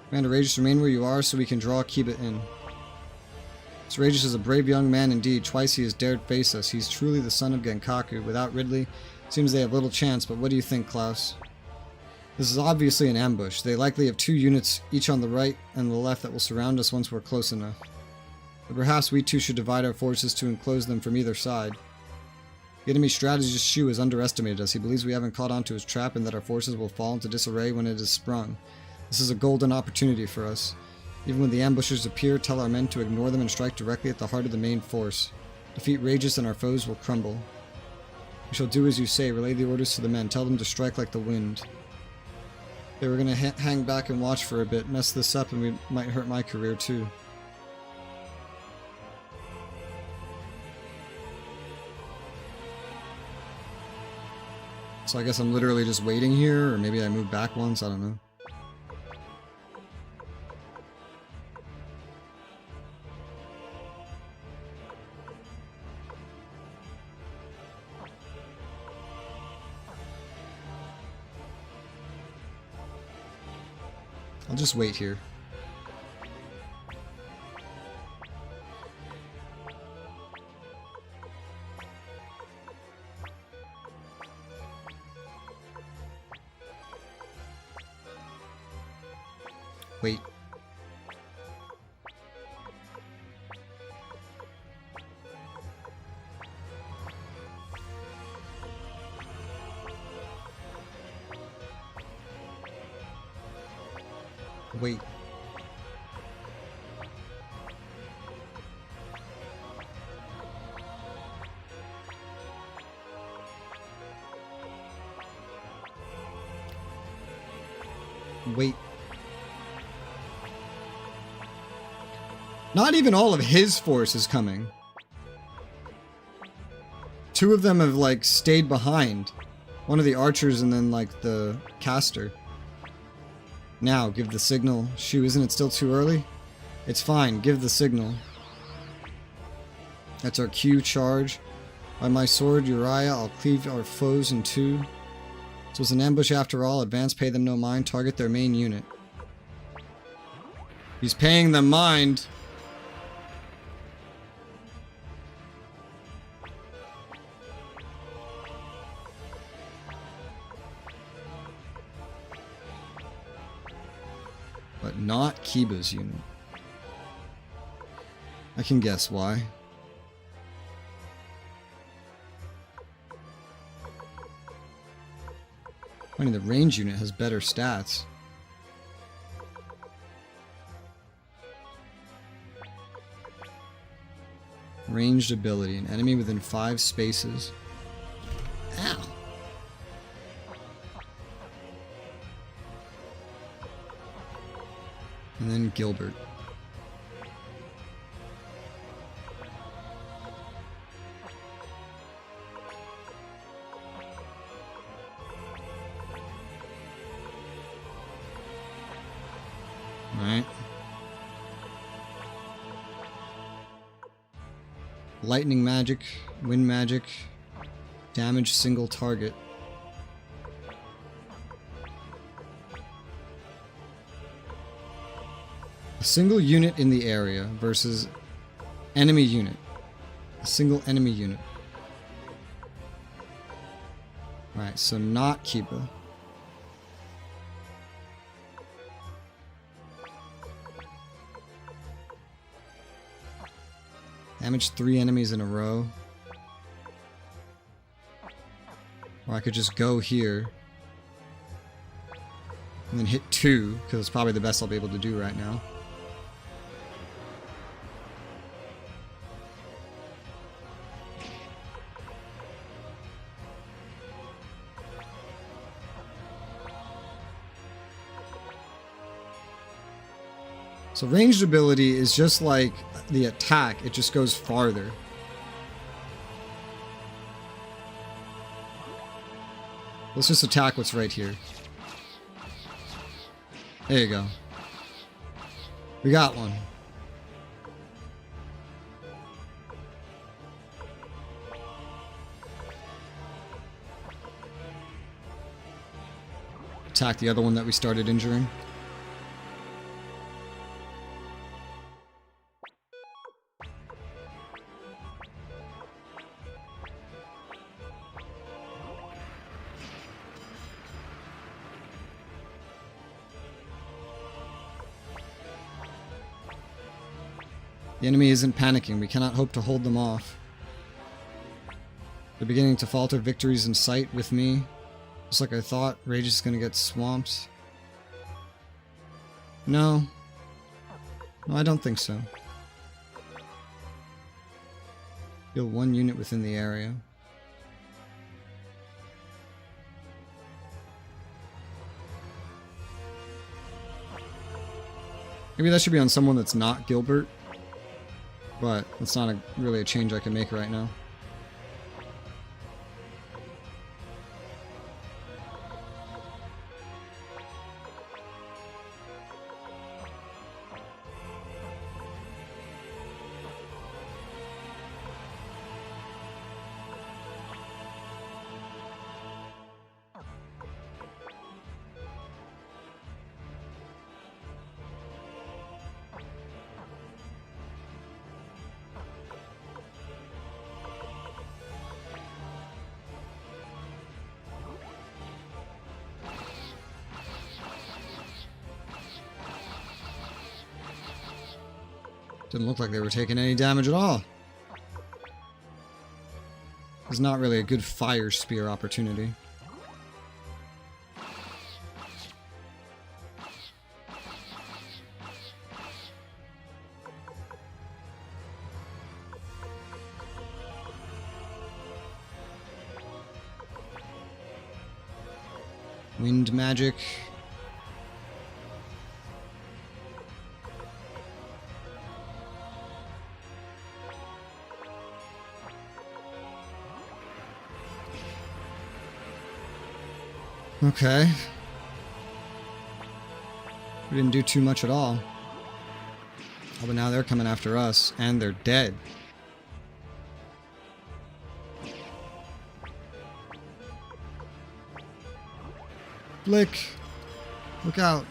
Commander Rages, remain where you are so we can draw Kiba in. This Rages is a brave young man indeed. Twice he has dared face us. He's truly the son of Genkaku. Without Ridley, seems they have little chance, but what do you think, Klaus? This is obviously an ambush. They likely have 2 units, each on the right and the left, that will surround us once we're close enough. But perhaps we too should divide our forces to enclose them from either side. The enemy strategist Shu has underestimated us. He believes we haven't caught on to his trap and that our forces will fall into disarray when it is sprung. This is a golden opportunity for us. Even when the ambushers appear, tell our men to ignore them and strike directly at the heart of the main force. Defeat Rages and our foes will crumble. We shall do as you say. Relay the orders to the men. Tell them to strike like the wind. Okay, we're gonna hang back and watch for a bit. Mess this up and we might hurt my career too. So I guess I'm literally just waiting here, or maybe I move back once, I don't know. I'll just wait here. Wait. Wait. Wait. Not even all of his force is coming. Two of them have, like, stayed behind. One of the archers and then, like, the caster. Now, give the signal. Shoo, isn't it still too early? It's fine, give the signal. That's our cue, charge. By my sword, Uriah, I'll cleave our foes in two. This was an ambush after all. Advance, pay them no mind. Target their main unit. He's paying them mind. But not Kiba's unit. I can guess why. I mean, the range unit has better stats. Ranged ability. An enemy within 5 spaces. Ow! And then Gilbert. Alright. Lightning magic, wind magic, damage single target. A single unit in the area versus enemy unit. A single enemy unit. Alright, so not Kiba. Damage 3 enemies in a row. Or I could just go here. And then hit 2, because it's probably the best I'll be able to do right now. So ranged ability is just like the attack, it just goes farther. Let's just attack what's right here. There you go. We got one. Attack the other one that we started injuring. The enemy isn't panicking. We cannot hope to hold them off. They're beginning to falter. Victories in sight with me. Just like I thought. Rage is going to get swamped. No. No, I don't think so. Kill 1 unit within the area. Maybe that should be on someone that's not Gilbert. But it's not really a change I can make right now. Didn't look like they were taking any damage at all. It's not really a good fire spear opportunity. Wind magic. Okay. We didn't do too much at all. Oh, but now they're coming after us, and they're dead. Blick! Look out!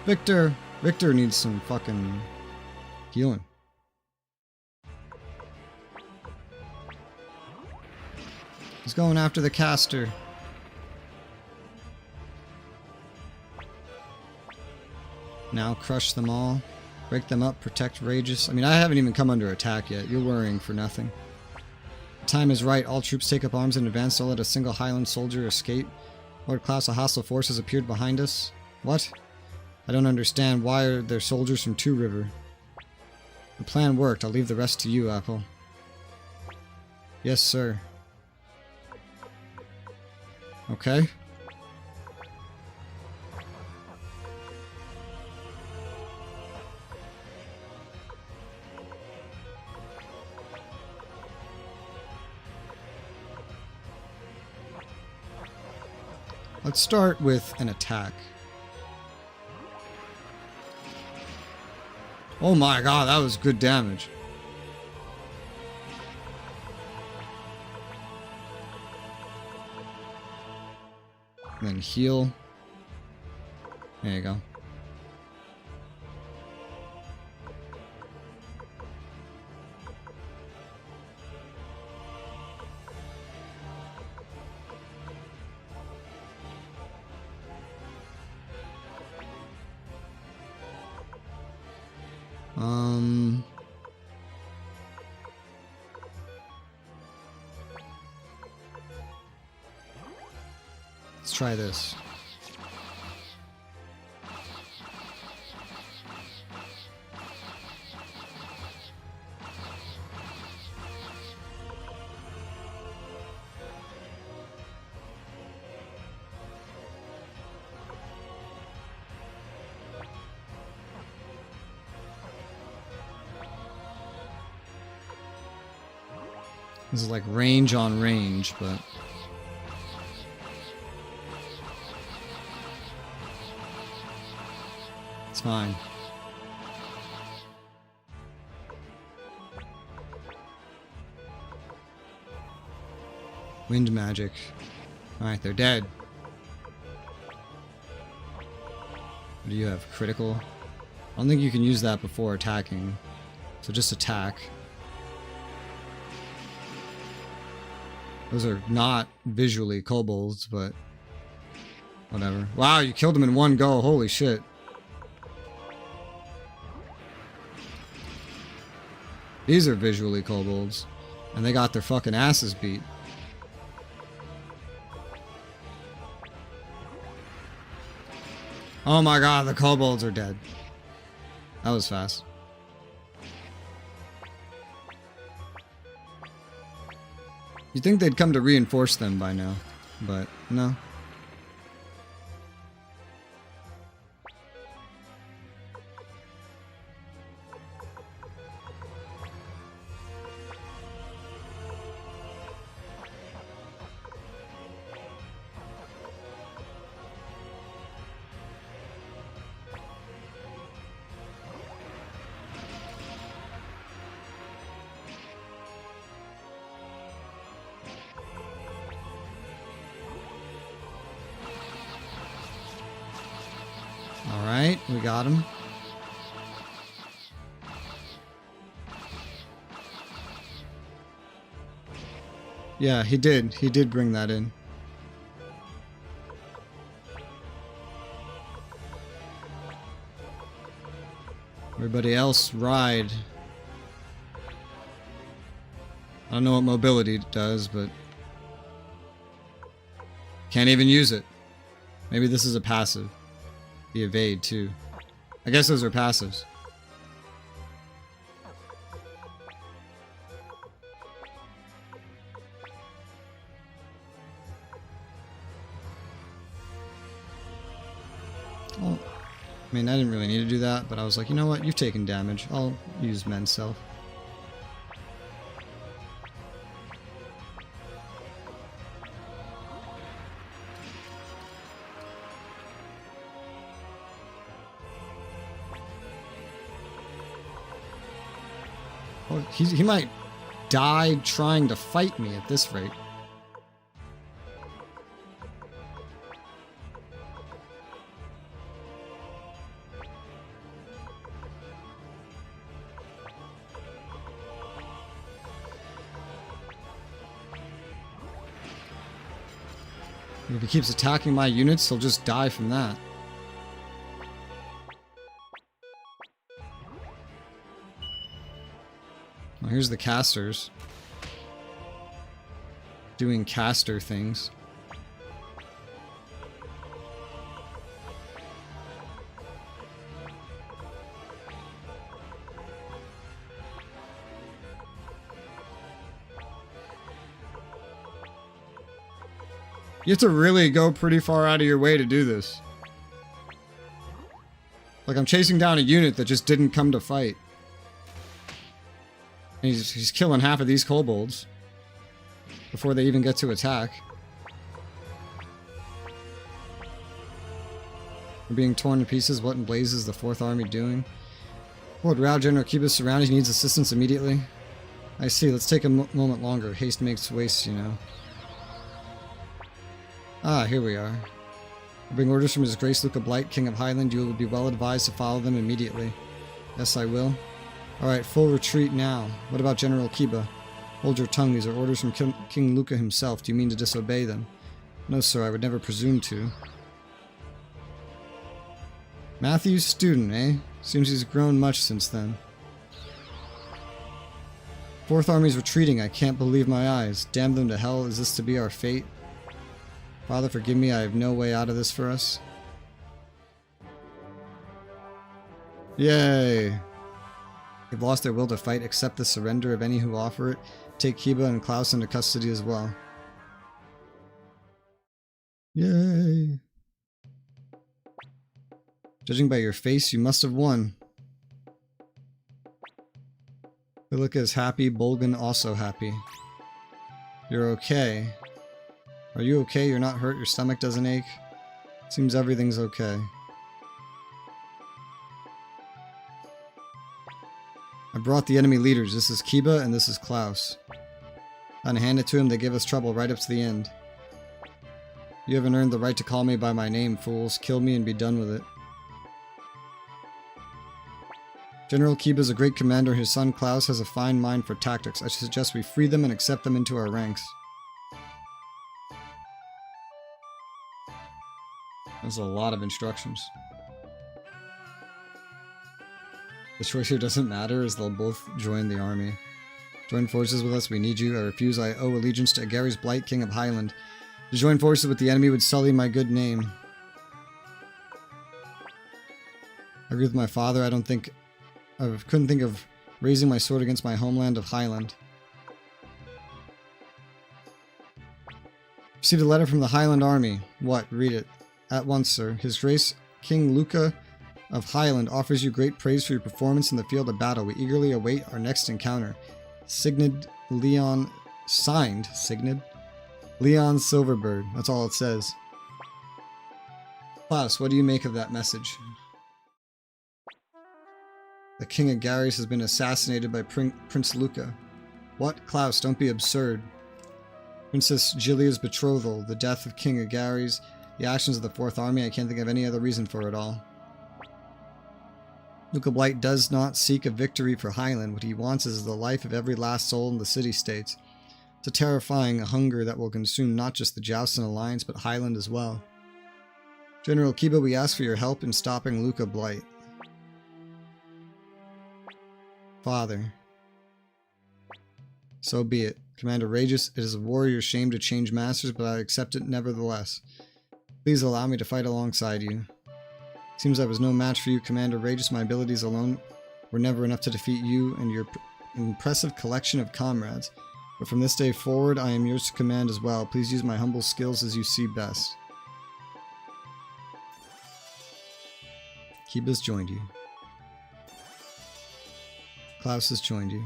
Victor! Victor needs some fucking healing. He's going after the caster. Now crush them all. Break them up, protect Rages. I mean, I haven't even come under attack yet. You're worrying for nothing. The time is right. All troops take up arms in advance. Don't let a single Highland soldier escape. Lord Klaus, a hostile force has appeared behind us. What? I don't understand. Why are there soldiers from Two River? The plan worked. I'll leave the rest to you, Apple. Yes, sir. Okay. Let's start with an attack. Oh my god, that was good damage. And then heal. There you go. Let's try this. This is like range on range, but it's fine. Wind magic. Alright, they're dead. What do you have? Critical? I don't think you can use that before attacking. So just attack. Those are not visually kobolds, but whatever. Wow, you killed them in one go. Holy shit. These are visually kobolds, and they got their fucking asses beat. Oh my god, the kobolds are dead. That was fast. You'd think they'd come to reinforce them by now, but no. Alright, we got him. Yeah, he did. He did bring that in. Everybody else, ride. I don't know what mobility does, but... Can't even use it. Maybe this is a passive. The evade, too. I guess those are passives. Well, I mean, I didn't really need to do that, but I was like, you know what? You've taken damage. I'll use Men's Self. Well, he might die trying to fight me at this rate. If he keeps attacking my units, he'll just die from that. Well, here's the casters. Doing caster things. You have to really go pretty far out of your way to do this. Like, I'm chasing down a unit that just didn't come to fight. And he's killing half of these kobolds before they even get to attack. We're being torn to pieces. What in blazes is the 4th Army doing? Lord Rao, General Kiba surrounded. He needs assistance immediately. I see. Let's take a moment longer. Haste makes waste, you know. Ah, here we are. I bring orders from His Grace Luca Blight, King of Highland. You will be well advised to follow them immediately. Yes, I will. Alright, full retreat now. What about General Kiba? Hold your tongue. These are orders from King Luca himself. Do you mean to disobey them? No, sir. I would never presume to. Matthew's student, eh? Seems he's grown much since then. 4th Army's retreating. I can't believe my eyes. Damn them to hell. Is this to be our fate? Father, forgive me, I have no way out of this for us. Yay! They've lost their will to fight. Accept the surrender of any who offer it. Take Kiba and Klaus into custody as well. Yay! Judging by your face, you must have won. Philika is happy, Bolgan also happy. You're okay. Are you okay? You're not hurt? Your stomach doesn't ache? Seems everything's okay. I brought the enemy leaders. This is Kiba and this is Klaus. And hand it to him, they give us trouble right up to the end. You haven't earned the right to call me by my name, fools. Kill me and be done with it. General Kiba is a great commander. His son Klaus has a fine mind for tactics. I suggest we free them and accept them into our ranks. There's a lot of instructions. The choice here doesn't matter as they'll both join the army. Join forces with us, we need you. I refuse, I owe allegiance to Agary's Blight, King of Highland. To join forces with the enemy would sully my good name. I agree with my father, I couldn't think of raising my sword against my homeland of Highland. Received a letter from the Highland Army. What? Read it. At once, sir. His Grace, King Luca of Highland, offers you great praise for your performance in the field of battle. We eagerly await our next encounter. Signed, Leon... Signed? Signed? Leon Silverbird. That's all it says. Klaus, what do you make of that message? The King of Garys has been assassinated by Prince Luca. What? Klaus, don't be absurd. Princess Gilia's betrothal, the death of King of Garys, the actions of the 4th Army, I can't think of any other reason for it all. Luca Blight does not seek a victory for Highland. What he wants is the life of every last soul in the city-states. It's a terrifying hunger that will consume not just the Joustin Alliance, but Highland as well. General Kiba, we ask for your help in stopping Luca Blight. Father. So be it. Commander Rageous, it is a warrior's shame to change masters, but I accept it nevertheless. Please allow me to fight alongside you. Seems I was no match for you, Commander Rageous. My abilities alone were never enough to defeat you and your impressive collection of comrades. But from this day forward, I am yours to command as well. Please use my humble skills as you see best. Kiba's joined you. Klaus has joined you.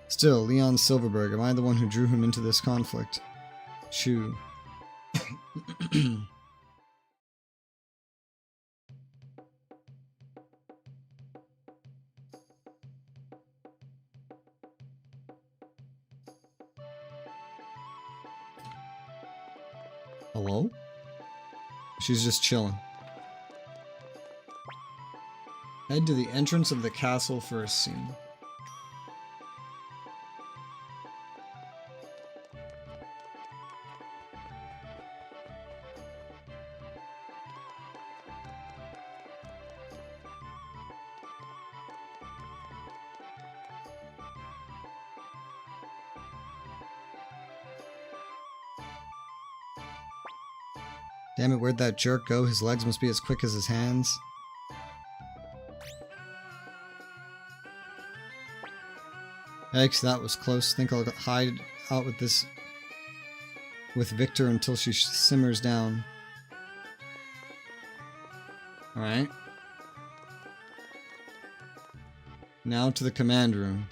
Still, Leon Silverberg, am I the one who drew him into this conflict? Shoo. Hello? She's just chilling. Head to the entrance of the castle for a scene. Damn it, where'd that jerk go? His legs must be as quick as his hands. Yikes, that was close. Think I'll hide out with this... with Victor until she simmers down. Alright. Now to the command room.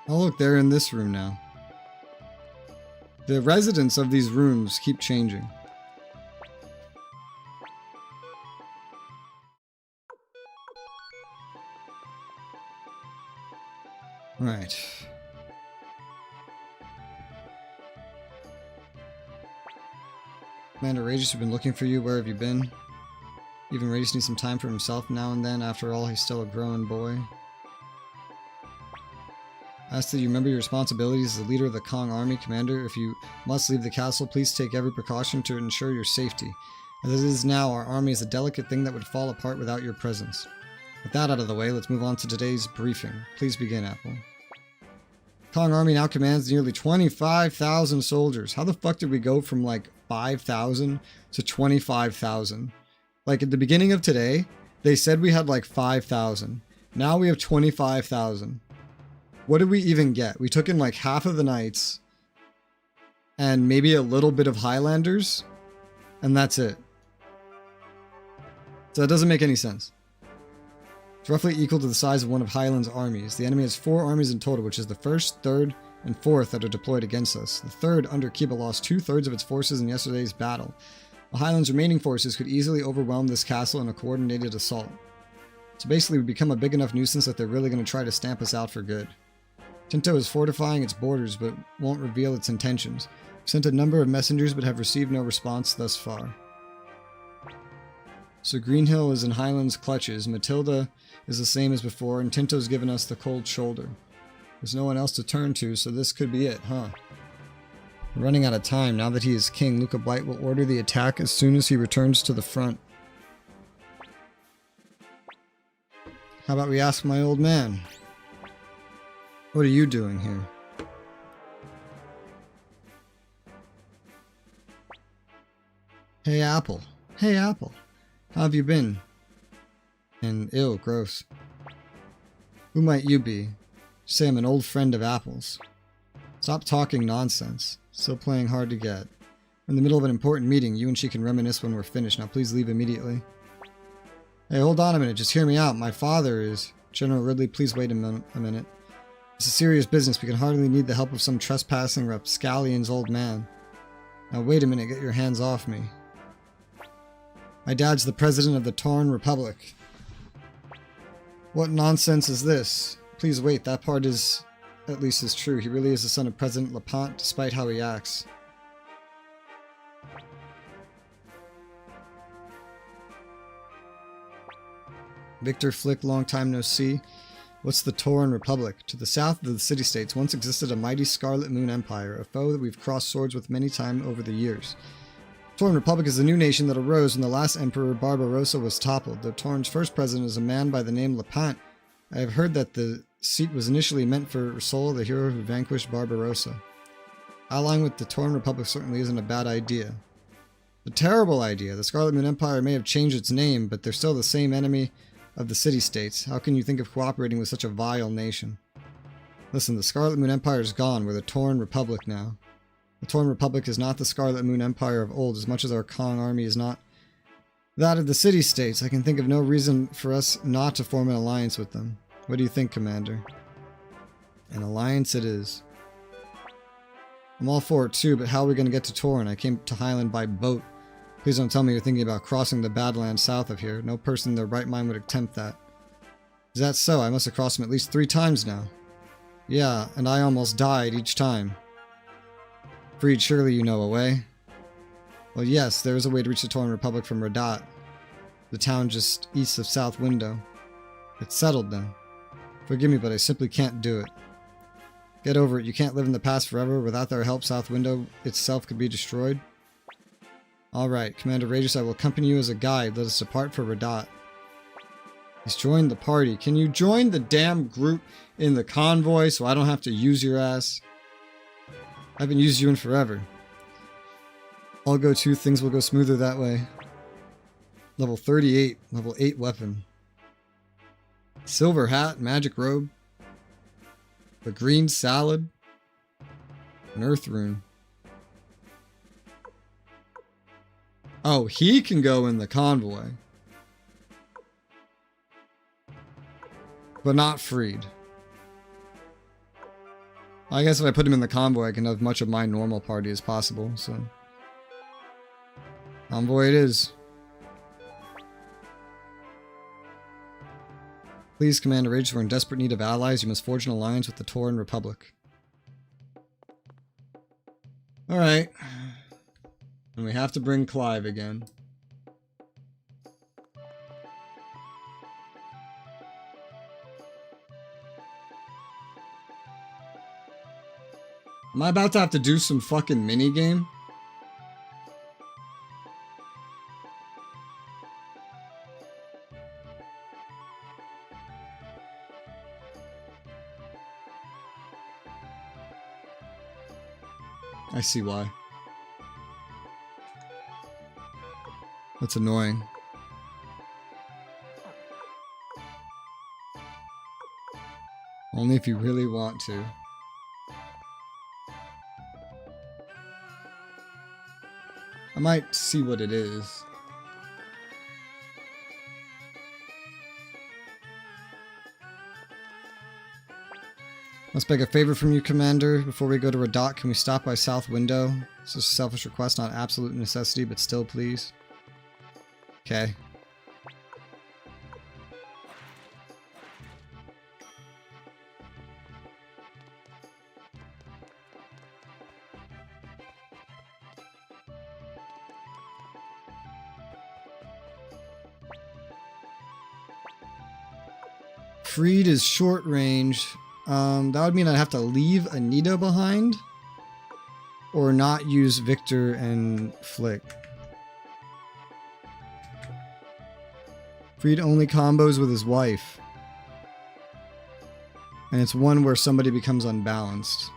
Oh look, they're in this room now. The residents of these rooms keep changing. Right. Commander Rageous, we've been looking for you. Where have you been? Even Rageous needs some time for himself now and then. After all, he's still a growing boy. I ask that you remember your responsibilities as the leader of the Kong army. Commander, if you must leave the castle, please take every precaution to ensure your safety. As it is now, our army is a delicate thing that would fall apart without your presence. With that out of the way, let's move on to today's briefing. Please begin, Apple. Kong army now commands nearly 25,000 soldiers. How the fuck did we go from like 5,000 to 25,000? Like at the beginning of today, they said we had like 5,000. Now we have 25,000. What did we even get? We took in like half of the knights and maybe a little bit of Highlanders, and that's it. So that doesn't make any sense. It's roughly equal to the size of one of Highland's armies. The enemy has 4 armies in total, which is the 1st, 3rd, and 4th that are deployed against us. The 3rd, under Kiba, lost 2/3 of its forces in yesterday's battle. The Highland's remaining forces could easily overwhelm this castle in a coordinated assault. So basically we become a big enough nuisance that they're really going to try to stamp us out for good. Tinto is fortifying its borders, but won't reveal its intentions. We've sent a number of messengers, but have received no response thus far. So Greenhill is in Highland's clutches, Matilda is the same as before, and Tinto's given us the cold shoulder. There's no one else to turn to, so this could be it, huh? We're running out of time. Now that he is king, Luca Blight will order the attack as soon as he returns to the front. How about we ask my old man? What are you doing here? Hey, Apple. Hey, Apple. How have you been? And ew, gross. Who might you be? Say I'm an old friend of Apple's. Stop talking nonsense. Still playing hard to get. We're in the middle of an important meeting. You and she can reminisce when we're finished. Now please leave immediately. Hey, hold on a minute. Just hear me out. My father is... General Ridley, please wait a minute. It's a serious business. We can hardly need the help of some trespassing rapscallion's old man. Now wait a minute, get your hands off me. My dad's the president of the Tarn Republic. What nonsense is this? Please wait, that part is, at least is true. He really is the son of President LaPont, despite how he acts. Victor Flick, long time no see. What's the Tauren Republic? To the south of the city-states once existed a mighty Scarlet Moon Empire, a foe that we've crossed swords with many times over the years. The Tauren Republic is the new nation that arose when the last Emperor Barbarossa was toppled. The Tauren's first president is a man by the name Lepant. I have heard that the seat was initially meant for Resoula, the hero who vanquished Barbarossa. Allying with the Tauren Republic certainly isn't a bad idea. A terrible idea. The Scarlet Moon Empire may have changed its name, but they're still the same enemy of the city-states. How can you think of cooperating with such a vile nation? Listen, the Scarlet Moon Empire is gone. We're the Tauren Republic now. The Tauren Republic is not the Scarlet Moon Empire of old, as much as our Kong army is not that of the city-states. I can think of no reason for us not to form an alliance with them. What do you think, Commander? An alliance it is. I'm all for it too, but how are we going to get to Tauren? I came to Highland by boat. Please don't tell me you're thinking about crossing the Badlands south of here. No person in their right mind would attempt that. Is that so? I must have crossed them at least 3 times now. Yeah, and I almost died each time. Freed, surely you know a way. Well, yes, there is a way to reach the Tauren Republic from Radat, the town just east of South Window. It's settled then. Forgive me, but I simply can't do it. Get over it. You can't live in the past forever. Without their help, South Window itself could be destroyed. Alright, Commander Rageous, I will accompany you as a guide. Let us depart for Radat. He's joined the party. Can you join the damn group in the convoy so I don't have to use your ass? I haven't used you in forever. I'll go too. Things will go smoother that way. Level 38. Level 8 weapon. Silver hat. Magic robe. A green salad. An earth rune. Oh, he can go in the convoy. But not freed. I guess if I put him in the convoy, I can have much of my normal party as possible, so. Convoy it is. Please, Commander Rage, we're in desperate need of allies. You must forge an alliance with the Tauren Republic. Alright. And we have to bring Clive again. Am I about to have to do some fucking minigame? I see why. That's annoying. Only if you really want to. I might see what it is. Let's beg a favor from you, Commander. Before we go to Radat, can we stop by South Window? This is a selfish request, not absolute necessity, but still, please. Okay. Freed is short range. That would mean I'd have to leave Anita behind. Or not use Victor and Flick. Freed only combos with his wife. And it's one where somebody becomes unbalanced.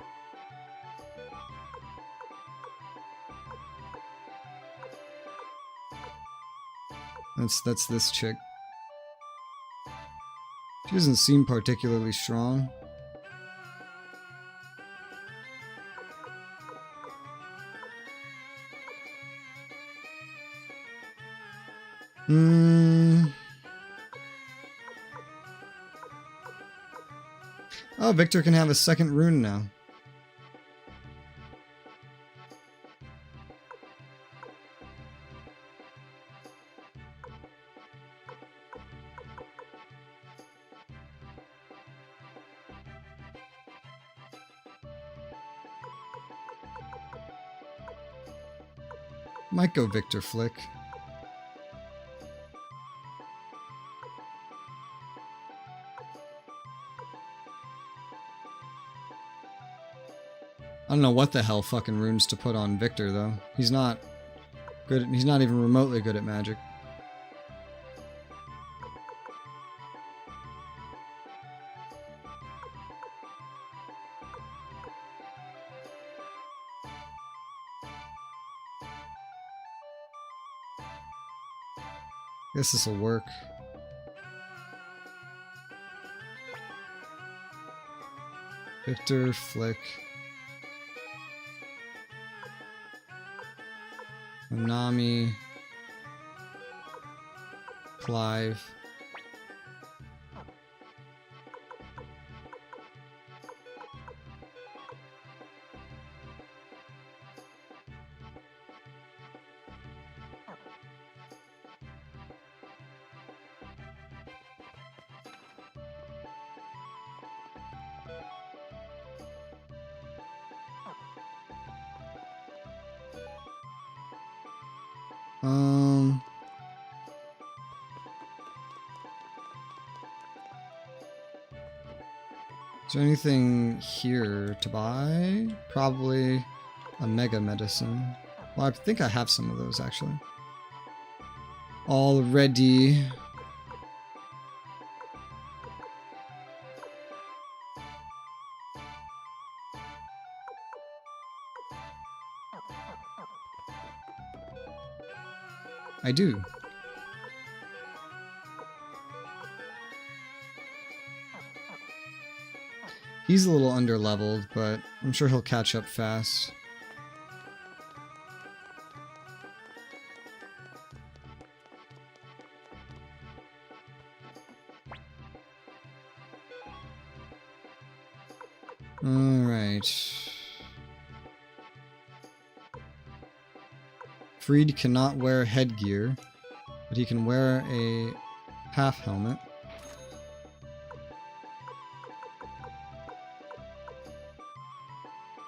That's this chick. She doesn't seem particularly strong. Oh, Victor can have a second rune now. Might go Victor Flick. I don't know what the hell fucking runes to put on Victor, though. He's not good. He's not even remotely good at magic. Guess this will work. Victor, Flick. Nami. Clive. Is there anything here to buy? Probably a mega medicine. Well, I think I have some of those actually. Already. I do. He's a little under-leveled, but I'm sure he'll catch up fast. Alright. Freed cannot wear headgear, but he can wear a half helmet.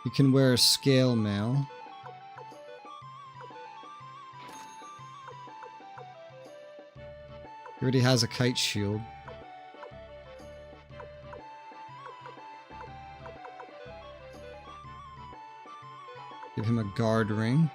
He can wear a scale mail. He already has a kite shield. Give him a guard ring.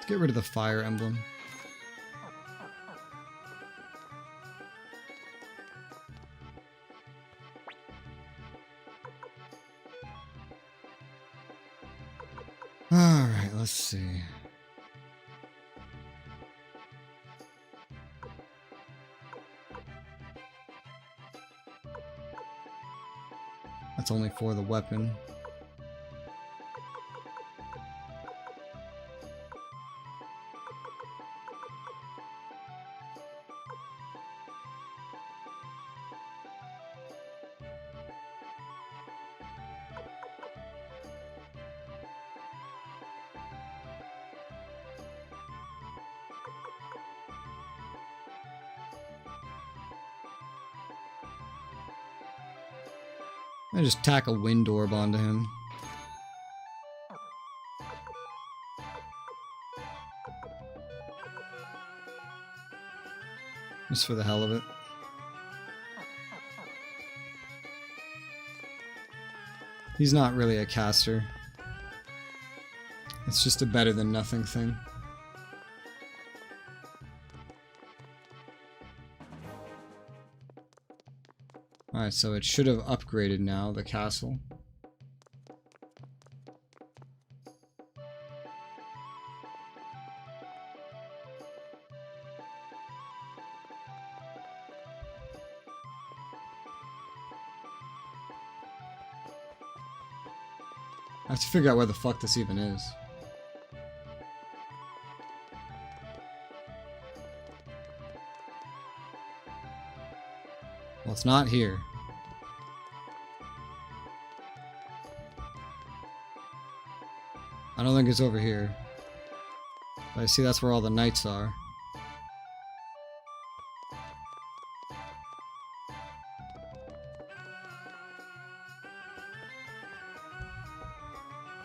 Let's get rid of the fire emblem. Alright, let's see. That's only for the weapon. I just tack a wind orb onto him. Just for the hell of it. He's not really a caster. It's just a better than nothing thing. Alright, so it should have upgraded now, the castle. I have to figure out where the fuck this even is. Well, it's not here. I don't think it's over here. But I see that's where all the knights are.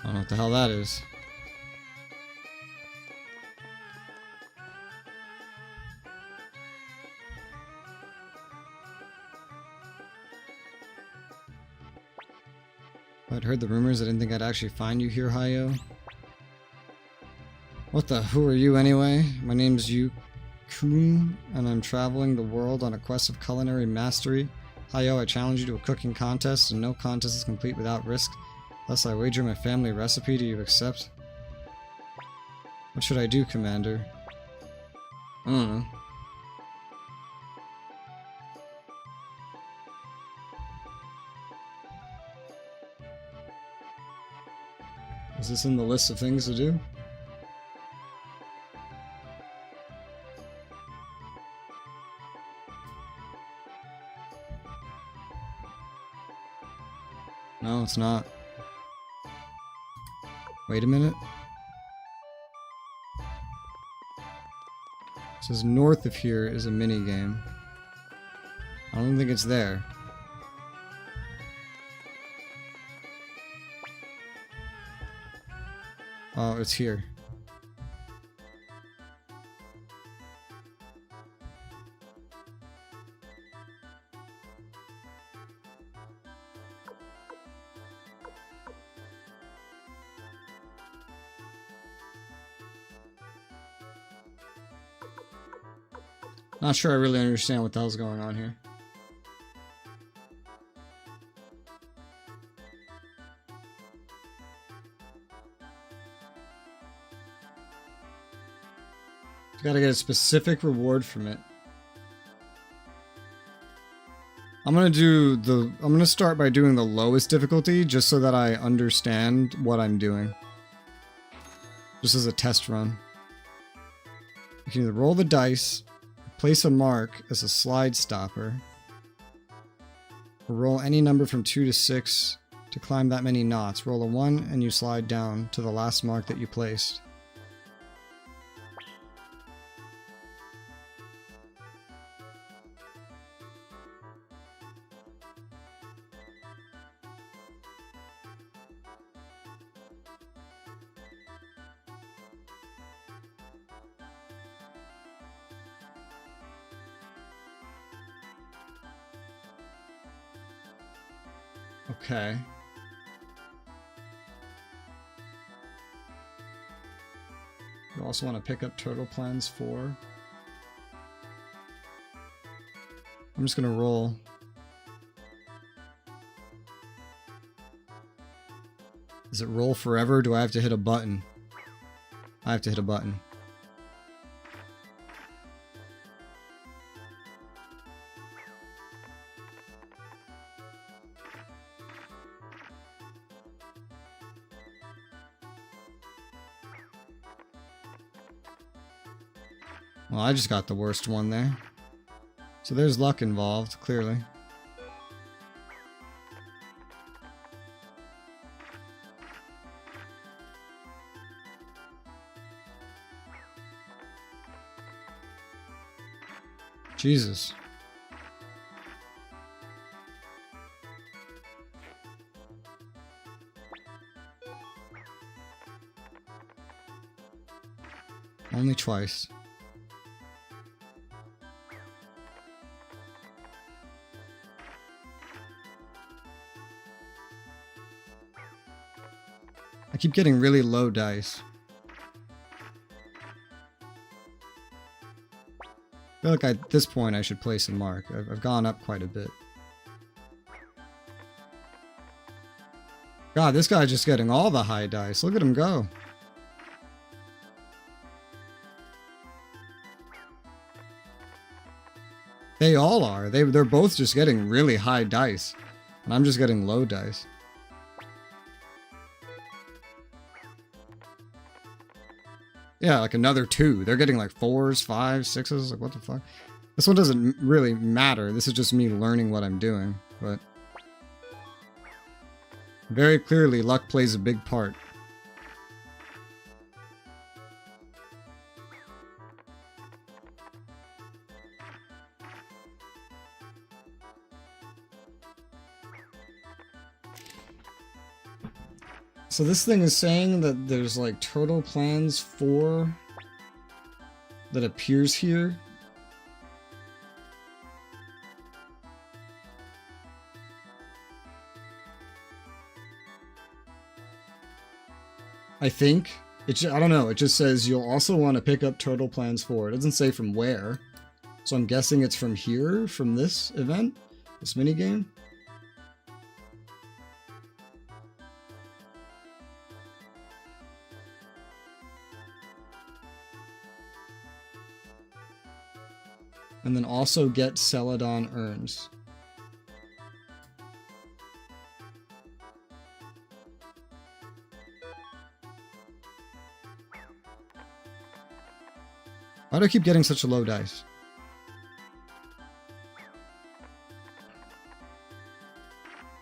don't know what the hell that is. I'd heard the rumors. I didn't think I'd actually find you here, Hayo. What the? Who are you anyway? My name's Kun, and I'm traveling the world on a quest of culinary mastery. Hayo, I challenge you to a cooking contest, and no contest is complete without risk. Thus, I wager my family recipe. Do you accept? What should I do, Commander? I don't know. Is this in the list of things to do? No, it's not. Wait a minute. It says north of here is a mini game. I don't think it's there. Oh, it's here. Not sure I really understand what the hell's going on here. You gotta get a specific reward from it. I'm gonna start by doing the lowest difficulty just so that I understand what I'm doing. Just as a test run. You can either roll the dice, place a mark as a slide stopper, or roll any number from 2 to 6 to climb that many knots. Roll a 1 and you slide down to the last mark that you placed. Okay. You also want to pick up Turtle Plans 4. I'm just gonna roll. Does it roll forever? Do I have to hit a button? I have to hit a button. Well, I just got the worst one there. So there's luck involved, clearly. Jesus. Only twice. I keep getting really low dice. I feel like at this point I should place a mark. I've gone up quite a bit. God, this guy's just getting all the high dice. Look at him go. They all are. They're both just getting really high dice. And I'm just getting low dice. Yeah, like another 2. They're getting like 4s, 5s, 6s. Like, what the fuck? This one doesn't really matter. This is just me learning what I'm doing. But very clearly, luck plays a big part. So this thing is saying that there's like Turtle Plans 4 that appears here. I think. I don't know. It just says you'll also want to pick up Turtle Plans 4. It doesn't say from where. So I'm guessing it's from here, from this event, this minigame. And then also get Celadon urns. Why do I keep getting such a low dice?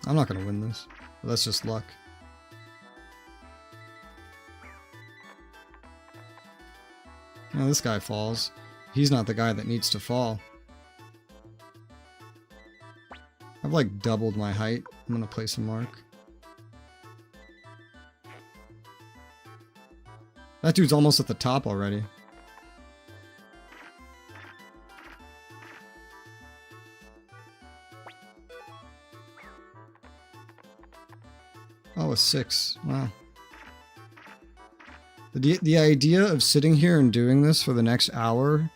I'm not gonna win this. That's just luck. Now this guy falls. He's not the guy that needs to fall. I've like doubled my height. I'm gonna place a mark. That dude's almost at the top already. Oh, a 6. Wow. The idea of sitting here and doing this for the next hour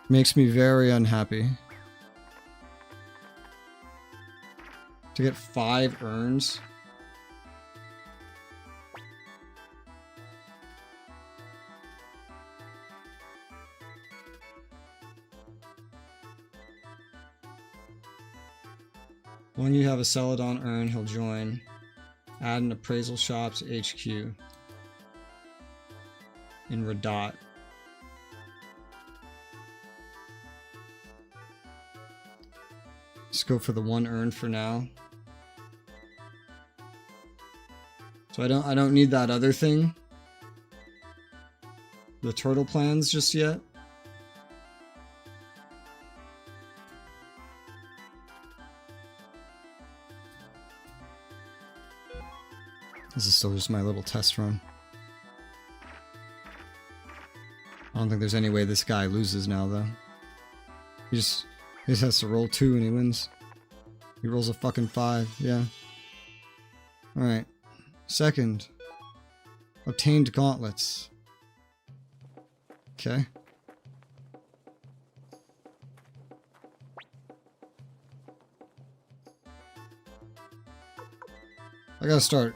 makes me very unhappy. To get 5 urns. When you have a Celadon urn, he'll join. Add an appraisal shop's HQ in Radot. Just go for the 1 urn for now. So I don't need that other thing. The turtle plans just yet. This is still just my little test run. I don't think there's any way this guy loses now, though. He just has to roll 2 and he wins. He rolls a fucking 5, yeah. Alright. Second. Obtained gauntlets. Okay. I gotta start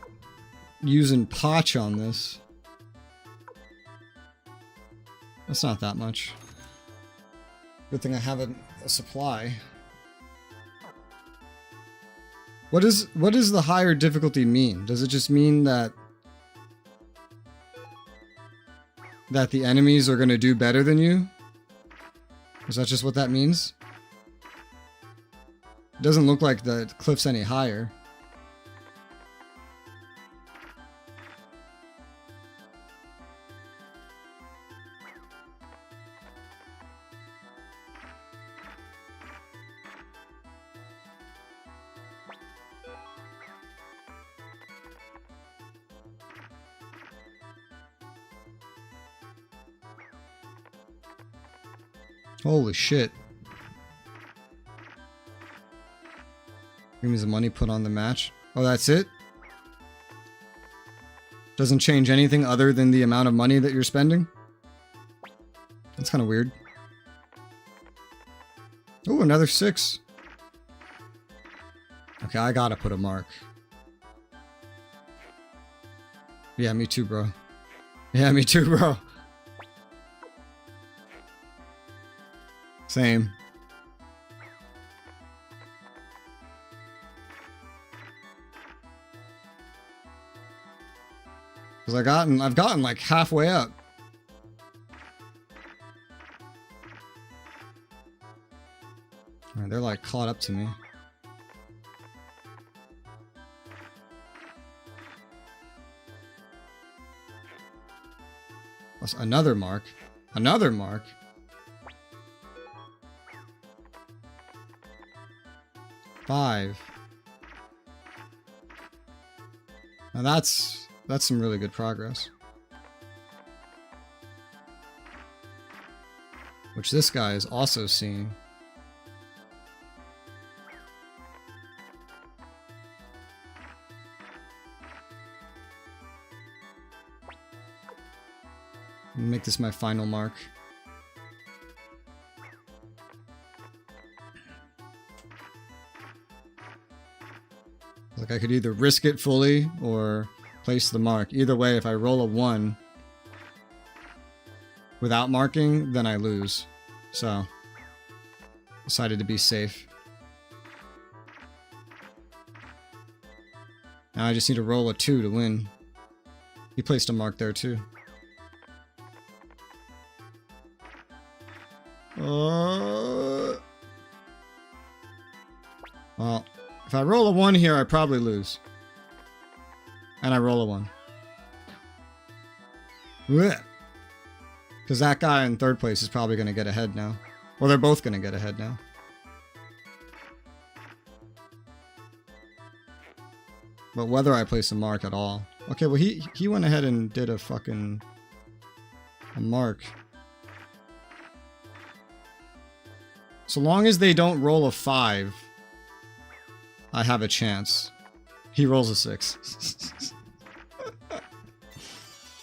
using Potch on this. That's not that much. Good thing I have a supply. What does the higher difficulty mean? Does it just mean that the enemies are going to do better than you? Is that just what that means? It doesn't look like the cliff's any higher. Holy shit. Give me some money put on the match. Oh, that's it? Doesn't change anything other than the amount of money that you're spending? That's kind of weird. Oh, another 6. Okay, I gotta put a mark. Yeah, me too, bro. Yeah, me too, bro. Same. Because I've gotten like halfway up. Alright, they're like caught up to me. Plus another mark. Another mark. 5. Now that's some really good progress. Which this guy is also seeing. Make this my final mark. Like I could either risk it fully or place the mark. Either way, if I roll a 1 without marking, then I lose. So, decided to be safe. Now I just need to roll a 2 to win. He placed a mark there too. Well, if I roll a 1 here, I probably lose. And I roll a 1. Because that guy in 3rd place is probably going to get ahead now. Well, they're both going to get ahead now. But whether I place a mark at all. Okay, well, he went ahead and did a fucking... a mark. So long as they don't roll a 5, I have a chance. He rolls a 6.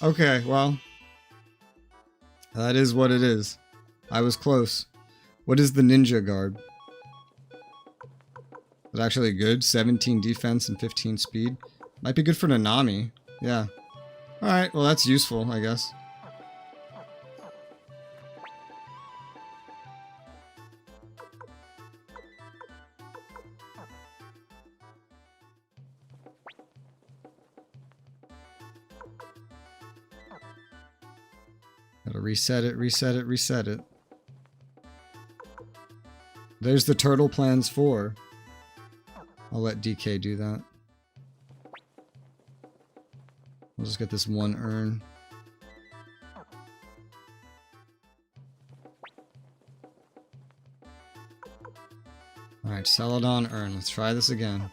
Okay, well. That is what it is. I was close. What is the ninja guard? Is it actually good? 17 defense and 15 speed. Might be good for Nanami. Yeah. Alright, well that's useful, I guess. Gotta reset it, reset it, reset it. There's the turtle plans 4. I'll let DK do that. We'll just get this 1 urn. Alright, Celadon urn. Let's try this again.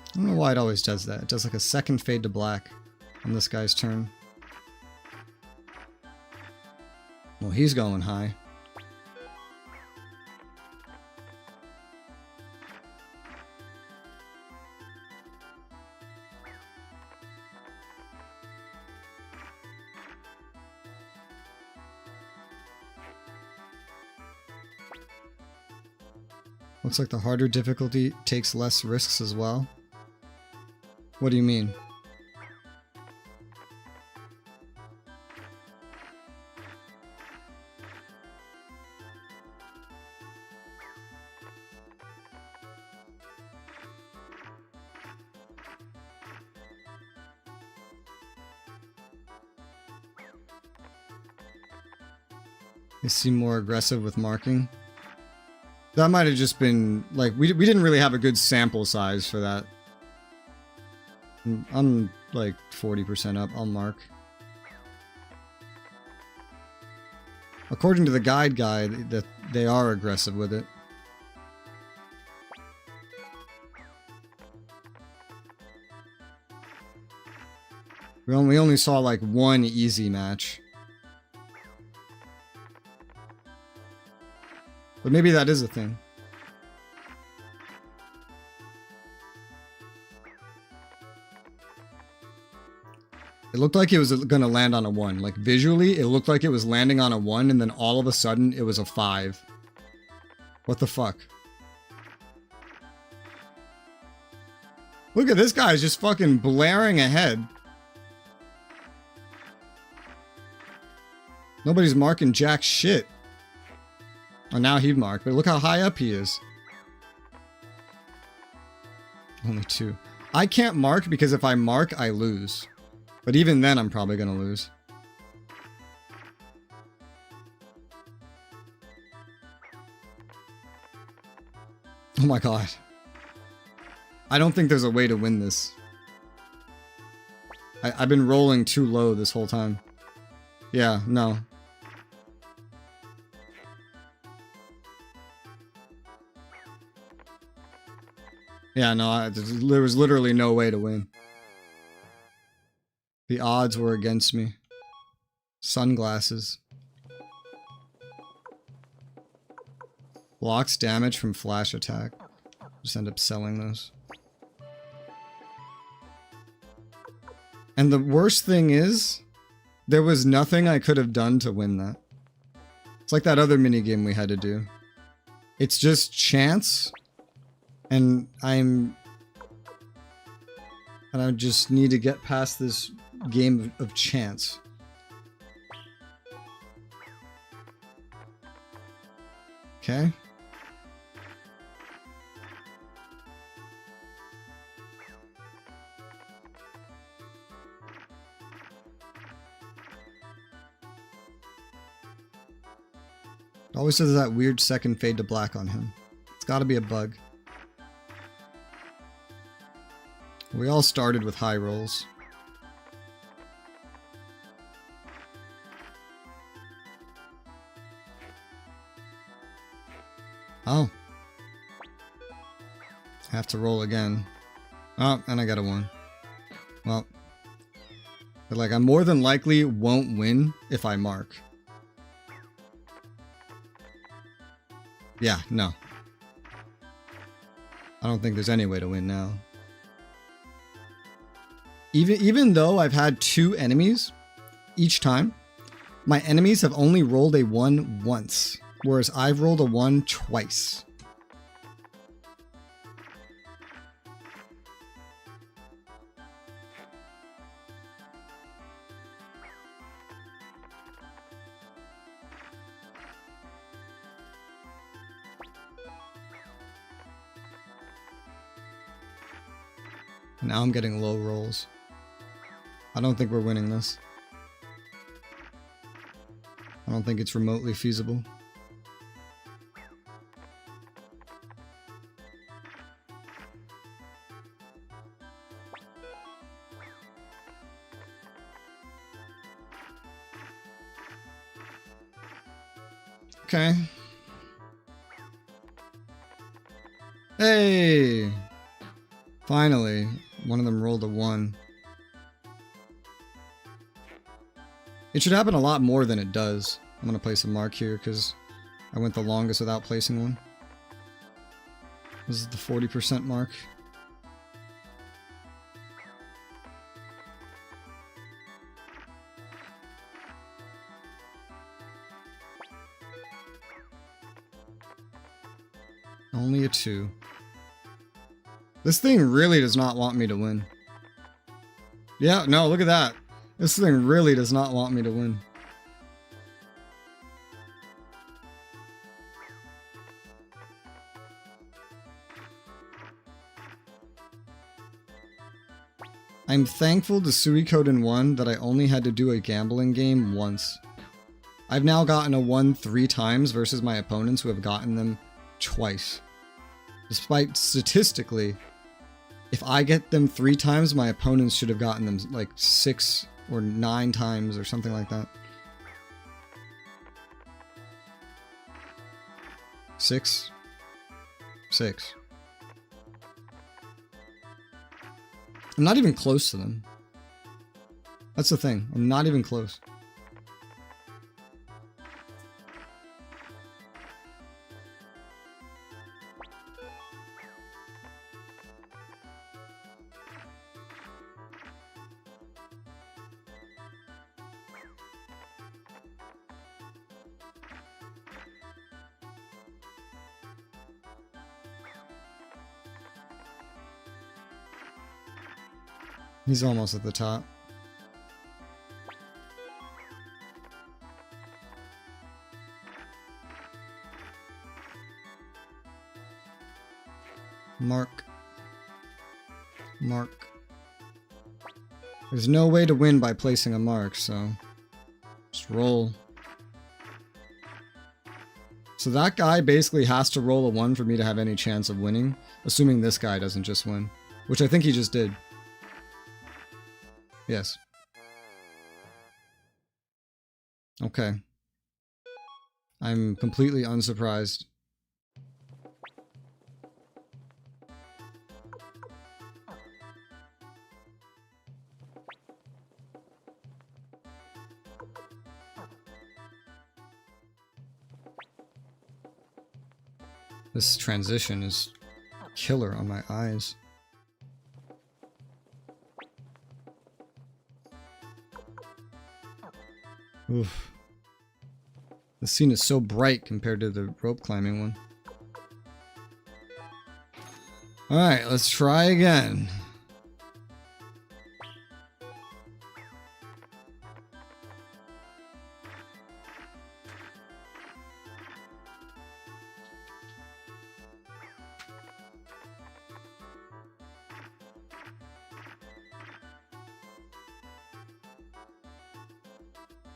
I don't know why it always does that. It does like a second fade to black on this guy's turn. Well, he's going high. Looks like the harder difficulty takes less risks as well. What do you mean? They seem more aggressive with marking. That might have just been, like, we didn't really have a good sample size for that. I'm like 40% up. I'll mark. According to the guide that they are aggressive with it. We only saw like 1 easy match. But maybe that is a thing. It looked like it was going to land on a 1. Like, visually, it looked like it was landing on a 1, and then all of a sudden, it was a 5. What the fuck? Look at this guy, just fucking blaring ahead. Nobody's marking jack shit. Oh, now he marked, but look how high up he is. Only 2. I can't mark because if I mark, I lose. But even then, I'm probably going to lose. Oh my god. I don't think there's a way to win this. I've been rolling too low this whole time. Yeah, no. Yeah, no, there was literally no way to win. The odds were against me. Sunglasses. Blocks damage from flash attack. Just end up selling those. And the worst thing is, there was nothing I could have done to win that. It's like that other minigame we had to do. It's just chance. And I just need to get past this game of chance. Okay. It always says that weird second fade to black on him. It's gotta be a bug. We all started with high rolls. Oh. Have to roll again. Oh, and I got a 1. Well. But like, I more than likely won't win if I mark. Yeah, no. I don't think there's any way to win now. Even though I've had 2 enemies each time, my enemies have only rolled a 1 once, whereas I've rolled a 1 twice. Now I'm getting low rolls. I don't think we're winning this. I don't think it's remotely feasible. Okay. Hey! Finally, one of them rolled a 1. It should happen a lot more than it does. I'm gonna place a mark here because I went the longest without placing one. This is the 40% mark. Only a 2. This thing really does not want me to win. Yeah, no, look at that. This thing really does not want me to win. I'm thankful to Suikoden 1 that I only had to do a gambling game once. I've now gotten a 1 3 times versus my opponents who have gotten them twice. Despite statistically, if I get them 3 times, my opponents should have gotten them like 6 or 9 times or something like that. 6. I'm not even close to them. That's the thing. I'm not even close. He's almost at the top. Mark. There's no way to win by placing a mark, so just roll. So that guy basically has to roll a 1 for me to have any chance of winning, assuming this guy doesn't just win, which I think he just did. Yes. Okay. I'm completely unsurprised. This transition is killer on my eyes. Oof. The scene is so bright compared to the rope climbing one. Alright, let's try again.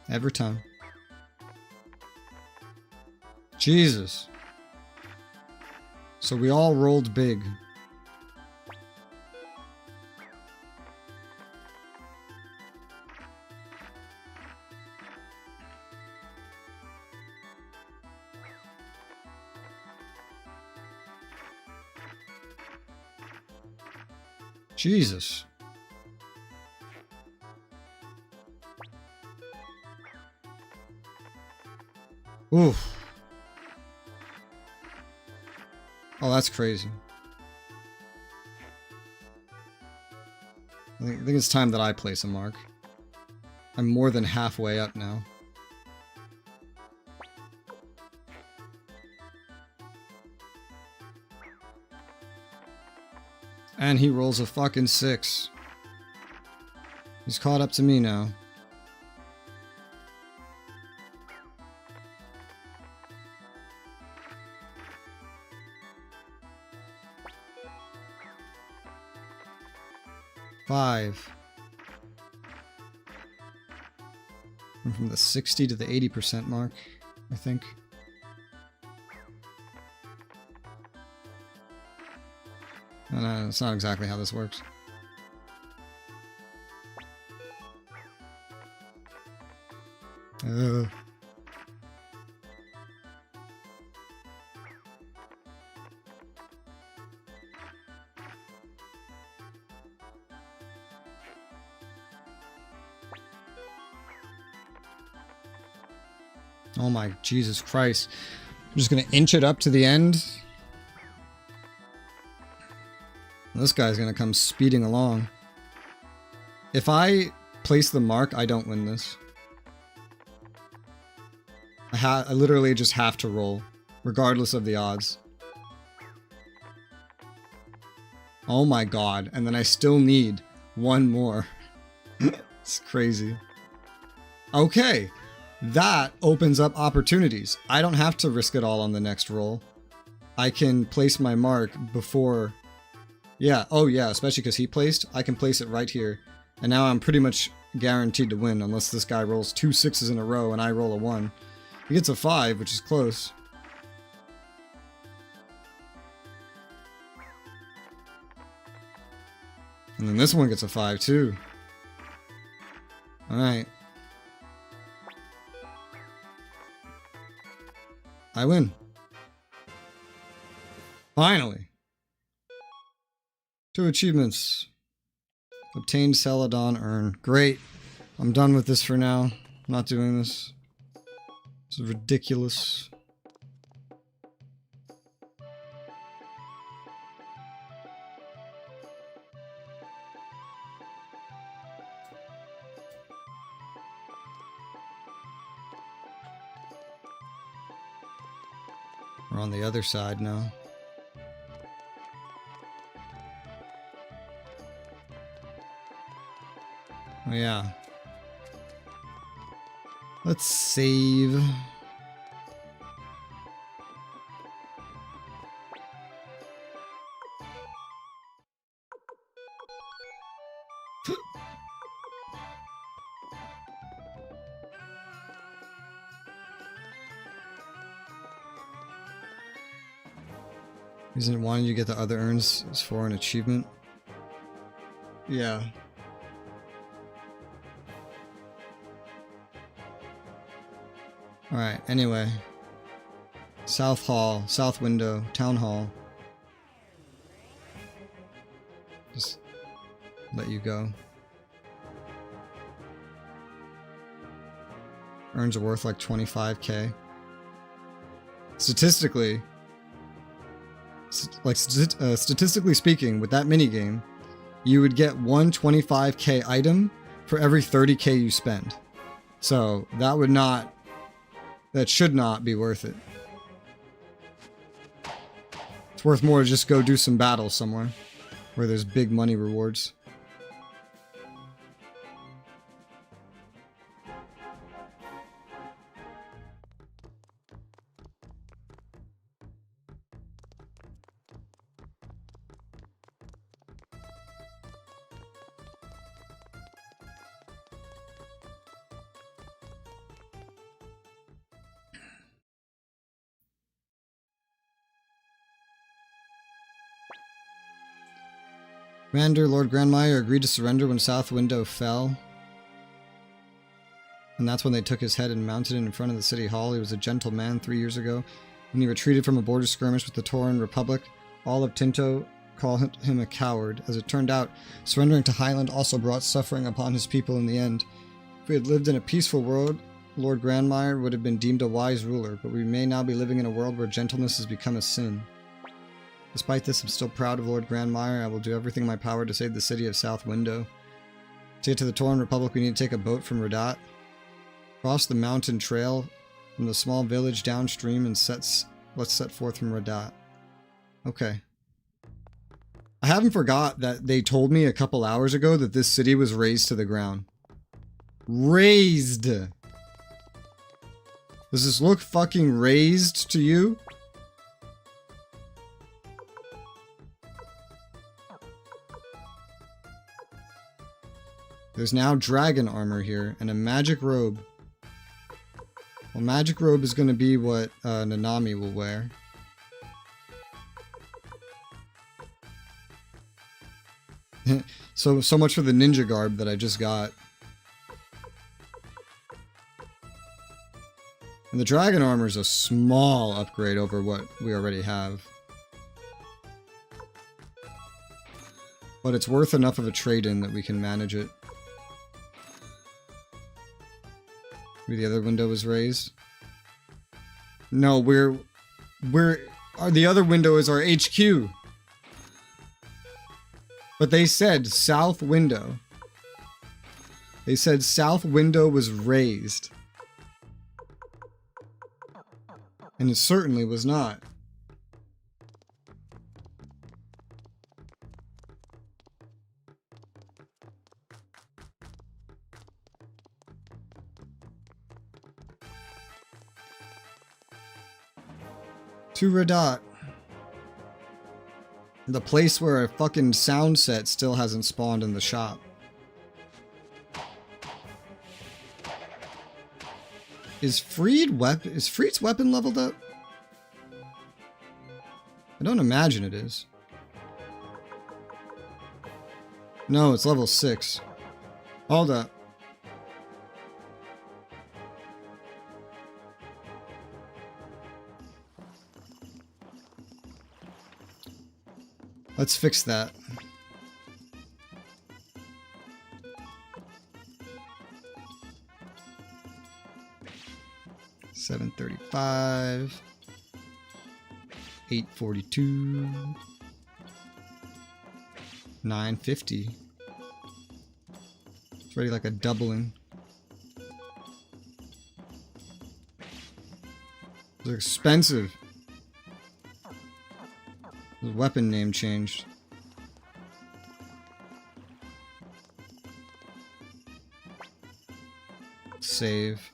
Every time. Jesus. So we all rolled big. Jesus. Oof. Oh, that's crazy. I think it's time that I place a mark. I'm more than halfway up now. And he rolls a fucking 6. He's caught up to me now. I'm from the 60 to the 80% mark, I think. No, that's not exactly how this works. Oh my Jesus Christ. I'm just gonna inch it up to the end. This guy's gonna come speeding along. If I place the mark, I don't win this. I literally just have to roll, regardless of the odds. Oh my god, and then I still need one more. It's crazy. Okay. That opens up opportunities. I don't have to risk it all on the next roll. I can place my mark before... Yeah, oh yeah, especially because he placed. I can place it right here. And now I'm pretty much guaranteed to win unless this guy rolls 2 6s in a row and I roll a 1. He gets a 5, which is close. And then this one gets a 5 too. Alright. I win. Finally. 2 achievements. Obtained Celadon Urn. Great. I'm done with this for now. I'm not doing this. This is ridiculous. We're on the other side now. Oh yeah. Let's save. Reason wanting you to get the other urns is for an achievement. Yeah. Alright, anyway. South Hall, South Window, Town Hall. Just let you go. Urns are worth like 25k. Statistically, statistically speaking, with that minigame, you would get one 25k item for every 30k you spend. So that would not, that should not be worth it. It's worth more to just go do some battles somewhere where there's big money rewards. Commander Lord Grandmire agreed to surrender when South Window fell. And that's when they took his head and mounted it in front of the city hall. He was a gentle man 3 years ago. When he retreated from a border skirmish with the Tauren Republic, all of Tinto called him a coward. As it turned out, surrendering to Highland also brought suffering upon his people in the end. If we had lived in a peaceful world, Lord Grandmire would have been deemed a wise ruler, but we may now be living in a world where gentleness has become a sin. Despite this, I'm still proud of Lord Grandmire. I will do everything in my power to save the city of South Window. To get to the Tauren Republic, we need to take a boat from Radat, cross the mountain trail from the small village downstream, and let's set forth from Radat. Okay. I haven't forgot that they told me a couple hours ago that this city was razed to the ground. Razed! Does this look fucking razed to you? There's now dragon armor here, and a magic robe. Well, magic robe is going to be what Nanami will wear. So much for the ninja garb that I just got. And the dragon armor is a small upgrade over what we already have. But it's worth enough of a trade-in that we can manage it. Maybe the other window was raised. No, the other window is our HQ. But they said south window. They said south window was raised. And it certainly was not. To Radat. The place where a fucking sound set still hasn't spawned in the shop. Is Freed's weapon leveled up? I don't imagine it is. No, it's level 6. Hold up. Let's fix that. $735, $842, $950. It's already like a doubling. They're expensive. The weapon name changed. Save.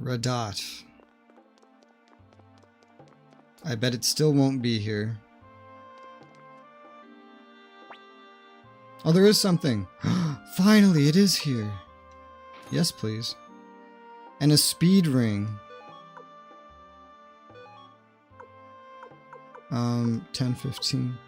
Radot. I bet it still won't be here. Oh, there is something. Finally, it is here. Yes, please. And a speed ring. 10, 15.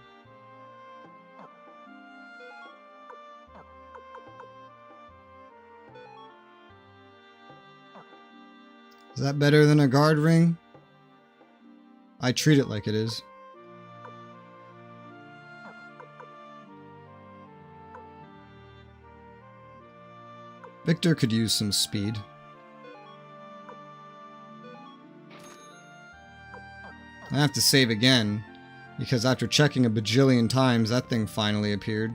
Is that better than a guard ring? I treat it like it is. Victor could use some speed. I have to save again, because after checking a bajillion times, that thing finally appeared.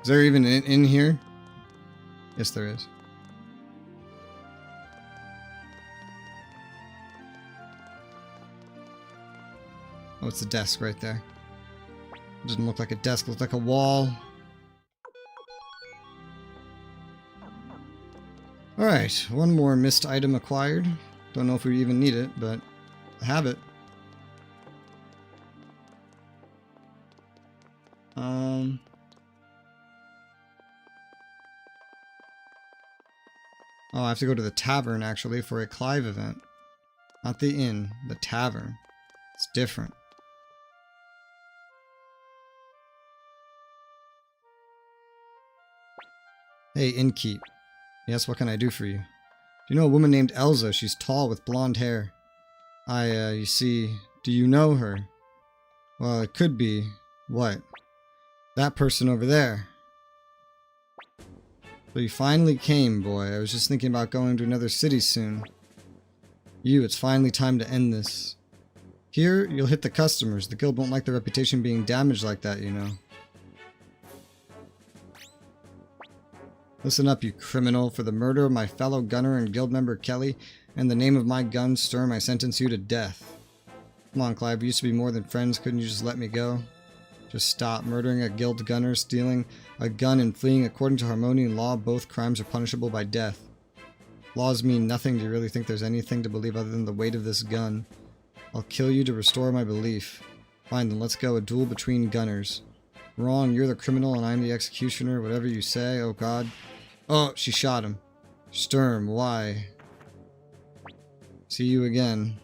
Is there even an in here? Yes, there is. Oh, it's a desk right there. It doesn't look like a desk, it looks like a wall. Alright, one more missed item acquired. Don't know if we even need it, but I have it. Oh, I have to go to the tavern, actually, for a Clive event. Not the inn, the tavern. It's different. Hey, innkeep. Yes, what can I do for you? Do you know a woman named Elsa? She's tall with blonde hair. You see, do you know her? Well, it could be. What? That person over there. So you finally came, boy. I was just thinking about going to another city soon. It's finally time to end this. Here, you'll hit the customers. The guild won't like their reputation being damaged like that, you know. Listen up, you criminal. For the murder of my fellow gunner and guild member Kelly, and the name of my gun, Sturm, I sentence you to death. Come on, Clive. We used to be more than friends. Couldn't you just let me go? Just stop. Murdering a guild gunner, stealing a gun, and fleeing according to Harmonian law, both crimes are punishable by death. Laws mean nothing. Do you really think there's anything to believe other than the weight of this gun? I'll kill you to restore my belief. Fine, then let's go. A duel between gunners. Wrong, you're the criminal and I'm the executioner. Whatever you say. Oh god. Oh, she shot him. Sturm, why? See you again.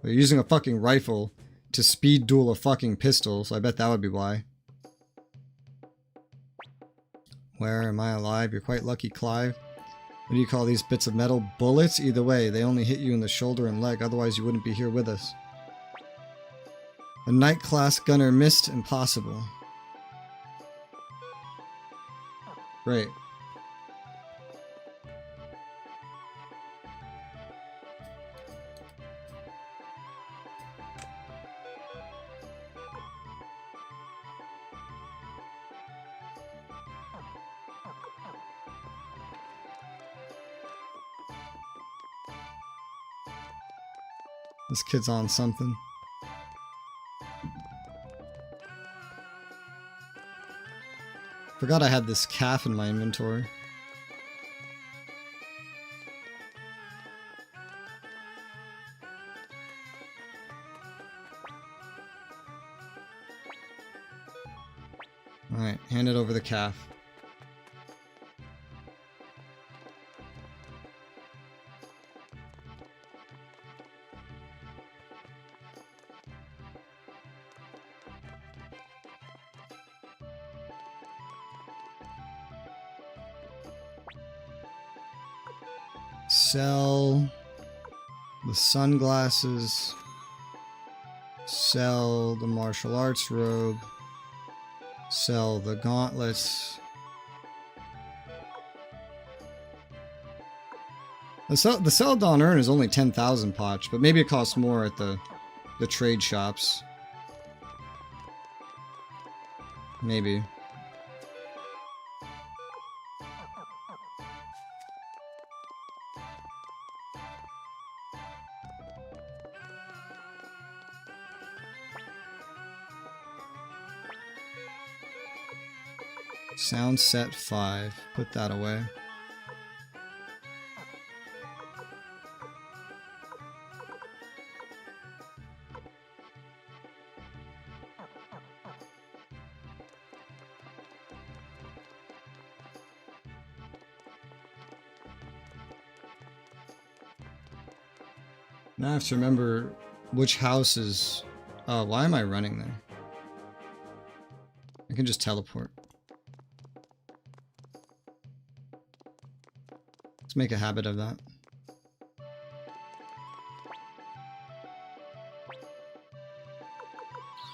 They're using a fucking rifle to speed duel a fucking pistol, so I bet that would be why. Where am I alive? You're quite lucky, Clive. What do you call these bits of metal? Bullets? Either way, they only hit you in the shoulder and leg, otherwise you wouldn't be here with us. A Knight class gunner missed. Impossible. Great. This kid's on something. Forgot I had this calf in my inventory. Alright, hand it over the calf. Sell the sunglasses, sell the martial arts robe, sell the gauntlets. The Celadon urn is only 10,000 potch, but maybe it costs more at the trade shops. Maybe. Sound set 5. Put that away. Now I have to remember which house is... Oh, why am I running there? I can just teleport. Let's make a habit of that.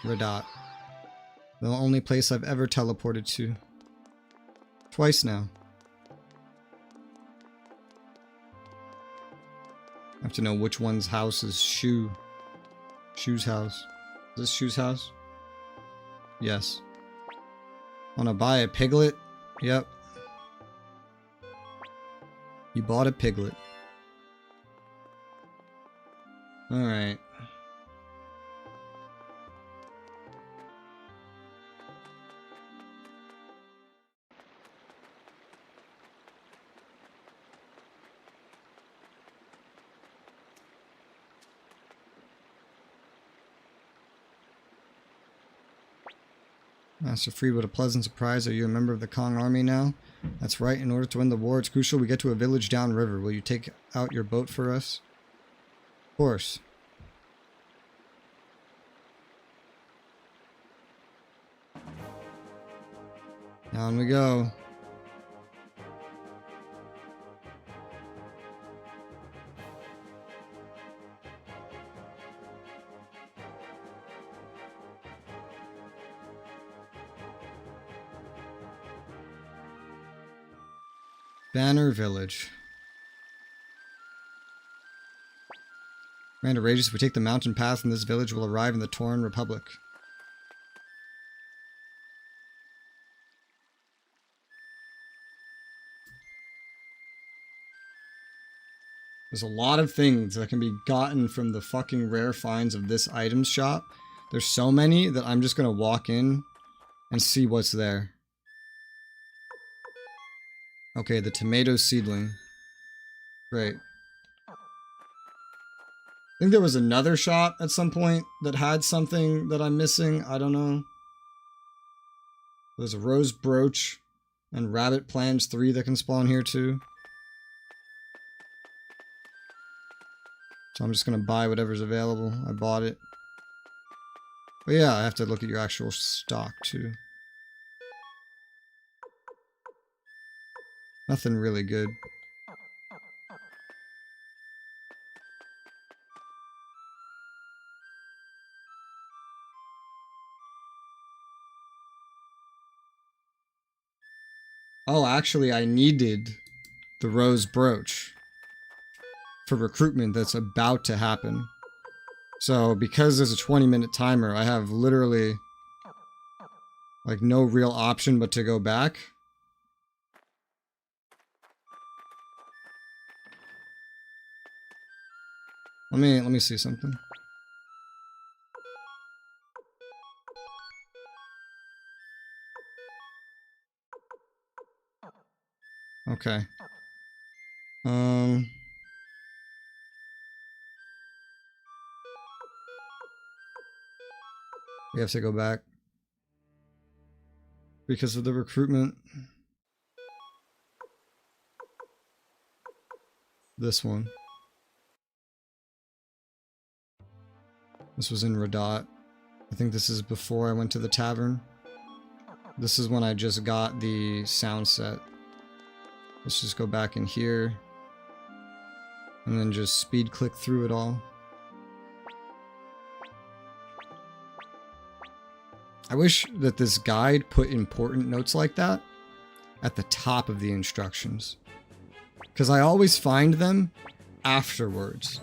Radat. The only place I've ever teleported to. Twice now. I have to know which one's house is Shu's house. Is this Shu's house? Yes. Wanna buy a piglet? Yep. You bought a piglet. Alright. Master Free, what a pleasant surprise. Are you a member of the Kong army now? That's right. In order to win the war, it's crucial we get to a village downriver. Will you take out your boat for us? Of course. Down we go. Banner Village. Commander Rages, if we take the mountain path in this village, we'll arrive in the Tauren Republic. There's a lot of things that can be gotten from the fucking rare finds of this items shop. There's so many that I'm just gonna walk in and see what's there. Okay, the tomato seedling. Great. I think there was another shop at some point that had something that I'm missing. I don't know. There's a rose brooch and rabbit plants 3 that can spawn here too. So I'm just gonna buy whatever's available. I bought it. But yeah, I have to look at your actual stock too. Nothing really good. Oh, actually, I needed the rose brooch for recruitment that's about to happen. So, because there's a 20-minute timer, I have literally like no real option but to go back. Let me see something. Okay. We have to go back because of the recruitment. This one. This was in Radat. I think this is before I went to the tavern. This is when I just got the sound set. Let's just go back in here. And then just speed click through it all. I wish that this guide put important notes like that at the top of the instructions. Because I always find them afterwards.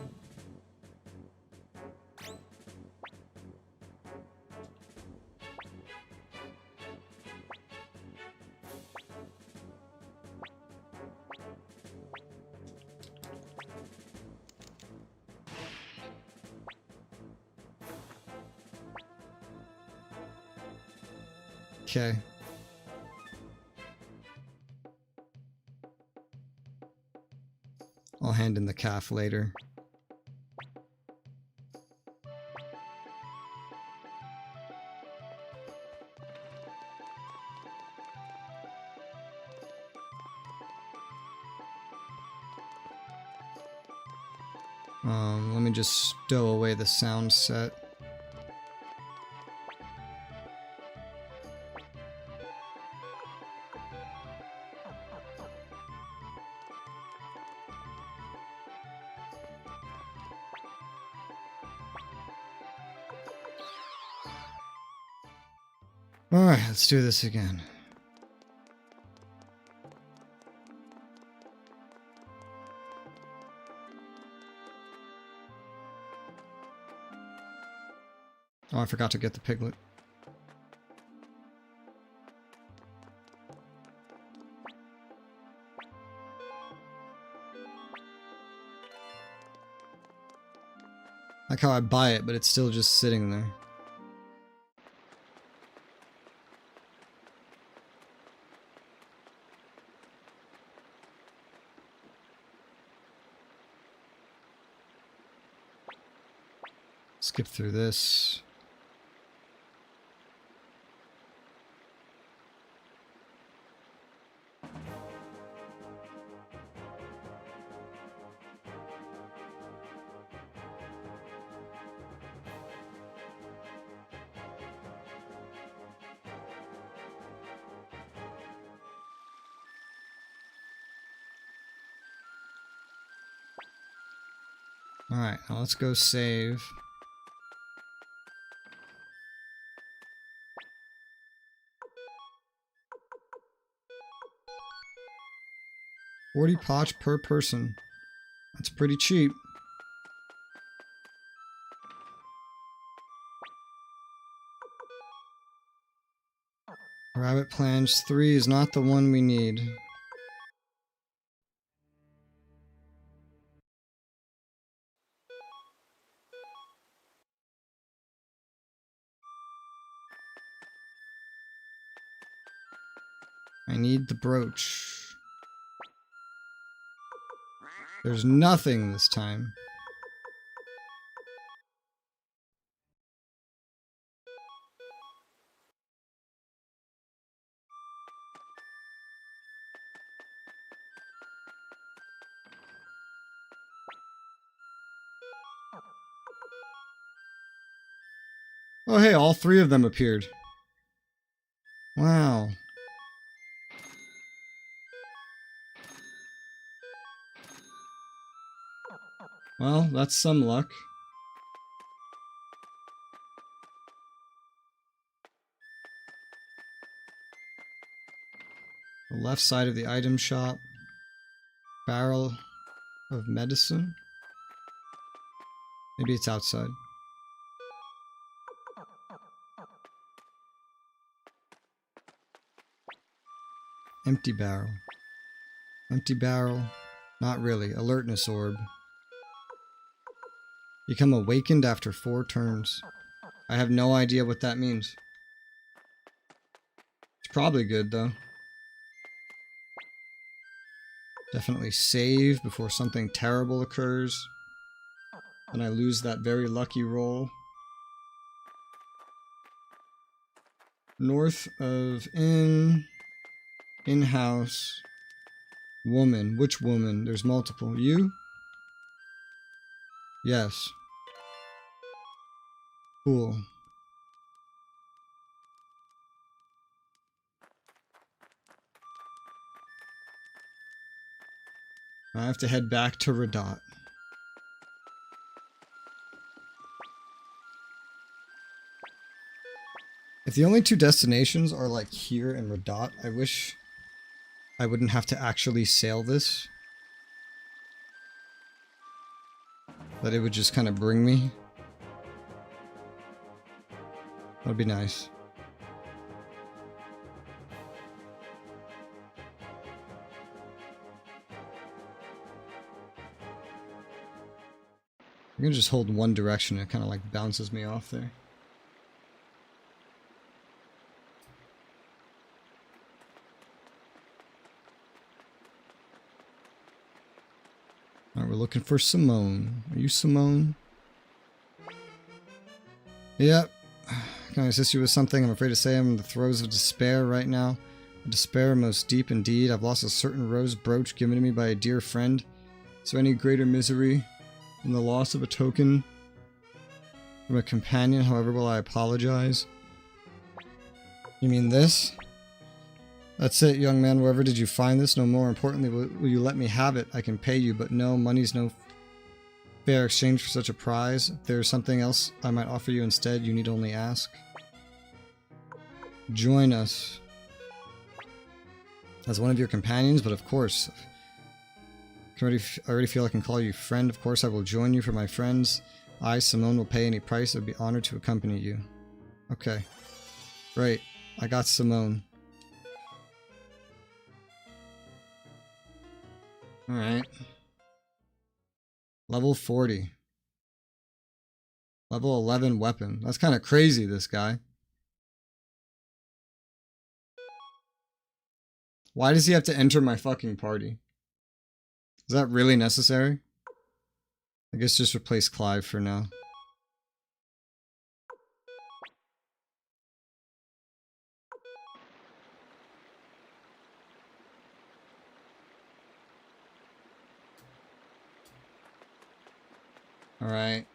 Okay. I'll hand in the calf later. Let me just stow away the sound set. Alright, let's do this again. Oh, I forgot to get the piglet. Like how I buy it, but it's still just sitting there. Skip through this. Alright, now let's go save. $40 per person. That's pretty cheap. Rabbit Planche 3 is not the one we need. I need the brooch. There's nothing this time. Oh hey, all three of them appeared. Wow. Well, that's some luck. The left side of the item shop. Barrel of medicine. Maybe it's outside. Empty barrel. Empty barrel. Not really. Alertness orb. Become awakened after 4 turns. I have no idea what that means. It's probably good though. Definitely save before something terrible occurs. And I lose that very lucky roll. North of inn. In-house. Woman. Which woman? There's multiple. You? Yes. Cool. I have to head back to Radot. If the only 2 destinations are like here and Radot, I wish I wouldn't have to actually sail this. That it would just kind of bring me. That would be nice. I'm gonna just hold one direction, it kind of like bounces me off there. Alright, we're looking for Simone. Are you Simone? Yep. Can I assist you with something? I'm afraid to say I'm in the throes of despair right now. A despair most deep indeed. I've lost a certain rose brooch given to me by a dear friend. Is there any greater misery? and the loss of a token from a companion. However, will I apologize? You mean this? That's it, young man. Wherever did you find this? No, more importantly, will you let me have it? I can pay you, but no, money's no fair exchange for such a prize. If there's something else I might offer you instead, you need only ask. Join us. As one of your companions, but of course. I already feel I can call you friend. Of course, I will join you for my friends. I, Simone, will pay any price. I would be honored to accompany you. Okay. Great. I got Simone. Alright. Level 40. Level 11 weapon. That's kind of crazy, this guy. Why does he have to enter my fucking party? Is that really necessary? I guess just replace Clive for now. Alright.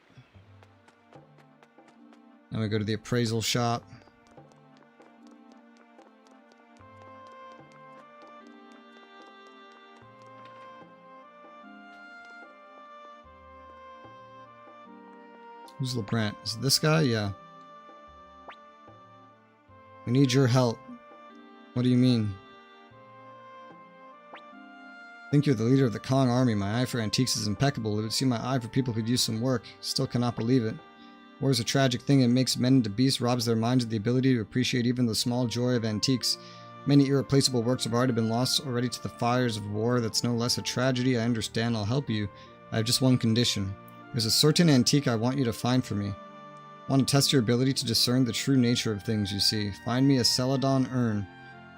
Now we go to the appraisal shop. Who's LeBrant? Is it this guy? Yeah. We need your help. What do you mean? I think you're the leader of the Kong army. My eye for antiques is impeccable. It would seem my eye for people could use some work. Still cannot believe it. War is a tragic thing. It makes men into beasts, robs their minds of the ability to appreciate even the small joy of antiques. Many irreplaceable works of art have been lost already to the fires of war. That's no less a tragedy. I understand. I'll help you. I have just one condition. There's a certain antique I want you to find for me. I want to test your ability to discern the true nature of things, you see. Find me a Celadon urn.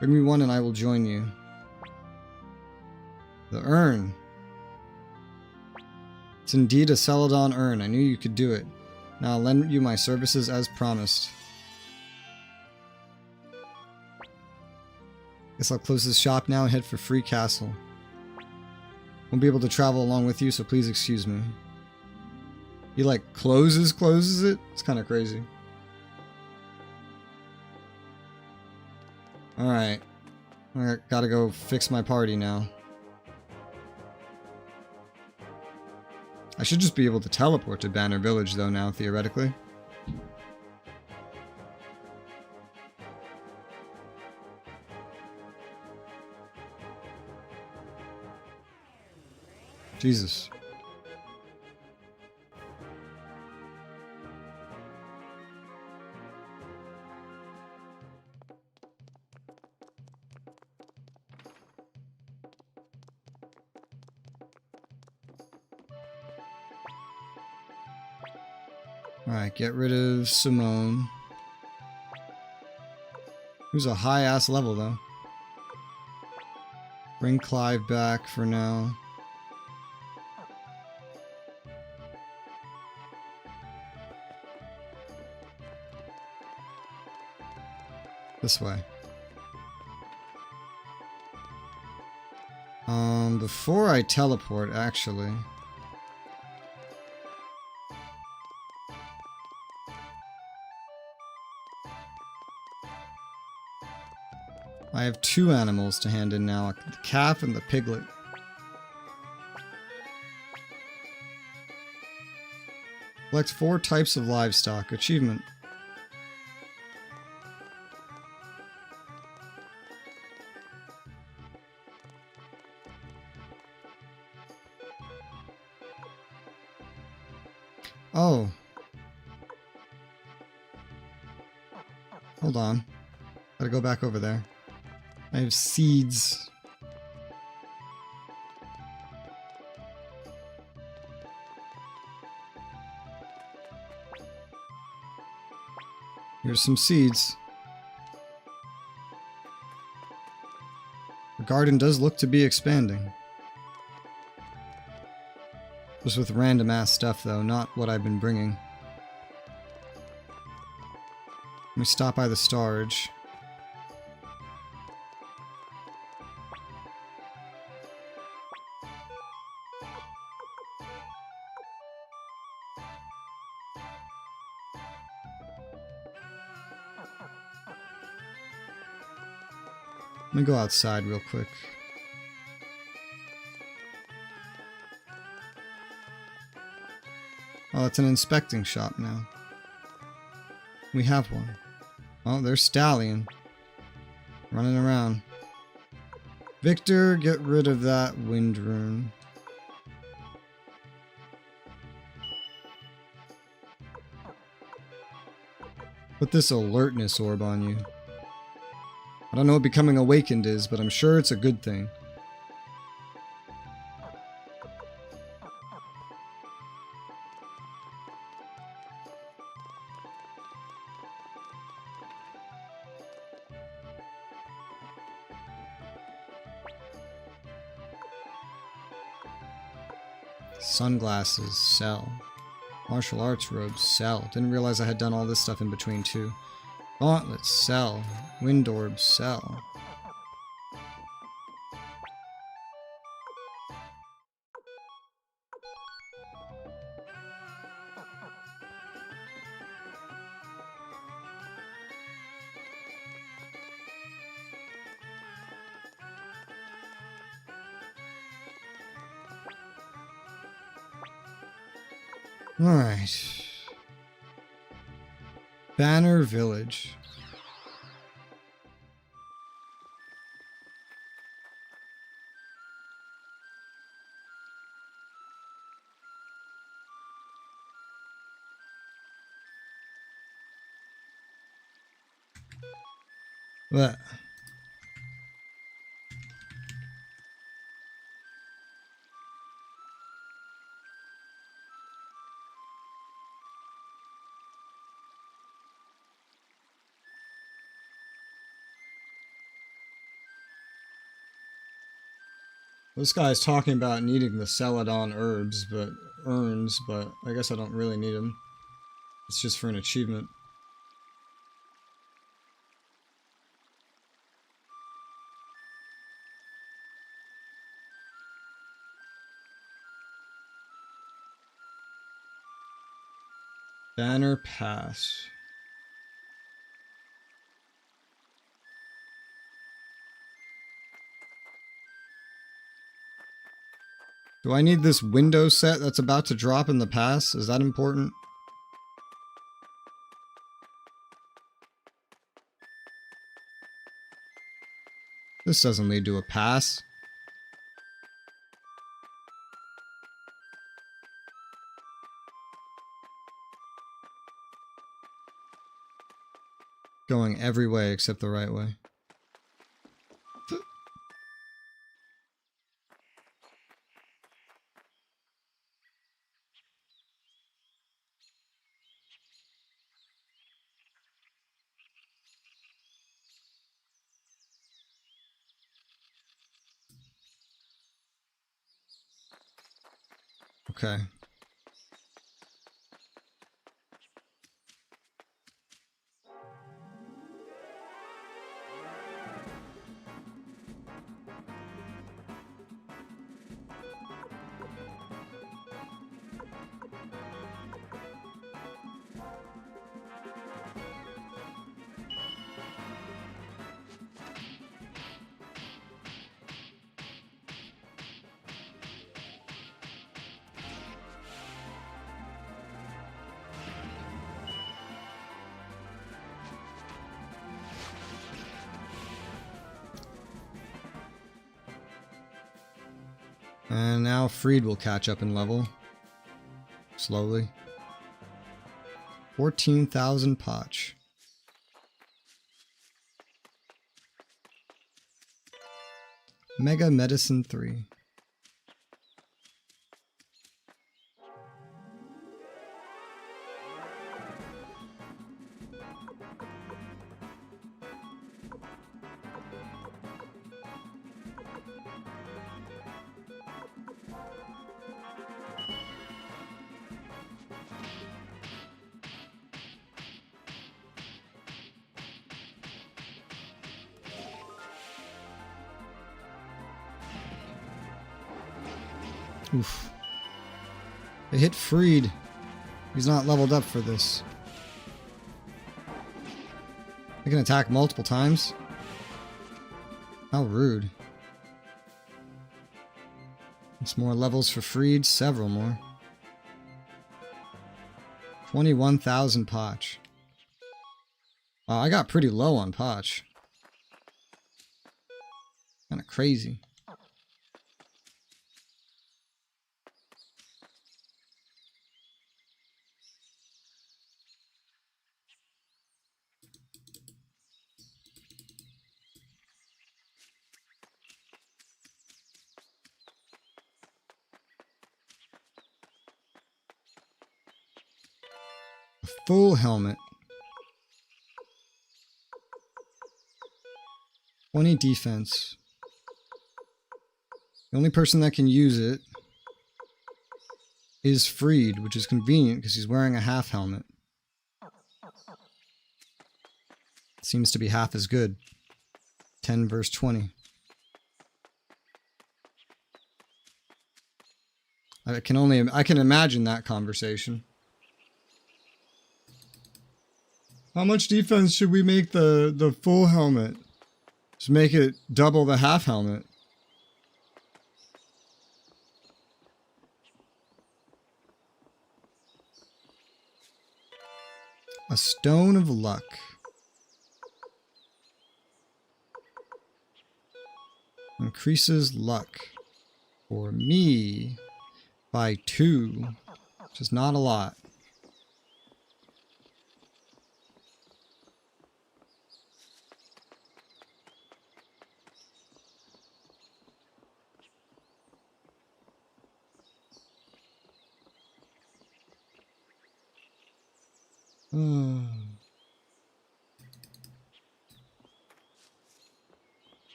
Bring me one and I will join you. The urn. It's indeed a Celadon urn. I knew you could do it. Now I'll lend you my services as promised. Guess I'll close this shop now and head for Free Castle. Won't be able to travel along with you, so please excuse me. He like closes it? It's kind of crazy. Alright. I gotta go fix my party now. I should just be able to teleport to Banner Village though now, theoretically. Jesus. Alright, get rid of Simone. Who's a high-ass level, though. Bring Clive back for now. This way. Before I teleport, actually... I have two animals to hand in now, the calf and the piglet. Collect 4 types of livestock. Achievement. Oh. Hold on. Gotta go back over there. I have seeds. Here's some seeds. The garden does look to be expanding. Just with random ass stuff though, not what I've been bringing. Let me stop by the storage. Let me go outside real quick. Oh, it's an inspecting shop now. We have one. Oh, there's Stallion. Running around. Victor, get rid of that wind rune. Put this alertness orb on you. I don't know what becoming awakened is, but I'm sure it's a good thing. Sunglasses, sell. Martial arts robes, sell. Didn't realize I had done all this stuff in between too. Gauntlets, sell. Wind orbs, sell. Alright. Banner Village. What? This guy's talking about needing the Celadon herbs, but urns, but I guess I don't really need them. It's just for an achievement. Banner Pass. Do I need this window set that's about to drop in the pass? Is that important? This doesn't lead to a pass. Going every way except the right way. Okay. And now Freed will catch up in level. Slowly. 14,000 potch. Mega Medicine 3. Oof. It hit Freed. He's not leveled up for this. I can attack multiple times. How rude. It's more levels for Freed, several more. 21,000 Potch. I got pretty low on Potch. Kinda crazy. A full helmet. 20 defense. The only person that can use it is Freed, which is convenient because he's wearing a half helmet. Seems to be half as good. 10 versus 20. I can imagine that conversation. How much defense should we make the full helmet? Just make it double the half helmet. A Stone of Luck. Increases luck for me by 2, which is not a lot.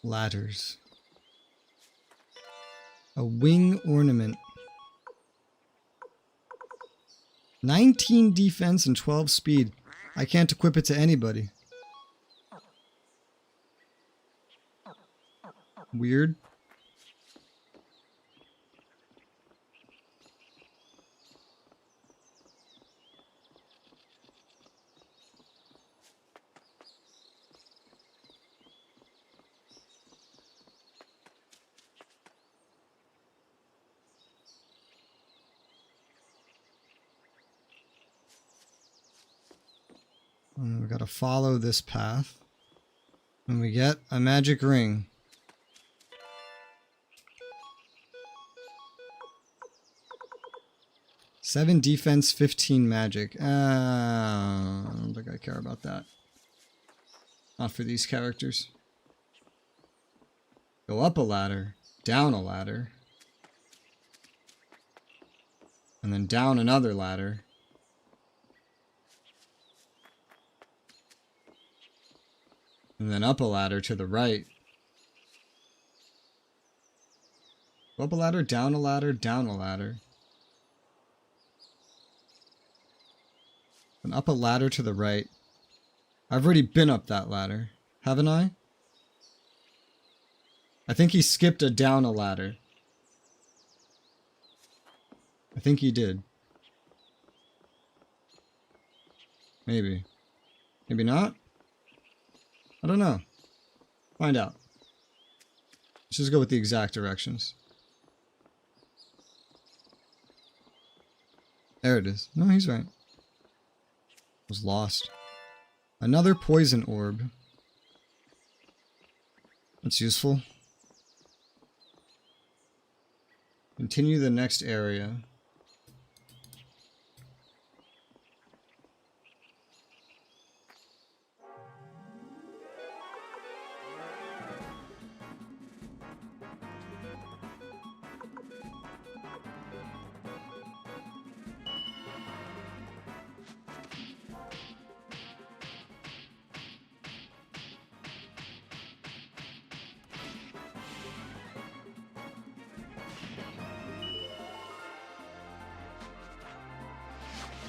Ladders. A wing ornament. 19 defense and 12 speed. I can't equip it to anybody. Weird. We gotta follow this path. And we get a magic ring. Seven defense, 15 magic. I don't think I care about that. Not for these characters. Go up a ladder, down a ladder. And then down another ladder. And then up a ladder to the right. Go up a ladder, down a ladder, down a ladder. And up a ladder to the right. I've already been up that ladder, haven't I? I think he skipped a down a ladder. I think he did. Maybe. Maybe not? I don't know. Find out. Let's just go with the exact directions. There it is. No, he's right. Was lost. Another poison orb. That's useful. Continue the next area.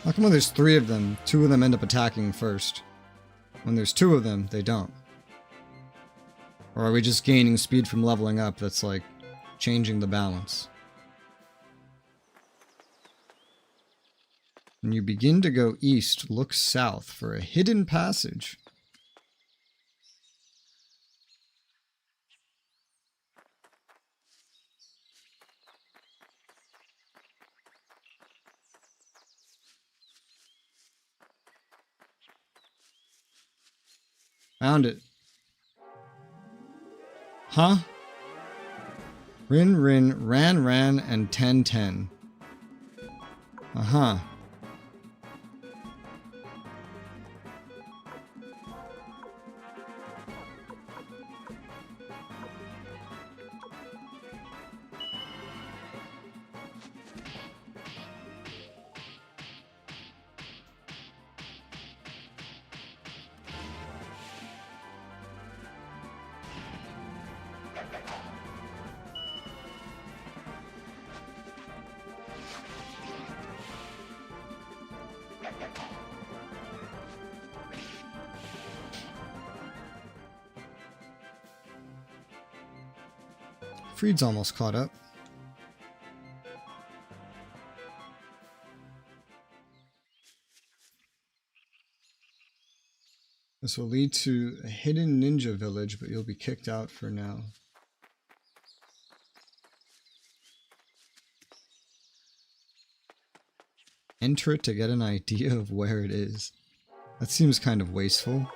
How come when there's 3 of them, 2 of them end up attacking first? When there's 2 of them, they don't. Or are we just gaining speed from leveling up that's like changing the balance? When you begin to go east, look south for a hidden passage. Found it. Huh? Rin, ran, and 10. Uh-huh. Freed's almost caught up. This will lead to a hidden ninja village, but you'll be kicked out for now. Enter it to get an idea of where it is. That seems kind of wasteful,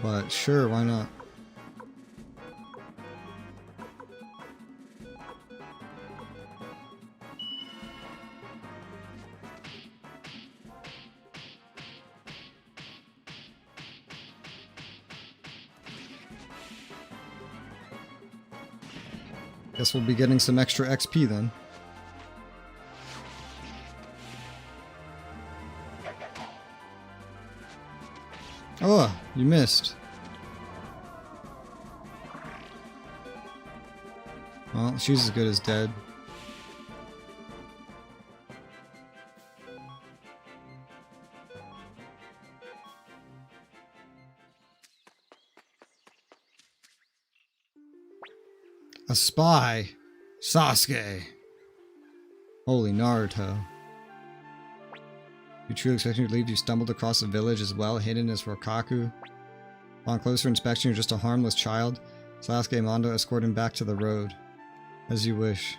but sure, why not? Guess we'll be getting some extra XP then. Oh, you missed. Well, she's as good as dead. A spy? Sasuke. Holy Naruto. You truly expect me to leave? You stumbled across a village as well hidden as Rokaku. Upon closer inspection, you're just a harmless child. Sasuke and Mondo escort him back to the road. As you wish.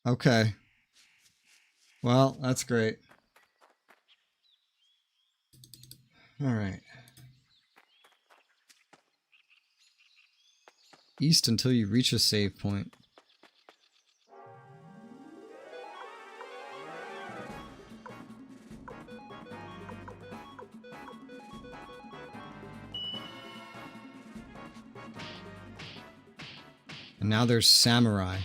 Okay. Well, that's great. Alright. East until you reach a save point. And now there's Samurai.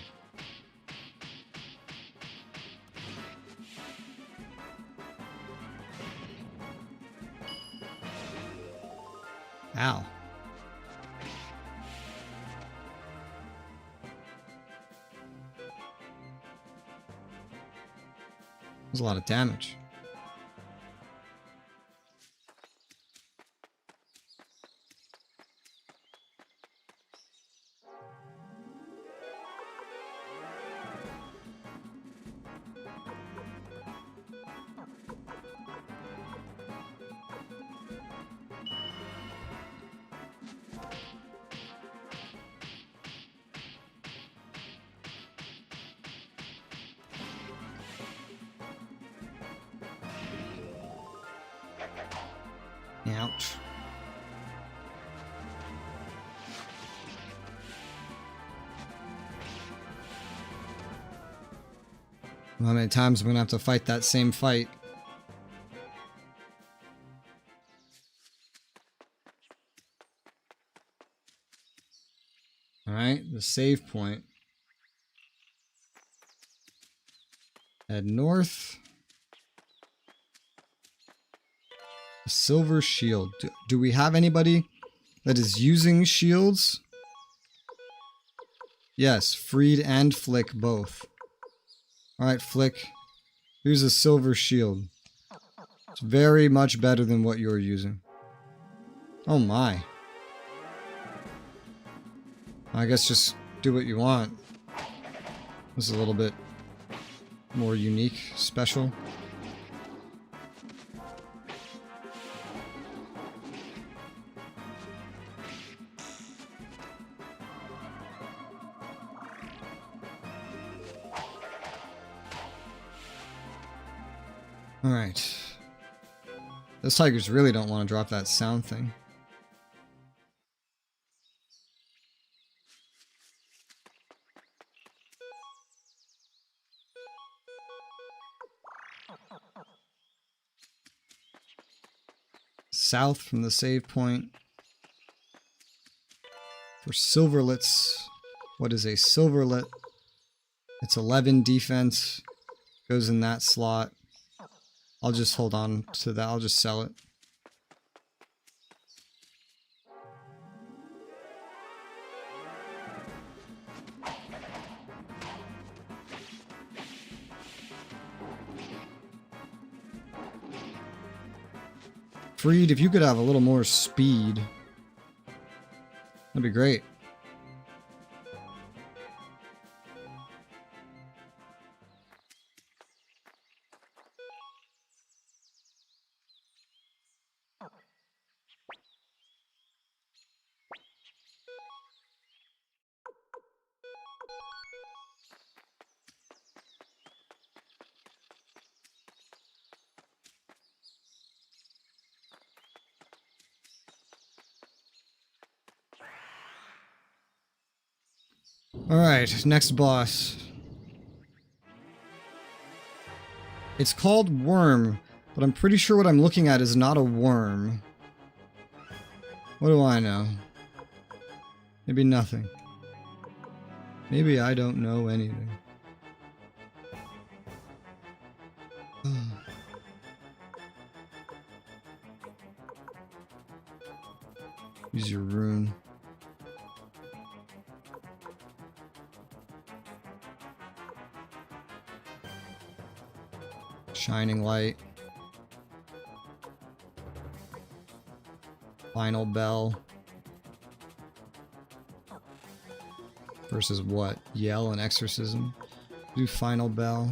Ow. There's a lot of damage. Ouch. How many times I'm gonna have to fight that same fight? Alright, the save point. Head north. A silver shield. Do we have anybody that is using shields? Yes, Freed and Flick both. Alright, Flick. Here's a silver shield. It's very much better than what you're using. Oh my. I guess just do what you want. This is a little bit more unique, special. Alright. Those tigers really don't want to drop that sound thing. South from the save point. For silverlets, what is a silverlet? It's 11 defense. Goes in that slot. I'll just hold on to that. I'll just sell it. Freed, if you could have a little more speed, that'd be great. Alright, next boss. It's called Worm, but I'm pretty sure what I'm looking at is not a worm. What do I know? Maybe nothing. Maybe I don't know anything. Use your rune. Shining light. Final bell. Versus what? Yell and exorcism. Do final bell.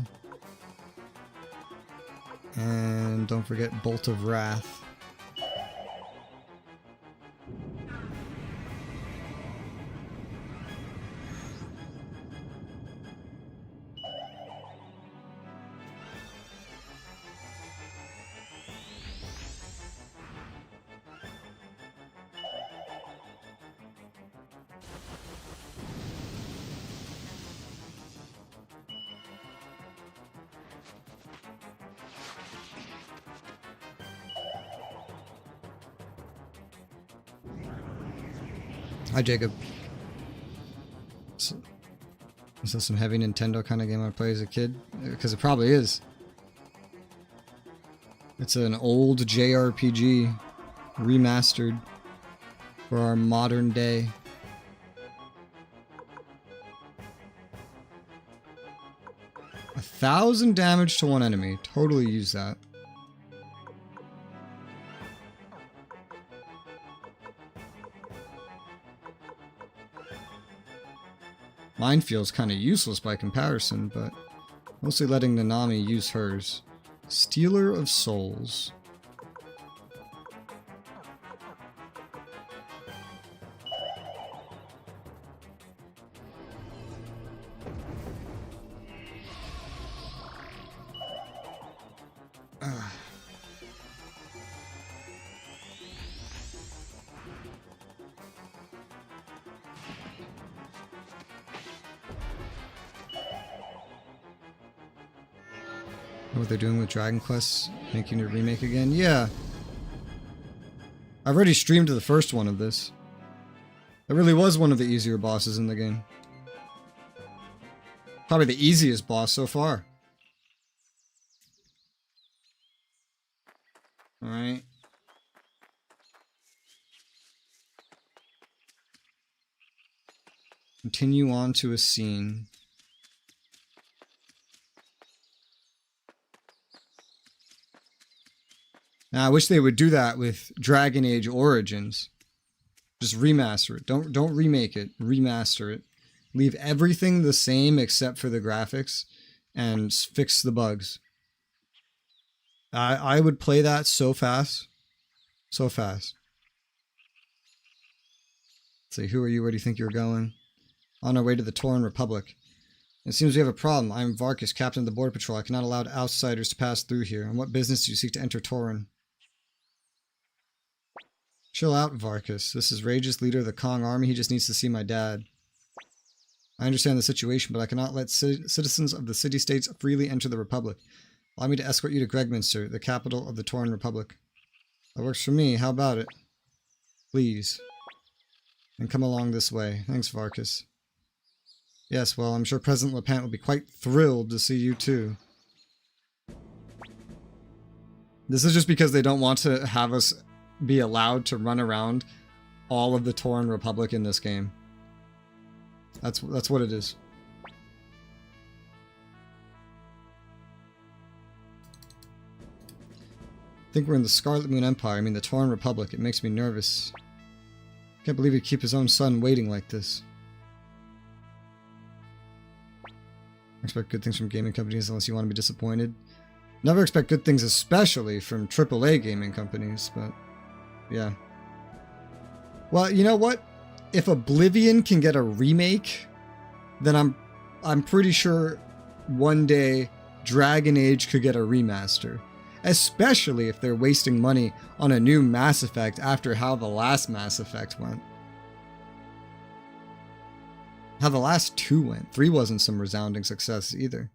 And don't forget bolt of wrath. Hi, Jacob. Is this some heavy Nintendo kind of game I played as a kid? Because it probably is. It's an old JRPG remastered for our modern day. A 1,000 damage to one enemy. Totally use that. Mine feels kind of useless by comparison, but mostly letting Nanami use hers. Stealer of Souls. What they're doing with Dragon Quest, making a remake again? Yeah. I've already streamed the first one of this. It really was one of the easier bosses in the game. Probably the easiest boss so far. Alright. Continue on to a scene. Now, I wish they would do that with Dragon Age Origins. Just remaster it. Don't remake it. Remaster it. Leave everything the same except for the graphics. and fix the bugs. I would play that so fast. So fast. Let's see, who are you? Where do you think you're going? On our way to the Tauren Republic. It seems we have a problem. I am Varkas, captain of the border patrol. I cannot allow outsiders to pass through here. On what business do you seek to enter Tauren? Chill out, Varkas. This is Regis, leader of the Kong army. He just needs to see my dad. I understand the situation, but I cannot let citizens of the city-states freely enter the Republic. Allow me to escort you to Gregminster, the capital of the Tauren Republic. That works for me. How about it? Please. And come along this way. Thanks, Varkas. Yes, well, I'm sure President Lepant will be quite thrilled to see you too. This is just because they don't want to have us be allowed to run around all of the Tauren Republic in this game. That's what it is. I think we're in the Scarlet Moon Empire, I mean the Tauren Republic. It makes me nervous. Can't believe he'd keep his own son waiting like this. Expect good things from gaming companies unless you want to be disappointed. Never expect good things, especially from AAA gaming companies, but yeah. Well, you know what? If Oblivion can get a remake, then I'm pretty sure one day Dragon Age could get a remaster. Especially if they're wasting money on a new Mass Effect after how the last Mass Effect went. How the last two went. 3 wasn't some resounding success either.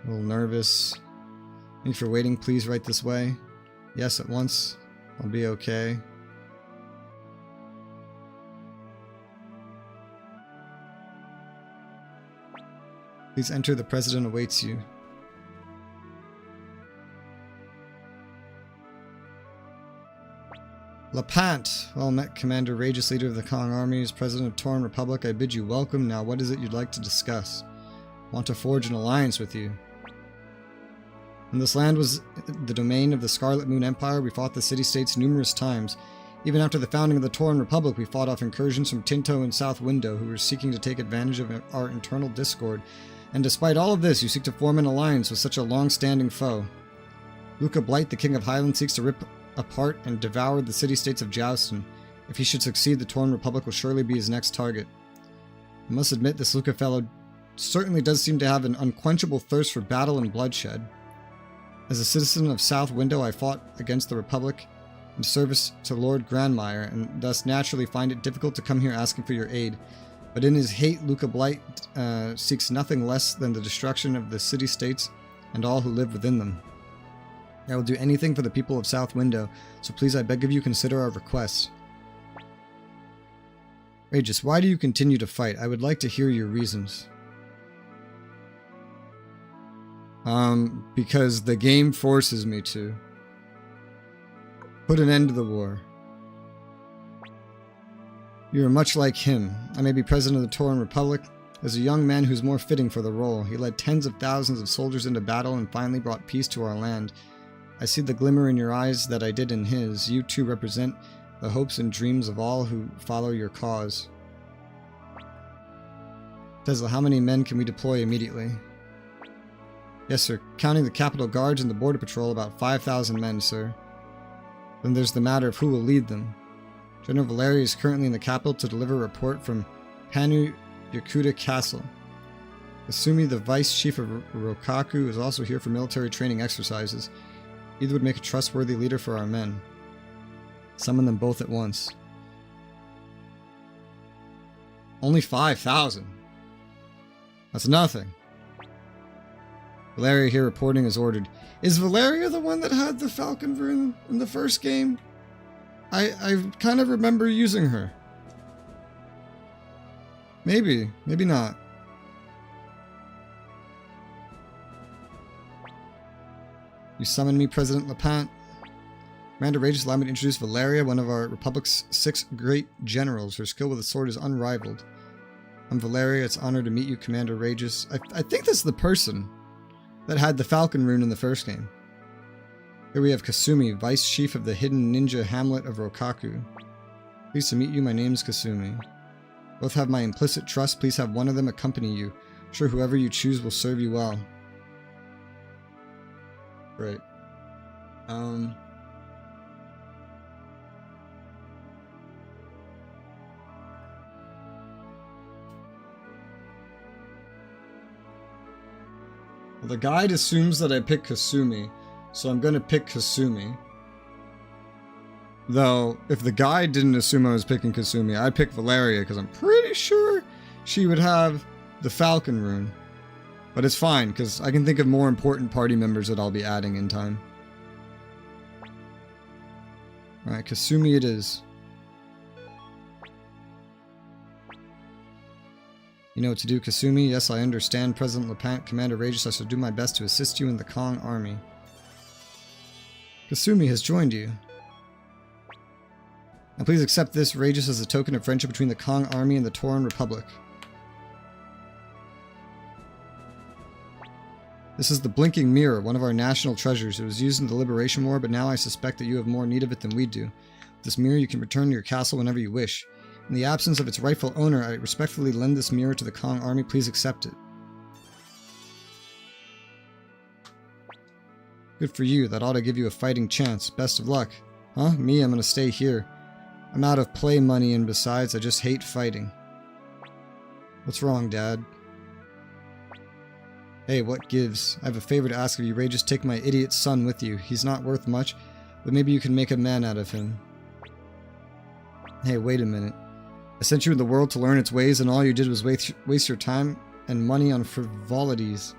A little nervous. Thank you for waiting. Please right this way. Yes, at once. I'll be okay. Please enter. The president awaits you. Lepant! Well met, Commander Regis, leader of the Kong armies, president of Tauren Republic. I bid you welcome. Now, what is it you'd like to discuss? Want to forge an alliance with you. When this land was the domain of the Scarlet Moon Empire, we fought the city-states numerous times. Even after the founding of the Tauren Republic, we fought off incursions from Tinto and South Window, who were seeking to take advantage of our internal discord. And despite all of this, you seek to form an alliance with such a long-standing foe. Luca Blight, the King of Highland, seeks to rip apart and devour the city-states of Joustin. If he should succeed, the Tauren Republic will surely be his next target. I must admit, this Luca fellow certainly does seem to have an unquenchable thirst for battle and bloodshed. As a citizen of South Window, I fought against the Republic in service to Lord Grandmire, and thus naturally find it difficult to come here asking for your aid. But in his hate, Luca Blight seeks nothing less than the destruction of the city-states and all who live within them. I will do anything for the people of South Window, so please I beg of you consider our request. Regis, why do you continue to fight? I would like to hear your reasons. Because the game forces me to. Put an end to the war. You are much like him. I may be president of the Tauren Republic. As a young man who's more fitting for the role, he led tens of thousands of soldiers into battle and finally brought peace to our land. I see the glimmer in your eyes that I did in his. You too represent the hopes and dreams of all who follow your cause. Tesla, how many men can we deploy immediately? Yes, sir. Counting the Capitol Guards and the Border Patrol, about 5,000 men, sir. Then there's the matter of who will lead them. General Valeri is currently in the capital to deliver a report from Panu Yakuta Castle. Kasumi, the Vice Chief of Rokaku, is also here for military training exercises. Either would make a trustworthy leader for our men. Summon them both at once. Only 5,000. That's nothing. Valeria here reporting as ordered. Is Valeria the one that had the Falcon rune in the first game? I kind of remember using her. Maybe, maybe not. You summon me, President Lepant. Commander Regis, allow me to introduce Valeria, one of our Republic's 6 great generals. Her skill with the sword is unrivaled. I'm Valeria. It's an honor to meet you, Commander Regis. I think this is the person that had the Falcon rune in the first game. Here we have Kasumi, Vice Chief of the hidden ninja hamlet of Rokaku. Pleased to meet you. My name is Kasumi. Both have my implicit trust. Please have one of them accompany you. I'm sure whoever you choose will serve you well. Great. Well, the guide assumes that I pick Kasumi, so I'm gonna pick Kasumi. Though, if the guide didn't assume I was picking Kasumi, I'd pick Valeria, because I'm pretty sure she would have the Falcon rune. But it's fine, because I can think of more important party members that I'll be adding in time. Alright, Kasumi it is. You know what to do, Kasumi? Yes, I understand. President Lepant, Commander Regis, I shall do my best to assist you in the Kong army. Kasumi has joined you. Now please accept this, Regis, as a token of friendship between the Kong army and the Tauran Republic. This is the Blinking Mirror, one of our national treasures. It was used in the Liberation War, but now I suspect that you have more need of it than we do. With this mirror, you can return to your castle whenever you wish. In the absence of its rightful owner, I respectfully lend this mirror to the Kong army. Please accept it. Good for you. That ought to give you a fighting chance. Best of luck. Huh? Me? I'm gonna stay here. I'm out of play money, and besides, I just hate fighting. What's wrong, Dad? Hey, what gives? I have a favor to ask of you, Ray. Just take my idiot son with you. He's not worth much, but maybe you can make a man out of him. Hey, wait a minute. I sent you in the world to learn its ways, and all you did was waste your time and money on frivolities.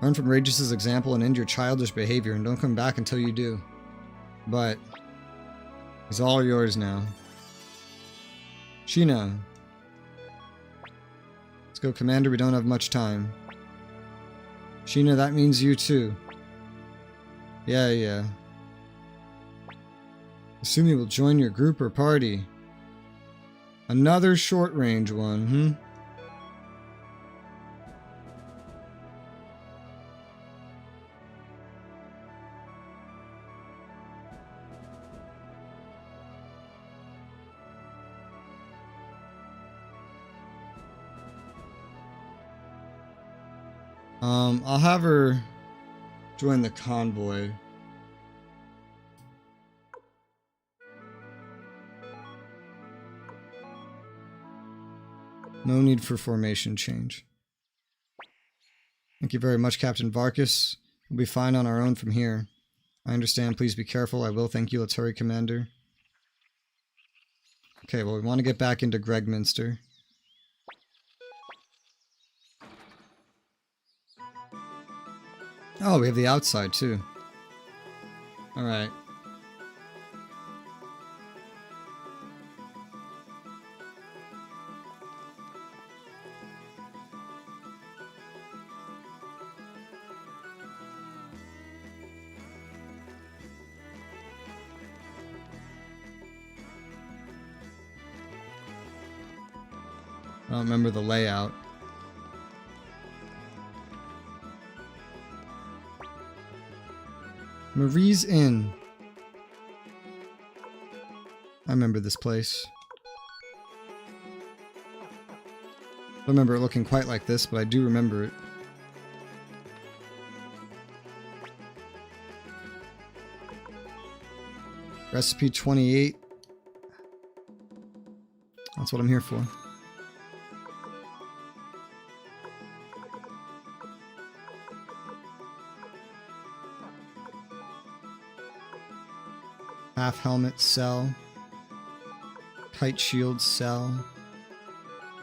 Learn from Regis's example and end your childish behavior, and don't come back until you do. But he's all yours now. Sheena. Let's go, Commander. We don't have much time. Sheena, that means you too. Yeah. Assume you will join your group or party. Another short-range one, I'll have her join the convoy. No need for formation change. Thank you very much, Captain Varkas. We'll be fine on our own from here. I understand. Please be careful. I will. Thank you. Let's hurry, Commander. Okay, well, we want to get back into Gregminster. Oh, we have the outside, too. Alright. I don't remember the layout. Marie's Inn. I remember this place. I don't remember it looking quite like this, but I do remember it. Recipe 28. That's what I'm here for. Half helmet, sell. Kite shield, sell.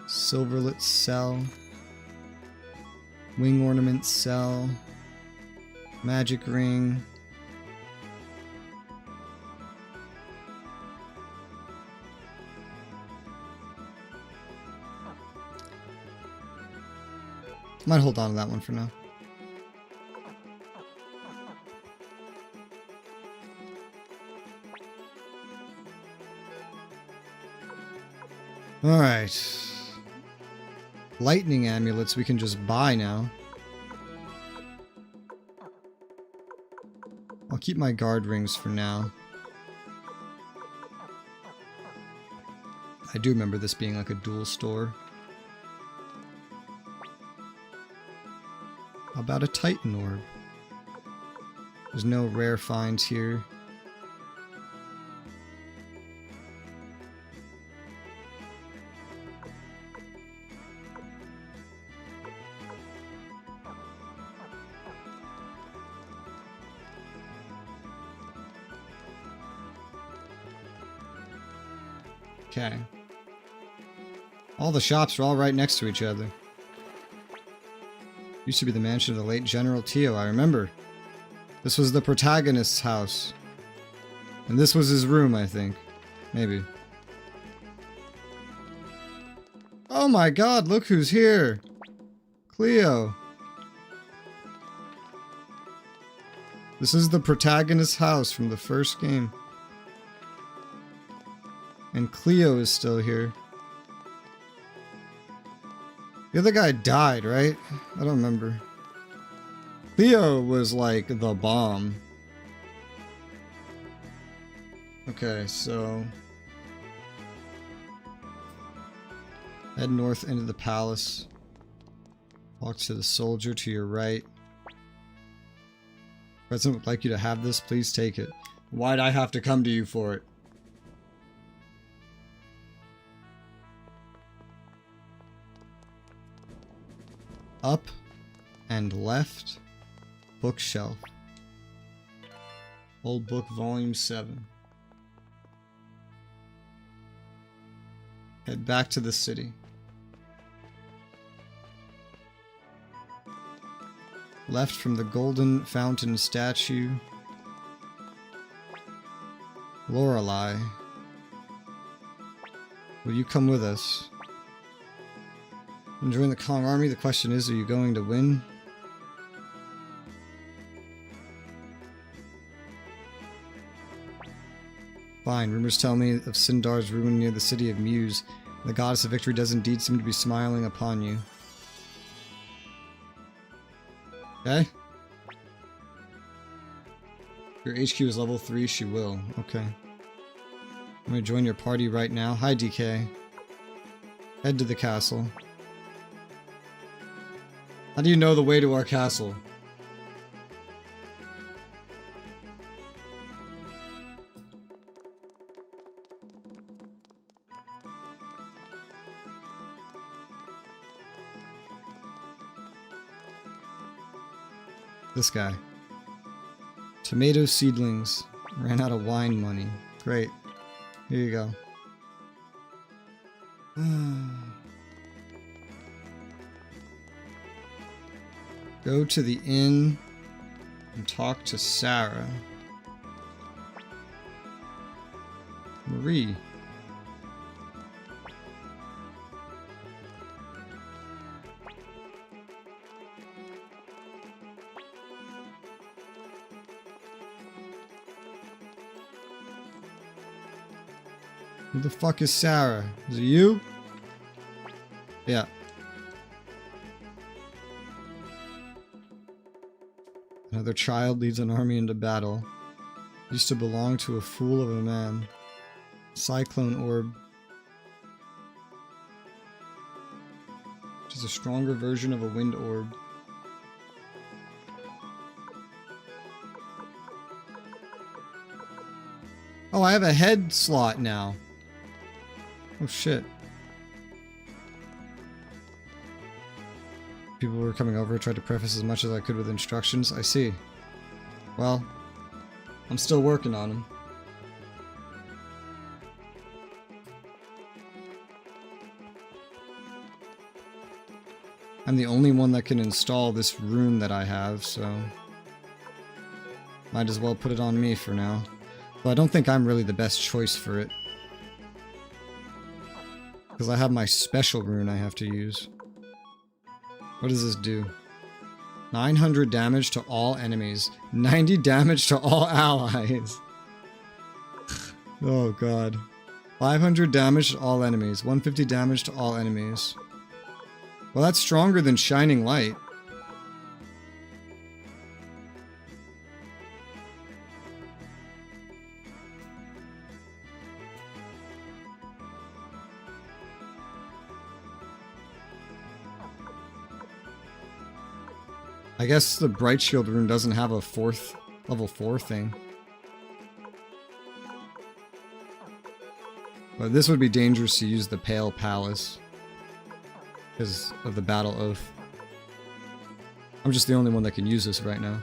Silverlet, sell. Wing ornament, sell. Magic ring. Might hold on to that one for now. Alright. Lightning amulets we can just buy now. I'll keep my guard rings for now. I do remember this being like a dual store. How about a Titan orb? There's no rare finds here. Okay. All the shops are all right next to each other. Used to be the mansion of the late General Tio, I remember. This was the protagonist's house. And this was his room, I think. Maybe. Oh my god, look who's here! Cleo. This is the protagonist's house from the first game. And Cleo is still here. The other guy died, right? I don't remember. Cleo was like the bomb. Okay, so... head north into the palace. Walk to the soldier to your right. President would like you to have this, please take it. Why'd I have to come to you for it? Up and left. Bookshelf. Old book volume 7. Head back to the city. Left from the golden fountain statue. Lorelei. Will you come with us? And join the Kong army, the question is, are you going to win? Fine, rumors tell me of Sindar's ruin near the city of Muse. The goddess of victory does indeed seem to be smiling upon you. Okay? Your HQ is level 3, she will. Okay. I'm gonna join your party right now. Hi, DK. Head to the castle. How do you know the way to our castle? This guy. Tomato seedlings. Ran out of wine money. Great. Here you go. Go to the inn and talk to Sarah. Marie. Who the fuck is Sarah? Is it you? Yeah. Another child leads an army into battle. Used to belong to a fool of a man. Cyclone orb. Which is a stronger version of a wind orb. Oh, I have a head slot now. Oh shit. People were coming over, tried to preface as much as I could with instructions. I see. Well, I'm still working on them. I'm the only one that can install this rune that I have, so might as well put it on me for now. But I don't think I'm really the best choice for it. Because I have my special rune I have to use. What does this do? 900 damage to all enemies. 90 damage to all allies. Oh god. 500 damage to all enemies. 150 damage to all enemies. Well, that's stronger than Shining Light. I guess the Bright Shield rune doesn't have a level 4 thing. But this would be dangerous to use the Pale Palace because of the Battle Oath. I'm just the only one that can use this right now.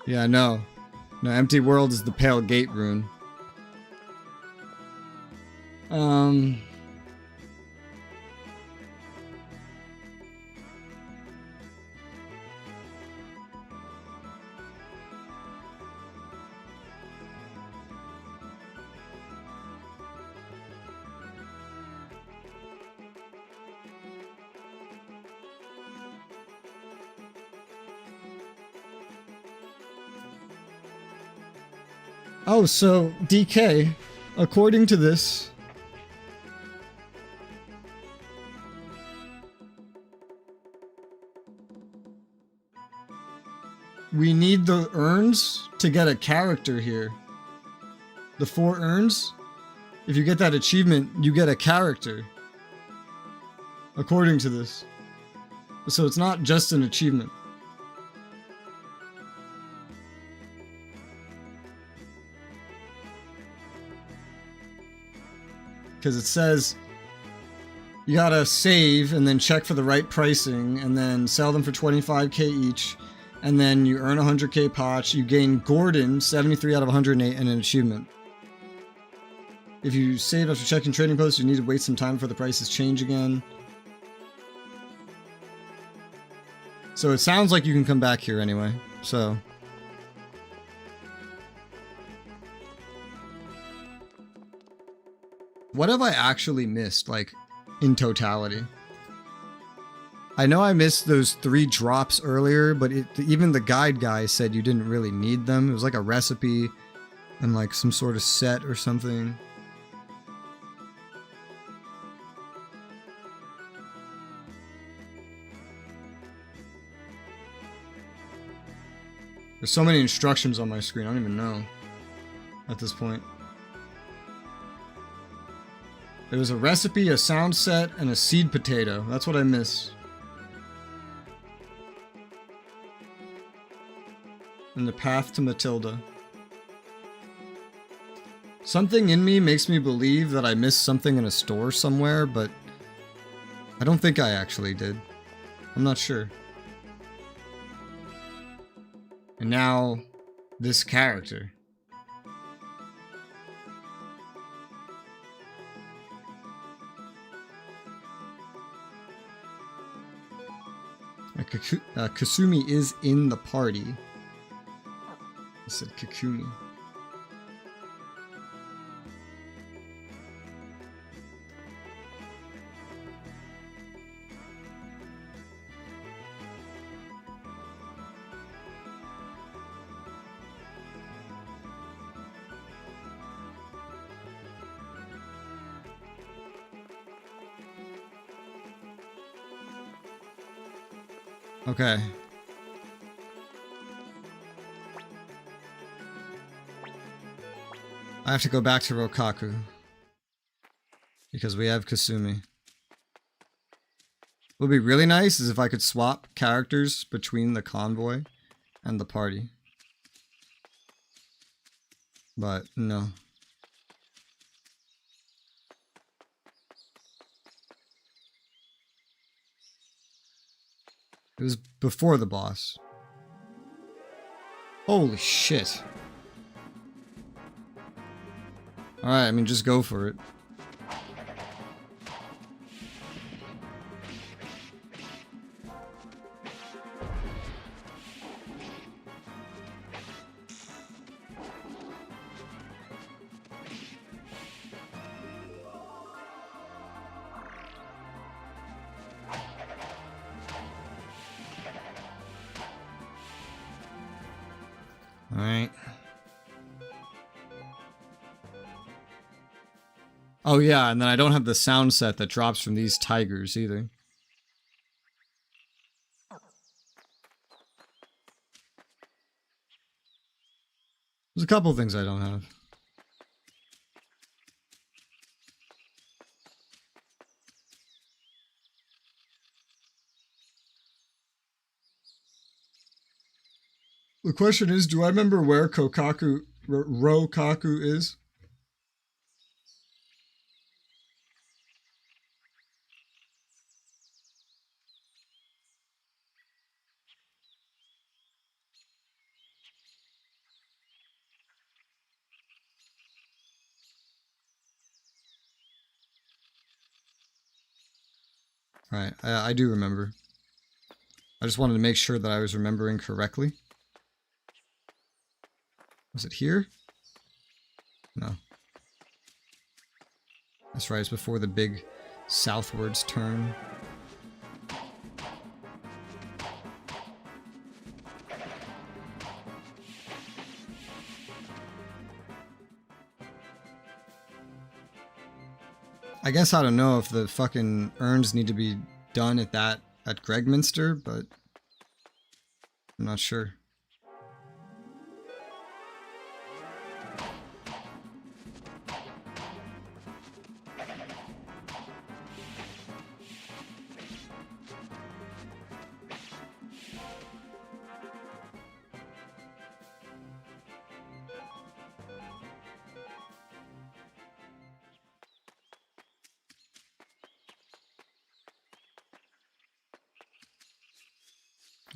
Yeah, no. No, Empty World is the Pale Gate rune. Oh, so DK, according to this, we need the urns to get a character here. The 4 urns, if you get that achievement, you get a character. According to this. So it's not just an achievement. Because it says you gotta save and then check for the right pricing and then sell them for 25k each, and then you earn 100k potch. You gain Gordon 73 out of 108 and an achievement. If you save after checking trading posts, you need to wait some time for the prices change again. So it sounds like you can come back here anyway. So what have I actually missed, like, in totality? I know I missed those 3 drops earlier, but even the guide guy said you didn't really need them. It was like a recipe and like some sort of set or something. There's so many instructions on my screen, I don't even know at this point. There was a recipe, a sound set, and a seed potato. That's what I miss. And the path to Matilda. Something in me makes me believe that I missed something in a store somewhere, but I don't think I actually did. I'm not sure. And now, this character. Kasumi is in the party. I said Kakumi. Okay. I have to go back to Rokaku. Because we have Kasumi. What would be really nice is if I could swap characters between the convoy and the party. But no. It was before the boss. Holy shit. Alright, I mean, just go for it. Alright. Oh yeah, and then I don't have the sound set that drops from these tigers either. a couple things I don't have. The question is, do I remember where Rokaku is? Right, I do remember. I just wanted to make sure that I was remembering correctly. Was it here? No. That's right, it's before the big southwards turn. I guess I don't know if the fucking urns need to be done at Gregminster, but I'm not sure.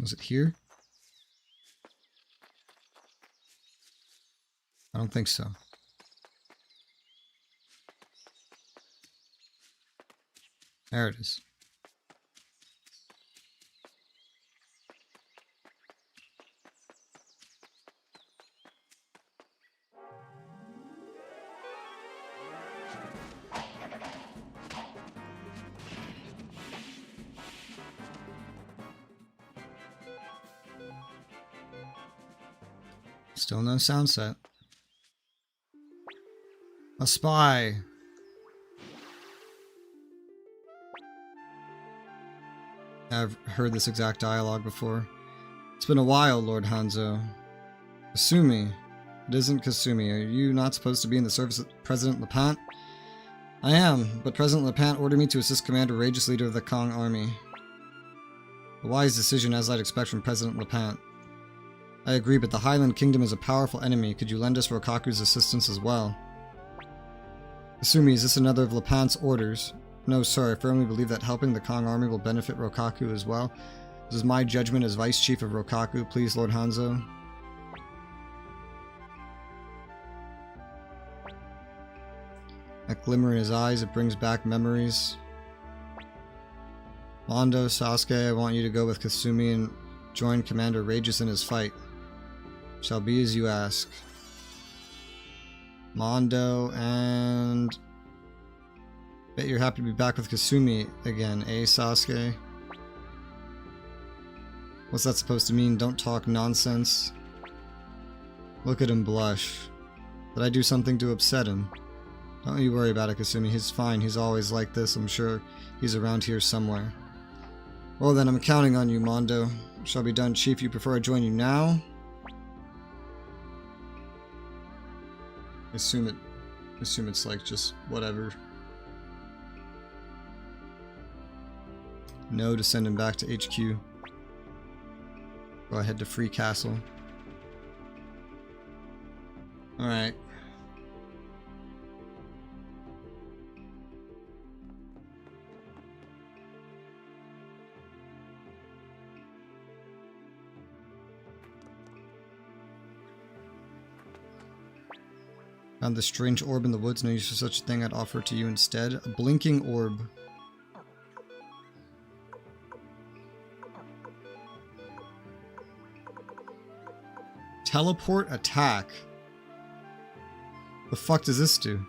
Was it here? I don't think so. There it is. Still no sound set. A spy. I've heard this exact dialogue before. It's been a while, Lord Hanzo. Kasumi. It isn't Kasumi. Are you not supposed to be in the service of President Lepant? I am, but President Lepant ordered me to assist Commander Rageous, leader of the Kong army. A wise decision, as I'd expect from President Lepant. I agree, but the Highland Kingdom is a powerful enemy. Could you lend us Rokaku's assistance as well? Kasumi, is this another of Lepant's orders? No, sir. I firmly believe that helping the Kong army will benefit Rokaku as well. This is my judgment as Vice Chief of Rokaku. Please, Lord Hanzo. That glimmer in his eyes, it brings back memories. Mondo, Sasuke, I want you to go with Kasumi and join Commander Rageous in his fight. Shall be as you ask. Mondo and... Bet you're happy to be back with Kasumi again, eh, Sasuke? What's that supposed to mean? Don't talk nonsense. Look at him blush. Did I do something to upset him? Don't you worry about it, Kasumi. He's fine. He's always like this. I'm sure he's around here somewhere. Well then, I'm counting on you, Mondo. Shall be done, Chief. You prefer I join you now? Assume it's like just whatever. No to send him back to HQ. Go ahead to Free Castle. Alright. Found this strange orb in the woods. No use for such a thing. I'd offer it to you instead. A blinking orb. Teleport attack. The fuck does this do?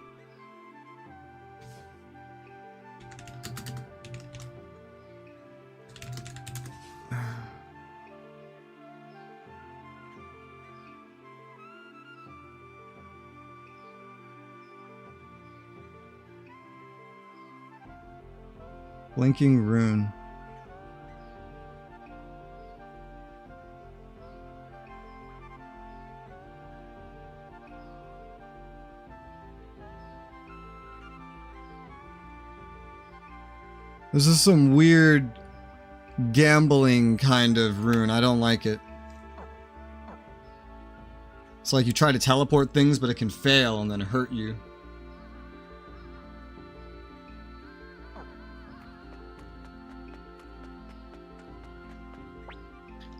Blinking rune. This is some weird gambling kind of rune. I don't like it. It's like you try to teleport things, but it can fail and then hurt you.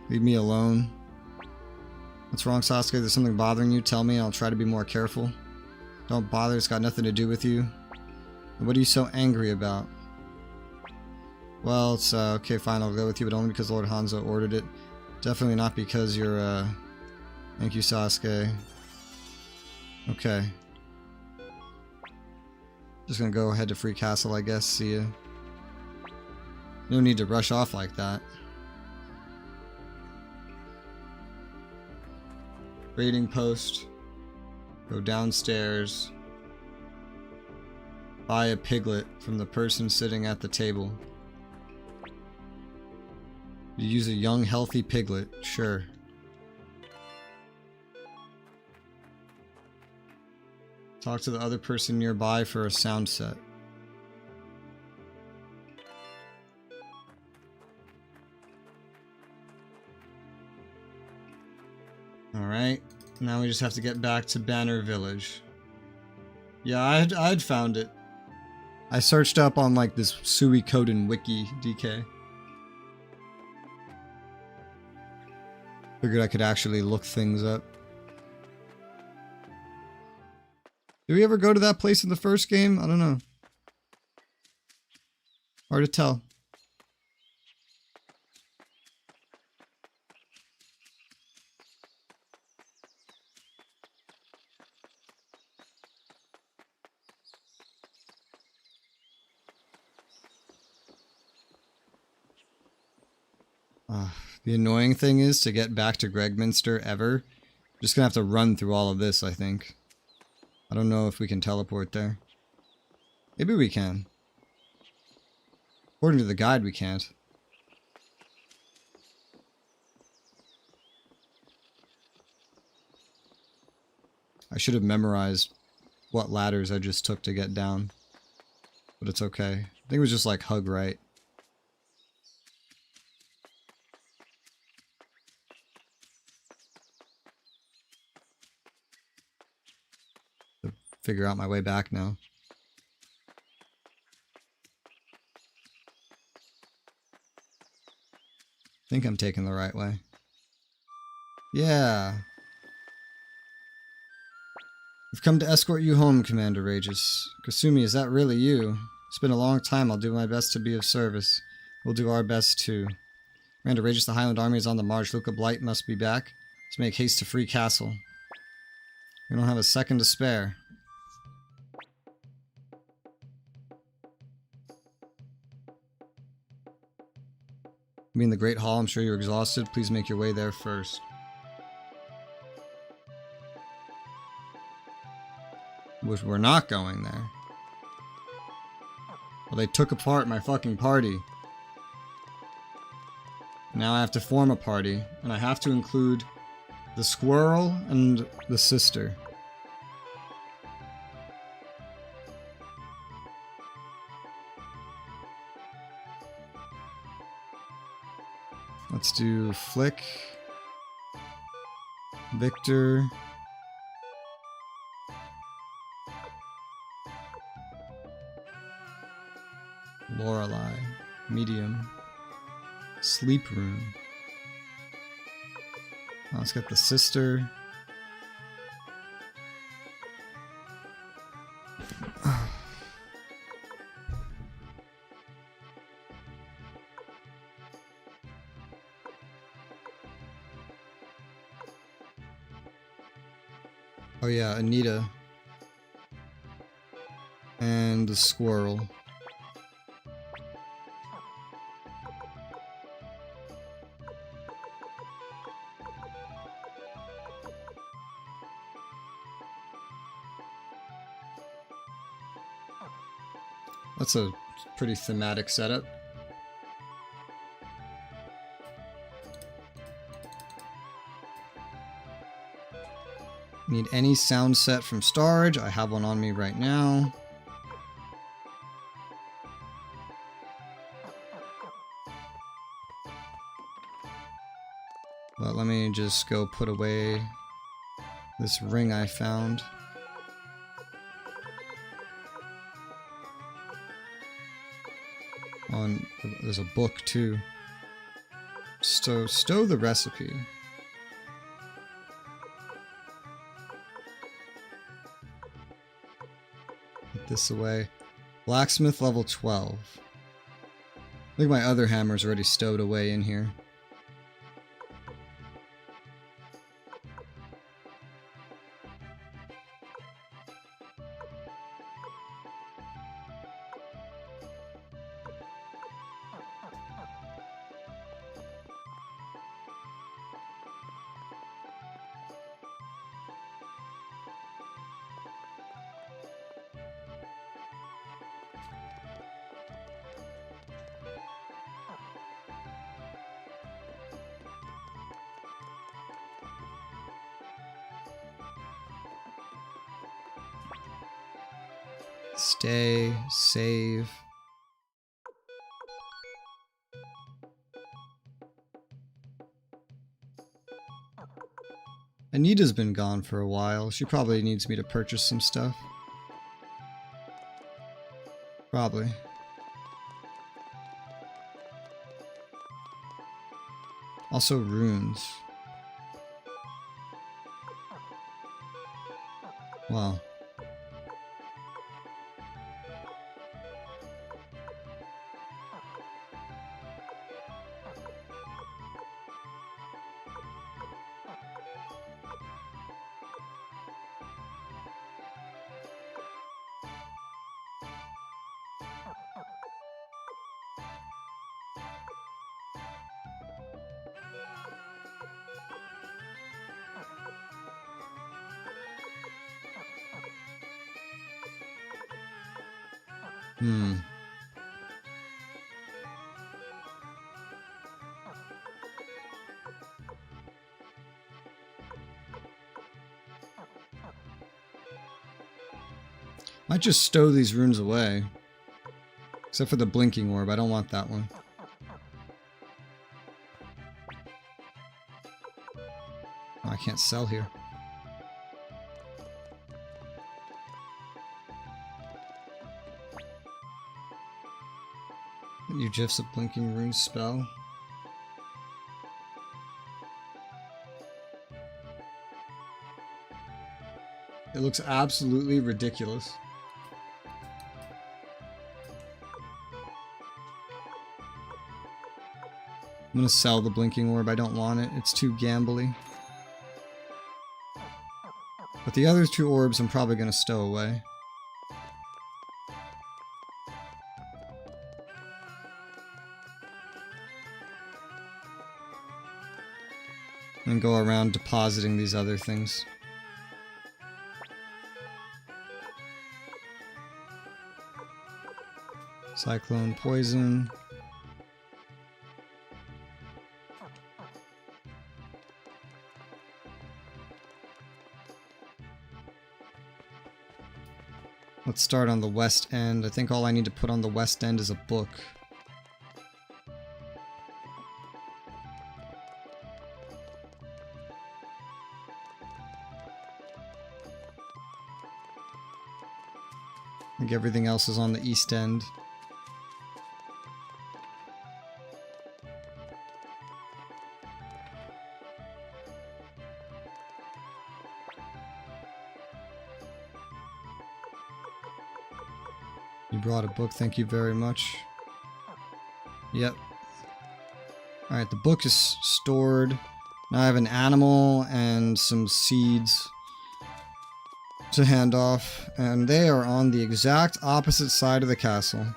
Leave me alone. What's wrong, Sasuke? There's something bothering you? Tell me, I'll try to be more careful. Don't bother, it's got nothing to do with you. What are you so angry about? Well, it's okay, fine, I'll go with you, but only because Lord Hanzo ordered it. Definitely not because you're, Thank you, Sasuke. Okay. Just gonna go head to Free Castle, I guess. See ya. No need to rush off like that. Raiding post. Go downstairs. Buy a piglet from the person sitting at the table. You use a young, healthy piglet. Sure. Talk to the other person nearby for a sound set. Alright, now we just have to get back to Banner Village. Yeah, I'd found it. I searched up on like this Suikoden wiki, DK. Figured I could actually look things up. Did we ever go to that place in the first game? I don't know. Hard to tell. The annoying thing is to get back to Gregminster ever. Just gonna have to run through all of this, I think. I don't know if we can teleport there. Maybe we can. According to the guide, we can't. I should have memorized what ladders I just took to get down. But it's okay. I think it was just like hug right. Figure out my way back now. I think I'm taking the right way. Yeah. I've come to escort you home, Commander Rages. Kasumi, is that really you? It's been a long time. I'll do my best to be of service. We'll do our best too. Commander Rages, the Highland Army is on the march. Luca Blight must be back. Let's make haste to Free Castle. We don't have a second to spare. You mean the Great Hall? I'm sure you're exhausted. Please make your way there first. Which we're not going there. Well, they took apart my fucking party. Now I have to form a party, and I have to include the squirrel and the sister. Let's do Flick, Victor, Lorelei, medium, sleep room. Let's get the sister. Oh yeah, Anita. And the squirrel. That's a pretty thematic setup. Need any sound set from storage. I have one on me right now. But let me just go put away this ring I found. On there's a book too. Stow the recipe. Put this away. Blacksmith level 12. I think my other hammer's already stowed away in here. Stay, save. Anita's been gone for a while. She probably needs me to purchase some stuff. Probably. Also runes. Wow. Might just stow these runes away. Except for the blinking orb, I don't want that one. Oh, I can't sell here. You gifs a blinking rune spell. It looks absolutely ridiculous. I'm gonna sell the blinking orb, I don't want it, it's too gambly. But the other two orbs I'm probably gonna stow away. And go around depositing these other things. Cyclone poison. Let's start on the west end. I think all I need to put on the west end is a book. I think everything else is on the east end. You brought a book, thank you very much. Yep. Alright, the book is stored. Now I have an animal and some seeds to hand off, and they are on the exact opposite side of the castle.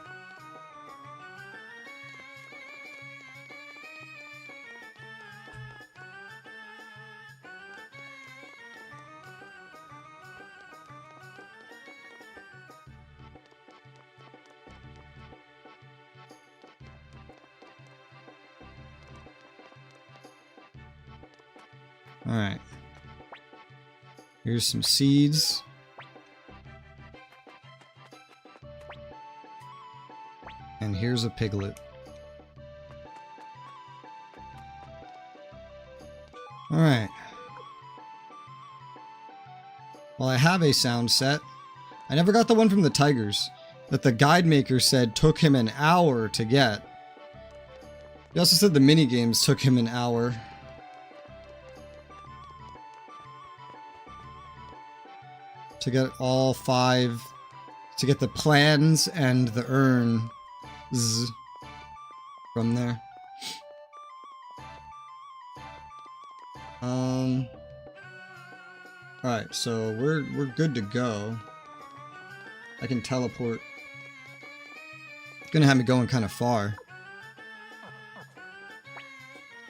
Alright. Here's some seeds. And here's a piglet. Alright. Well, I have a sound set. I never got the one from the tigers that the guide maker said took him an hour to get. He also said the mini games took him an hour. To get all 5, to get the plans and the urns from there. Alright, so we're good to go. I can teleport. It's gonna have me going kind of far.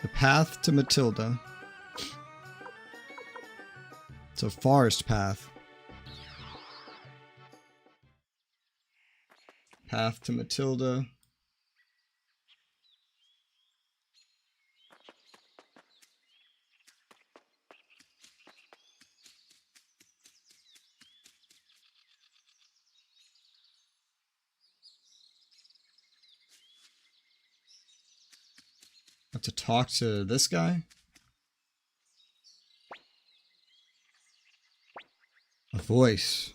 The path to Matilda. It's a forest path. Path to Matilda. Have to talk to this guy? A voice.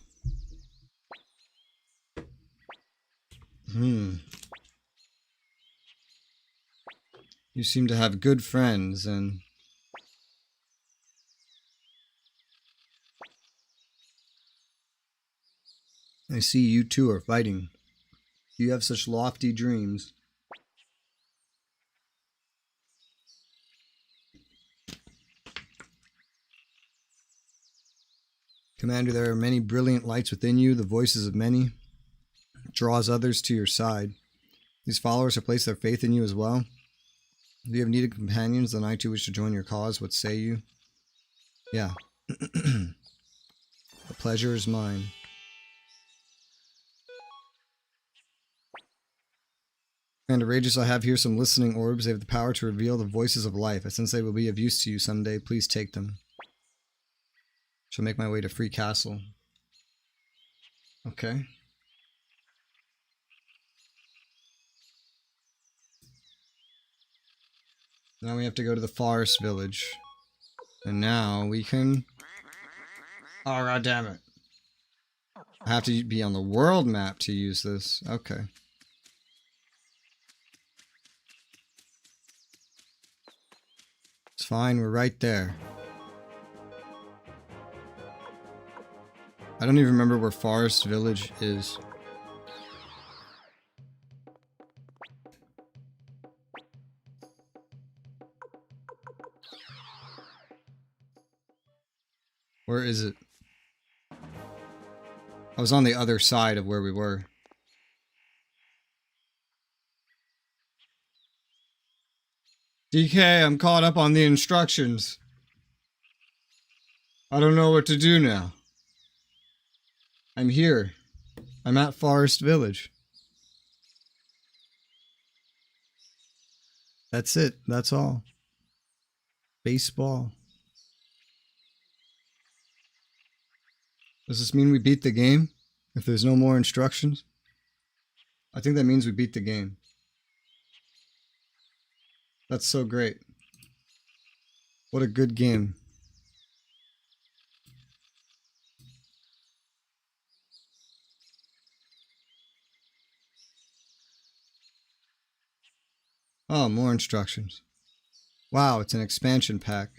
You seem to have good friends, and I see you two are fighting. You have such lofty dreams. Commander, there are many brilliant lights within you, the voices of many. Draws others to your side. These followers have placed their faith in you as well. Do you have needed companions? Then I too wish to join your cause. What say you? Yeah. The pleasure is mine. And Outrageous, I have here some listening orbs. They have the power to reveal the voices of life. I sense they will be of use to you someday. Please take them. Shall make my way to Free Castle. Okay. Now we have to go to the forest village. And now we can... Oh, god damn it. I have to be on the world map to use this. Okay. It's fine, we're right there. I don't even remember where Forest Village is. Where is it? I was on the other side of where we were. DK, I'm caught up on the instructions. I don't know what to do now. I'm here. I'm at Forest Village. That's it. That's all. Baseball. Does this mean we beat the game? If there's no more instructions? I think that means we beat the game. That's so great. What a good game. Oh, more instructions. Wow, it's an expansion pack.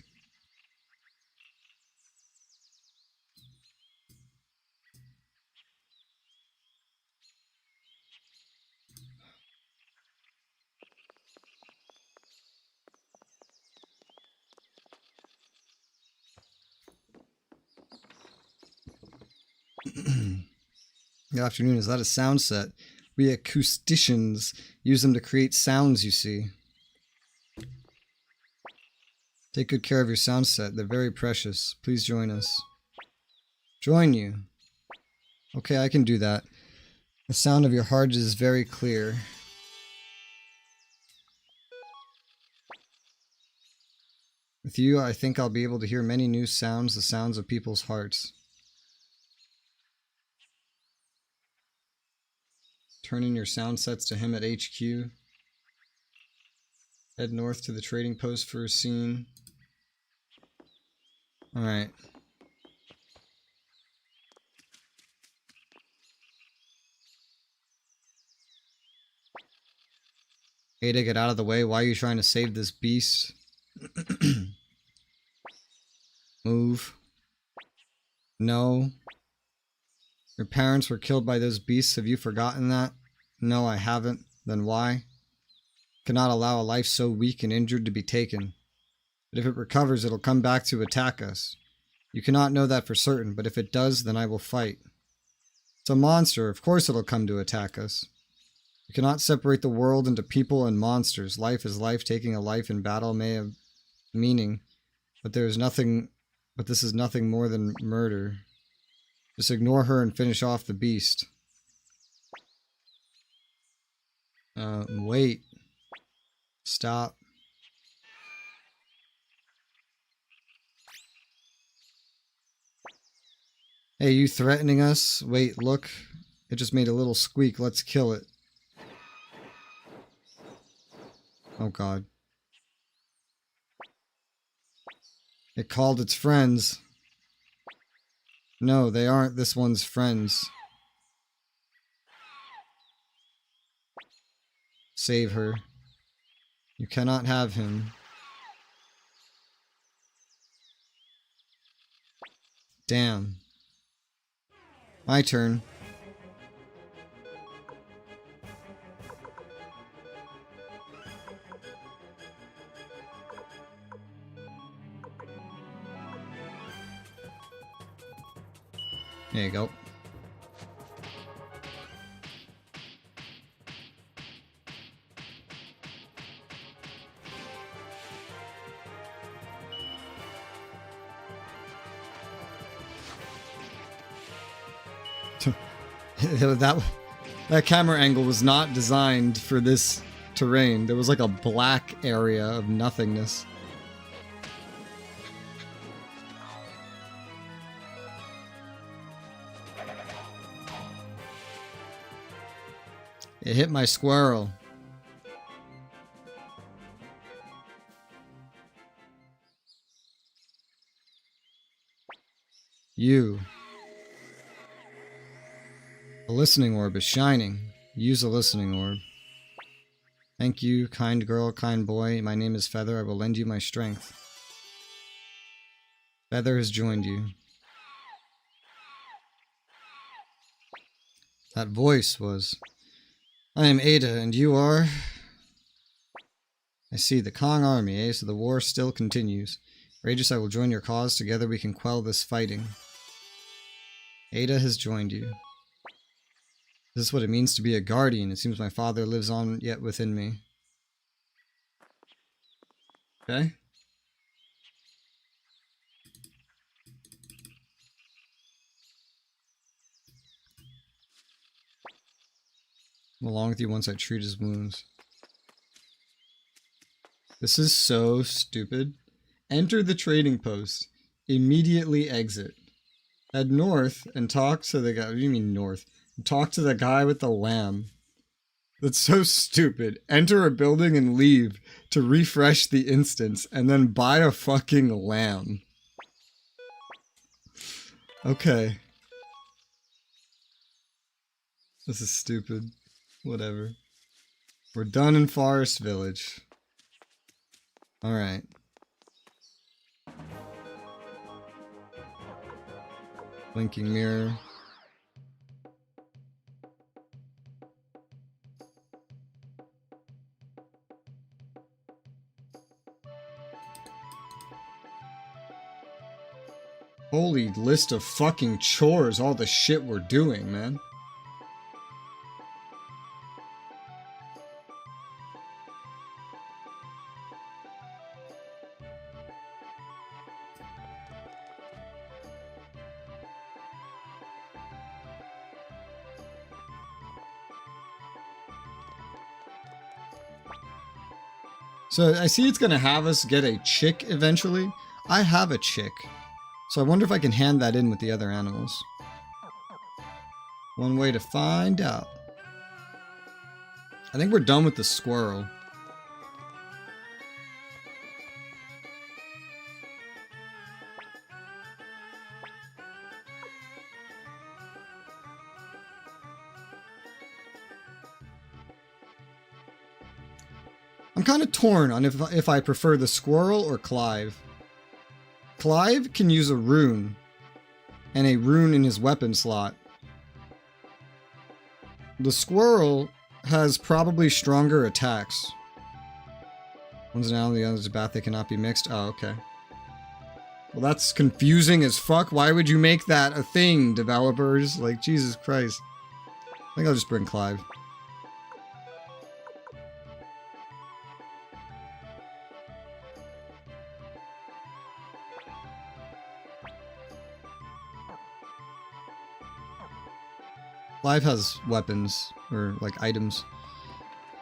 Good afternoon. Is that a sound set? We acousticians use them to create sounds, you see. Take good care of your sound set. They're very precious. Please join us. Join you. Okay, I can do that. The sound of your heart is very clear. With you, I think I'll be able to hear many new sounds, the sounds of people's hearts. Turn in your sound sets to him at HQ. Head north to the trading post for a scene. Alright. Ada, get out of the way. Why are you trying to save this beast? Move. No. Your parents were killed by those beasts. Have you forgotten that? No, I haven't. Then why? Cannot allow a life so weak and injured to be taken. But if it recovers, it'll come back to attack us. You cannot know that for certain, but if it does, then I will fight. It's a monster. Of course it'll come to attack us. You cannot separate the world into people and monsters. Life is life. Taking a life in battle may have meaning, but this is nothing more than murder. Just ignore her and finish off the beast. Wait. Stop. Hey, you threatening us? Wait, look. It just made a little squeak. Let's kill it. Oh god. It called its friends. No, they aren't this one's friends. Save her. You cannot have him. Damn. My turn. There you go. That camera angle was not designed for this terrain. There was like a black area of nothingness. It hit my squirrel. You. The listening orb is shining. Use a listening orb. Thank you, kind girl, kind boy. My name is Feather. I will lend you my strength. Feather has joined you. That voice was... I am Ada, and you are... I see, the Kong army, eh? So the war still continues. Courageous, I will join your cause. Together we can quell this fighting. Ada has joined you. This is what it means to be a guardian. It seems my father lives on yet within me. Okay. I'm along with you once I treat his wounds. This is so stupid. Enter the trading post. Immediately exit. Head north and talk to the guy. What do you mean north? Talk to the guy with the lamb. That's so stupid. Enter a building and leave to refresh the instance and then buy a fucking lamb. Okay. This is stupid. Whatever. We're done in Forest Village. Alright. Blinking mirror. Holy list of fucking chores, all the shit we're doing, man. So I see it's gonna have us get a chick eventually. I have a chick. So I wonder if I can hand that in with the other animals. One way to find out. I think we're done with the squirrel. I'm kind of torn on if I prefer the squirrel or Clive. Clive can use a rune, and a rune in his weapon slot. The squirrel has probably stronger attacks. One's an owl, the other's a bat, they cannot be mixed. Oh, okay. Well, that's confusing as fuck. Why would you make that a thing, developers? Like, Jesus Christ. I think I'll just bring Clive. Clive has weapons, or like items,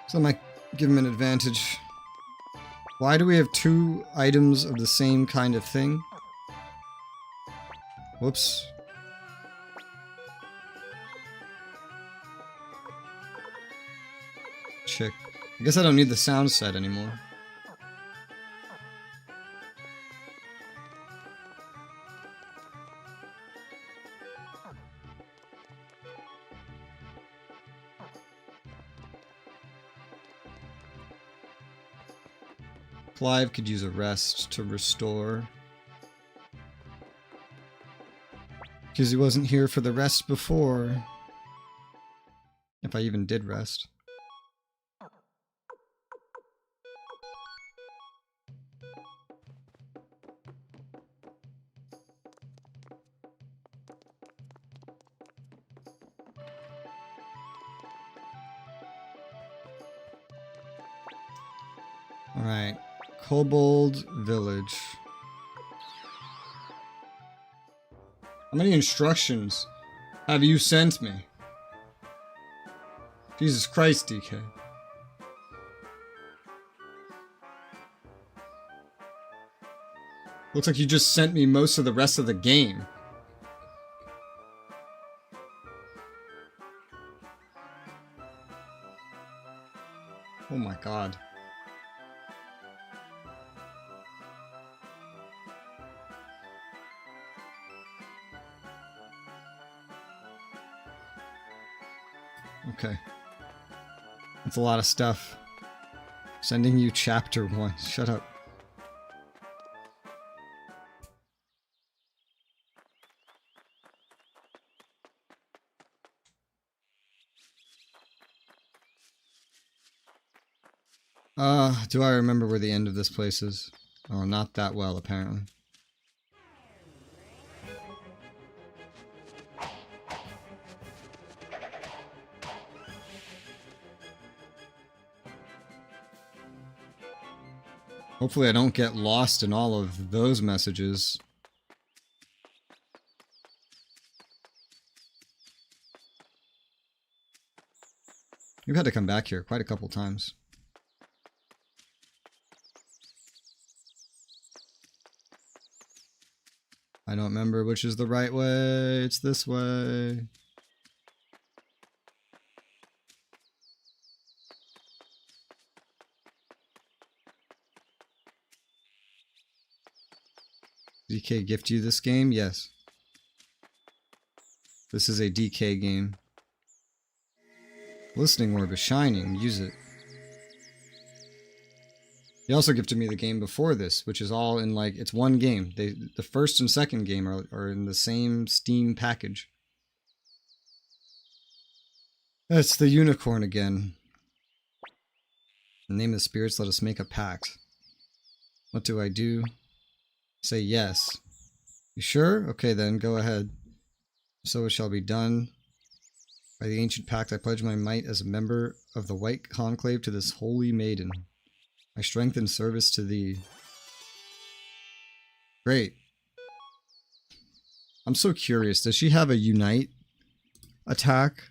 so I might give him an advantage. Why do we have 2 items of the same kind of thing? Whoops. Chick. I guess I don't need the sound set anymore. Clive could use a rest to restore. Because he wasn't here for the rest before. If I even did rest. Alright. Kobold Village. How many instructions have you sent me? Jesus Christ, DK. Looks like you just sent me most of the rest of the game. Oh my god. Okay. That's a lot of stuff. Sending you chapter 1. Shut up. Do I remember where the end of this place is? Oh, not that well, apparently. Hopefully I don't get lost in all of those messages. We've had to come back here quite a couple times. I don't remember which is the right way. It's this way. DK gift you this game? Yes. This is a DK game. Listening orb is shining. Use it. He also gifted me the game before this, which is all in like, it's one game. The first and second game are in the same Steam package. That's the unicorn again. In the name of the spirits, let us make a pact. What do I do? Say yes. You sure? Okay then, go ahead. So it shall be done. By the ancient pact, I pledge my might as a member of the White Conclave to this holy maiden. My strength and service to thee. Great. I'm so curious. Does she have a unite attack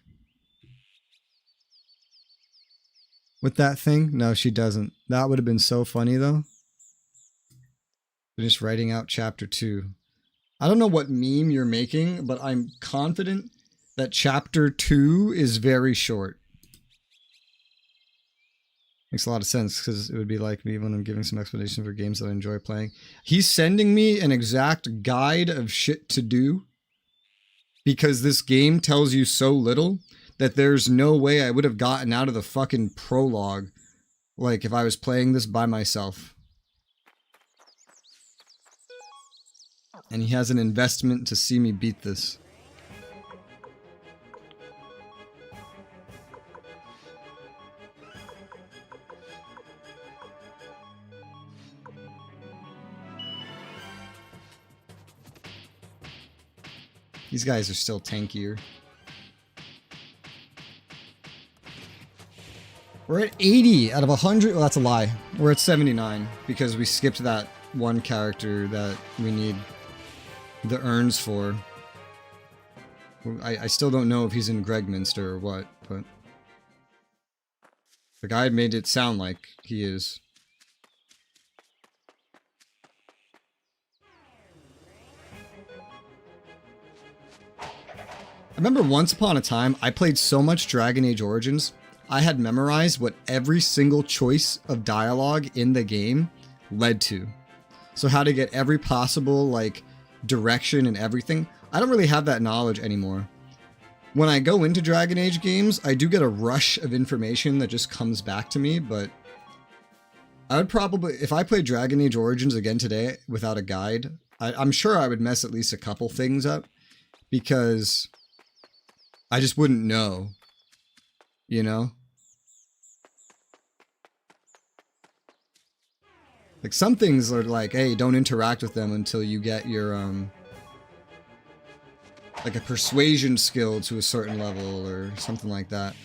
with that thing? No, she doesn't. That would have been so funny though. Finish writing out chapter 2. I don't know what meme you're making, but I'm confident that chapter 2 is very short. Makes a lot of sense, because it would be like me when I'm giving some explanation for games that I enjoy playing. He's sending me an exact guide of shit to do, because this game tells you so little that there's no way I would have gotten out of the fucking prologue Like, if I was playing this by myself. And he has an investment to see me beat this. These guys are still tankier. We're at 80 out of 100. Well, that's a lie. We're at 79 because we skipped that one character that we need the urns for. I still don't know if he's in Gregminster or what, but the guy made it sound like he is. I remember once upon a time, I played so much Dragon Age Origins, I had memorized what every single choice of dialogue in the game led to. So how to get every possible, like, direction and everything. I don't really have that knowledge anymore. When I go into Dragon Age games, I do get a rush of information that just comes back to me, but I would probably, if I played Dragon Age Origins again today without a guide, I'm sure I would mess at least a couple things up, because I just wouldn't know, you know? Like, some things are like, hey, don't interact with them until you get your, like a persuasion skill to a certain level or something like that.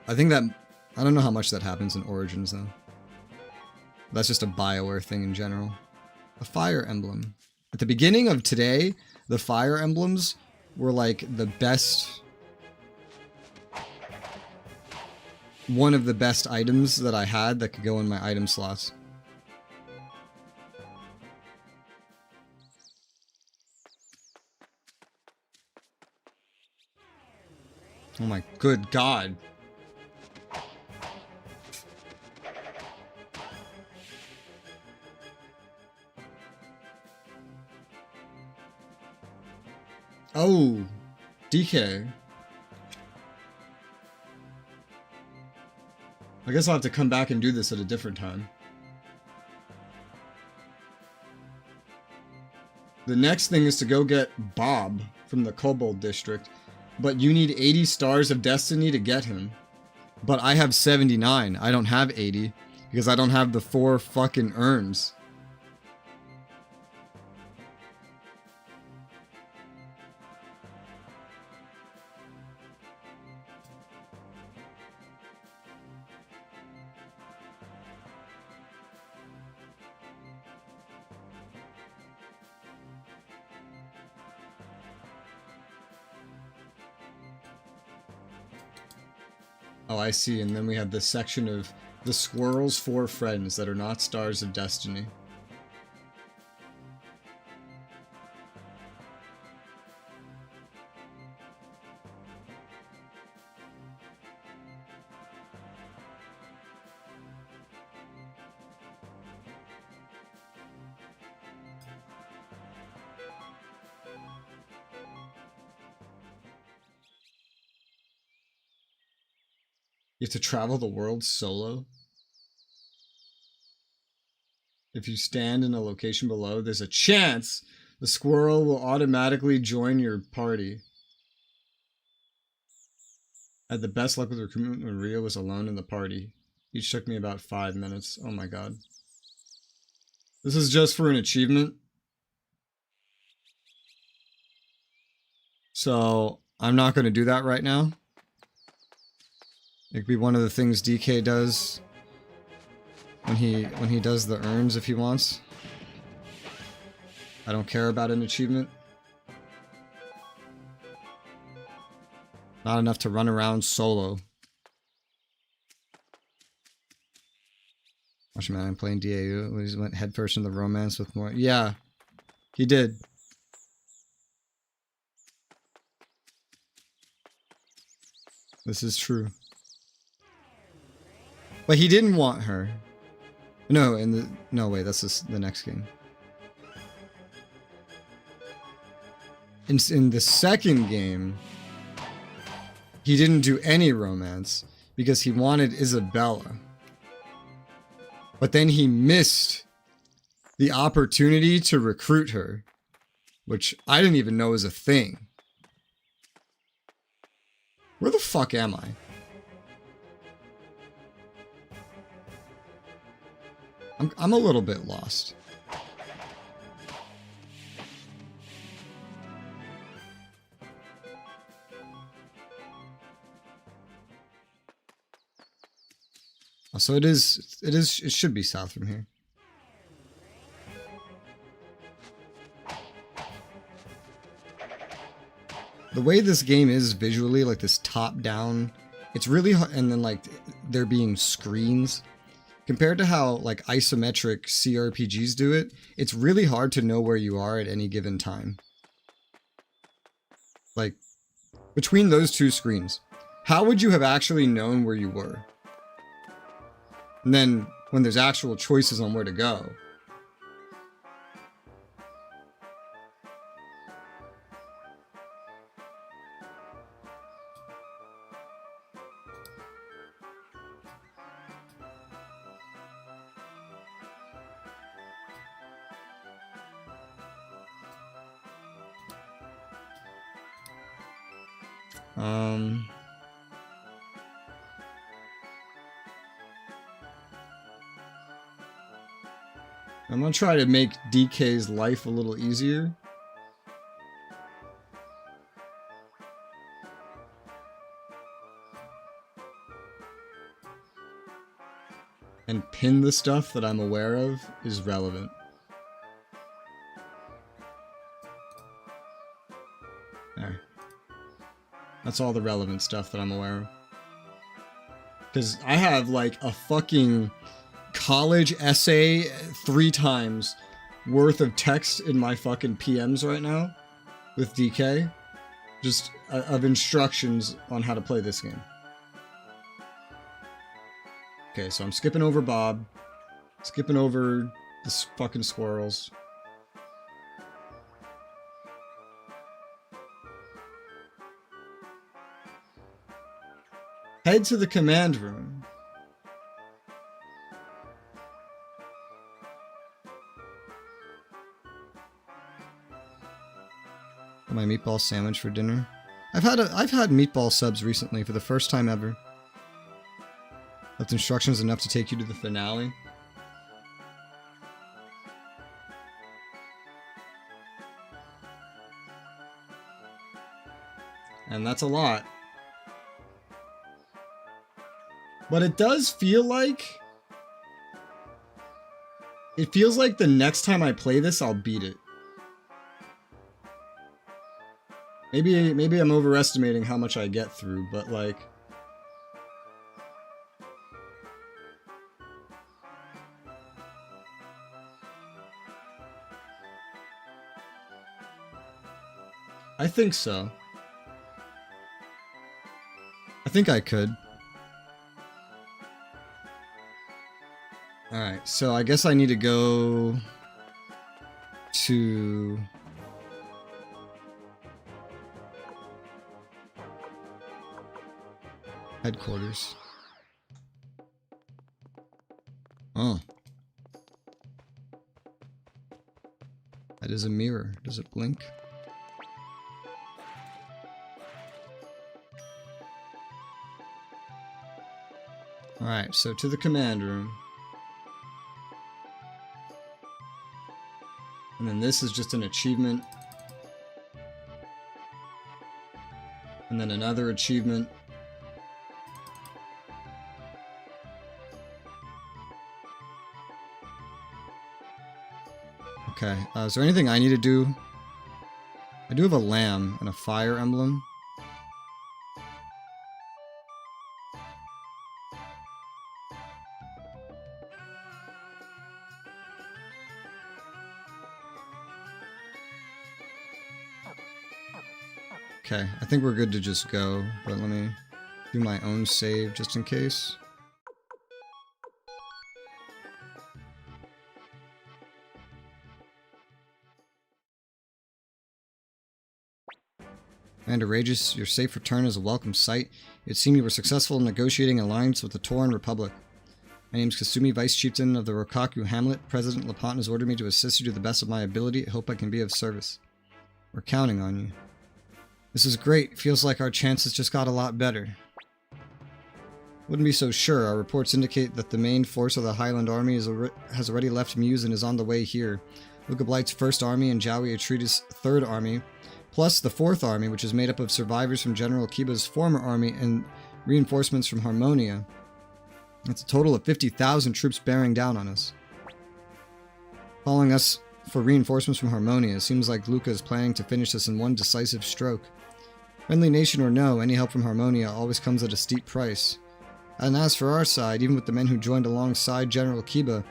I think that, I don't know how much that happens in Origins though. That's just a BioWare thing in general. A fire emblem. At the beginning of today, the fire emblems were like the best, one of the best items that I had that could go in my item slots. Oh my good God. Oh, DK. I guess I'll have to come back and do this at a different time. The next thing is to go get Bob from the Kobold District, but you need 80 Stars of Destiny to get him. But I have 79. I don't have 80 because I don't have the 4 fucking urns. Oh, I see. And then we have this section of the squirrel's 4 friends that are not Stars of Destiny. You have to travel the world solo. If you stand in a location below, there's a chance the squirrel will automatically join your party. I had the best luck with recruitment when Rio was alone in the party. Each took me about 5 minutes. Oh my God. This is just for an achievement. So I'm not going to do that right now. It could be one of the things DK does when he does the urns if he wants. I don't care about an achievement. Not enough to run around solo. Watch man, I'm playing DAU. He went headfirst in the romance with more. Yeah, he did. This is true. But he didn't want her. No, no wait, that's the next game. In the second game, he didn't do any romance because he wanted Isabella. But then he missed the opportunity to recruit her, which I didn't even know was a thing. Where the fuck am I? I'm a little bit lost. So it should be south from here. The way this game is visually, like this top down, it's really hard, and then like there being screens compared to how like isometric CRPGs do it, it's really hard to know where you are at any given time. Like between those two screens, how would you have actually known where you were? And then when there's actual choices on where to go. I'm gonna try to make DK's life a little easier. And pin the stuff that I'm aware of is relevant. There. That's all the relevant stuff that I'm aware of. Because I have like a fucking college essay 3 times worth of text in my fucking PMs right now with DK. Just of instructions on how to play this game. Okay, so I'm skipping over Bob. Skipping over the fucking squirrels. Head to the command room. My meatball sandwich for dinner. I've had meatball subs recently for the first time ever. Left instructions enough to take you to the finale. And that's a lot. But it does feel like... It feels like the next time I play this, I'll beat it. Maybe I'm overestimating how much I get through, but like... I think so. I think I could. Alright, so I guess I need to go to... headquarters. Oh. That is a mirror. Does it blink? Alright, so to the command room. And then this is just an achievement. And then another achievement. Okay, is there anything I need to do? I do have a lamb and a fire emblem. Okay, I think we're good to just go, but let me do my own save just in case. Commander Rages, your safe return is a welcome sight. It seemed you were successful in negotiating an alliance with the Tauren Republic. My name is Kasumi, Vice Chieftain of the Rokaku Hamlet. President Lapont has ordered me to assist you to the best of my ability. I hope I can be of service. We're counting on you. This is great. Feels like our chances just got a lot better. Wouldn't be so sure. Our reports indicate that the main force of the Highland Army has already left Muse and is on the way here. Luca Blight's 1st Army and Jowie Atreides' 3rd Army, plus the 4th Army, which is made up of survivors from General Kiba's former army and reinforcements from Harmonia. That's a total of 50,000 troops bearing down on us. Calling us for reinforcements from Harmonia, it seems like Luca is planning to finish this in one decisive stroke. Friendly nation or no, any help from Harmonia always comes at a steep price. And as for our side, even with the men who joined alongside General Kiba,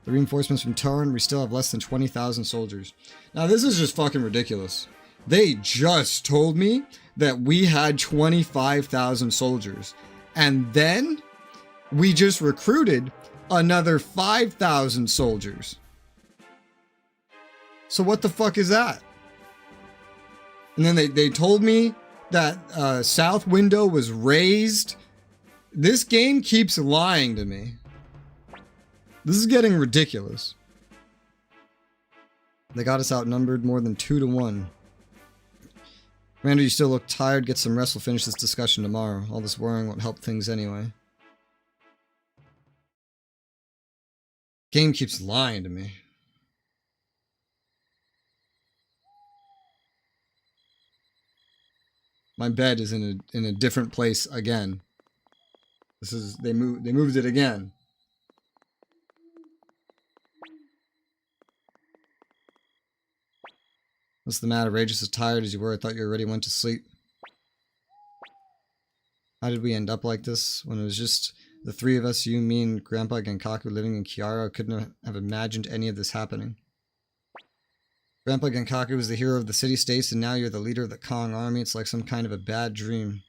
the reinforcements from Tauren, we still have less than 20,000 soldiers. Now this is just fucking ridiculous. They just told me that we had 25,000 soldiers. And then we just recruited another 5,000 soldiers. So what the fuck is that? And then they told me that South Window was raised. This game keeps lying to me. This is getting ridiculous. They got us outnumbered more than 2 to 1. Commander, you still look tired. Get some rest. We'll finish this discussion tomorrow. All this worrying won't help things anyway. Game keeps lying to me. My bed is in a different place again. This is they moved it again. What's the matter? Rageous as tired as you were. I thought you already went to sleep. How did we end up like this? When it was just the 3 of us, you, me, and Grandpa Genkaku living in Kiara, I couldn't have imagined any of this happening. Grandpa Genkaku was the hero of the city-states, and now you're the leader of the Kong army. It's like some kind of a bad dream.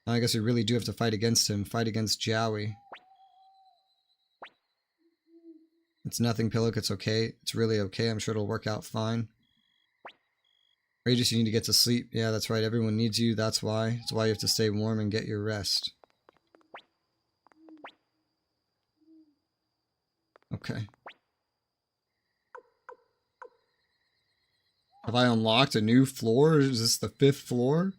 Now I guess we really do have to fight against him. Fight against Jowie. It's nothing, Pillock. It's okay. It's really okay. I'm sure it'll work out fine. Rageous, you need to get to sleep. Yeah, that's right. Everyone needs you. That's why. That's why you have to stay warm and get your rest. Okay. Have I unlocked a new floor? Is this the 5th floor?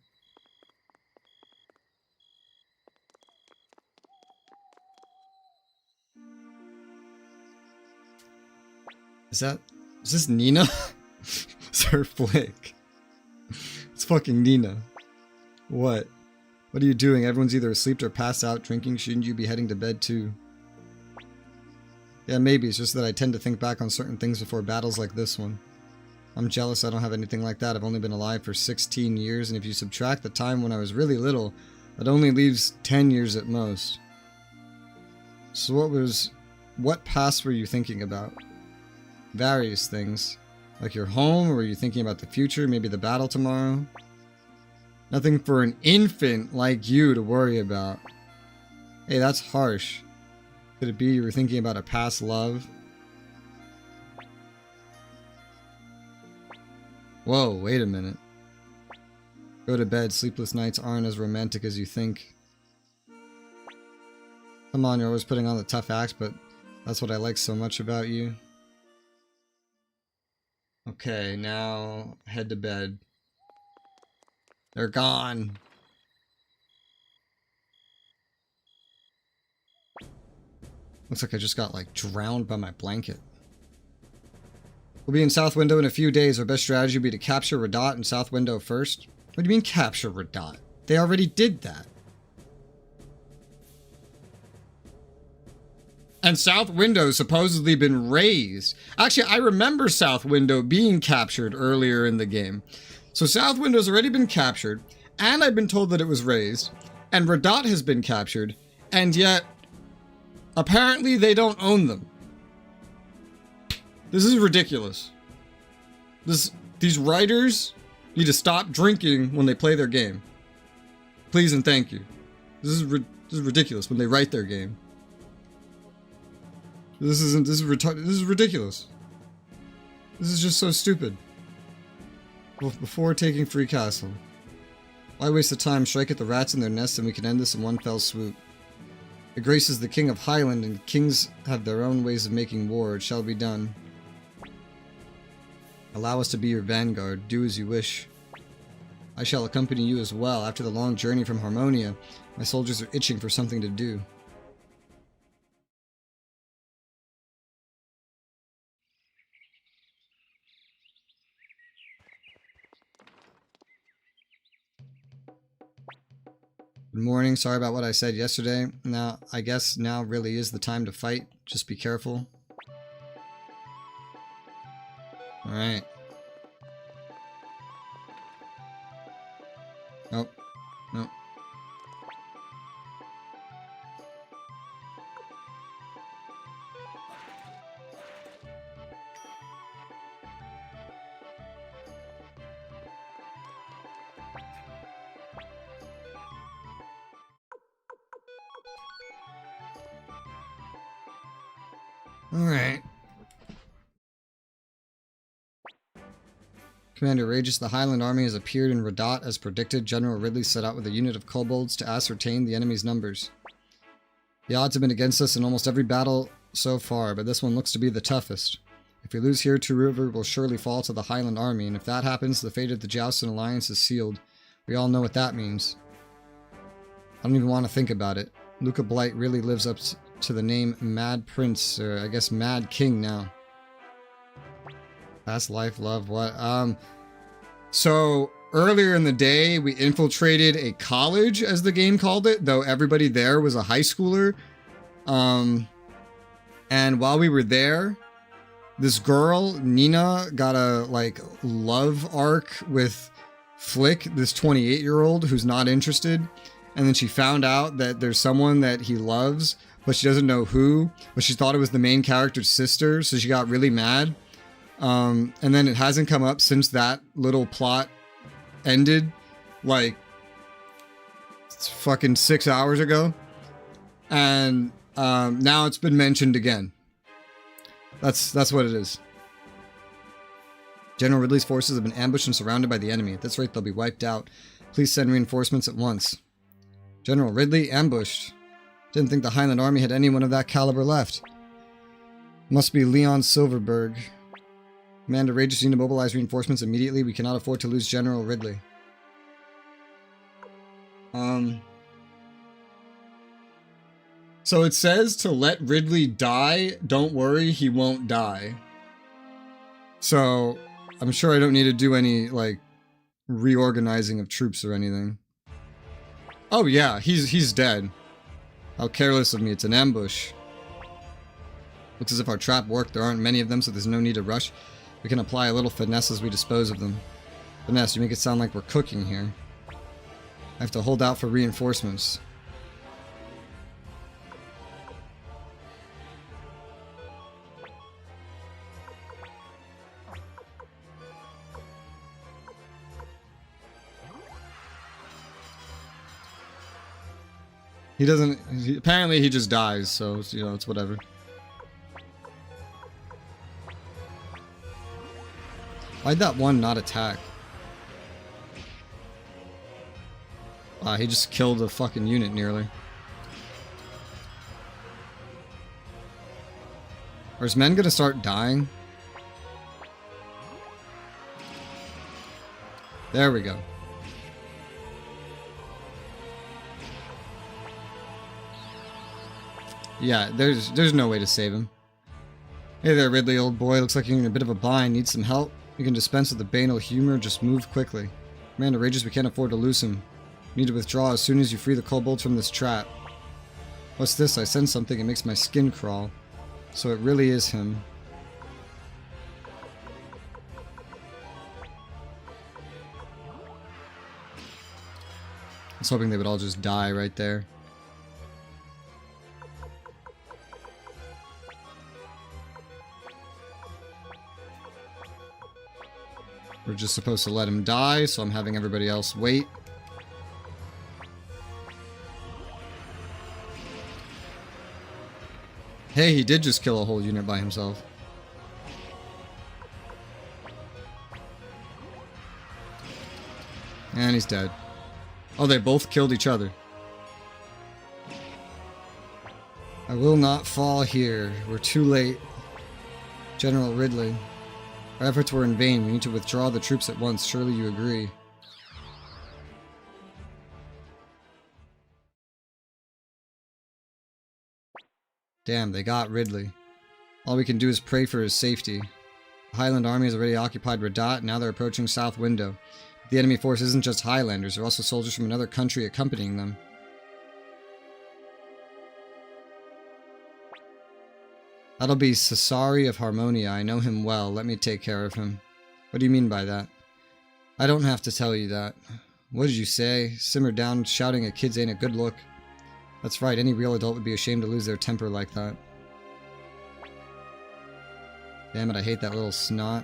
Is this Nina? It's her flick. It's fucking Nina. What? What are you doing? Everyone's either asleep or passed out drinking. Shouldn't you be heading to bed too? Yeah, maybe. It's just that I tend to think back on certain things before battles like this one. I'm jealous I don't have anything like that. I've only been alive for 16 years, and if you subtract the time when I was really little, that only leaves 10 years at most. So what past were you thinking about? Various things. Like your home, or were you thinking about the future, maybe the battle tomorrow? Nothing for an infant like you to worry about. Hey, that's harsh. Could it be you were thinking about a past love? Whoa, wait a minute. Go to bed. Sleepless nights aren't as romantic as you think. Come on, you're always putting on the tough acts, but that's what I like so much about you. Okay, now head to bed. They're gone. Looks like I just got, like, drowned by my blanket. We'll be in South Window in a few days. Our best strategy would be to capture Radat in South Window first. What do you mean capture Radat? They already did that. And South Window's supposedly been razed. Actually, I remember South Window being captured earlier in the game. So South Window's already been captured, and I've been told that it was razed, and Radat has been captured, and yet apparently they don't own them. This is ridiculous. These writers need to stop drinking when they play their game. Please and thank you. This is ridiculous when they write their game. This is ridiculous. This is just so stupid. Before taking Free Castle. Why waste the time? Strike at the rats in their nests and we can end this in one fell swoop. The Grace is the king of Highland, and kings have their own ways of making war. It shall be done. Allow us to be your vanguard. Do as you wish. I shall accompany you as well. After the long journey from Harmonia, my soldiers are itching for something to do. Good morning. Sorry about what I said yesterday. Now, I guess now really is the time to fight. Just be careful. Alright. Nope. Nope. Alright. Commander Regis, the Highland Army has appeared in Radat as predicted. General Ridley set out with a unit of kobolds to ascertain the enemy's numbers. The odds have been against us in almost every battle so far, but this one looks to be the toughest. If we lose here, Two River will surely fall to the Highland Army, and if that happens, the fate of the Joustin Alliance is sealed. We all know what that means. I don't even want to think about it. Luca Blight really lives up to the name Mad Prince, or I guess Mad King now. Past life, love, what? So earlier in the day, we infiltrated a college, as the game called it, though everybody there was a high schooler. And while we were there, this girl, Nina, got a, like, love arc with Flick, this 28-year-old who's not interested. And then she found out that there's someone that he loves, but she doesn't know who, but she thought it was the main character's sister, so she got really mad. And then it hasn't come up since that little plot ended, like, it's fucking 6 hours ago. And now it's been mentioned again. That's what it is. General Ridley's forces have been ambushed and surrounded by the enemy. At this rate, they'll be wiped out. Please send reinforcements at once. General Ridley, ambushed. Didn't think the Highland Army had anyone of that caliber left. Must be Leon Silverberg. Commander Regis, you need to mobilize reinforcements immediately. We cannot afford to lose General Ridley. So it says to let Ridley die. Don't worry, he won't die. So I'm sure I don't need to do any, like, reorganizing of troops or anything. Oh yeah, he's dead. How careless of me, it's an ambush. Looks as if our trap worked. There aren't many of them, so there's no need to rush. We can apply a little finesse as we dispose of them. Finesse, you make it sound like we're cooking here. I have to hold out for reinforcements. He doesn't... apparently he just dies, so, you know, it's whatever. Why'd that one not attack? Wow, he just killed a fucking unit nearly. Are his men gonna start dying? There we go. Yeah, there's no way to save him. Hey there, Ridley, old boy. Looks like you're in a bit of a bind. Need some help? You can dispense with the banal humor. Just move quickly. Commander Regis, we can't afford to lose him. We need to withdraw as soon as you free the kobolds from this trap. What's this? I sense something. It makes my skin crawl. So it really is him. I was hoping they would all just die right there. We're just supposed to let him die, so I'm having everybody else wait. Hey, he did just kill a whole unit by himself. And he's dead. Oh, they both killed each other. I will not fall here. We're too late. General Ridley. Our efforts were in vain. We need to withdraw the troops at once. Surely you agree. Damn, they got Ridley. All we can do is pray for his safety. The Highland army has already occupied Radat, and now they're approaching South Window. The enemy force isn't just Highlanders, there are also soldiers from another country accompanying them. That'll be Cesari of Harmonia. I know him well. Let me take care of him. What do you mean by that? I don't have to tell you that. What did you say? Simmer down. Shouting at kids ain't a good look. That's right. Any real adult would be ashamed to lose their temper like that. Damn it, I hate that little snot.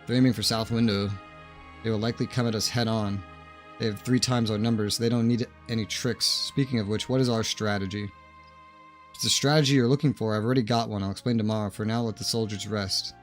They're aiming for South Window. They will likely come at us head on. They have 3 times our numbers. They don't need any tricks. Speaking of which, what is our strategy? If it's a strategy you're looking for, I've already got one. I'll explain tomorrow. For now, let the soldiers rest.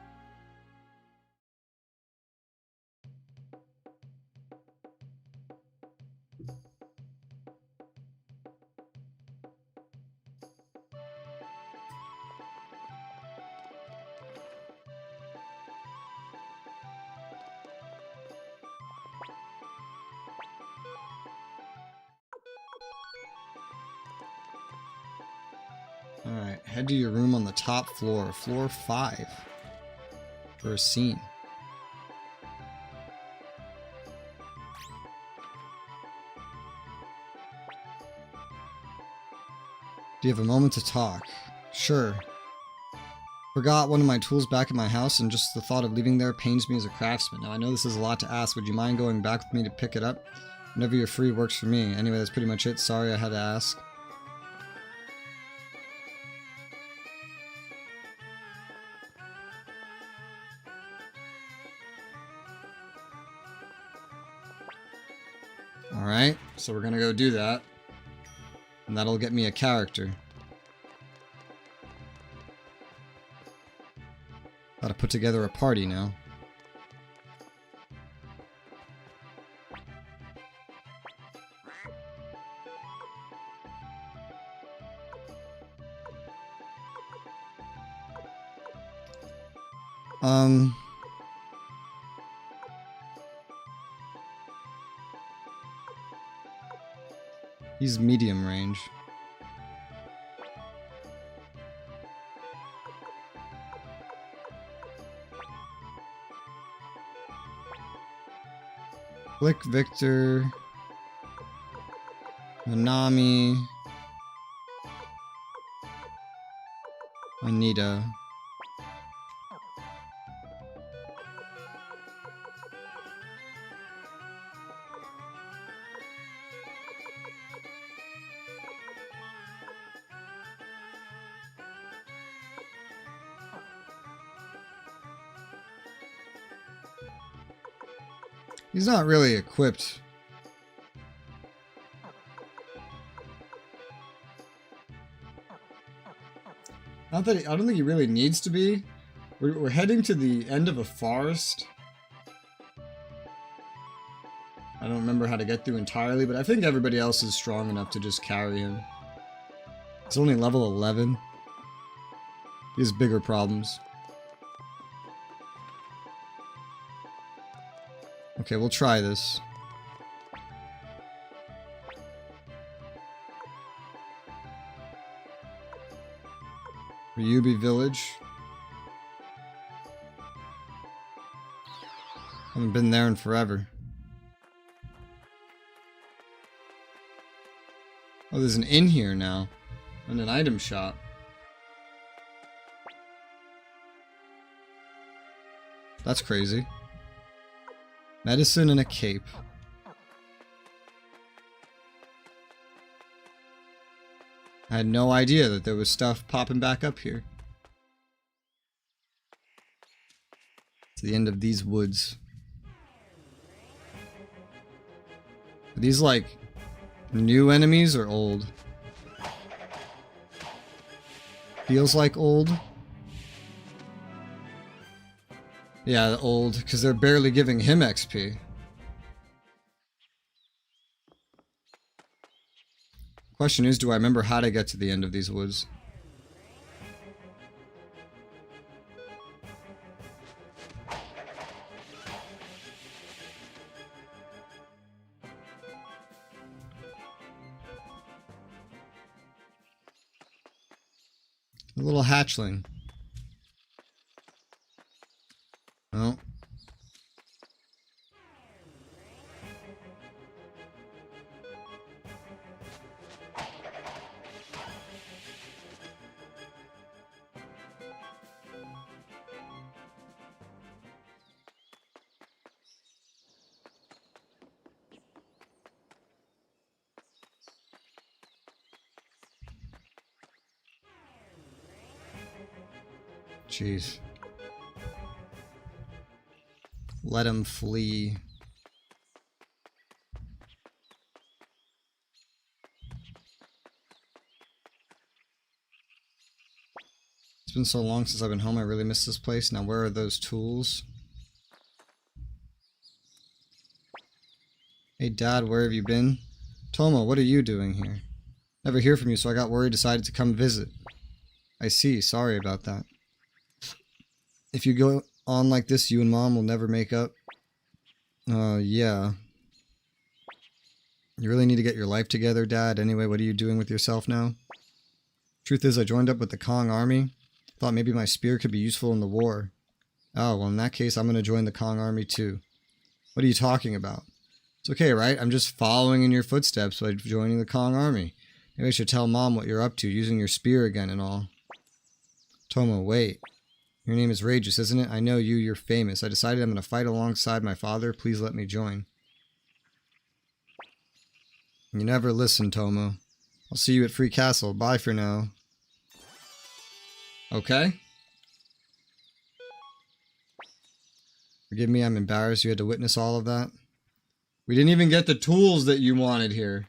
Alright, head to your room on the top floor, floor 5, for a scene. Do you have a moment to talk? Sure. Forgot one of my tools back at my house, and just the thought of leaving there pains me as a craftsman. Now I know this is a lot to ask, would you mind going back with me to pick it up? Whenever you're free works for me. Anyway, that's pretty much it. Sorry I had to ask. Alright, so we're gonna go do that. And that'll get me a character. Gotta put together a party now. He's medium range. Flick Victor, Nanami, Anita. He's not really equipped. Not that I don't think he really needs to be. We're heading to the end of a forest. I don't remember how to get through entirely, but I think everybody else is strong enough to just carry him. It's only level 11. He has bigger problems. Okay, we'll try this. Ryubi Village. Haven't been there in forever. Oh, there's an inn here now. And an item shop. That's crazy. Medicine and a cape. I had no idea that there was stuff popping back up here. To the end of these woods. Are these like new enemies or old? Feels like old. Yeah, old, because they're barely giving him XP. Question is, do I remember how to get to the end of these woods? A little hatchling. Oh. Jeez. Let him flee. It's been so long since I've been home, I really miss this place. Now where are those tools? Hey Dad, where have you been? Tomo, what are you doing here? Never hear from you, so I got worried, decided to come visit. I see, sorry about that. If you go on like this, you and Mom will never make up. Yeah. You really need to get your life together, Dad. Anyway, what are you doing with yourself now? Truth is, I joined up with the Kong army. Thought maybe my spear could be useful in the war. Oh, well in that case, I'm gonna join the Kong army too. What are you talking about? It's okay, right? I'm just following in your footsteps by joining the Kong army. Maybe I should tell Mom what you're up to, using your spear again and all. Tomo, wait. Your name is Rageous, isn't it? I know you, you're famous. I decided I'm going to fight alongside my father. Please let me join. You never listen, Tomo. I'll see you at Free Castle. Bye for now. Okay. Forgive me, I'm embarrassed you had to witness all of that. We didn't even get the tools that you wanted here.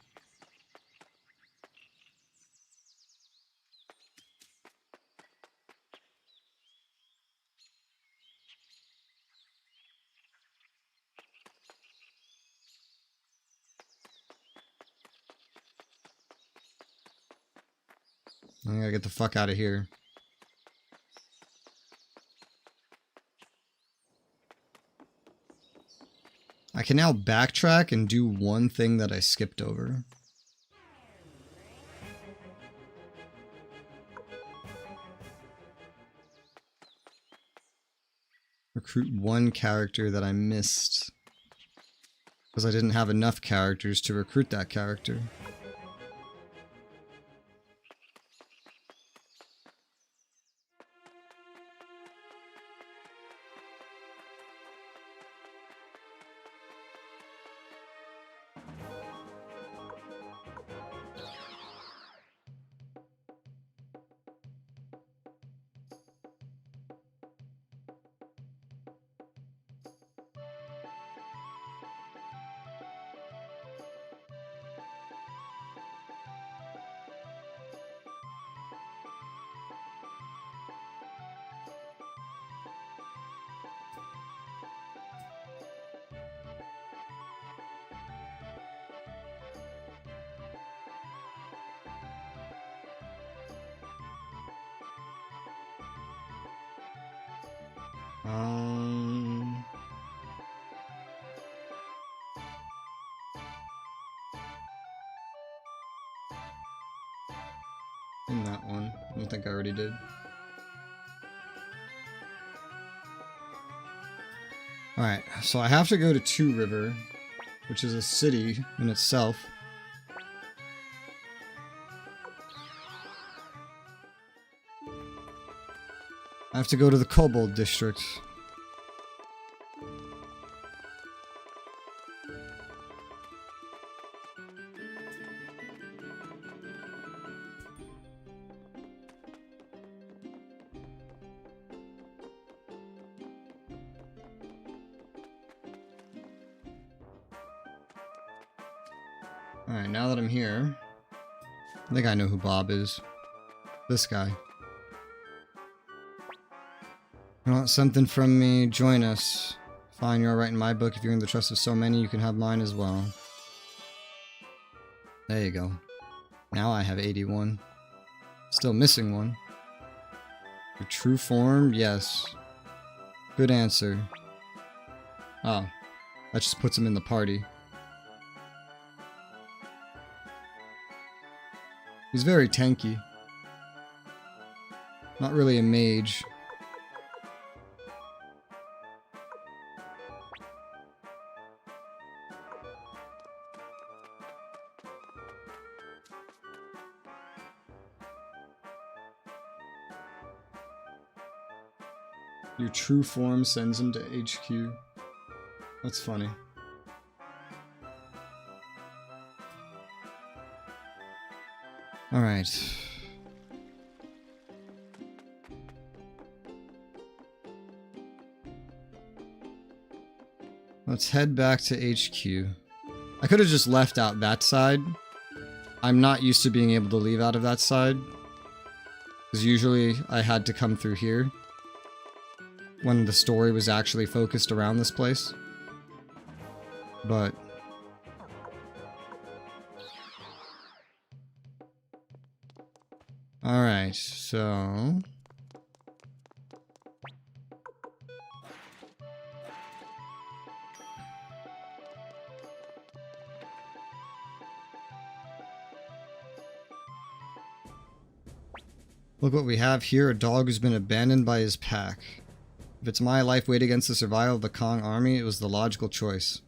I gotta get the fuck out of here. I can now backtrack and do one thing that I skipped over. Recruit one character that I missed. Because I didn't have enough characters to recruit that character. In that one. I don't think I already did. Alright, so I have to go to Two River, which is a city in itself. I have to go to the Kobold District. Alright, now that I'm here, I think I know who Bob is. This guy. You want something from me? Join us. Fine, you're alright in my book. If you're in the trust of so many, you can have mine as well. There you go. Now I have 81. Still missing one. Your true form? Yes. Good answer. Oh. That just puts him in the party. He's very tanky. Not really a mage. Your true form sends him to HQ. That's funny. Alright. Let's head back to HQ. I could have just left out that side. I'm not used to being able to leave out of that side, because usually I had to come through here when the story was actually focused around this place. But alright, so look what we have here, a dog who's been abandoned by his pack. If it's my life weighed against the survival of the Kong army, it was the logical choice.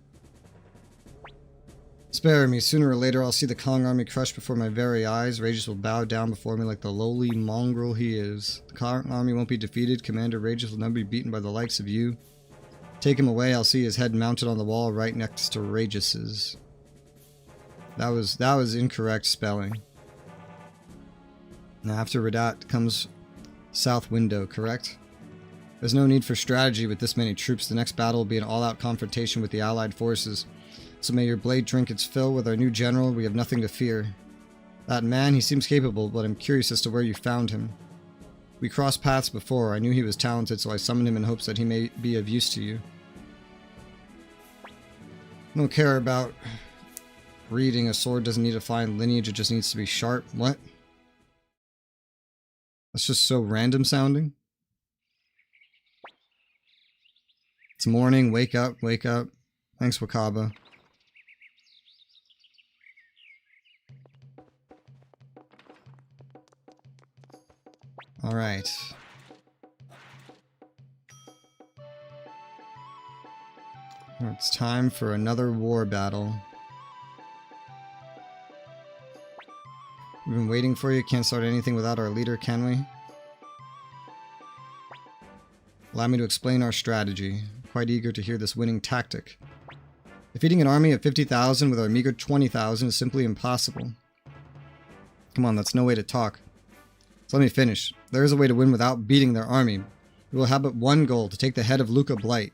Spare me, sooner or later I'll see the Kong army crushed before my very eyes. Rages will bow down before me like the lowly mongrel he is. The Kong army won't be defeated. Commander Rages will never be beaten by the likes of you. Take him away, I'll see his head mounted on the wall right next to Rages's. That was incorrect spelling. Now after Radat comes South Window, correct? There's no need for strategy with this many troops. The next battle will be an all-out confrontation with the Allied forces. So may your blade drink its fill with our new general. We have nothing to fear. That man, he seems capable, but I'm curious as to where you found him. We crossed paths before. I knew he was talented, so I summoned him in hopes that he may be of use to you. I don't care about reading. A sword doesn't need a fine lineage, it just needs to be sharp. What? That's just so random sounding. It's morning, wake up, wake up. Thanks, Wakaba. Alright. It's time for another war battle. We've been waiting for you. Can't start anything without our leader, can we? Allow me to explain our strategy. I'm quite eager to hear this winning tactic. Defeating an army of 50,000 with our meager 20,000 is simply impossible. Come on, that's no way to talk. So let me finish. There is a way to win without beating their army. We will have but one goal, to take the head of Luca Blight.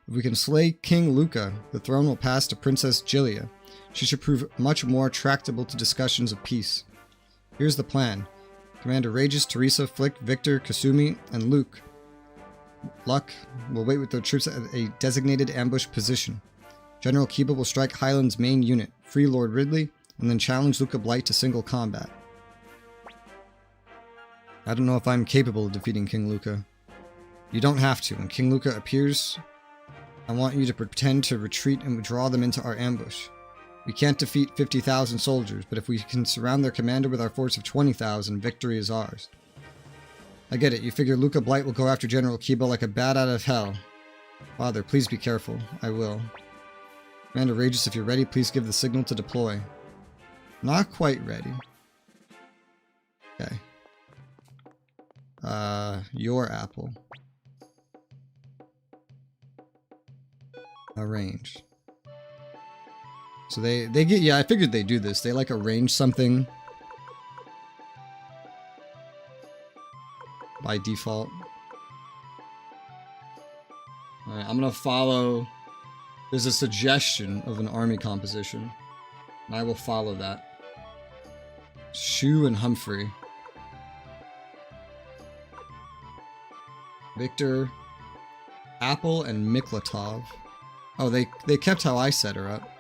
If we can slay King Luca, the throne will pass to Princess Gilia. She should prove much more tractable to discussions of peace. Here's the plan. Commander Rages, Teresa, Flick, Victor, Kasumi, and Luck will wait with their troops at a designated ambush position. General Kiba will strike Highland's main unit, free Lord Ridley, and then challenge Luca Blight to single combat. I don't know if I'm capable of defeating King Luca. You don't have to. When King Luca appears, I want you to pretend to retreat and draw them into our ambush. We can't defeat 50,000 soldiers, but if we can surround their commander with our force of 20,000, victory is ours. I get it. You figure Luca Blight will go after General Kiba like a bat out of hell. Father, please be careful. I will. Commander Rages, if you're ready, please give the signal to deploy. Not quite ready. Okay. Your apple. Arrange. So they get, yeah, I figured they do this. They like arrange something by default. Alright, I'm gonna follow. There's a suggestion of an army composition, and I will follow that. Shu and Humphrey. Victor, Apple, and Miklatov. Oh, they kept how I set her up.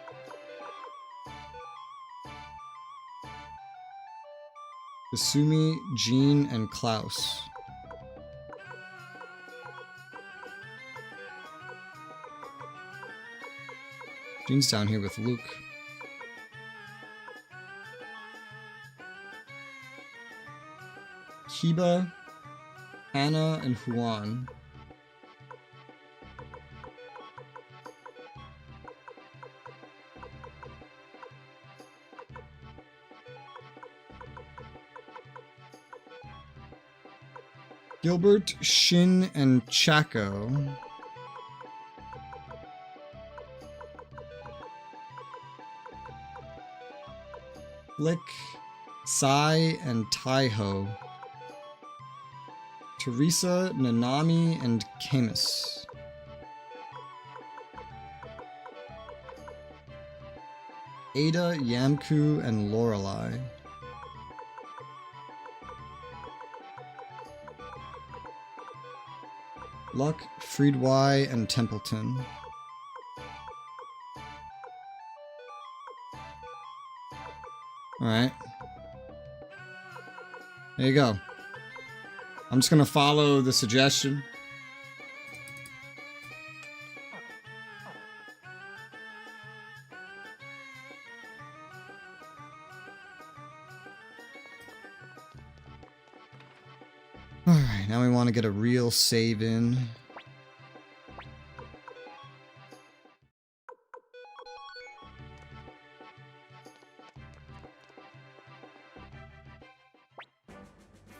Kasumi, Jean, and Klaus. Jean's down here with Luke. Kiba, Anna, and Huan. Gilbert, Shin, and Chaco. Flick, Sai, and Taiho. Teresa, Nanami, and Camus. Ada, Yamku, and Lorelei. Luck, Friedwai, and Templeton. Alright. There you go. I'm just gonna follow the suggestion. Alright, now we want to get a real save in.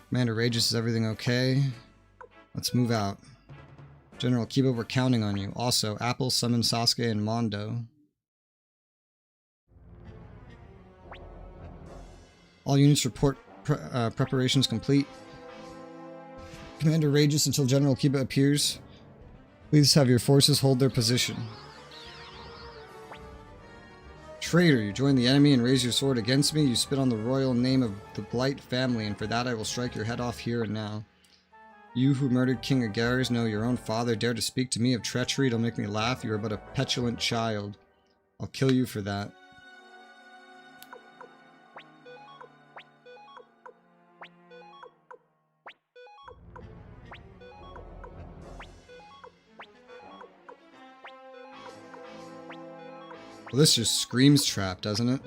Commander Rages, is everything okay? Let's move out. General Kiba, we're counting on you. Also, Apple, summon Sasuke and Mondo. All units report preparations complete. Commander Rages until General Kiba appears. Please have your forces hold their position. Traitor, you join the enemy and raise your sword against me. You spit on the royal name of the Blight family, and for that I will strike your head off here and now. You who murdered King Agar's, know your own father, dare to speak to me of treachery. Don't make me laugh. You are but a petulant child. I'll kill you for that. Well, this just screams trap, doesn't it?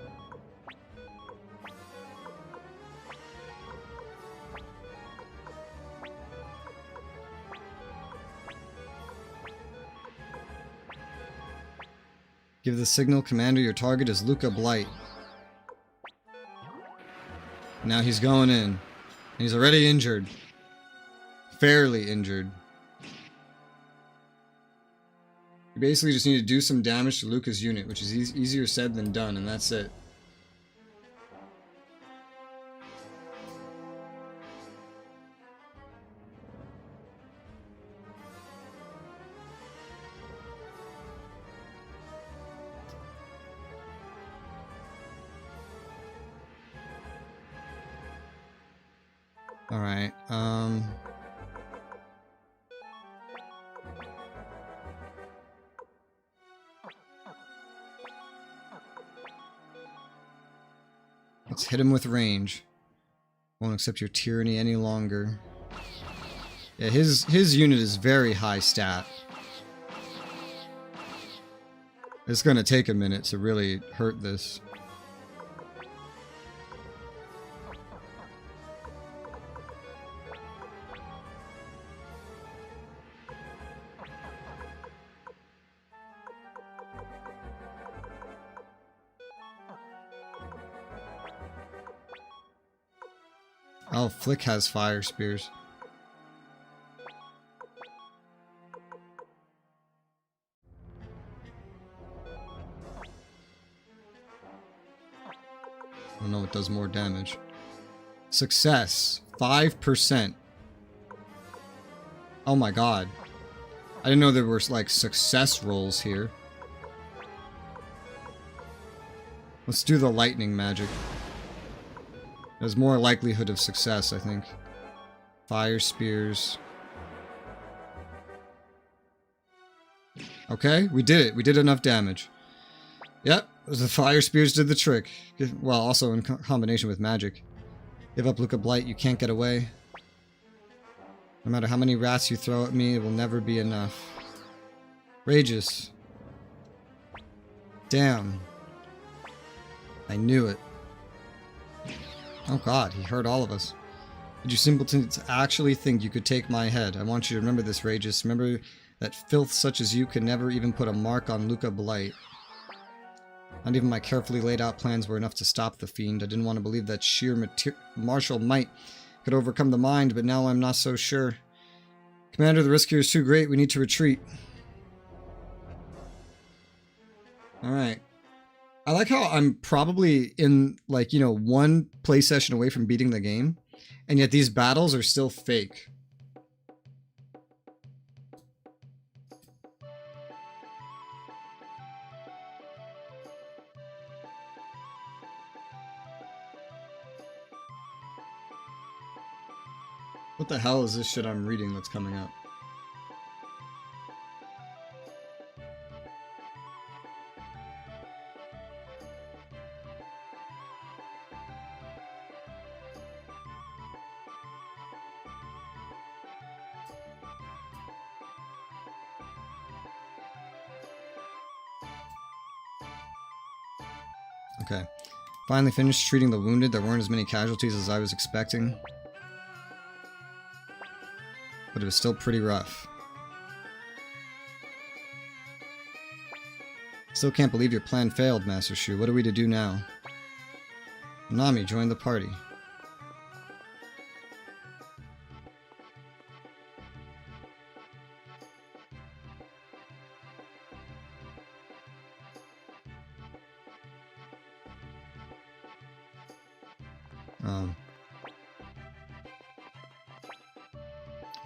Give the signal, Commander. Your target is Luca Blight. Now he's going in. And he's already injured. Fairly injured. You basically just need to do some damage to Luca's unit, which is easier said than done, and that's it. Alright, let's hit him with range. Won't accept your tyranny any longer. Yeah, his unit is very high stat. It's gonna take a minute to really hurt this. Oh, Flick has fire spears. I don't know what does more damage. Success. 5%. Oh my god. I didn't know there were like success rolls here. Let's do the lightning magic. There's more likelihood of success, I think. Fire spears. Okay, we did it. We did enough damage. Yep, the fire spears did the trick. Well, also in combination with magic. Give up Luca Blight, you can't get away. No matter how many rats you throw at me, it will never be enough. Rages. Damn. I knew it. Oh god, he hurt all of us. Did you simpletons actually think you could take my head? I want you to remember this, Rages. Remember that filth such as you could never even put a mark on Luca Blight. Not even my carefully laid out plans were enough to stop the fiend. I didn't want to believe that sheer martial might could overcome the mind, but now I'm not so sure. Commander, the risk here is too great. We need to retreat. Alright. I like how I'm probably in, like, you know, one play session away from beating the game, and yet these battles are still fake. What the hell is this shit I'm reading that's coming up? Okay. Finally finished treating the wounded. There weren't as many casualties as I was expecting. But it was still pretty rough. Still can't believe your plan failed, Master Shu. What are we to do now? Nami, join the party.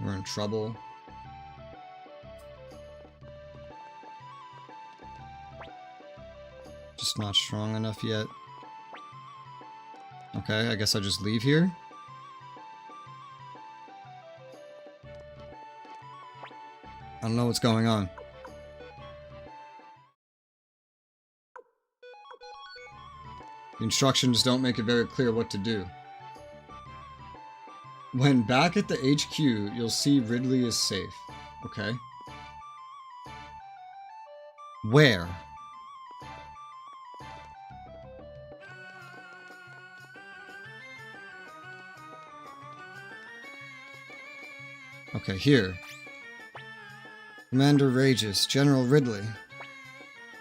We're in trouble. Just not strong enough yet. Okay, I guess I'll just leave here. I don't know what's going on. The instructions don't make it very clear what to do. When back at the HQ, you'll see Ridley is safe. Okay. Where? Okay, here. Commander Rages, General Ridley.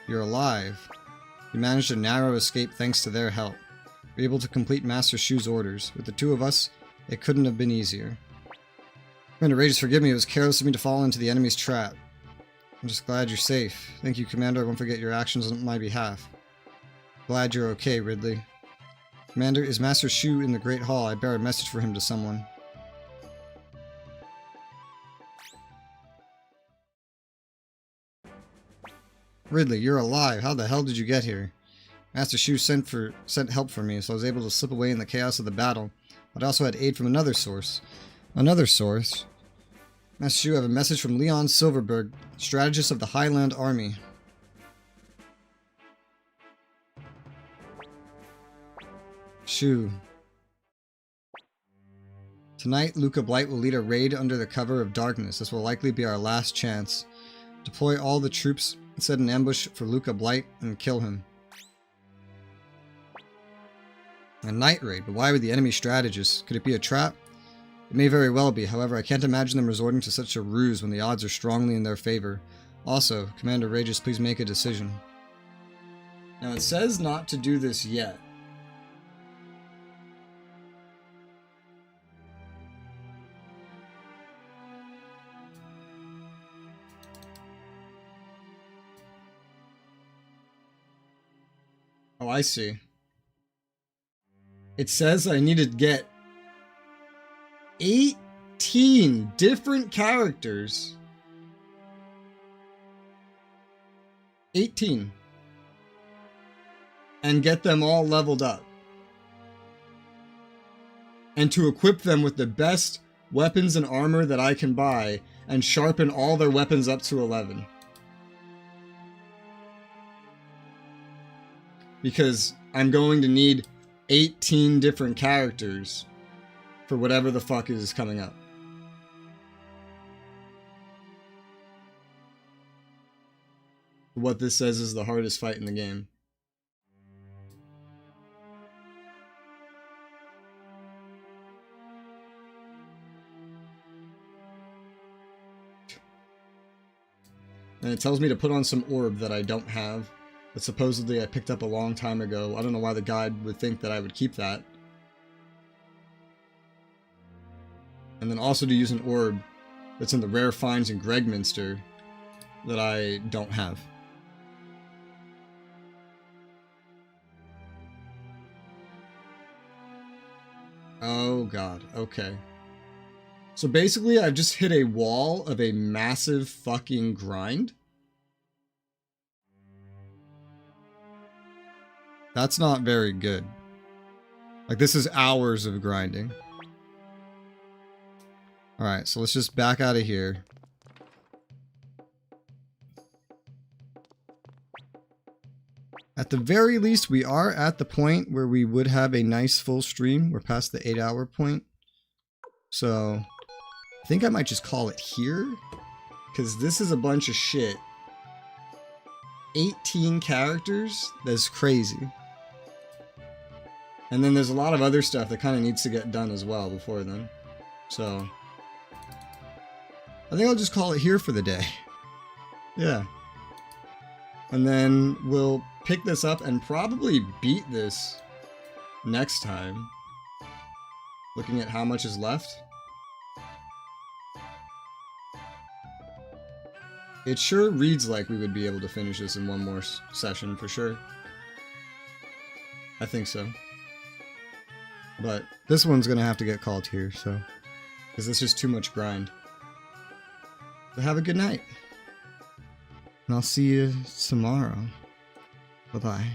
You're alive. You managed a narrow escape thanks to their help. You're able to complete Master Shu's orders. With the two of us, it couldn't have been easier. Commander Rages, forgive me. It was careless of me to fall into the enemy's trap. I'm just glad you're safe. Thank you, Commander. I won't forget your actions on my behalf. Glad you're okay, Ridley. Commander, is Master Shu in the Great Hall? I bear a message for him to someone. Ridley, you're alive. How the hell did you get here? Master Shu sent help for me, so I was able to slip away in the chaos of the battle. But I also had aid from another source. Another source? Master Shu, I have a message from Leon Silverberg, strategist of the Highland Army. Shu. Tonight, Luca Blight will lead a raid under the cover of darkness. This will likely be our last chance. Deploy all the troops, set an ambush for Luca Blight, and kill him. A night raid, but why would the enemy strategists? Could it be a trap? It may very well be, however, I can't imagine them resorting to such a ruse when the odds are strongly in their favor. Also, Commander Rages, please make a decision. Now it says not to do this yet. Oh, I see. It says I need to get 18 different characters. 18. And get them all leveled up. And to equip them with the best weapons and armor that I can buy and sharpen all their weapons up to 11. Because I'm going to need 18 different characters for whatever the fuck is coming up. What this says is the hardest fight in the game. And it tells me to put on some orb that I don't have, that supposedly I picked up a long time ago. I don't know why the guide would think that I would keep that. And then also to use an orb that's in the rare finds in Gregminster that I don't have. Oh god, okay. So basically I've just hit a wall of a massive fucking grind. That's not very good. Like, this is hours of grinding. Alright, so let's just back out of here. At the very least, we are at the point where we would have a nice full stream. We're past the 8-hour point. So, I think I might just call it here. Because this is a bunch of shit. 18 characters? That's crazy. And then there's a lot of other stuff that kind of needs to get done as well before then. So, I think I'll just call it here for the day. Yeah. And then we'll pick this up and probably beat this next time. Looking at how much is left. It sure reads like we would be able to finish this in one more session for sure. I think so. But this one's gonna have to get called here, so. Because this is too much grind. So have a good night. And I'll see you tomorrow. Bye-bye.